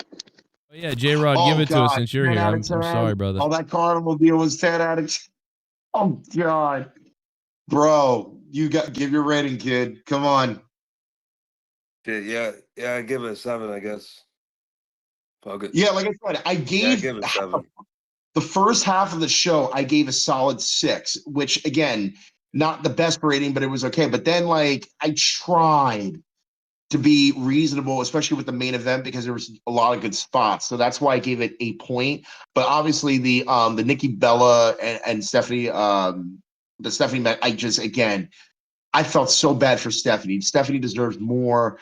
Oh, yeah, J Rod, give it to us since you're 10 here. out I'm of 10. sorry, brother. All that carnival deal was 10 out of 10. Oh God, bro, you got give your rating, kid. Come on. Yeah, I give it a 7, I guess. Fuck it. Yeah, like I said, I Yeah, I gave give it a 7. the first half of the show, I gave a solid 6, which again, not the best rating, but it was okay. But then, like, I tried to be reasonable, especially with the main event, because there was a lot of good spots. So that's why I gave it a point. But obviously, the Nikki Bella and Stephanie, the Stephanie match, I felt so bad for Stephanie. Stephanie deserves more.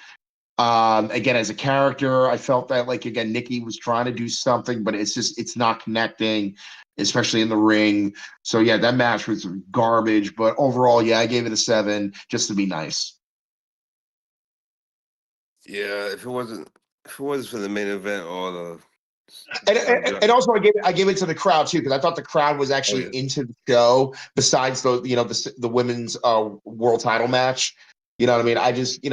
Again, as a character, I felt that like again, Nikki was trying to do something, but it's not connecting, especially in the ring. So yeah, that match was garbage. But overall, yeah, I gave it a 7 just to be nice. Yeah, if it wasn't for the main event or the And also I gave it to the crowd too, because I thought the crowd was actually into the show. Besides the women's world title match. You know what I mean? I just,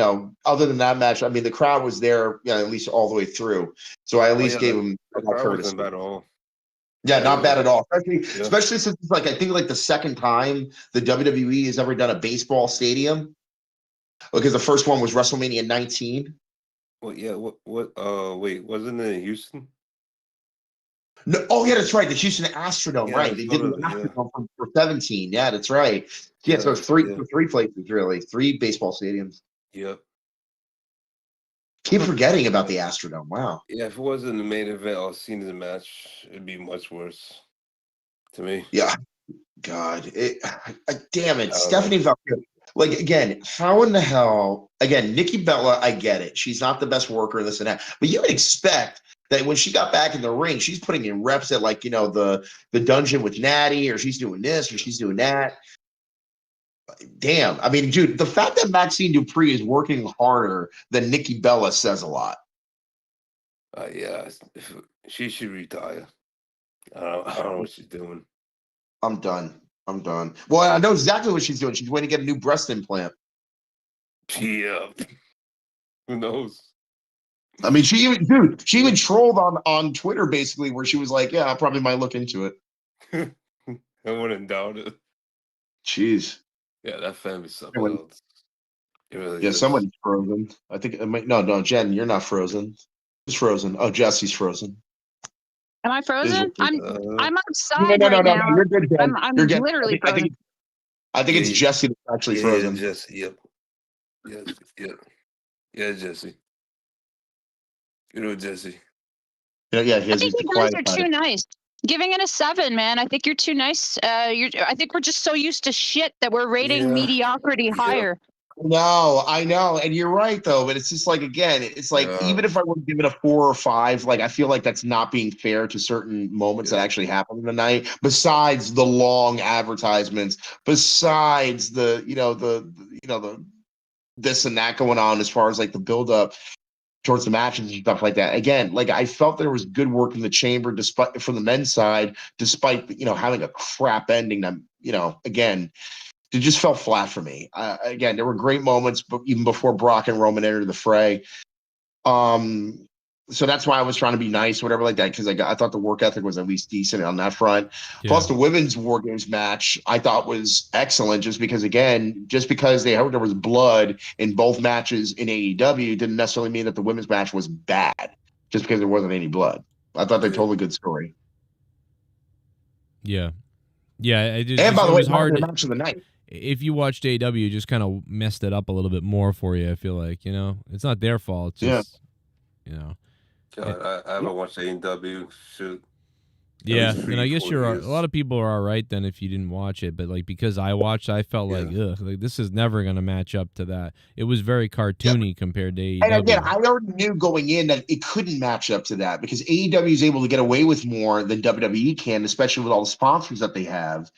other than that match, I mean, the crowd was there, at least all the way through. So I at least gave them the crowd wasn't bad at all. Yeah, not bad at all. Especially since it's like I think like the second time the WWE has ever done a baseball stadium. Because the first one was WrestleMania 19. Well, yeah, wait, wasn't it in Houston? No, oh yeah, that's right. The Houston Astrodome, Yeah, right? They did the Astrodome for 17. Yeah, that's right. Yeah, so it's three places really, 3 baseball stadiums. Yep. Keep forgetting about the Astrodome. Wow. Yeah, if it wasn't the main event or seen the match, it'd be much worse to me. Yeah. God, damn it, Stephanie felt good. Like again, how in the hell? Again, Nikki Bella, I get it. She's not the best worker, this and that, but you would expect that when she got back in the ring, she's putting in reps at like the dungeon with Natty, or she's doing this, or she's doing that. Damn, I mean, dude, the fact that Maxine Dupree is working harder than Nikki Bella says a lot. Yeah, she should retire. I don't know what she's doing. I'm done. I'm done. Well, I know exactly what she's doing. She's waiting to get a new breast implant. Yeah. Who knows? I mean, she even trolled on Twitter basically, where she was like, "Yeah, I probably might look into it." I wouldn't doubt it. Jeez. Yeah, that family's something else. It really Yeah, is. somebody's frozen. I think it might, no, Jen, you're not frozen. Who's frozen? Oh, Jesse's frozen. Am I frozen? I'm No, outside no, right now. You're good, Jen. I'm You're good. literally I frozen. think it's Jesse that's actually frozen. Yeah, Jesse. Yep. Yeah, Jesse. You know Jesse. Yeah, I he's think the you guys quiet are side. too nice. Giving it a 7, man. I think you're too nice. I think we're just so used to shit that we're rating mediocrity higher. No, I know, and you're right though. But it's just like, again, it's like, even if I were to give it a 4 or 5, like I feel like that's not being fair to certain moments that actually happened in the night. Besides the long advertisements, besides the this and that going on as far as like the build up towards the matches and stuff like that. Again, like I felt there was good work in the chamber, despite for the men's side, despite having a crap ending. That again, it just fell flat for me. Again, there were great moments, but even before Brock and Roman entered the fray. So that's why I was trying to be nice, whatever like that, because I thought the work ethic was at least decent on that front. Yeah. Plus, the women's War Games match I thought was excellent, just because they heard there was blood in both matches in AEW didn't necessarily mean that the women's match was bad, just because there wasn't any blood. I thought they told a good story. Yeah. It just, And by the it way, was hard the to, match of the night. if you watched AEW, it just kind of messed it up a little bit more for you. I feel like, it's not their fault. It's just, God, I haven't watched AEW. Shoot. Yeah, and I guess a lot of people are all right then if you didn't watch it, but like because I watched, I felt like this is never gonna match up to that. It was very cartoony compared to AEW. And again, I already knew going in that it couldn't match up to that because AEW is able to get away with more than WWE can, especially with all the sponsors that they have,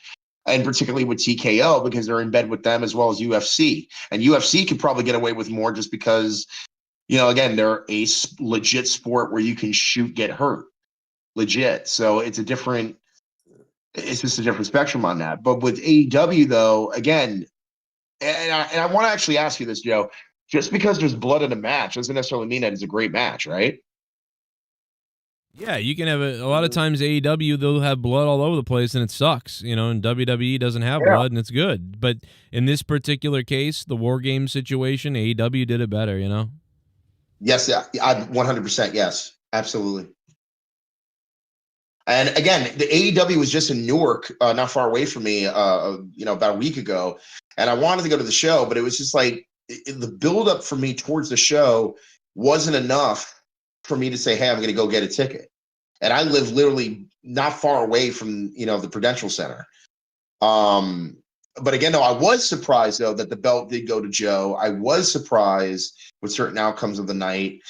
and particularly with TKO because they're in bed with them as well as UFC. And UFC could probably get away with more just because, again, they're a legit sport where you can shoot, get hurt. Legit. So it's just a different spectrum on that. But with AEW though, again, and I want to actually ask you this, Joe, just because there's blood in a match doesn't necessarily mean that it's a great match, right? Yeah, you can have a lot of times AEW, they'll have blood all over the place and it sucks, and WWE doesn't have blood and it's good. But in this particular case, the War Game situation, AEW did it better, Yes, I 100%. Yes, absolutely. And again, the AEW was just in Newark, not far away from me, about a week ago. And I wanted to go to the show, but it was just like the buildup for me towards the show wasn't enough for me to say, hey, I'm going to go get a ticket. And I live literally not far away from, the Prudential Center. But again, though, I was surprised, though, that the belt did go to Joe. I was surprised with certain outcomes of the night.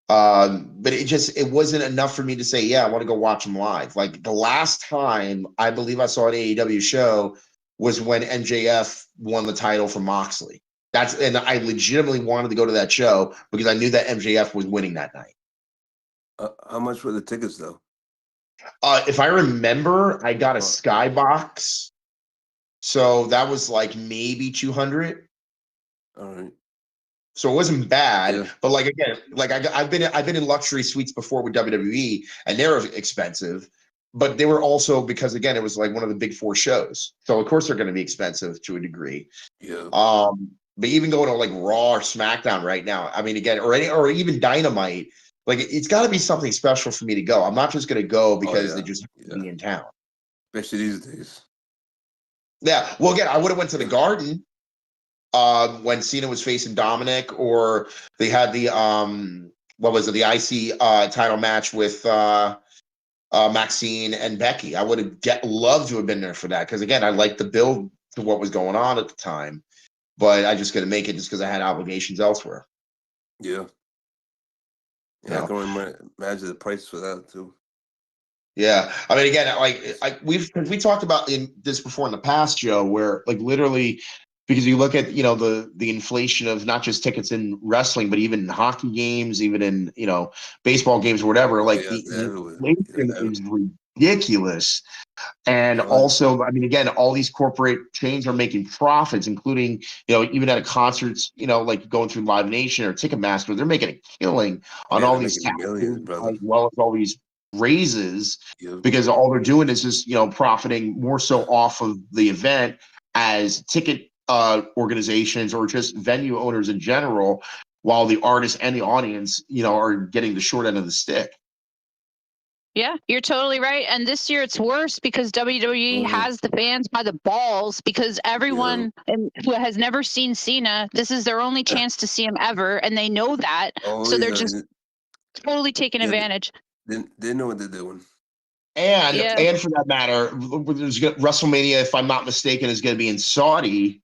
But it wasn't enough for me to say, yeah, I want to go watch him live. Like the last time I believe I saw an AEW show was when MJF won the title from Moxley. And I legitimately wanted to go to that show because I knew that MJF was winning that night. How much were the tickets though? If I remember, I got a skybox. So that was like maybe 200. All right. So it wasn't bad, but like again, like I've been in luxury suites before with WWE, and they're expensive, but they were also because again it was like one of the big 4 shows, so of course they're going to be expensive to a degree. Yeah. But even going to like Raw or SmackDown right now, I mean, again, or even Dynamite, like it's got to be something special for me to go. I'm not just going to go because they just be in town. Especially these days. Yeah. Well, again, I would have went to the Garden. When Cena was facing Dominic, or they had the the IC title match with Maxine and Becky. I would have loved to have been there for that because again, I liked the build to what was going on at the time, but I just couldn't make it just because I had obligations elsewhere. Yeah. Yeah, I can imagine the price for that too. Yeah, I mean, again, like we talked about this before in the past, Joe, where like literally. Because you look at the inflation of not just tickets in wrestling, but even in hockey games, even in baseball games or whatever. Like the inflation is ridiculous. And also, I mean, again, all these corporate chains are making profits, including, even at a concerts, like going through Live Nation or Ticketmaster, they're making a killing on all these taxes, as well as all these raises, because all they're doing is just, profiting more so off of the event as ticket organizations or just venue owners in general, while the artists and the audience, are getting the short end of the stick. Yeah, you're totally right. And this year it's worse because WWE has the fans by the balls, because everyone who has never seen Cena, this is their only chance to see him ever, and they know that. So they're just totally taking advantage. They know what they're doing. And for that matter, there's WrestleMania, if I'm not mistaken, is going to be in Saudi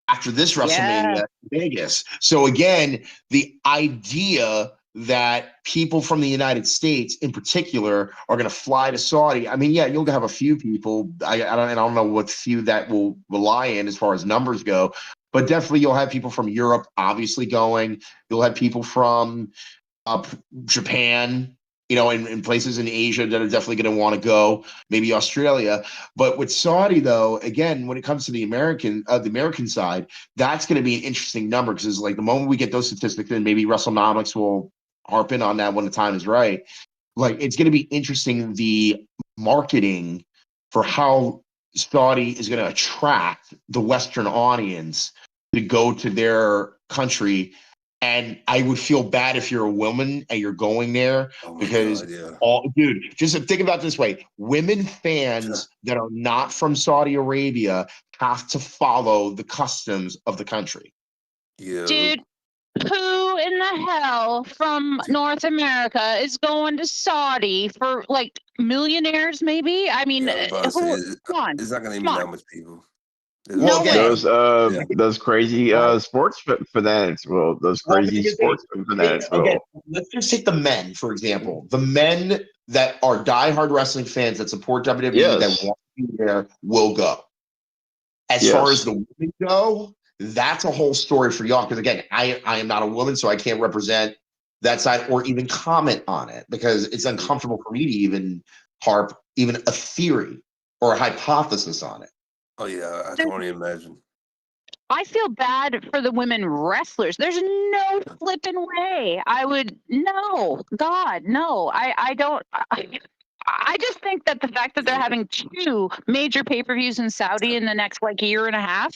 after this WrestleMania in Vegas. So again, the idea that people from the United States in particular are going to fly to Saudi. I mean, yeah, you'll have a few people. I don't know what few that will rely in as far as numbers go, but definitely you'll have people from Europe obviously going. You'll have people from Japan, in places in Asia that are definitely going to want to go, maybe Australia. But with Saudi, though, again, when it comes to the American side, that's going to be an interesting number, because like the moment we get those statistics, then maybe WrestleNomics will harp in on that when the time is right. Like, it's going to be interesting, the marketing for how Saudi is going to attract the Western audience to go to their country. And I would feel bad if you're a woman and you're going there, because just think about it this way. Women fans that are not from Saudi Arabia have to follow the customs of the country. Dude, who in the hell from North America is going to Saudi for, like, millionaires maybe? I mean, come on. It's not going to be that much people. No way. Those crazy sports fanatics will. Those crazy sports fanatics will. Okay, let's just take the men, for example. The men that are diehard wrestling fans that support WWE that want to be there will go. As far as the women go, that's a whole story for y'all. Because again, I am not a woman, so I can't represent that side or even comment on it, because it's uncomfortable for me to even harp even a theory or a hypothesis on it. Oh yeah, I can only imagine. I feel bad for the women wrestlers. There's no flipping way. God, no. I don't. I just think that the fact that they're having 2 major pay-per-views in Saudi in the next year and a half,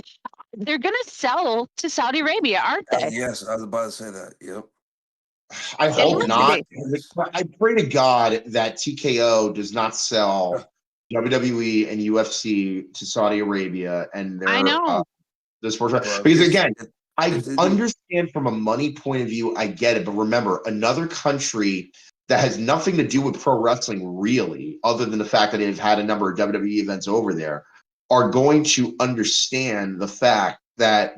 they're gonna sell to Saudi Arabia, aren't they? Yes, I was about to say that. Yep. I hope not. I pray to God that TKO does not sell WWE and UFC to Saudi Arabia and their the sports, because again, I understand from a money point of view, I get it, but remember, another country that has nothing to do with pro wrestling really, other than the fact that they've had a number of WWE events over there, are going to understand the fact that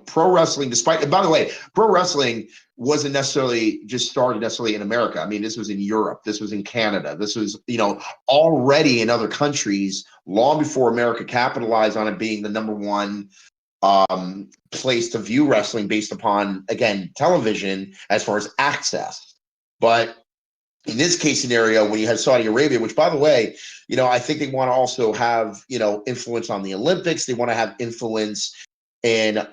pro wrestling, and by the way, pro wrestling wasn't necessarily just started necessarily in America. I mean, this was in Europe, this was in Canada, this was, already in other countries long before America capitalized on it being the number one place to view wrestling based upon, again, television as far as access. But in this case scenario, when you have Saudi Arabia, which, by the way, I think they want to also have, influence on the Olympics. They want to have influence in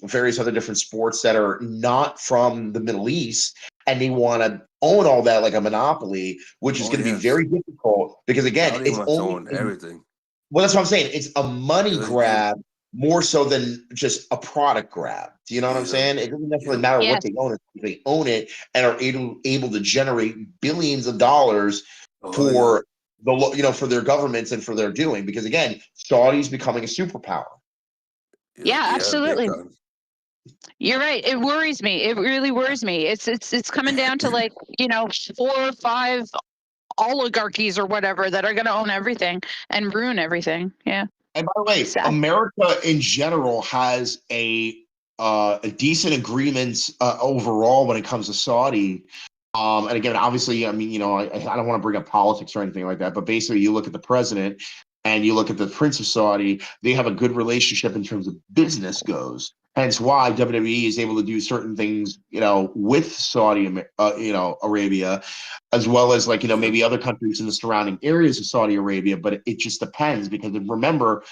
various other different sports that are not from the Middle East, and they want to own all that like a monopoly, which is going to be very difficult, because again, it's only everything. Well, that's what I'm saying. It's a money grab more so than just a product grab. Do you know what I'm saying? It doesn't necessarily matter what they own. If they own it and are able to generate billions of dollars for for their governments and for their doing, because again, Saudi's becoming a superpower. Yeah, absolutely. You're right. It worries me. It really worries me. It's coming down to 4 or 5 oligarchies or whatever that are going to own everything and ruin everything. Yeah. And by the way, America in general has a decent agreements overall when it comes to Saudi. And again, obviously, I mean, I don't want to bring up politics or anything like that, but basically, you look at the president and you look at the Prince of Saudi, they have a good relationship in terms of business goes. Hence why WWE is able to do certain things, with Saudi, Arabia, as well as like, maybe other countries in the surrounding areas of Saudi Arabia. But it just depends because remember,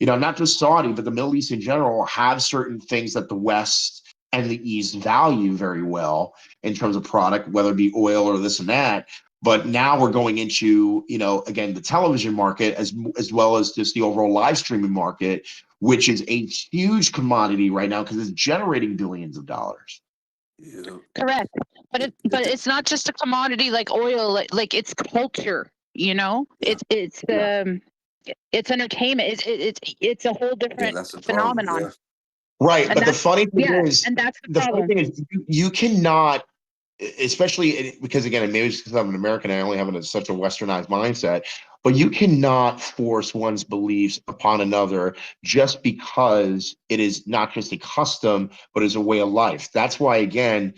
not just Saudi, but the Middle East in general have certain things that the West and the East value very well in terms of product, whether it be oil or this and that. But now we're going into, again, the television market as well as just the overall live streaming market, which is a huge commodity right now because it's generating billions of dollars. Correct. But it's not just a commodity like oil, like it's culture, it's entertainment. It's a whole different phenomenon. Right. And But the funny thing is, and that's the funny thing is you cannot, especially because again, maybe it's because I'm an American, I only have such a westernized mindset, but you cannot force one's beliefs upon another just because it is not just a custom, but is a way of life. That's why, again,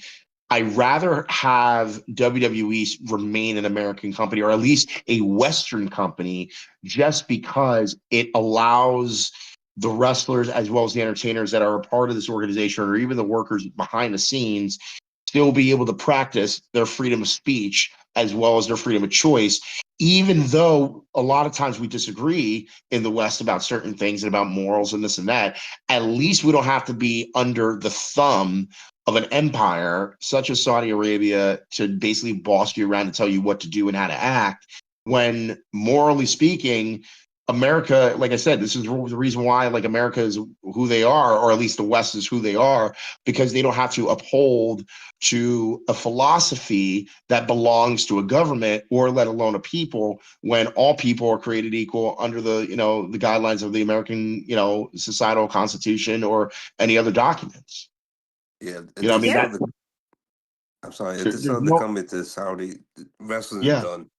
I'd rather have WWE remain an American company or at least a Western company just because it allows the wrestlers as well as the entertainers that are a part of this organization or even the workers behind the scenes still be able to practice their freedom of speech as well as their freedom of choice, even though a lot of times we disagree in the West about certain things and about morals and this and that. At least we don't have to be under the thumb of an empire such as Saudi Arabia to basically boss you around and tell you what to do and how to act, when morally speaking, America, like I said, this is the reason why like America is who they are, or at least the West is who they are, because they don't have to uphold to a philosophy that belongs to a government or let alone a people, when all people are created equal under the, the guidelines of the American, societal constitution or any other documents. Yeah, I'm sorry. If There- this there's other no- coming to Saudi, wrestling is Yeah. done.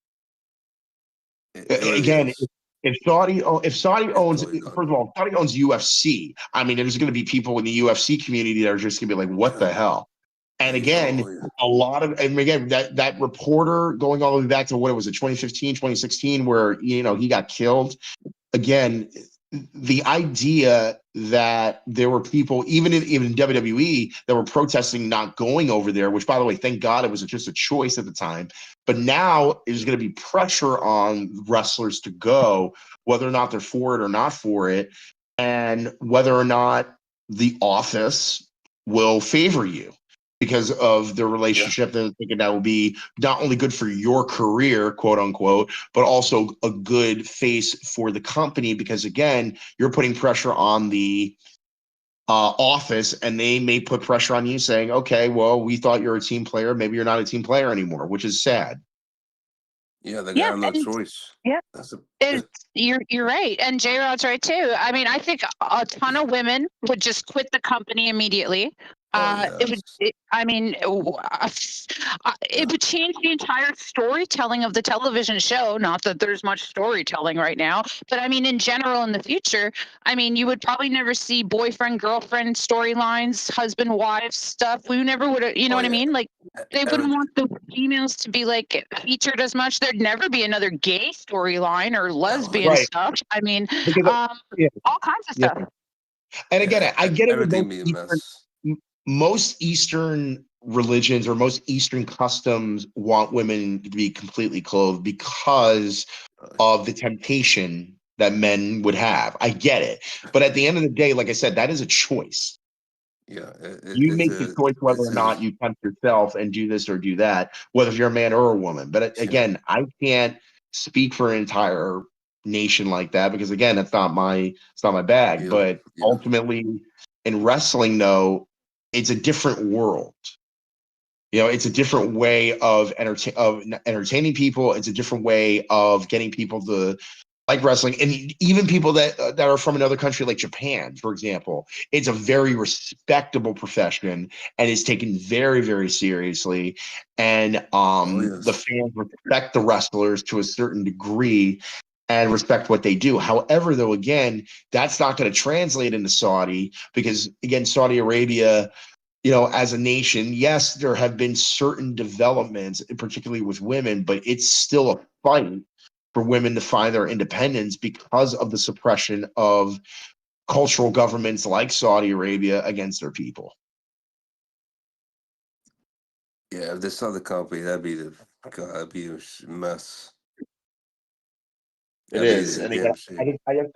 It really Again, is. if Saudi owns, first of all, Saudi owns UFC. I mean, there's going to be people in the UFC community that are just going to be like, "What the hell?" And again, a lot of, and again, that reporter going all the way back to what it was, 2015, 2016, where he got killed. Again, the idea that there were people, even in WWE, that were protesting not going over there, which, by the way, thank God it was just a choice at the time. But now there's going to be pressure on wrestlers to go, whether or not they're for it or not for it, and whether or not the office will favor you because of the relationship. And thinking that will be not only good for your career, quote unquote, but also a good face for the company, because again, you're putting pressure on the office, and they may put pressure on you saying, okay, well, we thought you're a team player, maybe you're not a team player anymore, which is sad. Yeah, they got no choice. Yeah, That's you're right, and J Rod's right too. I mean, I think a ton of women would just quit the company immediately. It would. It would change the entire storytelling of the television show. Not that there's much storytelling right now, but I mean, in general, in the future, I mean, you would probably never see boyfriend girlfriend storylines, husband wife stuff. We never would. You know what I mean? Like they wouldn't want the females to be like featured as much. There'd never be another gay storyline or lesbian stuff. I mean, all kinds of stuff. And again, I get it with everything be a mess. most Eastern religions or most Eastern customs want women to be completely clothed because of the temptation that men would have. I get it. But at the end of the day, like I said, that is a choice. Yeah, You make the choice whether or not you tempt yourself and do this or do that, whether you're a man or a woman. But again, I can't speak for an entire nation like that, because again, it's not my bag. But ultimately, in wrestling, though, it's a different world. It's a different way of entertaining people. It's a different way of getting people to like wrestling, and even people that are from another country, like Japan, for example. It's a very respectable profession and is taken very, very seriously. And the fans respect the wrestlers to a certain degree and respect what they do. However, though, again, that's not going to translate into Saudi, because again, Saudi Arabia, as a nation, yes, there have been certain developments, particularly with women, but it's still a fight for women to find their independence because of the suppression of cultural governments like Saudi Arabia against their people. Yeah, if this other company, that'd be a mess. It is. I mean,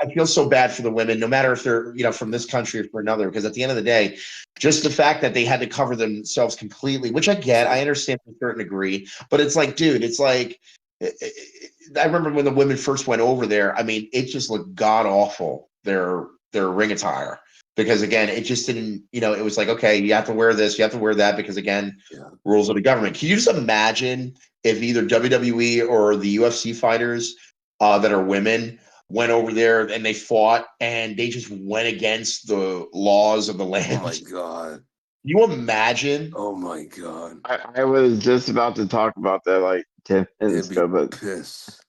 I feel so bad for the women, no matter if they're, from this country or for another, because at the end of the day, just the fact that they had to cover themselves completely, which I get, I understand to a certain degree, but it's like, dude, it's like, I remember when the women first went over there, I mean, it just looked god awful, their ring attire. Because again, it just didn't, it was like, okay, you have to wear this, you have to wear that, because again, rules of the government. Can you just imagine if either WWE or the UFC fighters that are women went over there and they fought and they just went against the laws of the land? Oh my god! Can you imagine? Oh my god! I was just about to talk about that like 10 minutes ago, but pissed.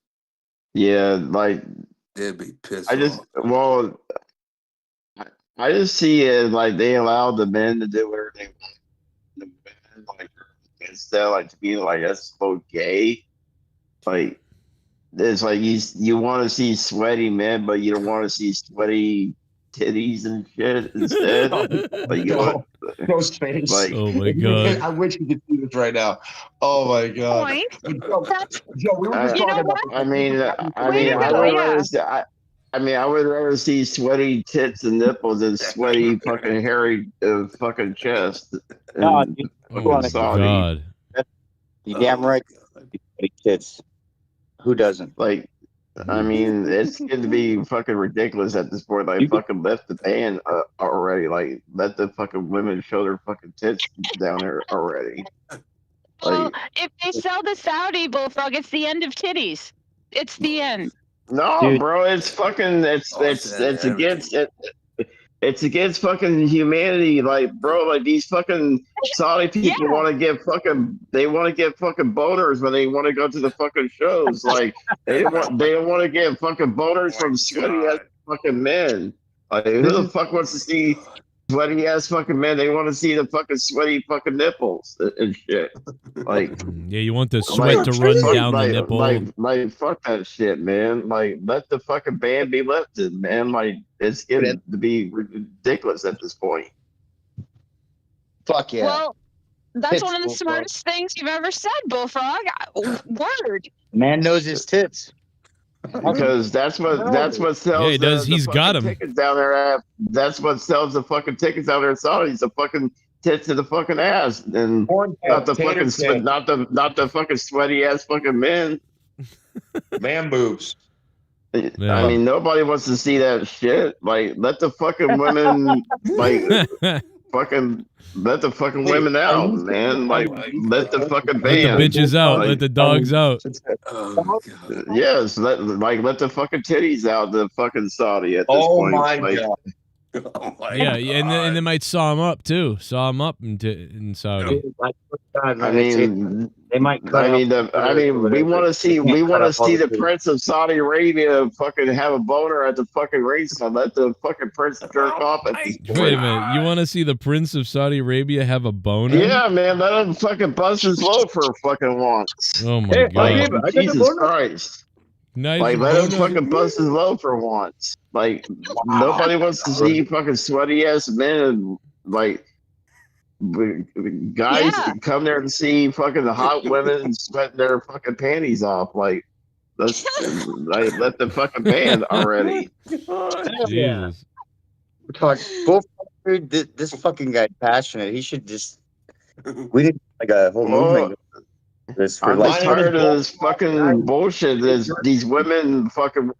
Yeah, like They'd be pissed. I just see it like they allow the men to do whatever they want. The women like instead like to be like that's so gay. Like it's like you want to see sweaty men, but you don't want to see sweaty titties and shit instead. Like you want Those face. like Oh my god! I wish you could see this right now. Oh my god. Joe, we were just talking about. I mean, I would rather see sweaty tits and nipples than sweaty fucking hairy fucking chest. No, Oh my god! You damn right. Tits. Who doesn't? Like, I mean, it's going to be fucking ridiculous at this point. Like, fucking left the band already. Like, let the fucking women show their fucking tits down there already. Well, if they sell the Saudi bullfrog, it's the end of titties. It's the end. No, Dude. bro, it's fucking it's against it's against fucking humanity. Like, bro, like these fucking Saudi people want to get fucking boners when they want to go to the fucking shows. Like they don't want to get fucking boners from sweaty ass fucking men. Like who the fuck wants to see sweaty ass fucking men? They want to see the fucking sweaty fucking nipples and shit. Like Yeah, you want the sweat to run down the nipple. Like fuck that shit, man. Like let the fucking band be lifted, man. Like it's getting to be ridiculous at this point. Fuck yeah. Well, that's Tits, one of the Bullfrog. smartest things you've ever said, Bullfrog. Word. Man knows his tits. Because that's what sells. Yeah, he does. The He's got 'em. tickets down there. That's what sells the fucking tickets down there in Saudi. The fucking tits to the fucking ass, and not the fucking not the fucking sweaty ass fucking men. Man boobs. Yeah. I mean, nobody wants to see that shit. Like, let the fucking women, let the fucking women out, man. Like, let the fucking band. Let the bitches out. Like, Let the dogs out. yes, let the fucking titties out. The fucking Saudi at this Oh point. my Like, god. Yeah, and they might saw him up too. Saw him up in Saudi. I mean, they might. Cut we want to see the Prince of Saudi Arabia fucking have a boner at the fucking race. So let the fucking Prince jerk off at this point. Wait a minute. You want to see the Prince of Saudi Arabia have a boner? Yeah, man, let him fucking bust his load for fucking once. Oh my god. Like, Jesus Christ. Nice Like, let him boner. fucking bust his load for once. Like, nobody wants to see fucking sweaty ass men. Like, guys come there to see fucking the hot women sweating their fucking panties off. Like, let the fucking band already. Jesus. Dude, this fucking guy's passionate. He should just. We need like a whole movement. I'm tired of this fucking bullshit. These women fucking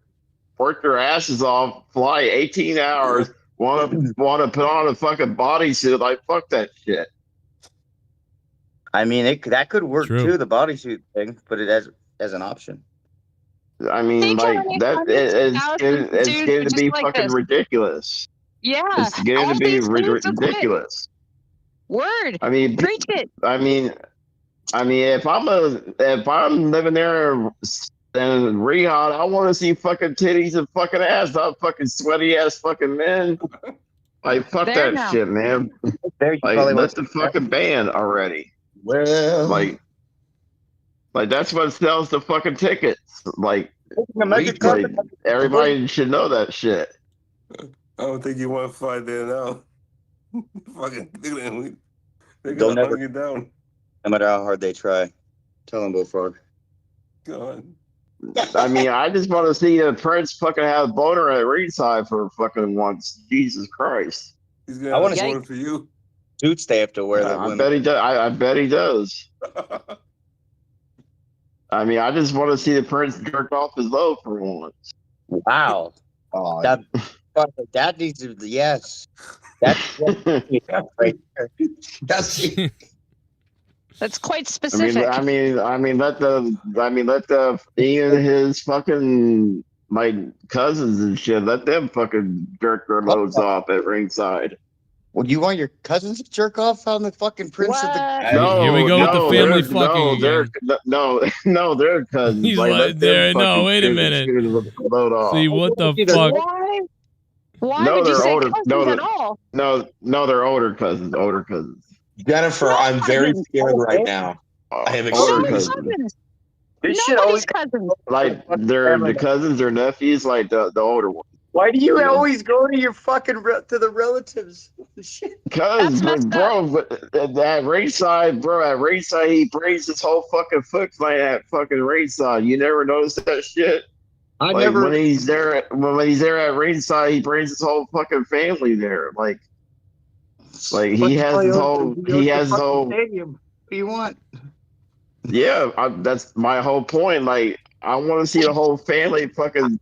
work their asses off, fly 18 hours, want to put on a fucking bodysuit. Like, fuck that shit. I mean, that could work True. too, the bodysuit thing, but it as an option. I mean, like that it's going to be like fucking this. ridiculous. Yeah. It's going to be ridiculous. Word. I mean, Preach it. I mean, if I'm living there in Riyadh, I want to see fucking titties and fucking ass, not fucking sweaty ass fucking men. Like, fuck There that now. shit, man. Like, let the fucking band already. Well, Like that's what sells the fucking tickets. Like, everybody should know that shit. I don't think you want to fight there now. Fucking, they're Don't gonna ever, hunt you down. no matter how hard they try. Tell him, Bullfrog. God. I mean, I just want to see the Prince fucking have a boner at ringside for fucking once. Jesus Christ. He's I want to have a see boner for you. suits they have to wear that I women. bet he does. I bet he does. I mean, I just want to see the Prince jerk off his load for once. Wow. Oh, that needs to, yes. That's right there. That's quite I specific. let the Ian and his fucking like cousins and shit, let them fucking jerk their loads off at ringside. Well, you want your cousins to jerk off on the fucking Prince of the? No, Here we go with the family they're- fucking again. No, they're cousins. He's like, like, let them there. No, fucking wait a shoot- minute. shoot the load off. See what the fuck? Why No, would you they're say older. cousins No, at all? No, they're older cousins. Older cousins. Jennifer, I'm very scared right now. I am Older extremely cousins. Nobody's cousins. Like they're the cousins or nephews, like the older ones. Why do you always go to your fucking to the relatives? Shit. Cause, bro, at ringside, he brings his whole fucking foot like at fucking ringside. You never noticed that shit? When he's there at ringside, he brings his whole fucking family there. Like he has his whole stadium. What do you want? Yeah, that's my whole point. Like, I want to see the whole family fucking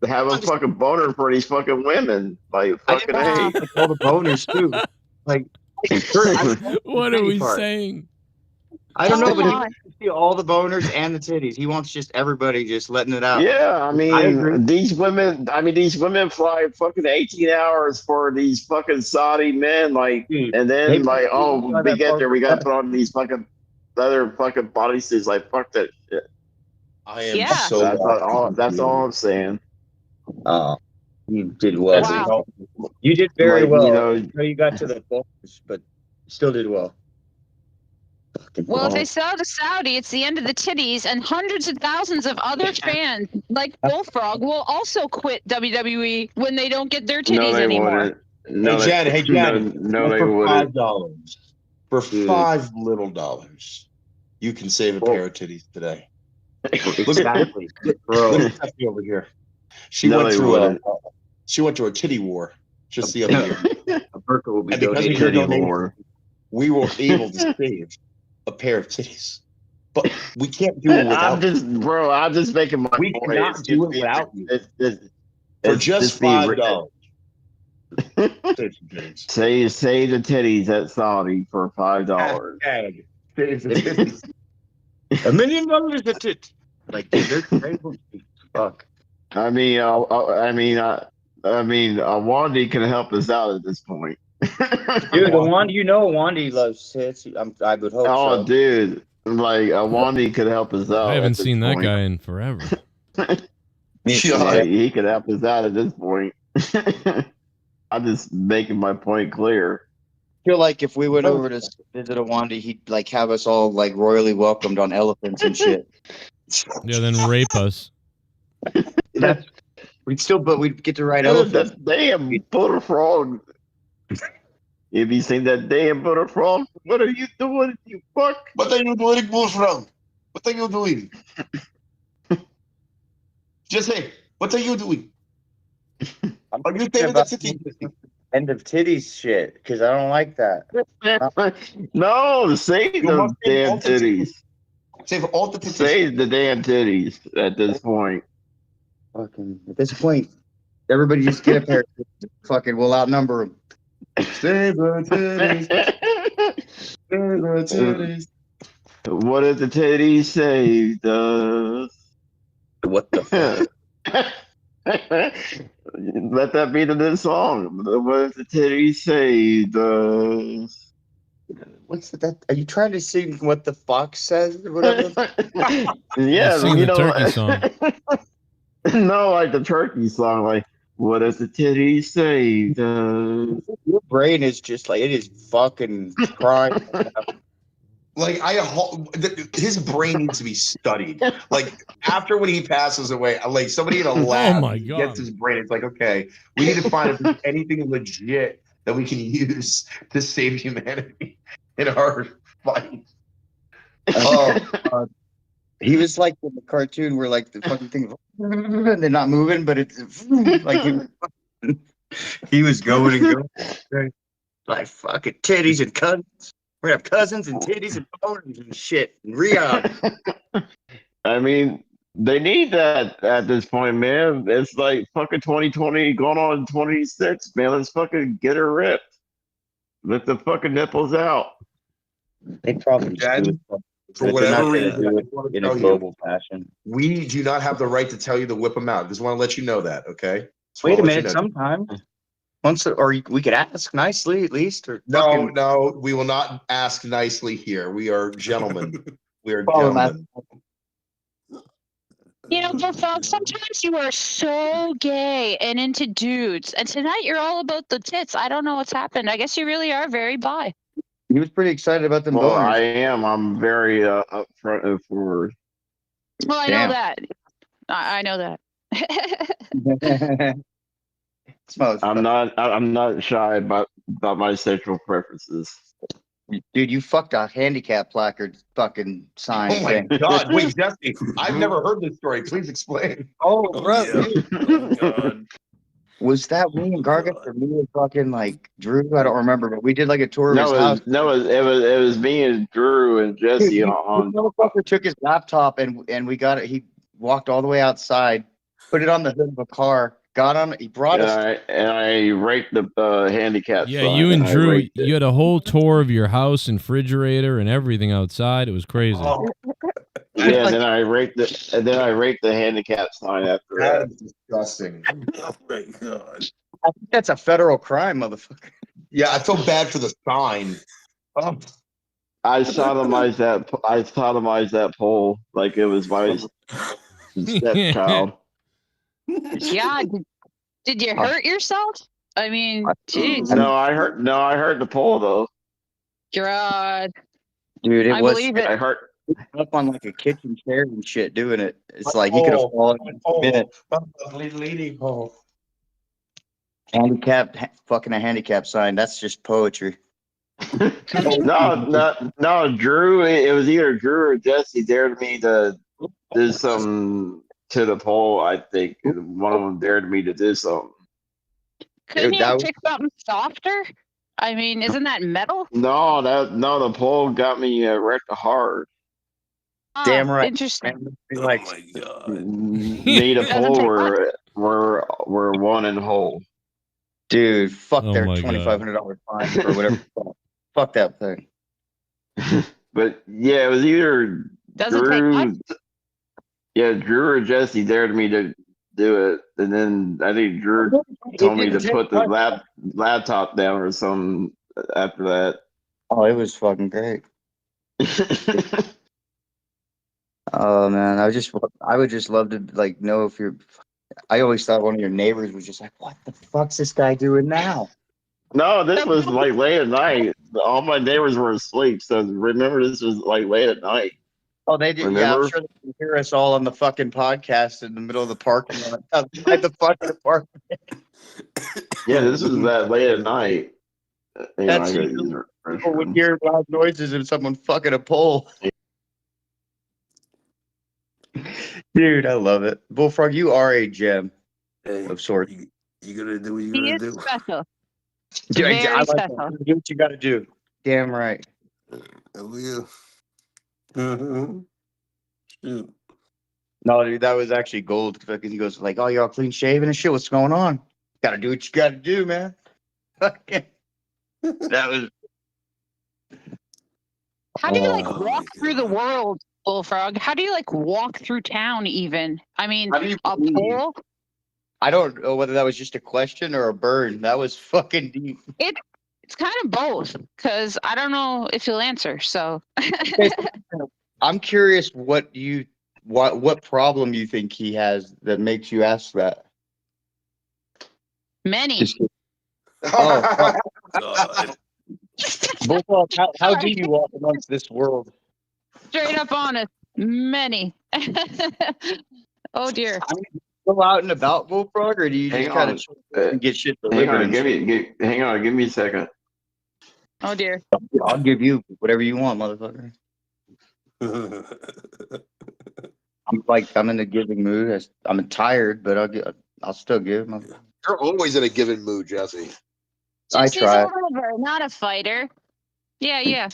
have a fucking boner for these fucking women. Like, fucking hey, all the boners too. Like, What are we saying? I don't know, but he God. wants to see all the boners and the titties. He wants just everybody just letting it out. yeah, I agree. mean, these women fly fucking 18 hours for these fucking Saudi men. Like, and then like, oh, we get there, we got to put on these fucking other fucking bodysuits. Like, fuck that shit. I am Yeah. so. That's all I'm saying. You did well. Wow. You did very Like, well. you know- Until you got to the boners, but still did well. Well, if they sell to Saudi, it's the end of the titties, and hundreds of thousands of other fans, like Bullfrog, will also quit WWE when they don't get their titties anymore. No, Hey, Jen. No, they for wouldn't. $5. For $5 little dollars, you can save a pair of titties today. Exactly. Look at Stephanie over here. She No, went they through wouldn't. a titty war just the other year. A burqa will be And because of donated. your Titty donation, war. we were able to save a pair of titties. But we can't do it without I'm just making my We point. cannot It's do just it without you. For For just $5. Save some titties. Say the titties at Saudi for $5. Hashtag save the titties. $1 million a tit. Like, dude, they're crazy. Fuck. I mean, Wandy can help us out at this point. Dude, Wandy loves tits. I would hope Oh, so. dude, like Wandy could help us out. I at haven't this seen that point. guy in forever. Like, he could help us out at this point. I'm just making my point clear. I feel like if we went over to visit a Wandy, he'd like have us all like royally welcomed on elephants and shit. Yeah, then rape us. We'd get to ride Dude, elephants. that damn butterfrog. If you seen that damn butterfrog, what are you doing, you fuck? What are you doing, Bullfrog? What are you doing? Just say, what are you doing? Are you saving the city? End of titties shit, because I don't like that. No, save You those must save damn all the titties. Save all the titties. Save the damn titties at this point. Fucking at this point, everybody just get a pair. Fucking, we'll outnumber them. Save the titties. Save the titties. What if the titties saved us? What the fuck? Let that be the new song. What if the titties saved us? What's that? Are you trying to sing what the fox says or whatever? Yeah, Sing the turkey song. No, like the turkey song, like what if the titties saved us? Your brain is just like it is fucking crying. Like his brain needs to be studied. Like after when he passes away, like somebody in a lab my God. gets his brain. It's like, okay, we need to find if there's anything legit that we can use to save humanity in our fight. Oh, he was like in the cartoon where like the fucking thing, they're not moving, but it's like he was going and going. Like fucking titties and cousins. We're gonna have cousins and titties and boners and shit. And Riyadh. I mean, they need that at this point, man. It's like fucking 2020 going on 26, man. Let's fucking get her ripped. Let the fucking nipples out. They probably Jen, do it, for but whatever they're not reason, gonna do I it want to in a tell you, global fashion. we do not have the right to tell you to whip them out. Just want to let you know that, okay? Just Wait wanna a let you minute. know. Sometimes, we could ask nicely at least, or No, we will not ask nicely here. We are gentlemen. We are Follow my- gentlemen. You know, Bullfrog, sometimes you are so gay and into dudes, and tonight you're all about the tits. I don't know what's happened. I guess you really are very bi. He was pretty excited about them Well, boners. I am. I'm very upfront and forward. Well, I Damn. know that. I know that. I'm not shy about my sexual preferences. Dude, you fucked a handicap placard fucking sign Oh my thing. God! Wait, Jesse, I've never heard this story. Please explain. Oh, bro. Oh God. Was that me and Gargan or me and fucking like Drew? I don't remember, but we did like a tour of his house. It was me and Drew and Jesse Dude, on. this motherfucker took his laptop and we got it. He walked all the way outside, put it on the hood of a car, got on. He brought us. And I raked the handicap. Yeah, sign, you and I Drew, raked it. you had a whole tour of your house and refrigerator and everything outside. It was crazy. Oh, Yeah, then I raked the handicap sign after that that. is disgusting. Oh my God. I think that's a federal crime, motherfucker. Yeah, I feel bad for the sign. Oh. I sodomized that pole like it was my stepchild. Yeah. Did you hurt yourself? I mean, jeez. No, I hurt the pole though. God. Dude, it I was. believe it. I hurt. Up on like a kitchen chair and shit doing it. It's like he could have fallen in a minute. Fucking a handicap sign. That's just poetry. No, Drew. It was either Drew or Jesse dared me to do something to the pole. I think one of them dared me to do something. Couldn't you pick something softer? I mean, isn't that metal? No, the pole got me wrecked hard. Damn right. Interesting. Like, oh my God. Me the pole were one and whole. Dude, fuck Oh their my $2,500 fine or whatever. Fuck that thing. But yeah, it was either Doesn't take much. Drew or Jesse dared me to do it, and then I think Drew told me to put the laptop down or something after that. Oh, it was fucking great. Oh man, I would just love to like know if you're. I always thought one of your neighbors was just like, "What the fuck's this guy doing now?" No, this was like late at night. All my neighbors were asleep, so remember this was like late at night. Oh, they did. Remember? Yeah, I'm sure they can hear us all on the fucking podcast in the middle of the parking lot outside the fucking apartment. Yeah, this was that late at night. That's people would hear loud noises and someone fucking a pole. Dude, I love it. Bullfrog, you are a gem of sorts. You gotta do what you He gotta is do. special. Dude, Very I like special. that. Do what you gotta do. Damn right. I will. Shoot. No, dude, that was actually gold. Because he goes like, "Oh, you're all clean shaven and shit. What's going on? Gotta do what you gotta do, man." That was. How do you like walk through the world, Bullfrog? How do you like walk through town even? I mean, a pole? I don't know whether that was just a question or a burn. That was fucking deep. It's kind of both, because I don't know if you'll answer. So I'm curious what problem you think he has that makes you ask that. many. Oh, fuck. Bullfrog, how do you walk amongst this world? Straight up honest. Many. Oh dear. I mean, go out and about, Bullfrog, or do you just Hang kind on. of get shit Hang delivered? on. And shit? Hang on. Give me a second. Oh dear. I'll give you whatever you want, motherfucker. I'm in the giving mood. I'm tired, but I'll still give. You're always in a given mood, Jesse. I Jesse's try. a lover, not a fighter. Yeah.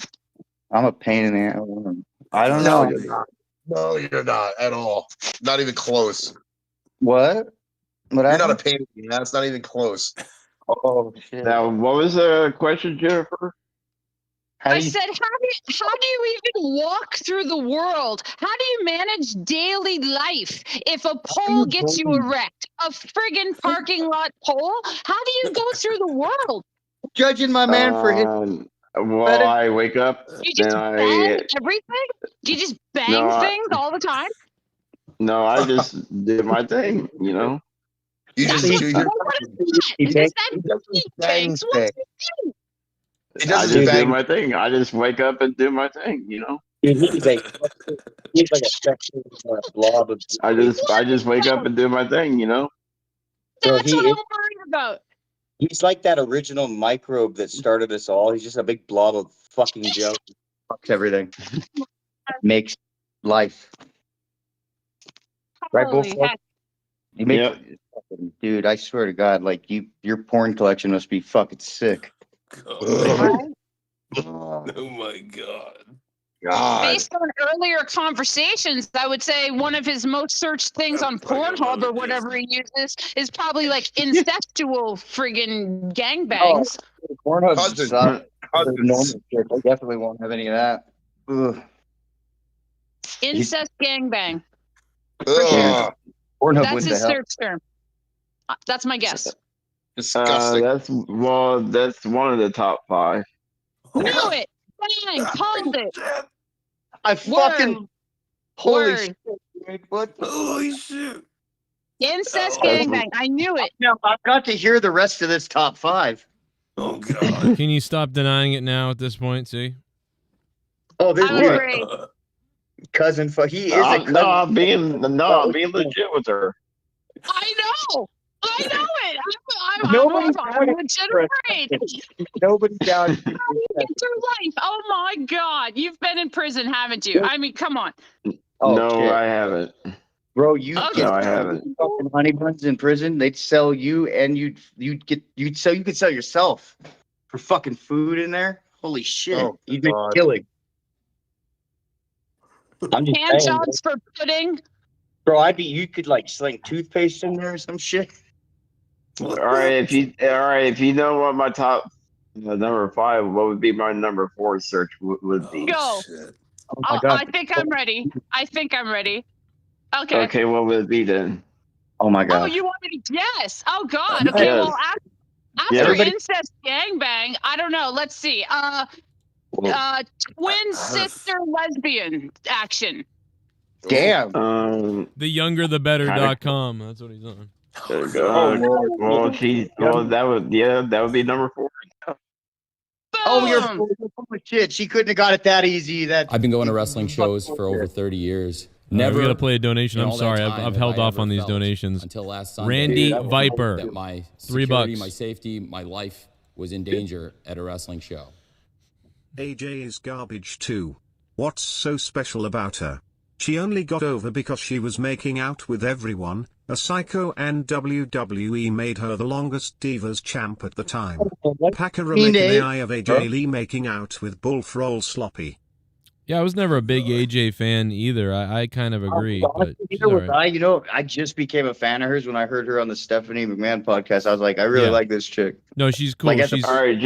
I'm a pain in the ass. I don't No, know. you're not. No, you're not at all. Not even close. What? You're not a happened? pain in the ass. Not even close. Oh shit. Now, what was the question, Jennifer? I said, how do you even walk through the world? How do you manage daily life if a pole gets you erect? A friggin' parking lot pole? How do you go through the world? Judging my man for his. Well, I wake up, You then just I bang everything? Do you just bang No, I- things all the time? no, I just did my thing. You know. You just What do is your. that? He Is bangs- that he bangs? What's he do? He I doesn't just do bang. my thing. I just wake up and do my thing. You know. He's like a sexual blob of. I just wake up and do my thing. You know. Bro, That's what I'm worried about. He's like that original microbe that started us all. He's just a big blob of fucking junk. Fucks everything. Makes life. Right, Holy Bullfrog? heck. You make, dude. I swear to God, like your porn collection must be fucking sick. Right? Oh my god. Based on earlier conversations, I would say one of his most searched things on Pornhub or whatever he uses is probably like incestual friggin' gangbangs. Pornhub Husband. sucks. Husbands. Normal shit. I definitely won't have any of that. Ugh. Incest gangbang. Ugh. Pornhub That's went his to hell. search term. That's my guess. Disgusting. That's one of the top 5. Knew it. Bang. Called it. I fucking. Holy Word. shit. Dude, what? Holy shit. Incest gangbang. I knew it. Now I've got to hear the rest of this top 5. Oh god. Can you stop denying it now at this point? See? Oh, this I would dude, agree. cousin. He is a cousin. I'm being legit with her. I know it. I'm Nobody's legit afraid. Nobody down. How do you get through life? Oh my God. You've been in prison, haven't you? I mean, come on. Oh, no, shit. I haven't. Bro, you Okay. No, I haven't. fucking honey buns in prison. They'd sell you, and you could sell yourself for fucking food in there. Holy shit! Oh, You'd make a God. killing. I'm just Hand saying, jobs for pudding. bro. You could like sling toothpaste in there or some shit. All right, if you know what my top number 5, what would be my number 4 search would be? Go. Oh my God. I think I'm ready. Okay. Okay, what would it be then? Oh my Oh, God. you want me to guess? Oh God. Okay. Yes. Well, after Everybody- incest gangbang, I don't know. Let's see. Twin sister lesbian action. Damn. The younger the better.com. That's what he's on. That would be number 4. Oh, you're full of shit. She couldn't have got it that easy. I've been going to wrestling shows for over 30 years. Never. We gotta play a donation. in I'm all that sorry. time I've have held I off ever on these felt donations. until last Sunday. Randy that Viper, that my $3. my safety, my life was in danger at a wrestling show. AJ is garbage too. What's so special about her? She only got over because she was making out with everyone, a psycho, and WWE made her the longest Divas champ at the time. Packer in the eye of AJ Lee making out with Bullfrog Sloppy. Yeah, I was never a big AJ fan either. I kind of agree. But she's Neither all was right. I just became a fan of hers when I heard her on the Stephanie McMahon podcast. I was like, I really Yeah. like this chick. No, she's cool. Like, at the- She's All right,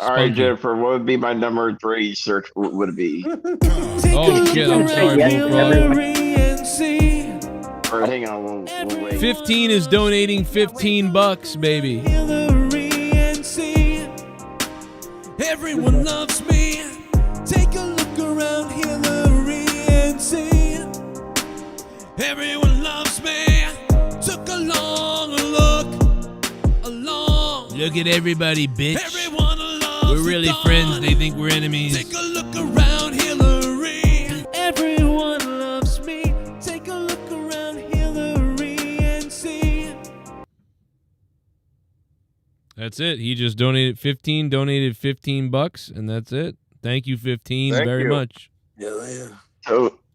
spunky. Jennifer, what would be my number 3 search? Would it be? Oh shit! I'm sorry, Bullfrog. Or hang on, we'll wait. 15 is donating $15, baby. Everyone loves me. Take a look around Hillary and see. Everyone loves me. Took a long look. Look at everybody, bitch. Everyone loves We're really friends. They think we're enemies. Take a look around, Hillary. Everyone loves me. Take a look around, Hillary, and see. That's it. He just donated 15 bucks, and that's it. Thank you, 15, Thank very you. much. Yeah.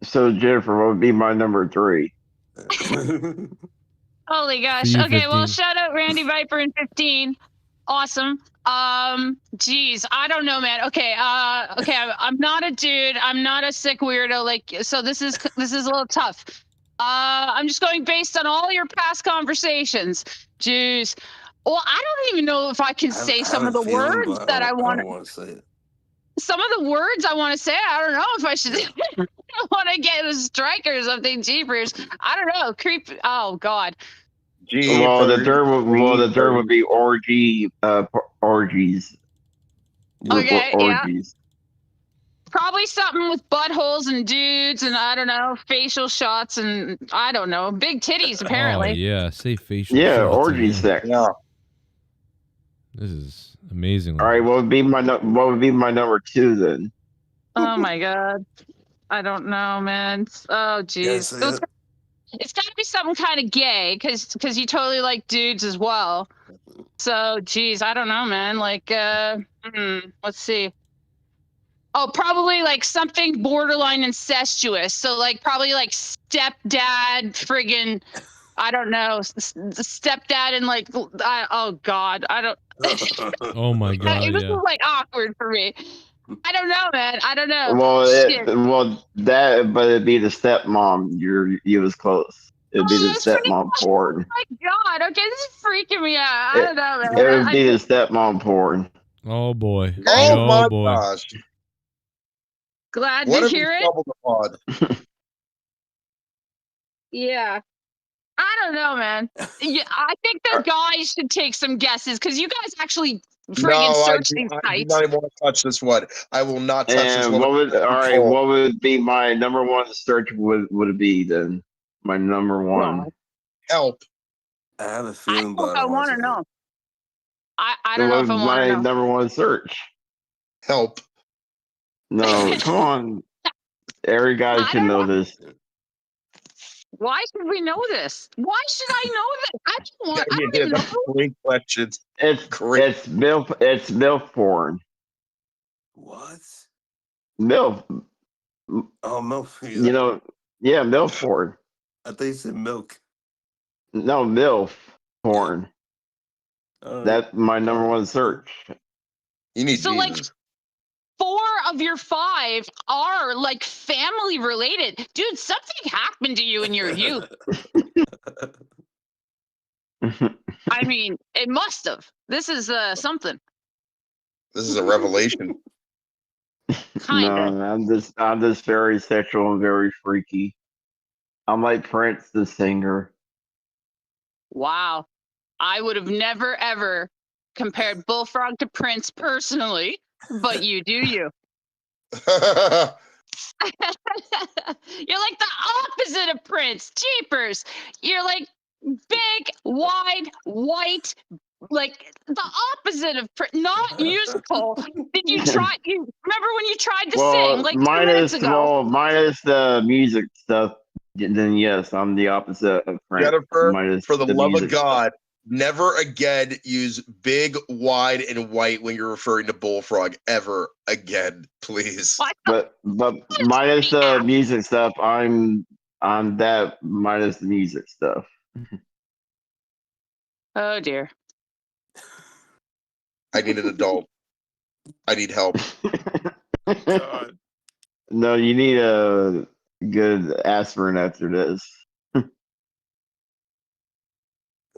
So Jennifer, what would be my number 3? Holy gosh. For you, Okay, well, 15. shout out Randy Viper and 15. Awesome. Geez, I don't know, man. Okay, I'm not a dude. I'm not a sick weirdo. Like, so this is a little tough. I'm just going based on all your past conversations. Jeez. Well, I don't even know if I can say some of the words that I want. I don't want to say it. Some of the words I want to say, I don't know if I should. I want to get a strike or something. Jeepers. I don't know. Creep. Oh God. Well, the third would be orgies. Okay, yeah. Orgies. Probably something with buttholes and dudes and I don't know, facial shots and I don't know, big titties apparently. Oh, yeah. Say facial Yeah, shots orgy again. sex. Yeah. This is amazing. All right, what would be my number 2 then? Oh my God. I don't know, man. Oh geez. Yeah, It's got to be something kind of gay because you totally like dudes as well. So geez, I don't know, man. Like let's see. Oh, probably like something borderline incestuous. So like probably like stepdad, friggin', I don't know, stepdad and like, oh God, I don't. Oh my God, This yeah. is like awkward for me. I don't know, man. I don't know. Well, Shit. but it'd be the stepmom. You was close. It'd be the that's pretty stepmom porn. Oh my God. Okay, this is freaking me out. I don't know, man. It would be the stepmom porn. Oh boy. Oh my boy. gosh. Glad What to if we hear it. doubled the pod? Yeah. I don't know, man. Yeah, I think the guys should take some guesses because you guys actually friggin' search these I do sites. not even want to touch this one. I will not touch this And one. what would be my number 1 search would it be then? My number 1. Help. I have a feeling, but I want to know. I don't know What if I would want to my know. number 1 search? Help. No, come on. Every guy should know this. Why should we know this? Why should I know this? I don't want. I don't even That's know. great questions. It's MILF porn. What? MILF. Oh, milk. You know, yeah, MILF porn. I thought you said milk. No, MILF porn. Right. That's my number 1 search. You need So like, Jesus. 4 of your 5 are like family related, dude. Something happened to you in your youth. I mean, it must have. This is something. This is a revelation. Kinda. No, I'm just very sexual and very freaky. I'm like Prince the singer. Wow. I would have never ever compared Bullfrog to Prince personally, but you do you. You're like the opposite of Prince. Jeepers. You're like big, wide, white, like the opposite of Prince. Not musical. Did you try? You remember when you tried to sing like 2 minutes ago? Minus the music stuff. Then yes, I'm the opposite of Prince. Jennifer, for the love of music God, never again use big, wide, and white when you're referring to Bullfrog ever again, please. But minus the music stuff, I'm that minus the music stuff. Oh dear. I need an adult. I need help. God. No, you need a good aspirin after this.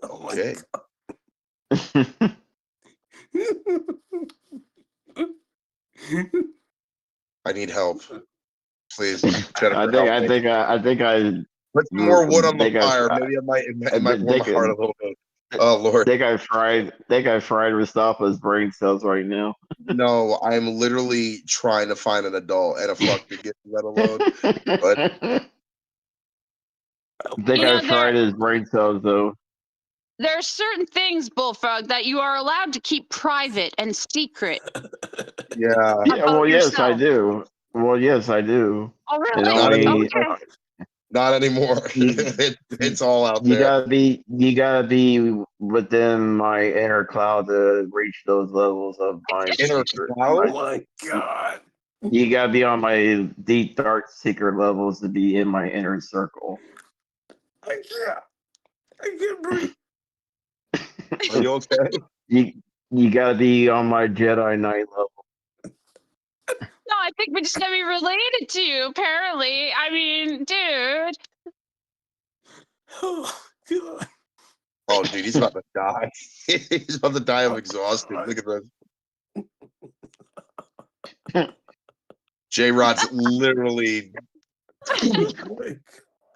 Oh my Okay. I need help. Please, Jennifer. I think I put some more wood on the fire. Maybe it might warm my heart a little bit. Oh Lord. I think I fried Mustafa's brain cells right now. No, I'm literally trying to find an adult and a fuck to get let alone. But I think I fried his brain cells though. There are certain things, Bullfrog, that you are allowed to keep private and secret. Yeah. Yeah, well, About yes, I yourself. do. Well, yes, I do. Oh, It really? Not only anymore. Okay. Not anymore. you, It's all out you there. gotta be within my inner cloud to reach those levels of my Inner secret. cloud? Oh my god. You gotta be on my deep, dark, secret levels to be in my inner circle. I can't breathe. Are you okay? You gotta be on my Jedi Knight level. No, I think we're just gonna be related to you, apparently. I mean, dude. Oh god. Oh, dude, he's about to die. He's about to die of exhaustion. Look at this. J Rod's literally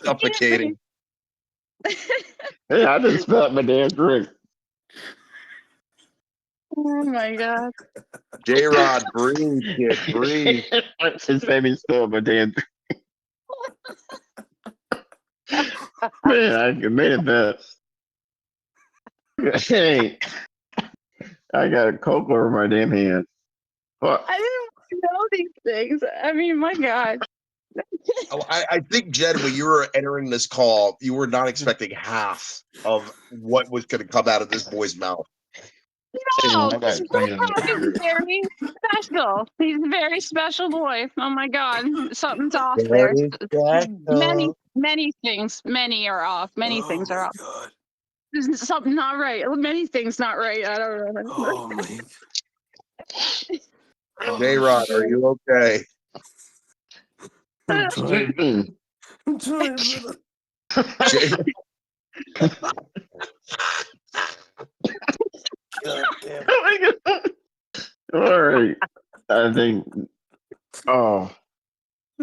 suffocating. Hey, I just spit out my damn drink. Oh my god. J Rod, breathe, kid, breathe. His baby spit out my damn drink. Man, I made it best. Hey, I got a coke over my damn hand. Fuck. I didn't know these things. I mean, my god. Oh, I think, Jed, when you were entering this call, you were not expecting half of what was going to come out of this boy's mouth. No, this Bullfrog is very special. He's a very special boy. Oh my god. Something's off there. Very Many, special. many things. Many are off. Many things are off. God. There's something not right. Many things not right. I don't know. Oh my. J Rod, are you okay? I'm trying. I'm trying, brother. J- God damn it. Oh my god. All right. I think. Oh.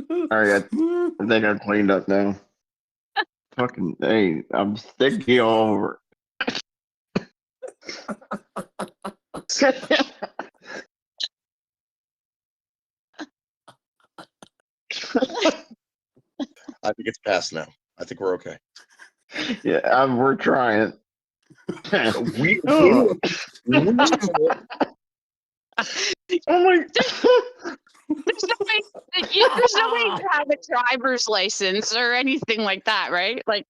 All right. I think I'm cleaned up now. Fucking. Hey, I'm sticky all over. I think it's past now. I think we're okay. Yeah, we're trying. We Oh. Oh my. There's no way. There's no way you have a driver's license or anything like that, right? Like.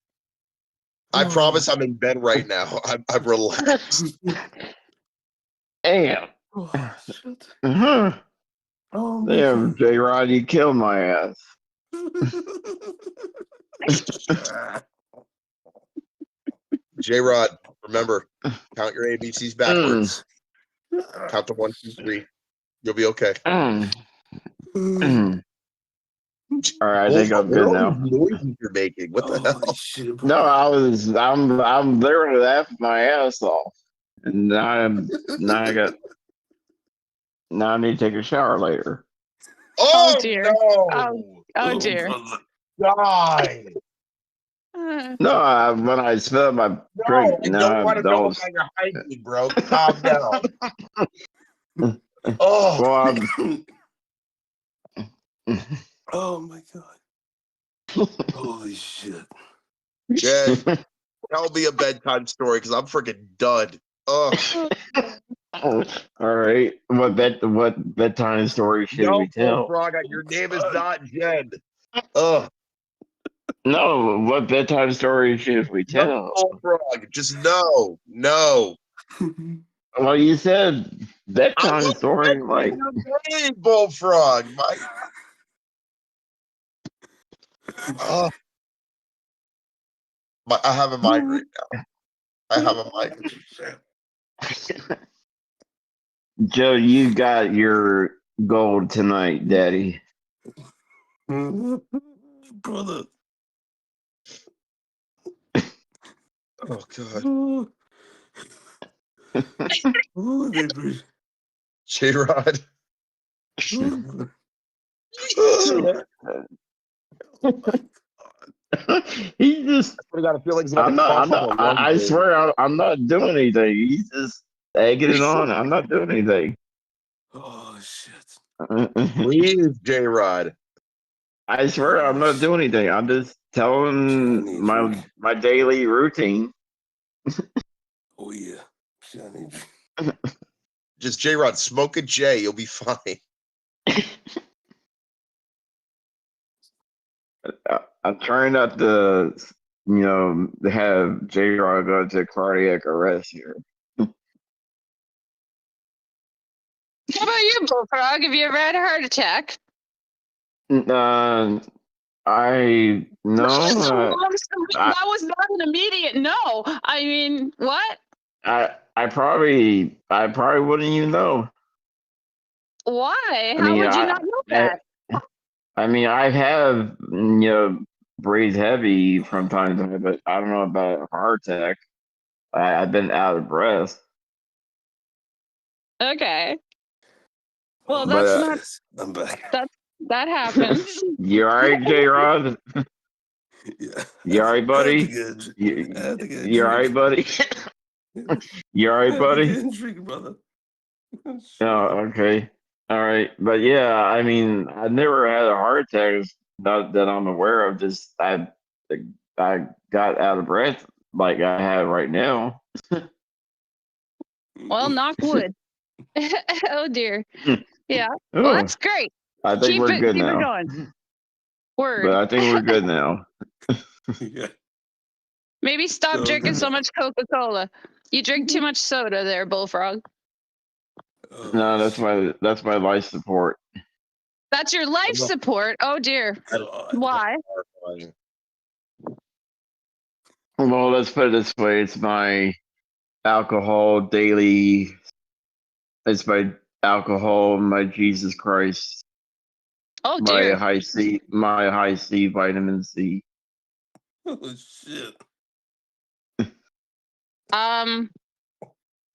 I promise I'm in bed right now. I'm relaxed. Damn. Oh, shit. Uh-huh. Oh my Damn, god. J Rod, you killed my ass. J Rod, remember, count your ABCs backwards. Count to 1, 2, 3. You'll be okay. All right, I think I'm good now. Noises you're making. What the hell? Shit, No, I'm literally laughing my ass off, and now I need to take a shower later. Oh, dear. no! Oh dear. Die! No, when I smell my drink, I now don't I want to know don't. about your hygiene, bro. Calm down. Oh, Well, oh my god. Holy shit. Jay, tell me a bedtime story because I'm freaking done. Oh, all right. What bedtime story should no, we tell? Frog, your name is not Jed. Oh, No, what bedtime story should we no, tell? Frog, just no. Well, you said I bedtime want story, like. your name, Bullfrog. Oh, I have a migraine now. I have a migraine. Joe, you got your gold tonight, Daddy. Brother. Oh God. Oh, baby. J-Rod. He just. I got a feeling he's about to cough up a lung. I swear, I'm not doing anything. He's just egging it on. I'm not doing anything. Oh shit. Please, J-Rod. I swear, I'm not doing anything. I'm just telling my daily routine. Oh yeah. Just J-Rod, smoke a J, you'll be fine. I'm trying not to, have J-Rod go to cardiac arrest here. How about you, Bullfrog? Have you ever had a heart attack? I no. That was not an immediate no. I mean, what? I probably wouldn't even know. Why? I How mean, would you not know that? I mean, I have breathed heavy from time to time, but I don't know about a heart attack. I've been out of breath. Okay. Well, But, that's not. I'm back. That happens. You all right, J-Rod? Yeah. You all right, buddy? You all right, buddy? You all right, buddy? Drink, brother. Oh, okay. All right. But yeah, I mean, I never had a heart attack that I'm aware of. Just I got out of breath like I have right now. Well, knock wood. Oh dear. Yeah. Well, Oh, that's great. I think we're good Keep it now. going. Word. But I think we're good now. Maybe stop So drinking good. so much Coca-Cola. You drink too much soda there, Bullfrog. No, that's my life support. That's your life support. Oh dear. Why? Well, let's put it this way: it's my alcohol daily. It's my alcohol, my Jesus Christ, Oh my dear. high C vitamin C. Oh shit.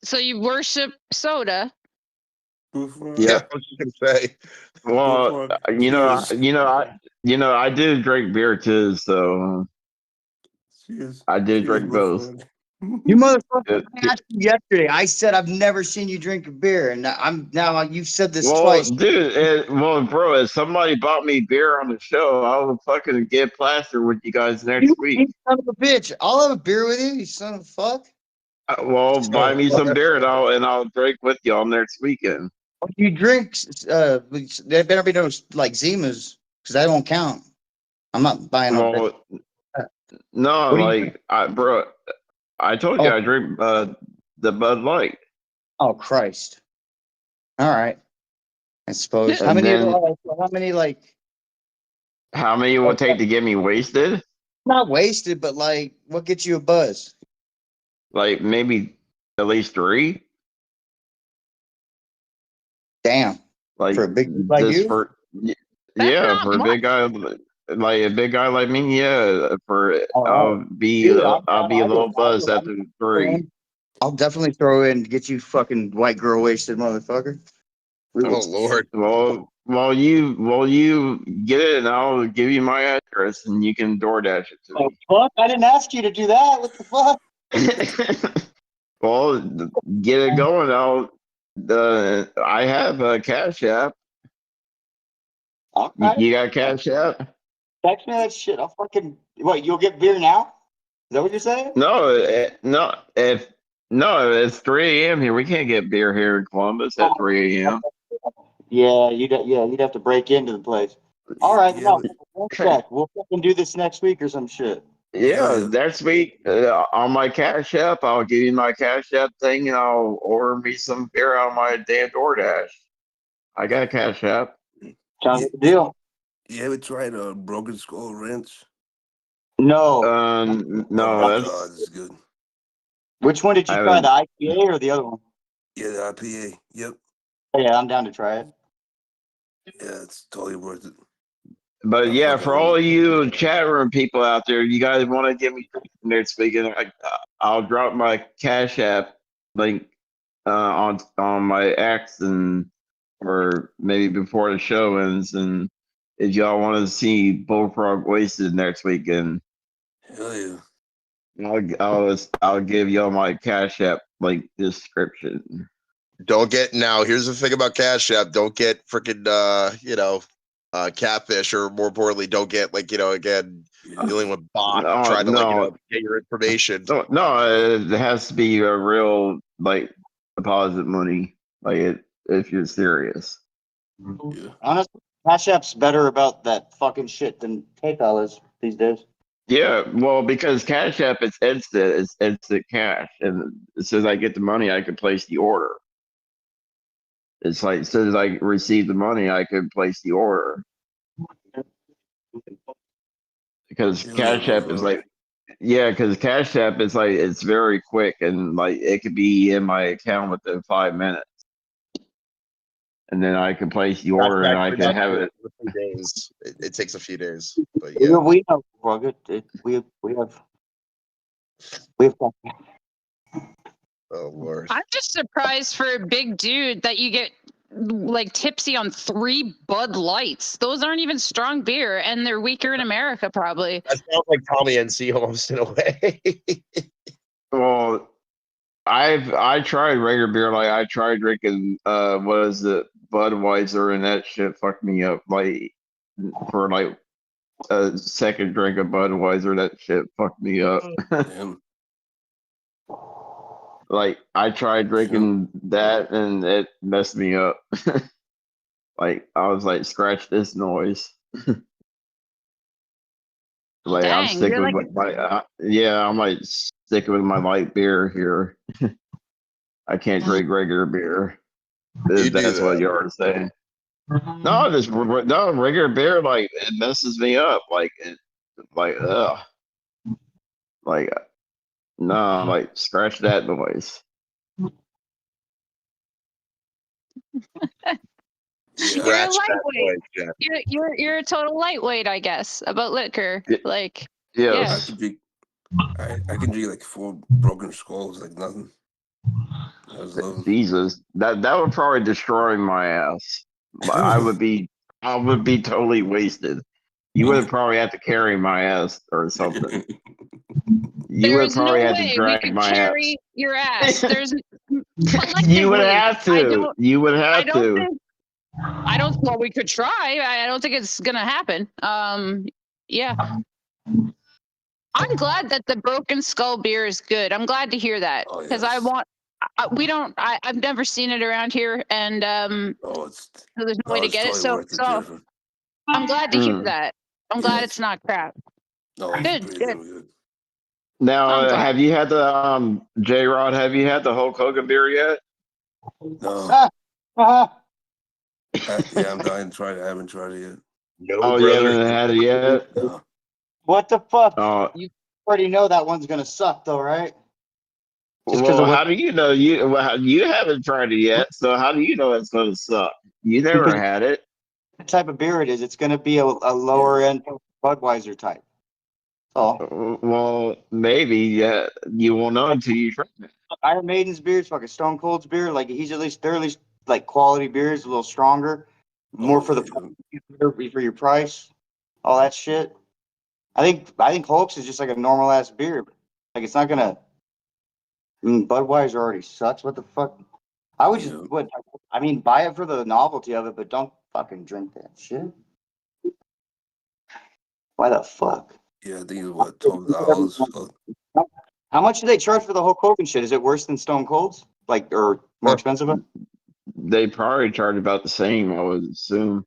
So you worship soda? Yeah, I was just gonna say. well, I did drink beer too, so I did drink both. You motherfucker! Uh, I asked you yesterday. I said I've never seen you drink a beer, and now you've said this Well, twice. dude, bro, if somebody bought me beer on the show, I'll fucking get plastered with you guys next week. You son of a bitch! I'll have a beer with you, you son of a fuck. Well, buy me some beer and I'll drink with y'all next weekend. You drink, there better be no like Zimas, because that won't count. I'm not buying no beer. Well, no, What do you like, bro, I told you I drink the Bud Light. Oh Christ! All right, I suppose. How And many? then How many? Like how many will it take to get me wasted? not wasted, but like what gets you a buzz? Like maybe at least 3. Damn. Like For a big dude like just you? for yeah, for a big guy like a big guy like me, yeah. I'll be Dude, I'll be a little buzzed after 3. I'll definitely throw in and get you fucking white girl wasted, motherfucker. Oh Lord. Well, you get it, and I'll give you my address, and you can DoorDash it to me. Fuck! I didn't ask you to do that. What the fuck? Well, get it going. I have a Cash App. Okay. You got Cash App? Text me that shit. I'll fucking. What? You'll get beer now? Is that what you're saying? No, it's 3 a.m. here. We can't get beer here in Columbus at 3 a.m. Yeah, you'd have to break into the place. All right, no, one sec. We'll fucking do this next week or some shit. Yeah, next week on my Cash App, I'll give you my Cash App thing, and I'll order me some beer on my damn DoorDash. I got a Cash App. Sounds like a deal. You ever tried a Broken Skull Ranch? No. No, Oh, that's God, it's good. Which one did you try? The IPA or the other one? Yeah, the IPA. Yep. Yeah, I'm down to try it. Yeah, it's totally worth it. But yeah, for all of you chat room people out there, you guys want to give me next weekend, I'll drop my Cash App link on my X or maybe before the show ends, and if y'all want to see Bullfrog wasted next weekend, hell yeah. I'll give y'all my Cash App link description. Don't get now. Here's the thing about Cash App. Don't get freaking catfish, or more importantly, don't get again dealing with bot trying to get your information. No, it has to be a real deposit money, if you're serious. Honestly, Cash App's better about that fucking shit than PayPal is these days. Yeah, well, because Cash App it's instant cash, and as soon as I get the money, I can place the order. It's like as soon as I receive the money, I can place the order. Because Cash App is because Cash App is it's very quick and it could be in my account within 5 minutes, and then I can place the order and I can have it. Days. It takes a few days, but yeah. We have rugged. We have. Oh Lord. I'm just surprised for a big dude that you get tipsy on 3 Bud Lights. Those aren't even strong beer, and they're weaker in America probably. That sounds like Tommy NC almost in a way. Well, I tried regular beer. I tried drinking what is it, Budweiser, and that shit fucked me up. For a second drink of Budweiser, that shit fucked me up. I tried drinking that and it messed me up. I was scratch this noise. I'm sticking with my I'm sticking with my light beer here. I can't drink regular beer. That's what you're saying. No, regular beer it messes me up. Scratch that noise. You're a lightweight. You're a total lightweight, I guess, about liquor. Yeah. I can drink 4 broken skulls like nothing. Jesus, that would probably destroy my ass. I would be totally wasted. You would probably have to carry my ass or something. You would probably have to drag my ass. Your ass. There's You would have to. You would have to. Well, we could try. I don't think it's gonna happen. Yeah. I'm glad that the Broken Skull beer is good. I'm glad to hear that because I've never seen it around here, and so there's no way to get it. So I'm glad to hear that. I'm glad it's not crap. Good. Now, have you had the J Rod? Have you had the Hulk Hogan beer yet? No. Yeah, I'm dying to try it. I haven't tried it yet. No, you haven't had it yet? No. What the fuck? You already know that one's gonna suck, though, right? How do you know you haven't tried it yet? So how do you know it's gonna suck? You never had it. The type of beer it is, it's gonna be a lower end Budweiser type. Oh. Well, maybe you won't know until you try it. Iron Maiden's beer is fucking Stone Cold's beer. They're at least quality beers, a little stronger, more for your price, all that shit. I think Hulk's is just a normal ass beer. It's not gonna. Budweiser already sucks. What the fuck? I would just buy it for the novelty of it, but don't fucking drink that shit. Why the fuck? Yeah, I think it's $12. How much do they charge for the Hulk Hogan shit? Is it worse than Stone Cold's? Or more expensive? They probably charge about the same, I would assume.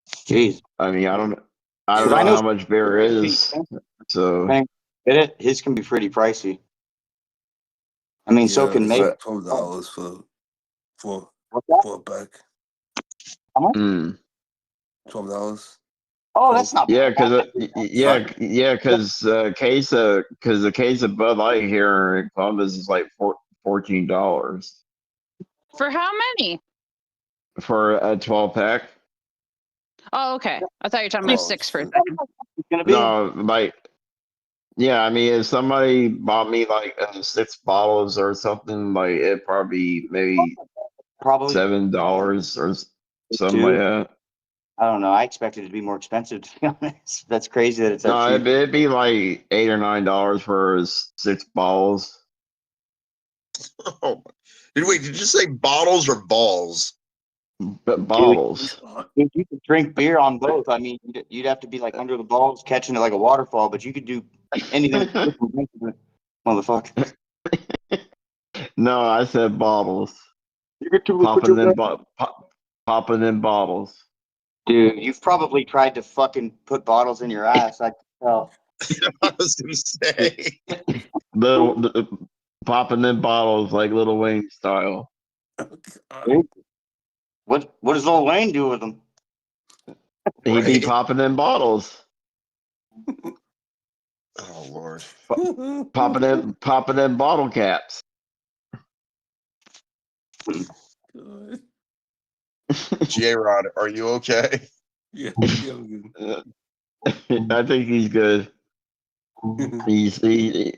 Jeez. I mean, I don't know how much beer is. So get it? His can be pretty pricey. I mean, so can make $12 for a pack. How much? $12. Oh, that's not bad. Because the case of Bud Light here in Columbus is $14 For how many? for a 12-pack. Oh, okay. I thought you were talking about 6 for a second. No, yeah, I mean, if somebody bought me 6 bottles or something, it'd probably be maybe $7 or something like that. I don't know. I expected it to be more expensive, to be honest. That's crazy that it's that cheap. It'd be $8 or $9 for 6 bottles. Oh, did you say bottles or balls? But bottles. Dude, you could drink beer on both. I mean, you'd have to be like under the balls, catching it like a waterfall, but you could do anything. Motherfucker. No, I said bottles. You get to Popping in bottles. Dude, you've probably tried to fucking put bottles in your ass. I can tell. I was gonna say. Popping in bottles like Little Wayne style. Dude, what does Lil Wayne do with them? He'd be popping in bottles. Oh Lord. Popping in bottle caps. J-Rod, are you okay? Yeah. I think he's good. I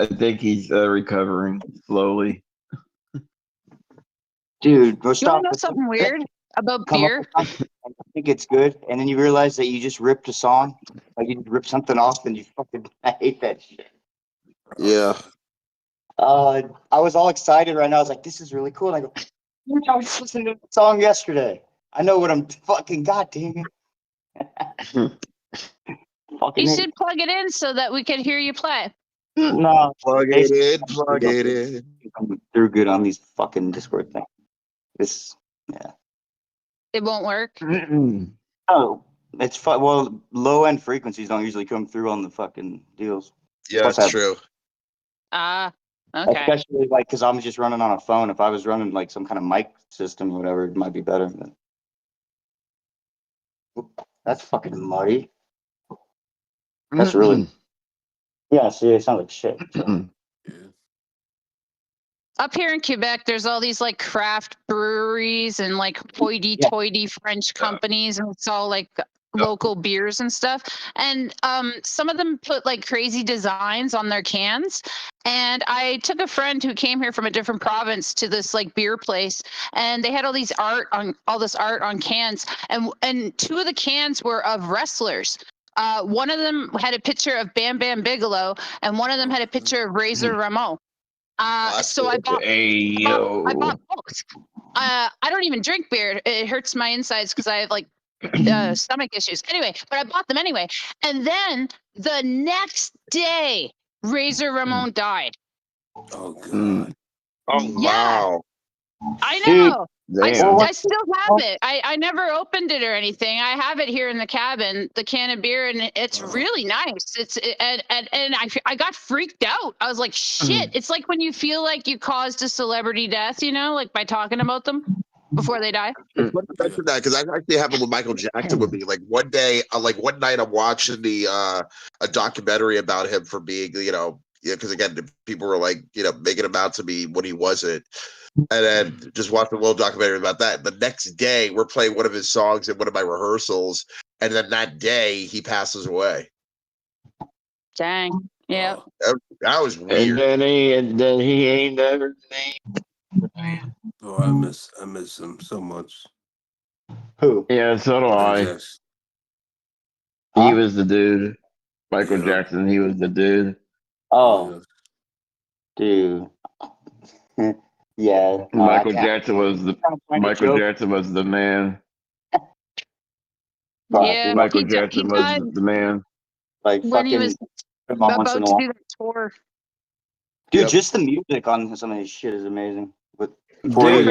think he's recovering slowly. Dude, You want to know something weird about beer? I think it's good, and then you realize that you just ripped a song, like you just ripped something off, and you fucking I hate that shit. Yeah. I was all excited right now. I was like, "This is really cool." And I go, "I was listening to the song yesterday. I know what I'm fucking goddamn it." You should plug it in so that we can hear you play. No, plug it in. Plug it in. They're good on these fucking Discord things. Yeah. It won't work. Oh, it's fun. Well, low end frequencies don't usually come through on the fucking deals. Yeah, Plus that's true. Okay. Especially like because I'm just running on a phone. If I was running like some kind of mic system or whatever, it might be better. But... That's fucking muddy. That's really. Yeah, see, it sounds like shit. So. Up here in Quebec, there's all these like craft breweries and like hoity-toity French companies, and it's all like local beers and stuff. And some of them put like crazy designs on their cans. And I took a friend who came here from a different province to this like beer place, and they had all this art on cans, and two of the cans were of wrestlers. One of them had a picture of Bam Bam Bigelow, and one of them had a picture of Razor Ramon. So I bought both. I don't even drink beer. It hurts my insides because I have like stomach issues. Anyway, but I bought them anyway. And then the next day, Razor Ramon died. Oh god. Oh wow. I know. I still have Oh. it. I never opened it or anything. I have it here in the cabin, the can of beer, and it's really nice. And I got freaked out. I was like, shit. It's like when you feel like you caused a celebrity death, like by talking about them before they die. It's funny you mention that because that actually happened with Michael Jackson with me. Like one day, one night, I'm watching a documentary about him for being, because again, people were like, making him out to be what he wasn't. And then just watched a little documentary about that. The next day, we're playing one of his songs at one of my rehearsals, and then that day he passes away. Dang. Yeah. That was weird. And then he ain't never named. Oh, I miss him so much. Who? Yeah, so do I. He was the dude. Michael Jackson, he was the dude. Oh. Dude. Yeah. Michael Jackson was the man. Yeah, Michael Jackson was the man. Like when he was about to do that tour. Dude, just the music on some of his shit is amazing. Dude,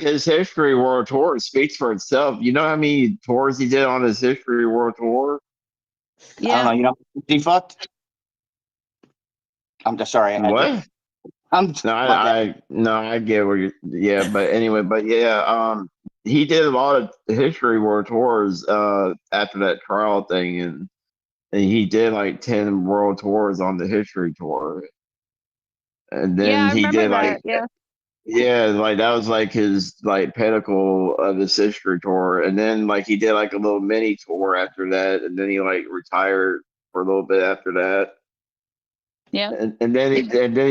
his History World Tour speaks for itself. You know how many tours he did on his History World Tour? Yeah. I don't know. He fucked? I'm just sorry. What? I get where you're. But anyway, he did a lot of History World Tours after that trial thing, and he did like 10 world tours on the History Tour, and then he did like like that was like his like pinnacle of his History Tour, and then like he did like a little mini tour after that, and then he like retired for a little bit after that. Yeah. And then he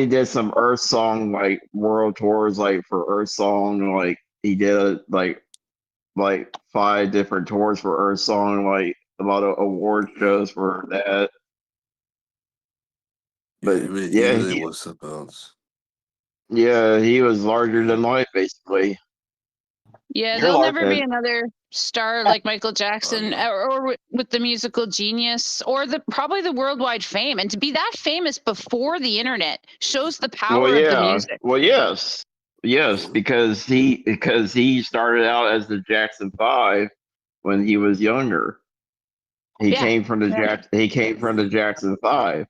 did some Earth Song like world tours like for Earth Song, like he did like 5 different tours for Earth Song, like a lot of award shows for that. But he really was something else. Yeah, he was larger than life basically. Yeah, You're there'll like never be it. another star like Michael Jackson, or with the musical genius, or probably the worldwide fame. And to be that famous before the internet shows the Well, power of the yeah. music. Well, yes, because he started out as the Jackson Five when he was younger. He Yeah. came from the Jackson Five.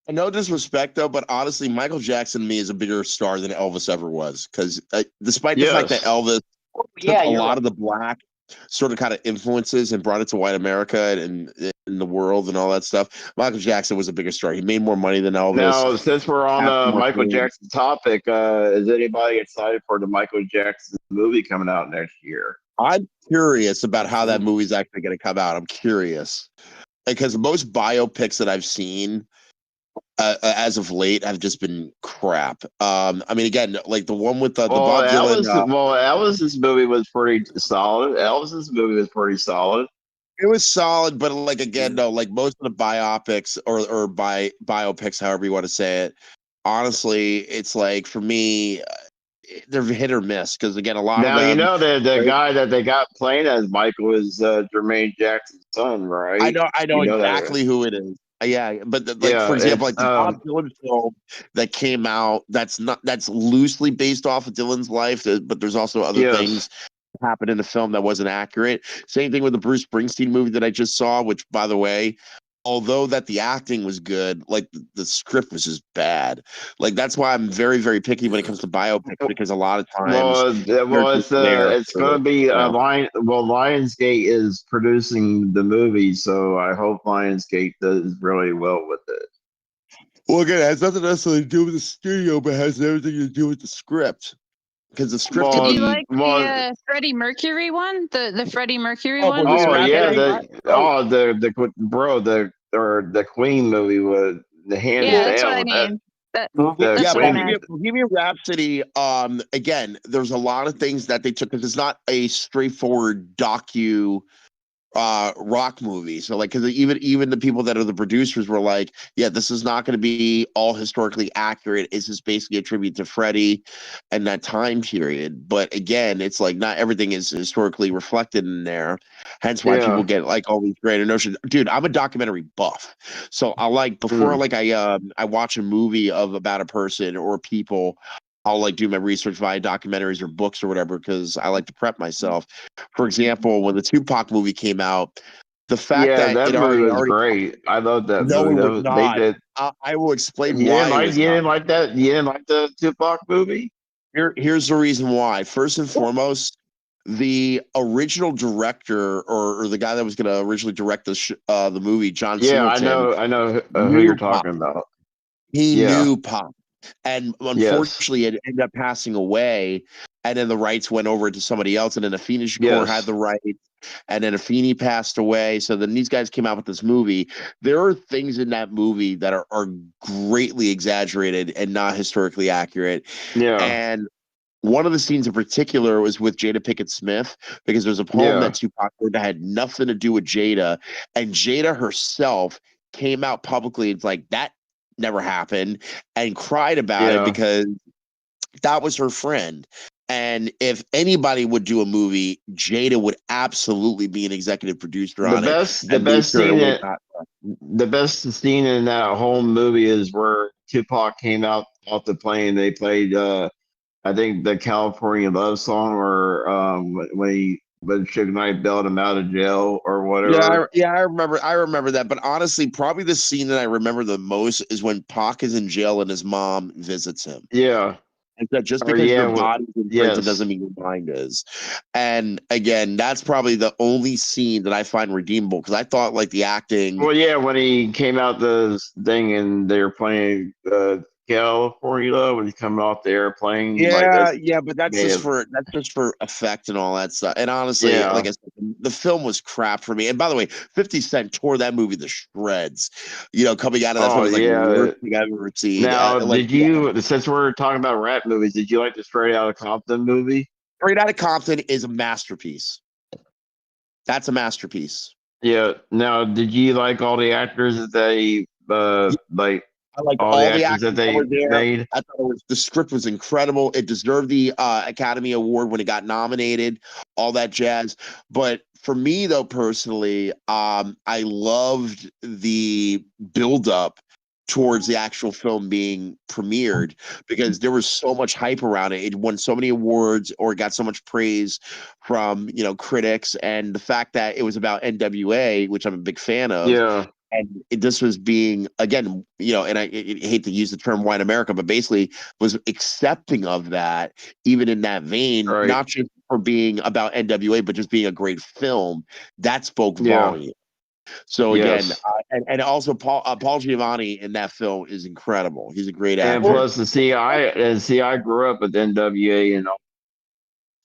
No disrespect though, but honestly, Michael Jackson to me is a bigger star than Elvis ever was. Because despite the fact that Yes. Elvis took Yeah, a you're lot right. of the black sort of kind of influences and brought it to white America and in the world and all that stuff, Michael Jackson was a bigger star. He made more money than Elvis. Now, since we're on Had the more Michael fame. Jackson topic, is anybody excited for the Michael Jackson movie coming out next year? I'm curious about how that movie's actually going to come out. I'm curious because most biopics that I've seen as of late have just been crap. I mean, again, like the one with the Bob Dylan. Elvis's movie was pretty solid. Elvis's movie was pretty solid. It was solid, but like again, no, like most of the biopics or biopics, however you want to say it. Honestly, it's like for me, they're hit or miss because again, a lot of Now, you them. know the guy that they got playing as Michael is Jermaine Jackson's son, right? I know You know that, exactly who it is. Yeah, but like yeah, for example, it's like the Bob Dylan film that came out, that's loosely based off of Dylan's life, but there's also other yes. things that happened in the film that wasn't accurate. Same thing with the Bruce Springsteen movie that I just saw, which by the way, although that the acting was good, like the script was just bad. Like that's why I'm very, very picky when it comes to biopics because a lot of times It's going to be Lionsgate is producing the movie, so I hope Lionsgate does really well with it. Well, again, it has nothing necessarily to do with the studio, but it has everything to do with the script. Because the script. Did you like the Freddie Mercury one? The Freddie Mercury one? The Queen movie was the hands Yeah, down. that's what I mean. That's Yeah, what I but meant. Bohemian Rhapsody, again, there's a lot of things that they took because it's not a straightforward rock movie. So like, because even the people that are the producers were like, yeah, this is not going to be all historically accurate. It's just basically a tribute to Freddie and that time period. But again, it's like not everything is historically reflected in there. Hence why people get like all these greater notions. Dude, I'm a documentary buff, so I like before like I watch a movie about a person or people. I'll like do my research via documentaries or books or whatever because I like to prep myself. For example, when the Tupac movie came out, the fact that that it movie was already great. I love that no, movie. it was They not. did. I will explain You why didn't it like was you not. didn't like that. You didn't like the Tupac movie. Here's the reason why. First and foremost, the original director or the guy that was going to originally direct the movie, John Singleton. I know who you're talking about. He knew Pop. And Yes. unfortunately, it ended up passing away. And then the rights went over to somebody else. And then Afeni Shakur had the rights. And then Afeni passed away. So then these guys came out with this movie. There are things in that movie that are greatly exaggerated and not historically accurate. Yeah. And one of the scenes in particular was with Jada Pinkett Smith because there's a poem that Tupac wrote that had nothing to do with Jada. And Jada herself came out publicly. It's like, that never happened, and cried about it because that was her friend. And if anybody would do a movie, Jada would absolutely be an executive producer on it. The best scene in that whole movie is where Tupac came out off the plane. They played I think the California Love Song, or when Suge Knight bailed him out of jail or whatever. I remember that. But honestly, probably the scene that I remember the most is when Pac is in jail and his mom visits him. Yeah. And that just because your body's in prison doesn't mean your mind is. And again, that's probably the only scene that I find redeemable because I thought like the acting. Well, yeah, when he came out the thing and they were playing California when he's coming off the airplane. But that's just for effect and all that stuff. And honestly, like I said, the film was crap for me. And by the way, 50 Cent tore that movie to shreds. You know, coming out of that film was like the worst thing I've ever seen. Now, since we're talking about rap movies, did you like the Straight Outta Compton movie? Straight Outta Compton is a masterpiece. That's a masterpiece. Yeah. Now, did you like all the actors that they like? I liked all the all the actors that actors that were they there. made. I thought the script was incredible. It deserved the Academy Award when it got nominated, all that jazz. But for me, though, personally, I loved the buildup towards the actual film being premiered because there was so much hype around it. It won so many awards or got so much praise from critics, and the fact that it was about NWA, which I'm a big fan of. Yeah. And this was being, again, and I hate to use the term white America, but basically was accepting of that, even in that vein, Right. not just for being about NWA, but just being a great film. That spoke Yeah. volume. So again, Yes. and also Paul Giamatti in that film is incredible. He's a great And actor. plus, I grew up with NWA and all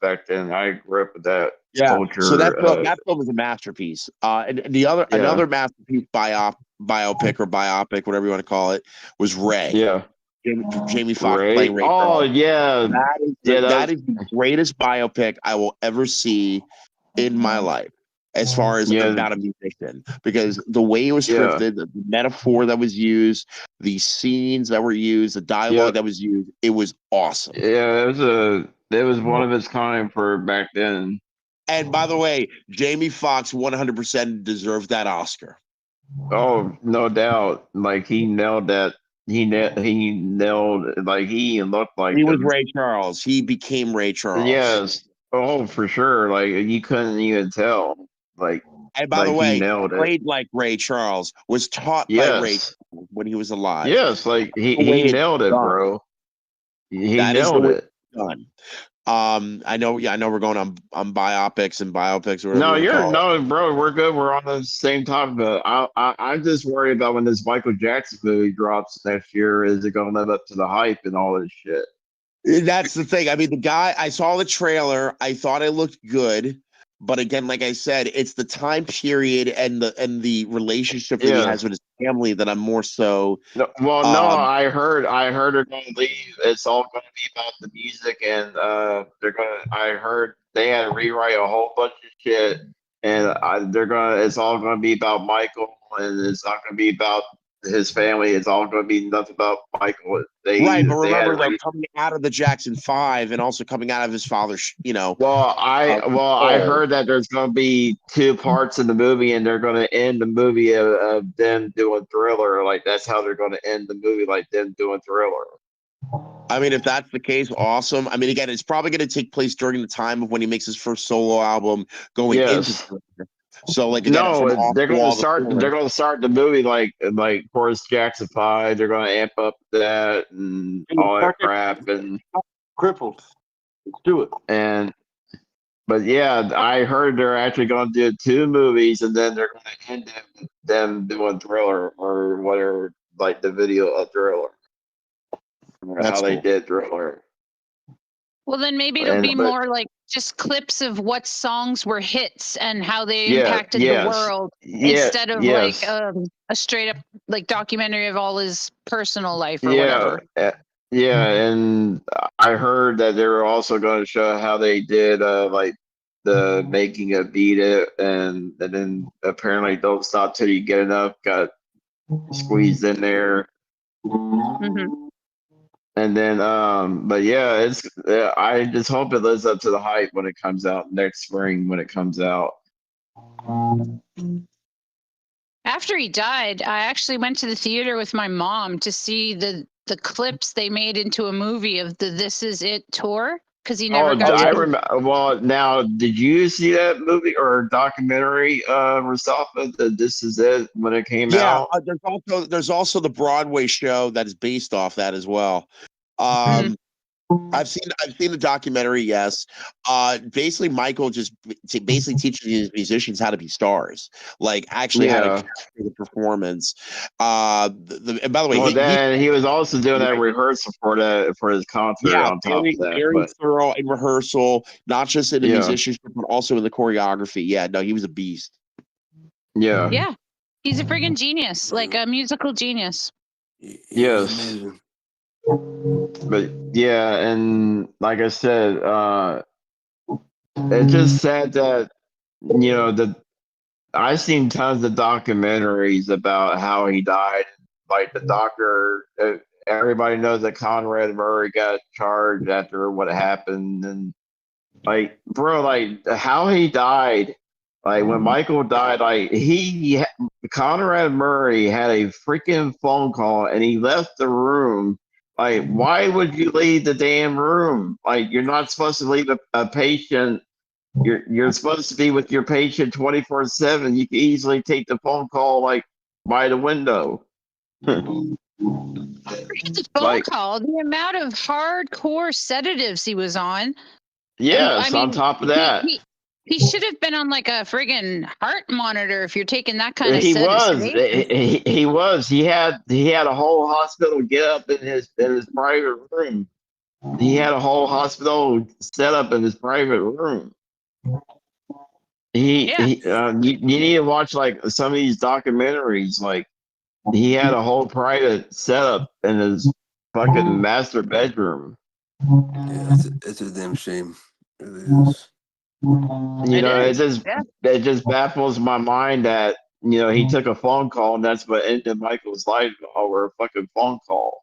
back then. I grew up with that culture. So that film is a masterpiece. And another masterpiece biopic or biopic, whatever you want to call it, was Ray. Yeah. Jamie Foxx Ray. playing Ray Oh Charles. yeah. That is the greatest biopic I will ever see in my life, as far as about a musician, because the way it was scripted, the metaphor that was used, the scenes that were used, the dialogue that was used, it was awesome. Yeah, it was one of its kind for back then. And by the way, Jamie Foxx 100% deserved that Oscar. Oh, no doubt. Like he nailed that. He nailed, like he looked like He was Ray Charles. He became Ray Charles. Yes. Oh, for sure. Like you couldn't even tell. Like, and by the he way, nailed it. played like Ray Charles, was taught by Ray Yes. Charles when he was alive. Yes, like he The way it's nailed it, done. bro. He That is the nailed way it. it's done. I know we're going on biopics or whatever No, you you're call it. no, bro. We're good. We're on the same topic. But I'm just worried about when this Michael Jackson movie drops next year. Is it going to live up to the hype and all this shit? That's the thing. I mean, I saw the trailer. I thought it looked good, but again, like I said, it's the time period and the relationship that he has with his family that I'm more so. No, well, I heard they're going to leave. It's all going to be about the music, and they're going to. I heard they had to rewrite a whole bunch of shit, and It's all going to be about Michael, and it's not going to be about his family. It's all going to be nothing about Michael. Right, but remember, though, coming out of the Jackson 5 and also coming out of his father's, Well, I heard that there's going to be 2 parts in the movie, and they're going to end the movie of them doing Thriller. Like that's how they're going to end the movie, like them doing Thriller. I mean, if that's the case, awesome. I mean, again, it's probably going to take place during the time of when he makes his first solo album, going into Thriller. So, like, again, they're going to start. They're going to start the movie like of course Jackson 5. They're going to amp up that and all that crap and crippled. Let's do it. But yeah, I heard they're actually going to do 2 movies, and then they're going to end them doing Thriller or whatever, like the video of Thriller. How they did Thriller. Well, then maybe it'll be more like just clips of what songs were hits and how they impacted the world instead of like a straight up like documentary of all his personal life or whatever. Yeah, and I heard that they were also going to show how they did like the making of Beat It, and then apparently Don't Stop Till You Get Enough got squeezed in there. Mm-hmm. And then, but yeah, I just hope it lives up to the hype when it comes out next spring. When it comes out. After he died, I actually went to the theater with my mom to see the clips they made into a movie of the This Is It tour because he never got. I remember. Well, now, did you see that movie or documentary, Rasafa, the This Is It when it came out? Yeah, there's also the Broadway show that is based off that as well. I've seen the documentary. Yes, basically Michael just basically teaches his musicians how to be stars, like actually how to capture the performance. And by the way, he was also doing that rehearsal for his concert on top of that. Very thorough in rehearsal, not just in the musicianship, but also in the choreography. Yeah, no, he was a beast. Yeah, he's a friggin' genius, like a musical genius. Yes. But yeah, and like I said, it's just sad that I've seen tons of documentaries about how he died, like the doctor. Everybody knows that Conrad Murray got charged after what happened, and like, bro, like how he died. Like when Michael died, like Conrad Murray had a freaking phone call and he left the room. Like, why would you leave the damn room? Like, you're not supposed to leave a patient. You're supposed to be with your patient 24/7. You can easily take the phone call like by the window. Forget the phone Like, call. The amount of hardcore sedatives he was on. yes, on top of that. He should have been on like a friggin' heart monitor if you're taking that kind of He was. sedation. He was. He had a whole hospital get up in his private room. He had a whole hospital set up in his private room. You need to watch like some of these documentaries. Like he had a whole private setup in his fucking master bedroom. Yeah, it's a damn shame. It is. You know, it just baffles my mind that he took a phone call and that's what ended Michael's life over a fucking phone call.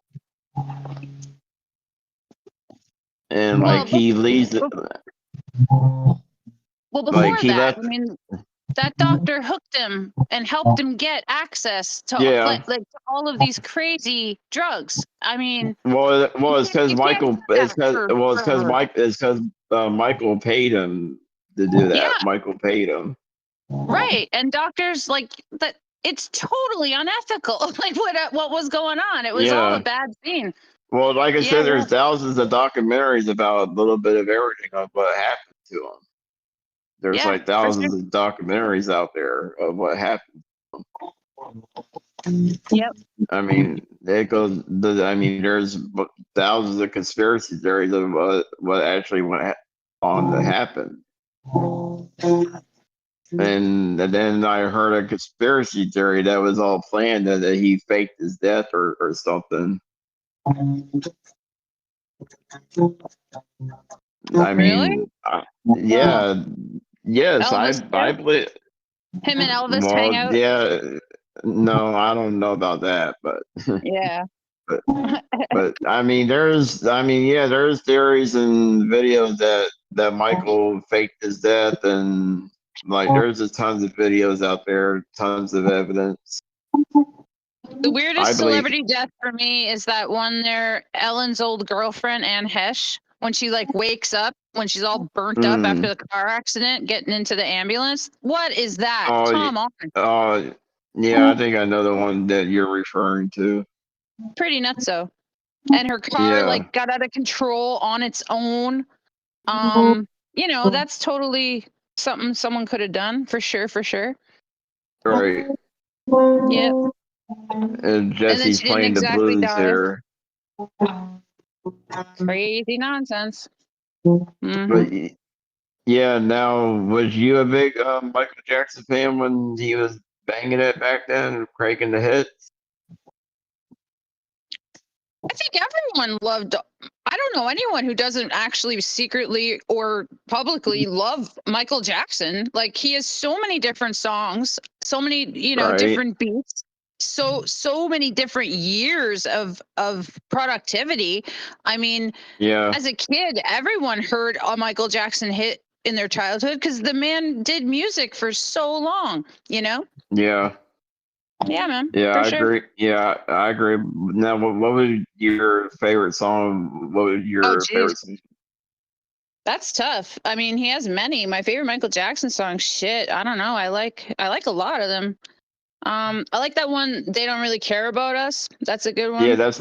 And like he leaves it. Well, before Like he that, left. I mean, that doctor hooked him and helped him get access to to all of these crazy drugs. I mean, Well, it's because you can't Michael. do that It's because Michael paid him to do that. Yeah. Michael paid him. Right, and doctors like that. It's totally unethical. Like what was going on? It was all a bad scene. Well, like I said, there's thousands of documentaries about a little bit of everything of what happened to him. There's like thousands of documentaries out there of what happened. Yep. I mean, it goes. There's thousands of conspiracy theories of what actually went on to happen. And then I heard a conspiracy theory that was all planned that he faked his death or something. I mean, yeah, yes, I believe. Him and Elvis hang out. Yeah, no, I don't know about that, but Yeah. but I mean, there's theories and videos that Michael faked his death, and like there's just tons of videos out there, tons of evidence. The weirdest celebrity death for me is that one there, Ellen's old girlfriend, Anne Hesh, when she like wakes up, when she's all burnt up after the car accident, getting into the ambulance. What is that? Come on. Oh, yeah, I think I know the one that you're referring to. Pretty nutso. And her car like got out of control on its own. That's totally something someone could have done for sure. Right. Yep. And Jesse's playing the blues there. Crazy nonsense. But yeah, now was you a big Michael Jackson fan when he was banging it back then, cranking the hits? I think everyone loved. I don't know anyone who doesn't actually secretly or publicly love Michael Jackson. Like he has so many different songs, so many different beats, so many different years of productivity. I mean, as a kid, everyone heard a Michael Jackson hit in their childhood because the man did music for so long. Yeah. Yeah, man. Yeah, I sure. agree. Yeah, I agree. Now, what was your favorite song? What was your favorite song? That's tough. I mean, he has many. My favorite Michael Jackson song, shit, I don't know. I like a lot of them. I like that one, They Don't Really Care About Us. That's a good one. Yeah, that's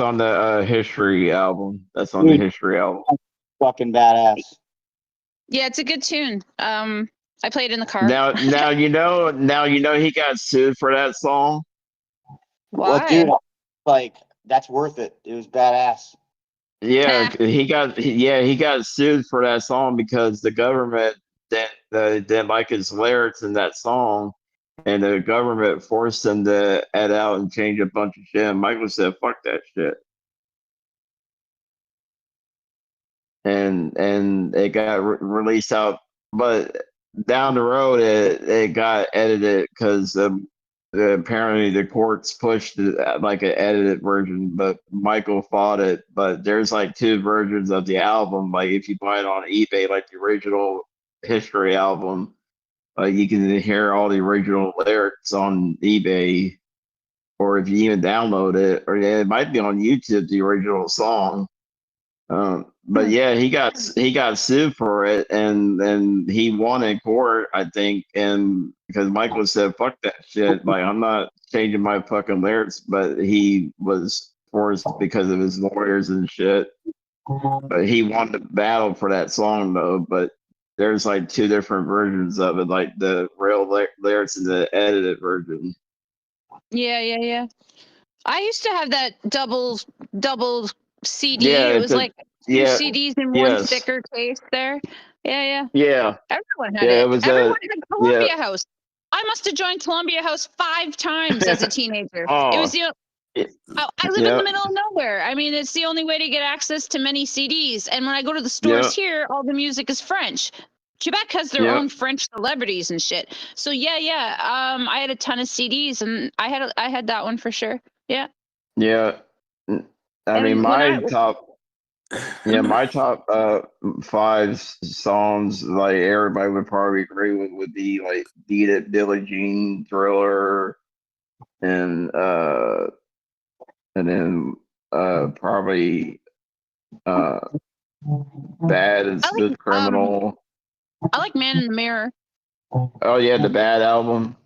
on the History album. That's on the History album. Fucking badass. Yeah, it's a good tune. I played in the car. Now you know he got sued for that song. Why? Well, dude, like that's worth it. It was badass. Yeah, he got sued for that song because the government didn't like his lyrics in that song, and the government forced him to add out and change a bunch of shit. And Michael said, "Fuck that shit," and it got released out, but down the road it got edited because apparently the courts pushed it like an edited version, but Michael fought it. But there's like 2 versions of the album. Like if you buy it on eBay, like the original History album, you can hear all the original lyrics on eBay, or if you even download it, or yeah, it might be on YouTube, the original song. But yeah, he got sued for it, and he won in court, I think, and because Michael said, "Fuck that shit," like I'm not changing my fucking lyrics, but he was forced because of his lawyers and shit. But he won the battle for that song though. But there's like 2 different versions of it, like the real lyrics and the edited version. Yeah. I used to have that double CD. Yeah, It it's was a like 2 yeah, CDs in one yes, thicker case there. Yeah. yeah, Everyone had yeah. It it. was Everyone had yeah. Columbia House. I must have joined Columbia House 5 times as a teenager. It was Oh, the I live in yeah, the middle of nowhere. I mean, it's the only way to get access to many CDs. And when I go to the yeah, stores here, all the music is French. Quebec has their yeah, own French celebrities and shit. So yeah. I had a ton of CDs, and I had that one for sure. Yeah. yeah. I mean, And when I my top 5 songs, like everybody would probably agree with, would be like "Beat It," Billie Jean, Thriller, and then probably uh Bad and Smooth Criminal. I like Man in the Mirror. Oh yeah, the Bad album.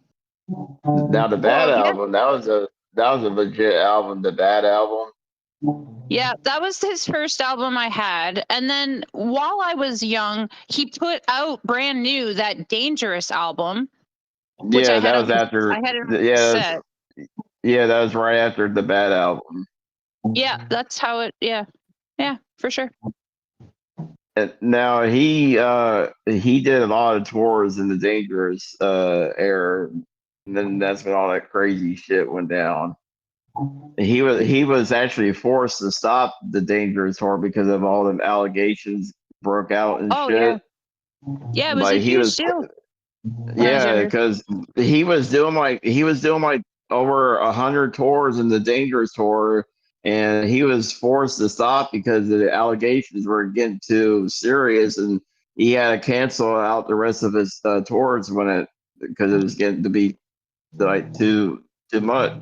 Now the Bad Well, yeah. album, that was a legit album. The Bad album. Yeah, that was his first album I had. And then while I was young, he put out brand new that Dangerous album, which Yeah, that was I had it on yeah, cassette. that was right after the Bad album. Yeah, that's how it yeah, for sure. Now he did a lot of tours in the Dangerous era, and then that's when all that crazy shit went down. He was actually forced to stop the Dangerous tour because of all the allegations broke out and Oh shit. yeah, it was a Like he huge was deal. yeah, because he was doing like over 100 tours in the Dangerous tour, and he was forced to stop because the allegations were getting too serious, and he had to cancel out the rest of his tours because it was getting to be like too much.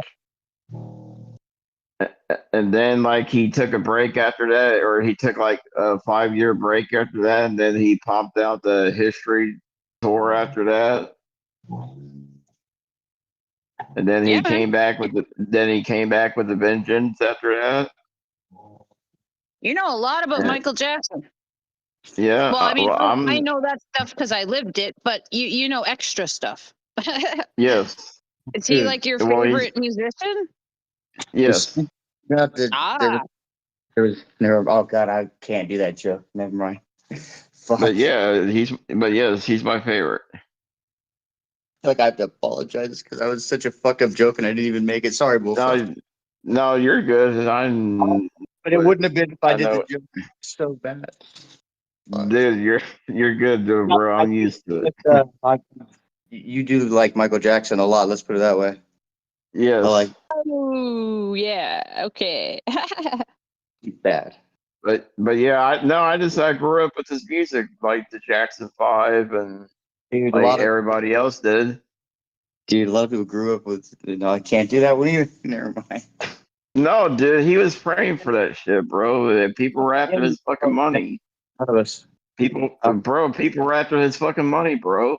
And then like he took a break after that, or he took like a 5-year break after that, and then he popped out the History tour after that. And then he came back with the Vengeance after that. You know a lot about Michael Jackson. Yeah. Well, I mean, Well, I know that stuff because I lived it, but you know extra stuff. Yes. Is he like your favorite musician? Yes. There was never. Oh God, I can't do that joke. Never mind. Fuck. But yes, he's my favorite. Like I have to apologize because I was such a fuck up joke and I didn't even make it. Sorry, Wolf. No, you're good. But it wouldn't have been if I did know. the joke so bad. Dude, you're good, dude, bro. I'm used to it. You do like Michael Jackson a lot. Let's put it that way. Yes. Oh yeah. Okay. Bad. But yeah, I grew up with his music, like the Jackson 5 and Dude, like everybody else did. Dude, a lot of people grew up with. I can't do that one either. Never mind. No, dude, he was praying for that shit, bro. People were after his fucking money. People were after his fucking money, bro.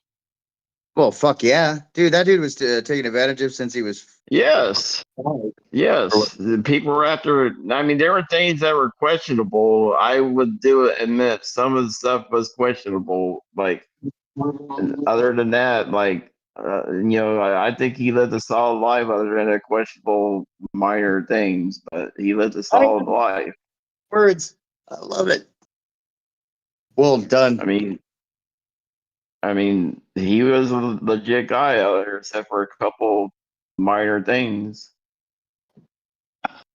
Well, fuck yeah, dude. That dude was taken advantage of since he was. Yes. The people were after. I mean, there were things that were questionable. I would admit some of the stuff was questionable. Like, other than that, like, I think he lived a solid life other than the questionable minor things, but he lived a solid life. Words. I love it. Well done. I mean, he was a legit guy out there, except for a couple minor things.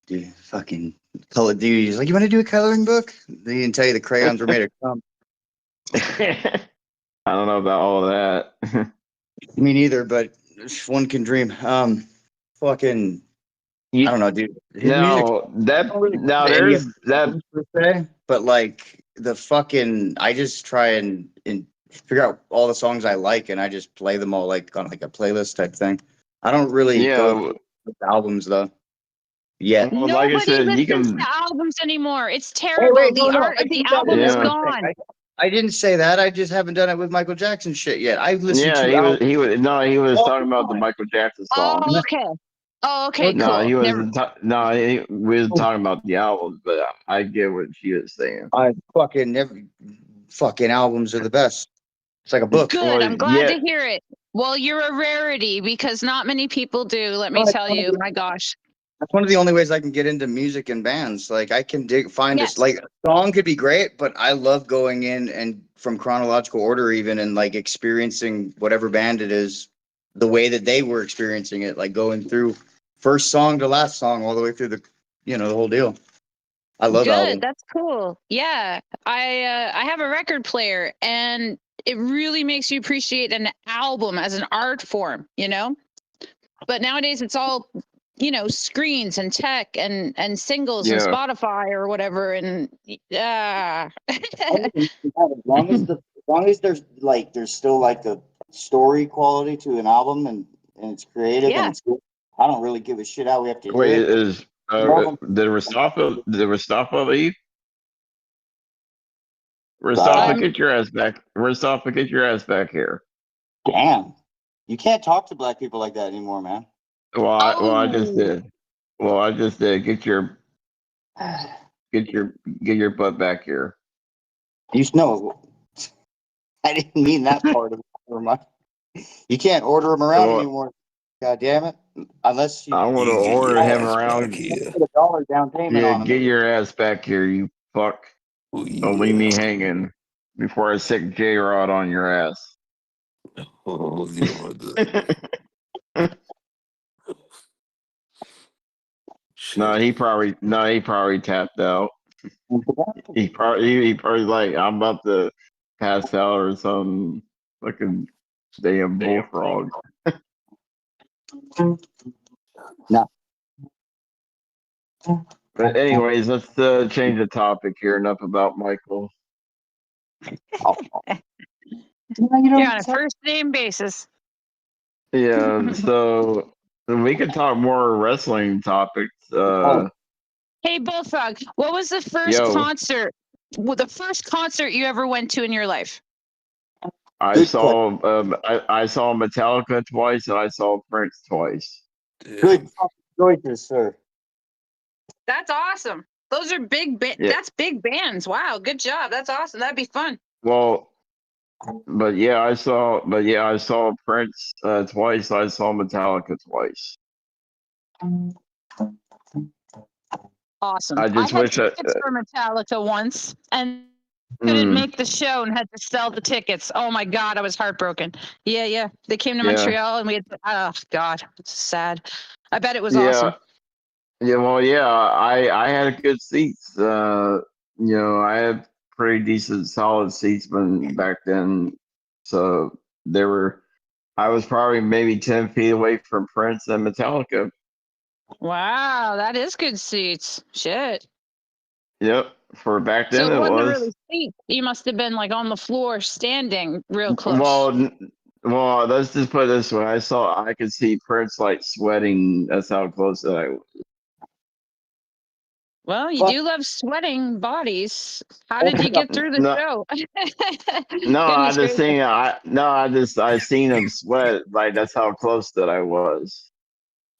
Dude, fucking color dude. He's like, you want to do a coloring book? They didn't tell you the crayons were made of cum. I don't know about all of that. Me neither, but one can dream. Fucking, I don't know, dude. His music. I don't really listen to any of there's his that. albums per se, but like the fucking, I just try and figure out all the songs I like, and I just play them all like on like a playlist type thing. I don't really go Yeah. with albums though. Yet. Well, like I Nobody said, you listens can. to albums anymore. It's Hey, terrible. wait, The no, art I of the do that with album is Yeah. gone. I didn't say that. I just haven't done it with Michael Jackson shit yet. I've listened Yeah, to he was. albums He was. No, he was all talking the about the time. Michael Jackson Oh, songs. okay. Oh, okay, No, cool. he Never. wasn't. We wasn't talking about the albums, but I get what she was saying. I fucking never. Fucking albums are the best. It's like a book. Good. I'm glad to hear it. Well, you're a rarity because not many people do. Let me tell you. My gosh. That's one of the only ways I can get into music and bands. Like I can find Yes. this. Like a song could be great, but I love going in and from chronological order even and like experiencing whatever band it is, the way that they were experiencing it. Like going through first song to last song all the way through the whole deal. I love Good. albums. That's cool. Yeah. I have a record player and it really makes you appreciate an album as an art form, But nowadays it's all, screens and tech and singles and Yeah. Spotify or whatever and As long as there's still like a story quality to an album and it's creative Yeah. and it's good. I don't really give a shit how we have to hear Wait, it. is did Rastaffa leave? Rastaffa, get your ass back. Rastaffa, get your ass back here. Damn. You can't talk to black people like that anymore, man. Well, I just did. Well, I just did. Get your butt back here. You know, I didn't mean that part of it. Never mind. You can't order them around Well, anymore. God damn it. Unless you I want to order him around. put $1 down payment Yeah, on them. get your ass back here, you fuck. Don't leave me hanging before I stick J Rod on your ass. Oh, No, he probably tapped out. He probably like, I'm about to pass out or something. Fucking damn bullfrog. No. But anyways, let's change the topic here. Enough about Michael. You're on a first name basis. Yeah, so we could talk more wrestling topics. Hey, Bullfrog, what was the first concert? Well, the first concert you ever went to in your life? I saw Metallica twice and I saw Prince twice. Good choices, sir. That's awesome. Those are big. That's big bands. Wow, good job. That's awesome. That'd be fun. Well, but yeah, I saw Prince twice. I saw Metallica twice. Awesome. I just had wish tickets for Metallica once and couldn't make the show and had to sell the tickets. Oh my God, I was heartbroken. Yeah. They came to Montreal and we had. Oh God, it's sad. I bet it was awesome. Yeah, well, yeah, I had good seats. I had pretty decent, solid seats back then. So I was probably maybe 10 feet away from Prince and Metallica. Wow, that is good seats. Shit. Yep, for back then So it wasn't was. really seats. You must have been like on the floor, standing real close. Well, let's just put it this way. I could see Prince like sweating. That's how close that I was. Well, you do love sweating bodies. How did you get through the show? I seen him sweat. Like that's how close that I was.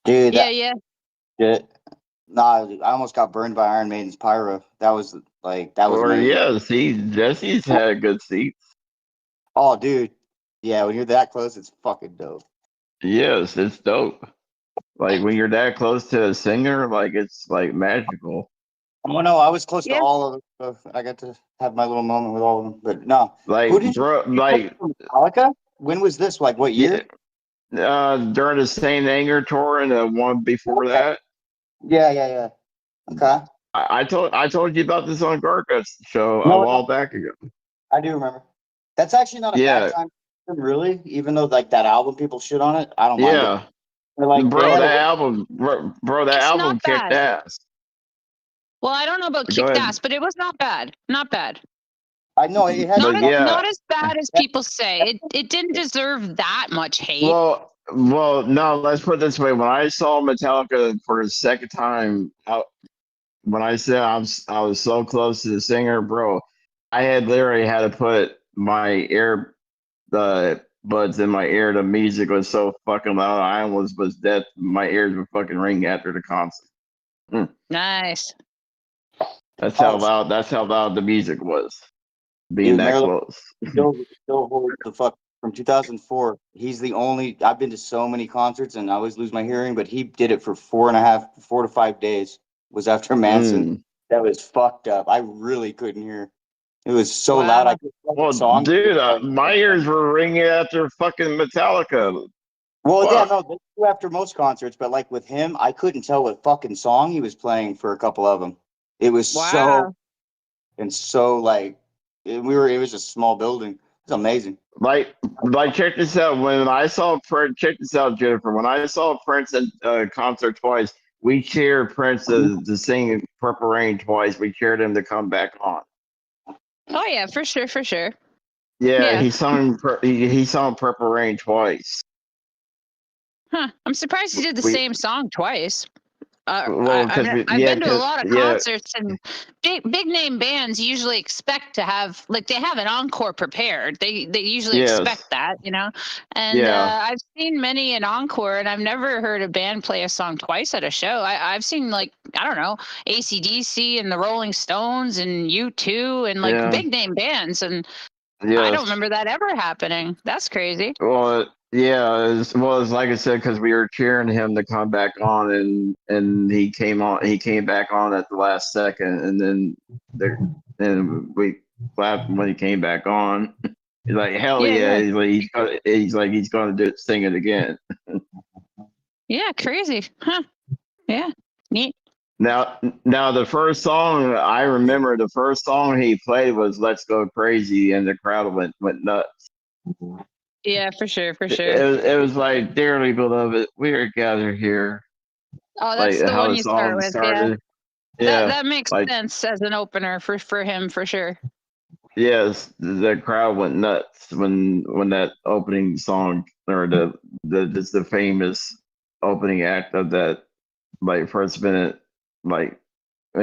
Dude. Yeah. Nah, I almost got burned by Iron Maiden's pyro. That was amazing. Yeah, see, Jesse's had good seats. Oh, dude. Yeah, when you're that close, it's fucking dope. Yes, it's dope. Like when you're that close to a singer, like it's like magical. Oh no, I was close to all of them. So I got to have my little moment with all of them. But no, like Metallica? When was this? Like what year? During the Saint Anger tour and the one before that. Yeah. Okay. I told you about this on Garga's show a while back ago. I do remember. That's actually not a bad time him, really? Even though like that album, people shit on it. I don't mind it. Yeah, They're like, they bro, had that a, album, bro, that It's album not kicked bad. ass. Well, I don't know about Go kicked ahead. ass, but it was not bad. Not bad. I know it had But Not yeah, as bad as people say. It didn't deserve that much hate. well, no. Let's put it this way: when I saw Metallica for the second time, when I said I was so close to the singer, bro, I had literally had to put my the buds in my ear. The music was so fucking loud. I almost was deaf. My ears were fucking ringing after the concert. Nice. That's how loud. That's how loud the music was. Being dude, that Marilyn close. still holds the fuck from 2004. He's the only. I've been to so many concerts and I always lose my hearing, but he did it for 4 to 5 days. Was after Manson. That was fucked up. I really couldn't hear. It was so loud. I couldn't play the Well, song. dude, my ears were ringing after fucking Metallica. Well, yeah, Fuck. no, they do after most concerts, but like with him, I couldn't tell what fucking song he was playing for a couple of them. It was so like it was a small building. It's amazing. Like check this out. When I saw Prince, check this out, Jennifer. When I saw Prince at concert twice, we cheered Prince to sing Purple Rain twice. We cheered him to come back on. Oh yeah, for sure, for sure. Yeah, he sung Purple Rain twice. Huh. I'm surprised he did the We- same song twice. Well, because I've been to a lot of concerts, and big name bands usually expect to have they have an encore prepared. They usually expect that, you know. And I've seen many an encore, and I've never heard a band play a song twice at a show. I've seen I don't know, AC/DC and the Rolling Stones and U2 and big name bands, and I don't remember that ever happening. That's crazy. Well, yeah, it's like I said, because we were cheering him to come back on, and he came on. He came back on at the last second, and then we clapped when he came back on. He's like, hell yeah! He's gonna sing it again. Yeah, crazy, huh? Yeah, neat. Now the first song I remember, the first song he played was "Let's Go Crazy," and the crowd went nuts. Yeah, for sure, for sure. It was like, dearly beloved, we are gathered here. Oh, that's Like the how one the you song start with. started. Yeah, Yeah, that makes like sense as an opener for him for sure. yes, the crowd went nuts when that opening song or the famous opening act of that first minute when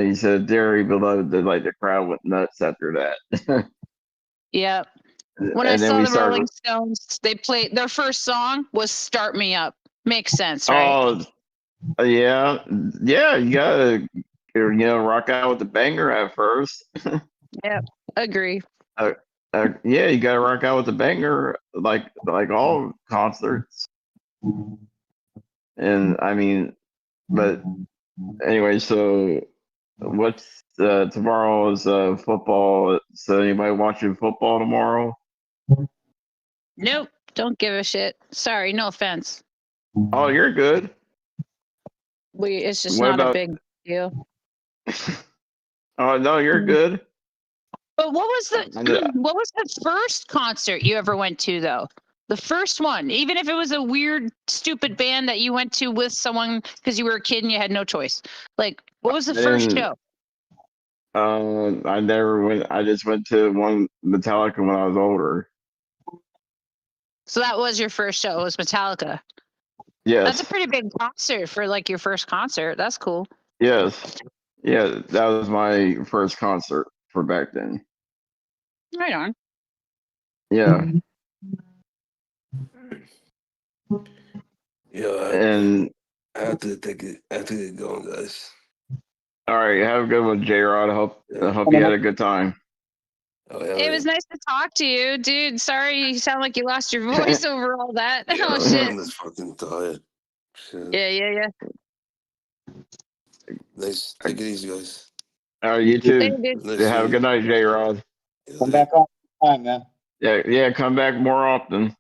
he said dearly beloved, the crowd went nuts after that. Yep. When I And then saw we the Rolling started. Stones, they played their first song was "Start Me Up." Makes sense, right? Oh, yeah, you gotta rock out with the banger at first. Yep, agree. Yeah, you gotta rock out with the banger like all concerts. And I mean, but anyway, so what's tomorrow's football? So anybody watching football tomorrow? Nope, don't give a shit. Sorry, no offense. Oh, you're good. It's just What not a about? big deal. Oh no, you're good. But what was the first concert you ever went to though? The first one, even if it was a weird, stupid band that you went to with someone because you were a kid and you had no choice. Like, what was the first show? I never went. I just went to one Metallica when I was older. So that was your first show. It was Metallica. Yes. That's a pretty big concert for your first concert. That's cool. Yes. Yeah, that was my first concert for back then. Right on. Yeah. Yeah. And I have to get going, guys. All right, have a good one, J-Rod. I hope you had a good time. Oh, yeah, It was nice to talk to you, dude. Sorry, you sound like you lost your voice over all that. Oh shit. I'm just fucking tired. Shit. Yeah. Nice. Take it easy, guys. All right, you too. Nice Have a good night, J-Rod. Come back on time, man. Yeah, come back more often.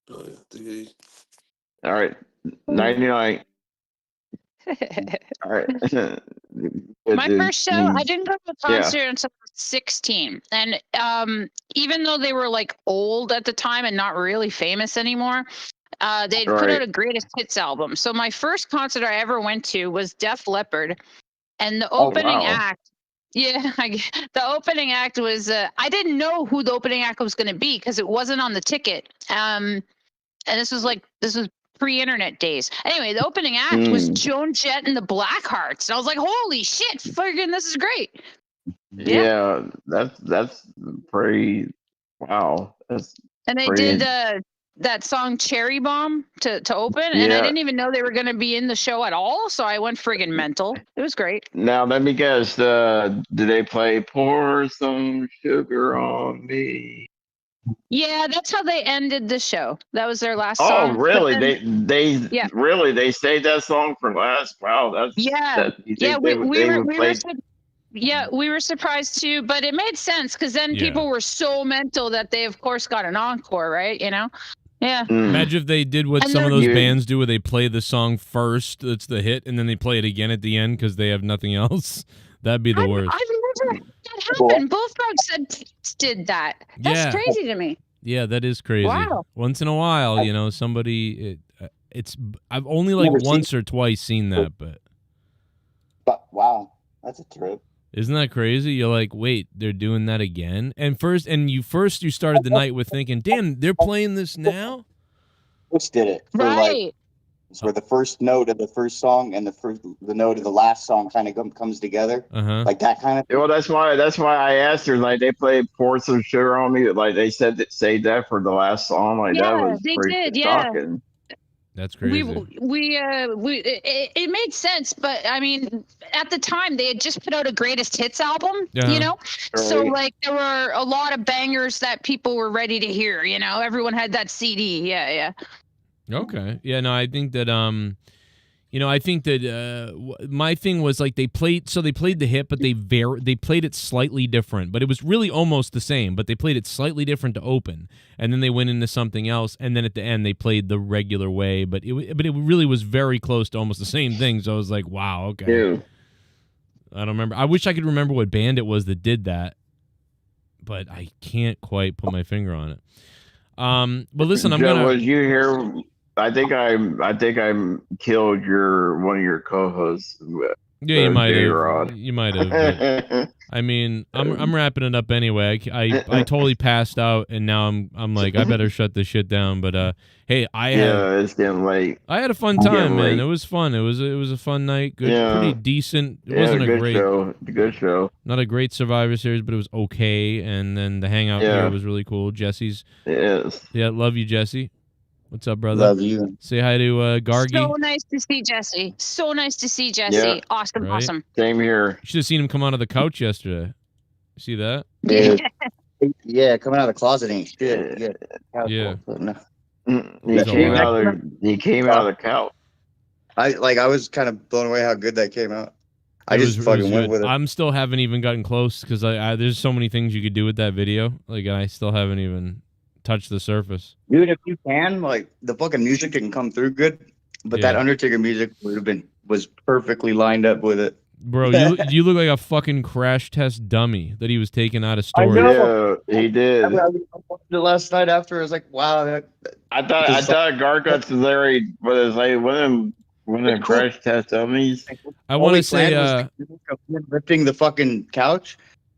Oh, yeah. Take it easy. All right. 99. All right. My first show, I didn't go to a concert until I was 16. And even though they were like old at the time and not really famous anymore, they'd put out a greatest hits album. So my first concert I ever went to was Def Leppard, and the opening act. Yeah, the opening act was. I didn't know who the opening act was going to be because it wasn't on the ticket. And this was pre-internet days. Anyway, the opening act was Joan Jett and the Blackhearts, and I was like, "Holy shit, friggin', this is great!" Yeah, that's pretty. Wow, that's. And they pretty, did that song "Cherry Bomb" to open, and I didn't even know they were going to be in the show at all. So I went friggin' mental. It was great. Now let me guess. Do they play "Pour Some Sugar on Me"? Yeah, that's how they ended the show. That was their last Oh, song. really? But then- They really they saved that song for last. Wow, that's you think we they would play? we were surprised too, but it made sense because then people were so mental that they of course got an encore, right? You know? Yeah. Imagine if they did what And some of they're- those bands do, where they play the song first, that's the hit, and then they play it again at the end because they have nothing else. That'd be the worst. I've never had that happen. Bullfrog said did that. That's crazy to me. Yeah, that is crazy. Wow. Once in a while, you know, somebody. It's I've only like Never seen once or twice seen that, but wow, that's a trip. isn't that crazy? You're like, wait, they're doing that again? And you started the night with thinking, damn, they're playing this now. Bush did it. For Right. It's where the first note of the first song and the note of the last song kind of comes together, like that kind of. Well, that's why I asked her. Like they played "Pour Some Sugar on Me." Like they said that say that for the last song. Like that was they pretty did, yeah. shocking. That's crazy. It made sense, but I mean, at the time they had just put out a greatest hits album, you know, so Right. like there were a lot of bangers that people were ready to hear. You know, everyone had that CD. Yeah. Okay. Yeah, no, I think that I think that my thing was like they played the hit, but they played it slightly different, but it was really almost the same, but they played it slightly different to open, and then they went into something else, and then at the end they played the regular way, but it really was very close to almost the same thing. So I was like, wow, okay. Yeah. I don't remember. I wish I could remember what band it was that did that, but I can't quite put my finger on it. But listen, Joe, was you here? I think I killed one of your co-hosts. Yeah, you might J-Rod. have. You might have. But, I mean, I'm wrapping it up anyway. I totally passed out, and now I'm like, I better shut this shit down. But hey, it's getting late. I had a fun time, man. It was fun. It was a fun night. Good, pretty decent. It wasn't a good great show. Good show. Not a great Survivor Series, but it was okay. And then the hangout here was really cool. Jesse's. Yes. Yeah, love you, Jesse. What's up, brother? Love you. Say hi to Gargi. So nice to see Jesse. So nice to see Jesse. Yeah. Awesome, Right? awesome. Same here. You should have seen him come out of the couch yesterday. You see that? Yeah, coming out of the closet ain't shit. Yeah. He came out of the couch. I was kind of blown away how good that came out. I It just was fucking went good. with it. I'm still haven't even gotten close because there's so many things you could do with that video. Like I still haven't even touched the surface. Dude, if you can, like the fucking music didn't come through good, but that Undertaker music was perfectly lined up with it. Bro, you look like a fucking crash test dummy that he was taking out of I storage. know. Yeah, he did. I watched it last night after. I was like, wow. I thought Garguts was there. What is like one of them crash test dummies? I want to say lifting the fucking couch.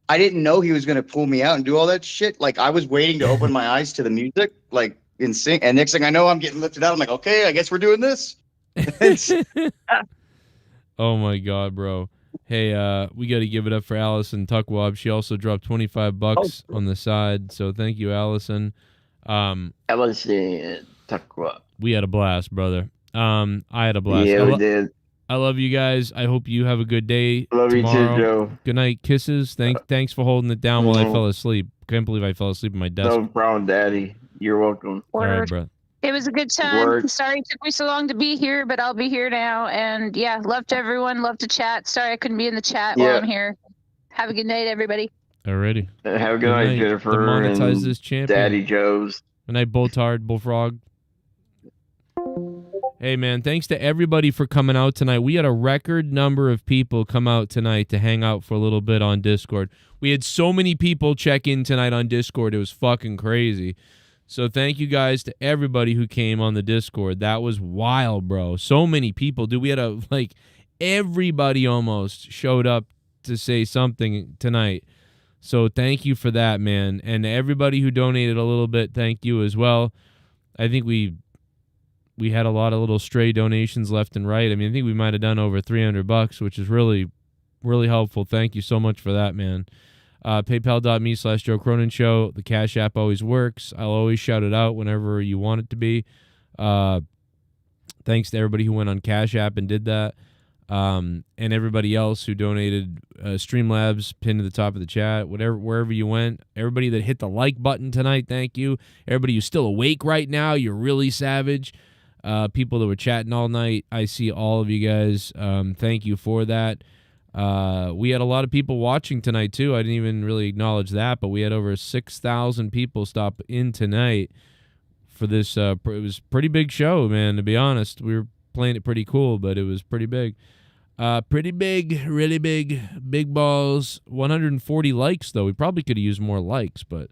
I didn't know he was gonna pull me out and do all that shit. Like I was waiting to open my eyes to the music, like in sync. And next thing I know, I'm getting lifted out. I'm like, okay, I guess we're doing this. Oh my god, bro. Hey, we got to give it up for Allison Tuckwab. She also dropped $25 on the side, so thank you, Allison. Allison Tuckwab. We had a blast, brother. I had a blast. Yeah, we did. I love you guys. I hope you have a good day. Love tomorrow. you too, Joe. Good night, kisses. Thanks for holding it down while I fell asleep. Can't believe I fell asleep at my desk. No problem, Daddy. You're welcome. All right, bro. It was a good time. Word. Sorry it took me so long to be here, but I'll be here now. And yeah, love to everyone. Love to chat. Sorry I couldn't be in the chat while I'm here. Have a good night, everybody. Alrighty. Have a good night, Jennifer. Demonetize and this champion. Daddy Joe's. Good night, Boltard, Bullfrog. Hey, man, thanks to everybody for coming out tonight. We had a record number of people come out tonight to hang out for a little bit on Discord. We had so many people check in tonight on Discord. It was fucking crazy. So thank you guys to everybody who came on the Discord. That was wild, bro. So many people. Dude, we had everybody almost showed up to say something tonight. So thank you for that, man. And everybody who donated a little bit, thank you as well. I think we had a lot of little stray donations left and right. I mean, I think we might have done over $300, which is really, really helpful. Thank you so much for that, man. PayPal.me/Joe Cronin Show. The Cash App always works. I'll always shout it out whenever you want it to be. Thanks to everybody who went on Cash App and did that. And everybody else who donated Streamlabs, pinned to the top of the chat, wherever you went. Everybody that hit the like button tonight, thank you. Everybody who's still awake right now, you're really savage. People that were chatting all night, I see all of you guys. Thank you for that. We had a lot of people watching tonight, too. I didn't even really acknowledge that, but we had over 6,000 people stop in tonight for this. It was a pretty big show, man, to be honest. We were playing it pretty cool, but it was pretty big. Pretty big, really big, big balls. 140 likes, though. We probably could have used more likes, but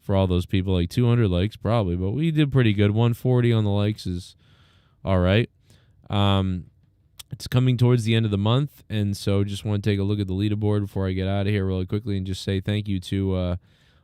for all those people, 200 likes probably. But we did pretty good. 140 on the likes is all right. It's coming towards the end of the month, and so just want to take a look at the leaderboard before I get out of here really quickly and just say thank you to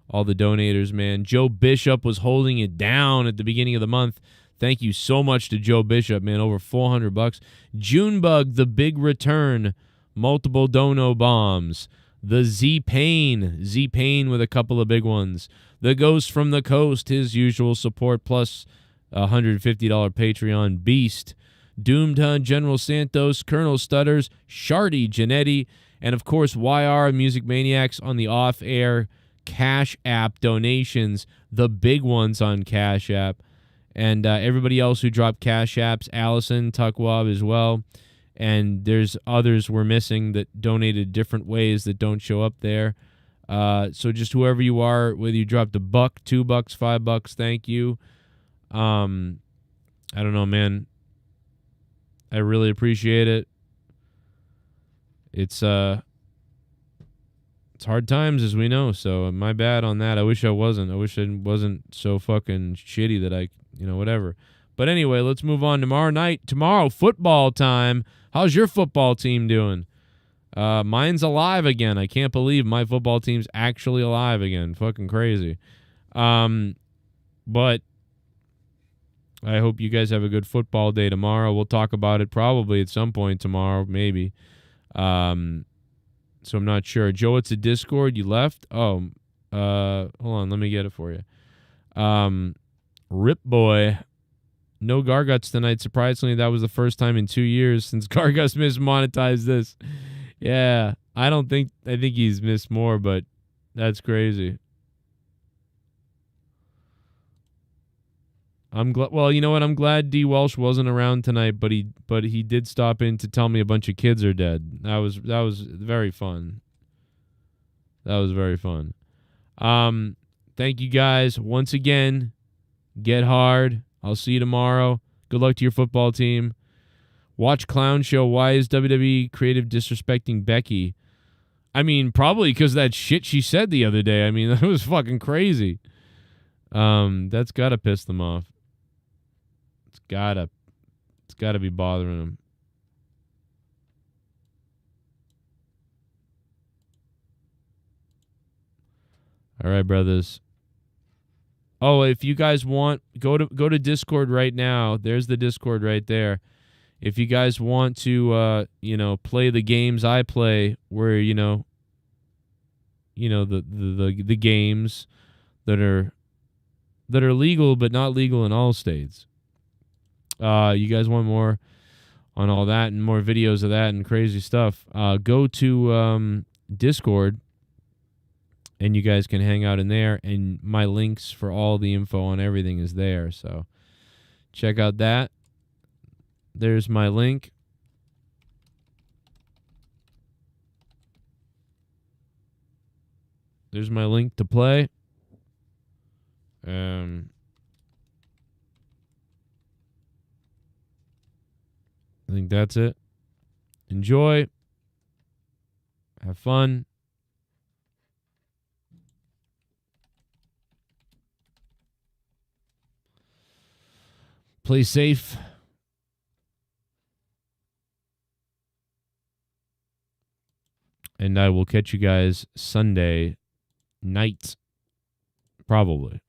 all the donators, man. Joe Bishop was holding it down at the beginning of the month. Thank you so much to Joe Bishop, man. Over $400. Junebug, the big return. Multiple dono bombs. The Z-Pain with a couple of big ones. The Ghost from the Coast, his usual support, plus $150 Patreon beast. Doomed Hun, General Santos, Colonel Stutters, Shardy Janetti, and of course YR Music Maniacs on the off-air Cash App donations, the big ones on Cash App. And everybody else who dropped Cash Apps, Allison, Tuckwab as well. And there's others we're missing that donated different ways that don't show up there. So just whoever you are, whether you dropped $1, $2, $5, thank you. I don't know, man. I really appreciate it. It's hard times, as we know, so my bad on that. I wish I wasn't. I wish I wasn't so fucking shitty that I, whatever. But anyway, let's move on. Tomorrow, football time. How's your football team doing? Mine's alive again. I can't believe my football team's actually alive again. Fucking crazy. But I hope you guys have a good football day tomorrow. We'll talk about it probably at some point tomorrow, maybe. So I'm not sure. Joe, it's a Discord. You left? Oh, hold on. Let me get it for you. Rip Boy. No Garguts tonight. Surprisingly, that was the first time in 2 years since Garguts mismonetized this. Yeah. I think he's missed more, but that's crazy. I'm glad. Well, you know what? I'm glad D. Welsh wasn't around tonight, but he did stop in to tell me a bunch of kids are dead. That was very fun. That was very fun. Thank you guys once again. Get hard. I'll see you tomorrow. Good luck to your football team. Watch Clown Show. Why is WWE creative disrespecting Becky? I mean, probably because that shit she said the other day. I mean, that was fucking crazy. That's gotta piss them off. It's gotta be bothering them. All right, brothers. Oh, if you guys want, go to Discord right now. There's the Discord right there. If you guys want to, play the games I play, where the games that are legal but not legal in all states. You guys want more on all that and more videos of that and crazy stuff? Go to Discord. And you guys can hang out in there. And my links for all the info on everything is there. So check out that. There's my link. There's my link to play. I think that's it. Enjoy. Have fun. Play safe. And I will catch you guys Sunday night, probably.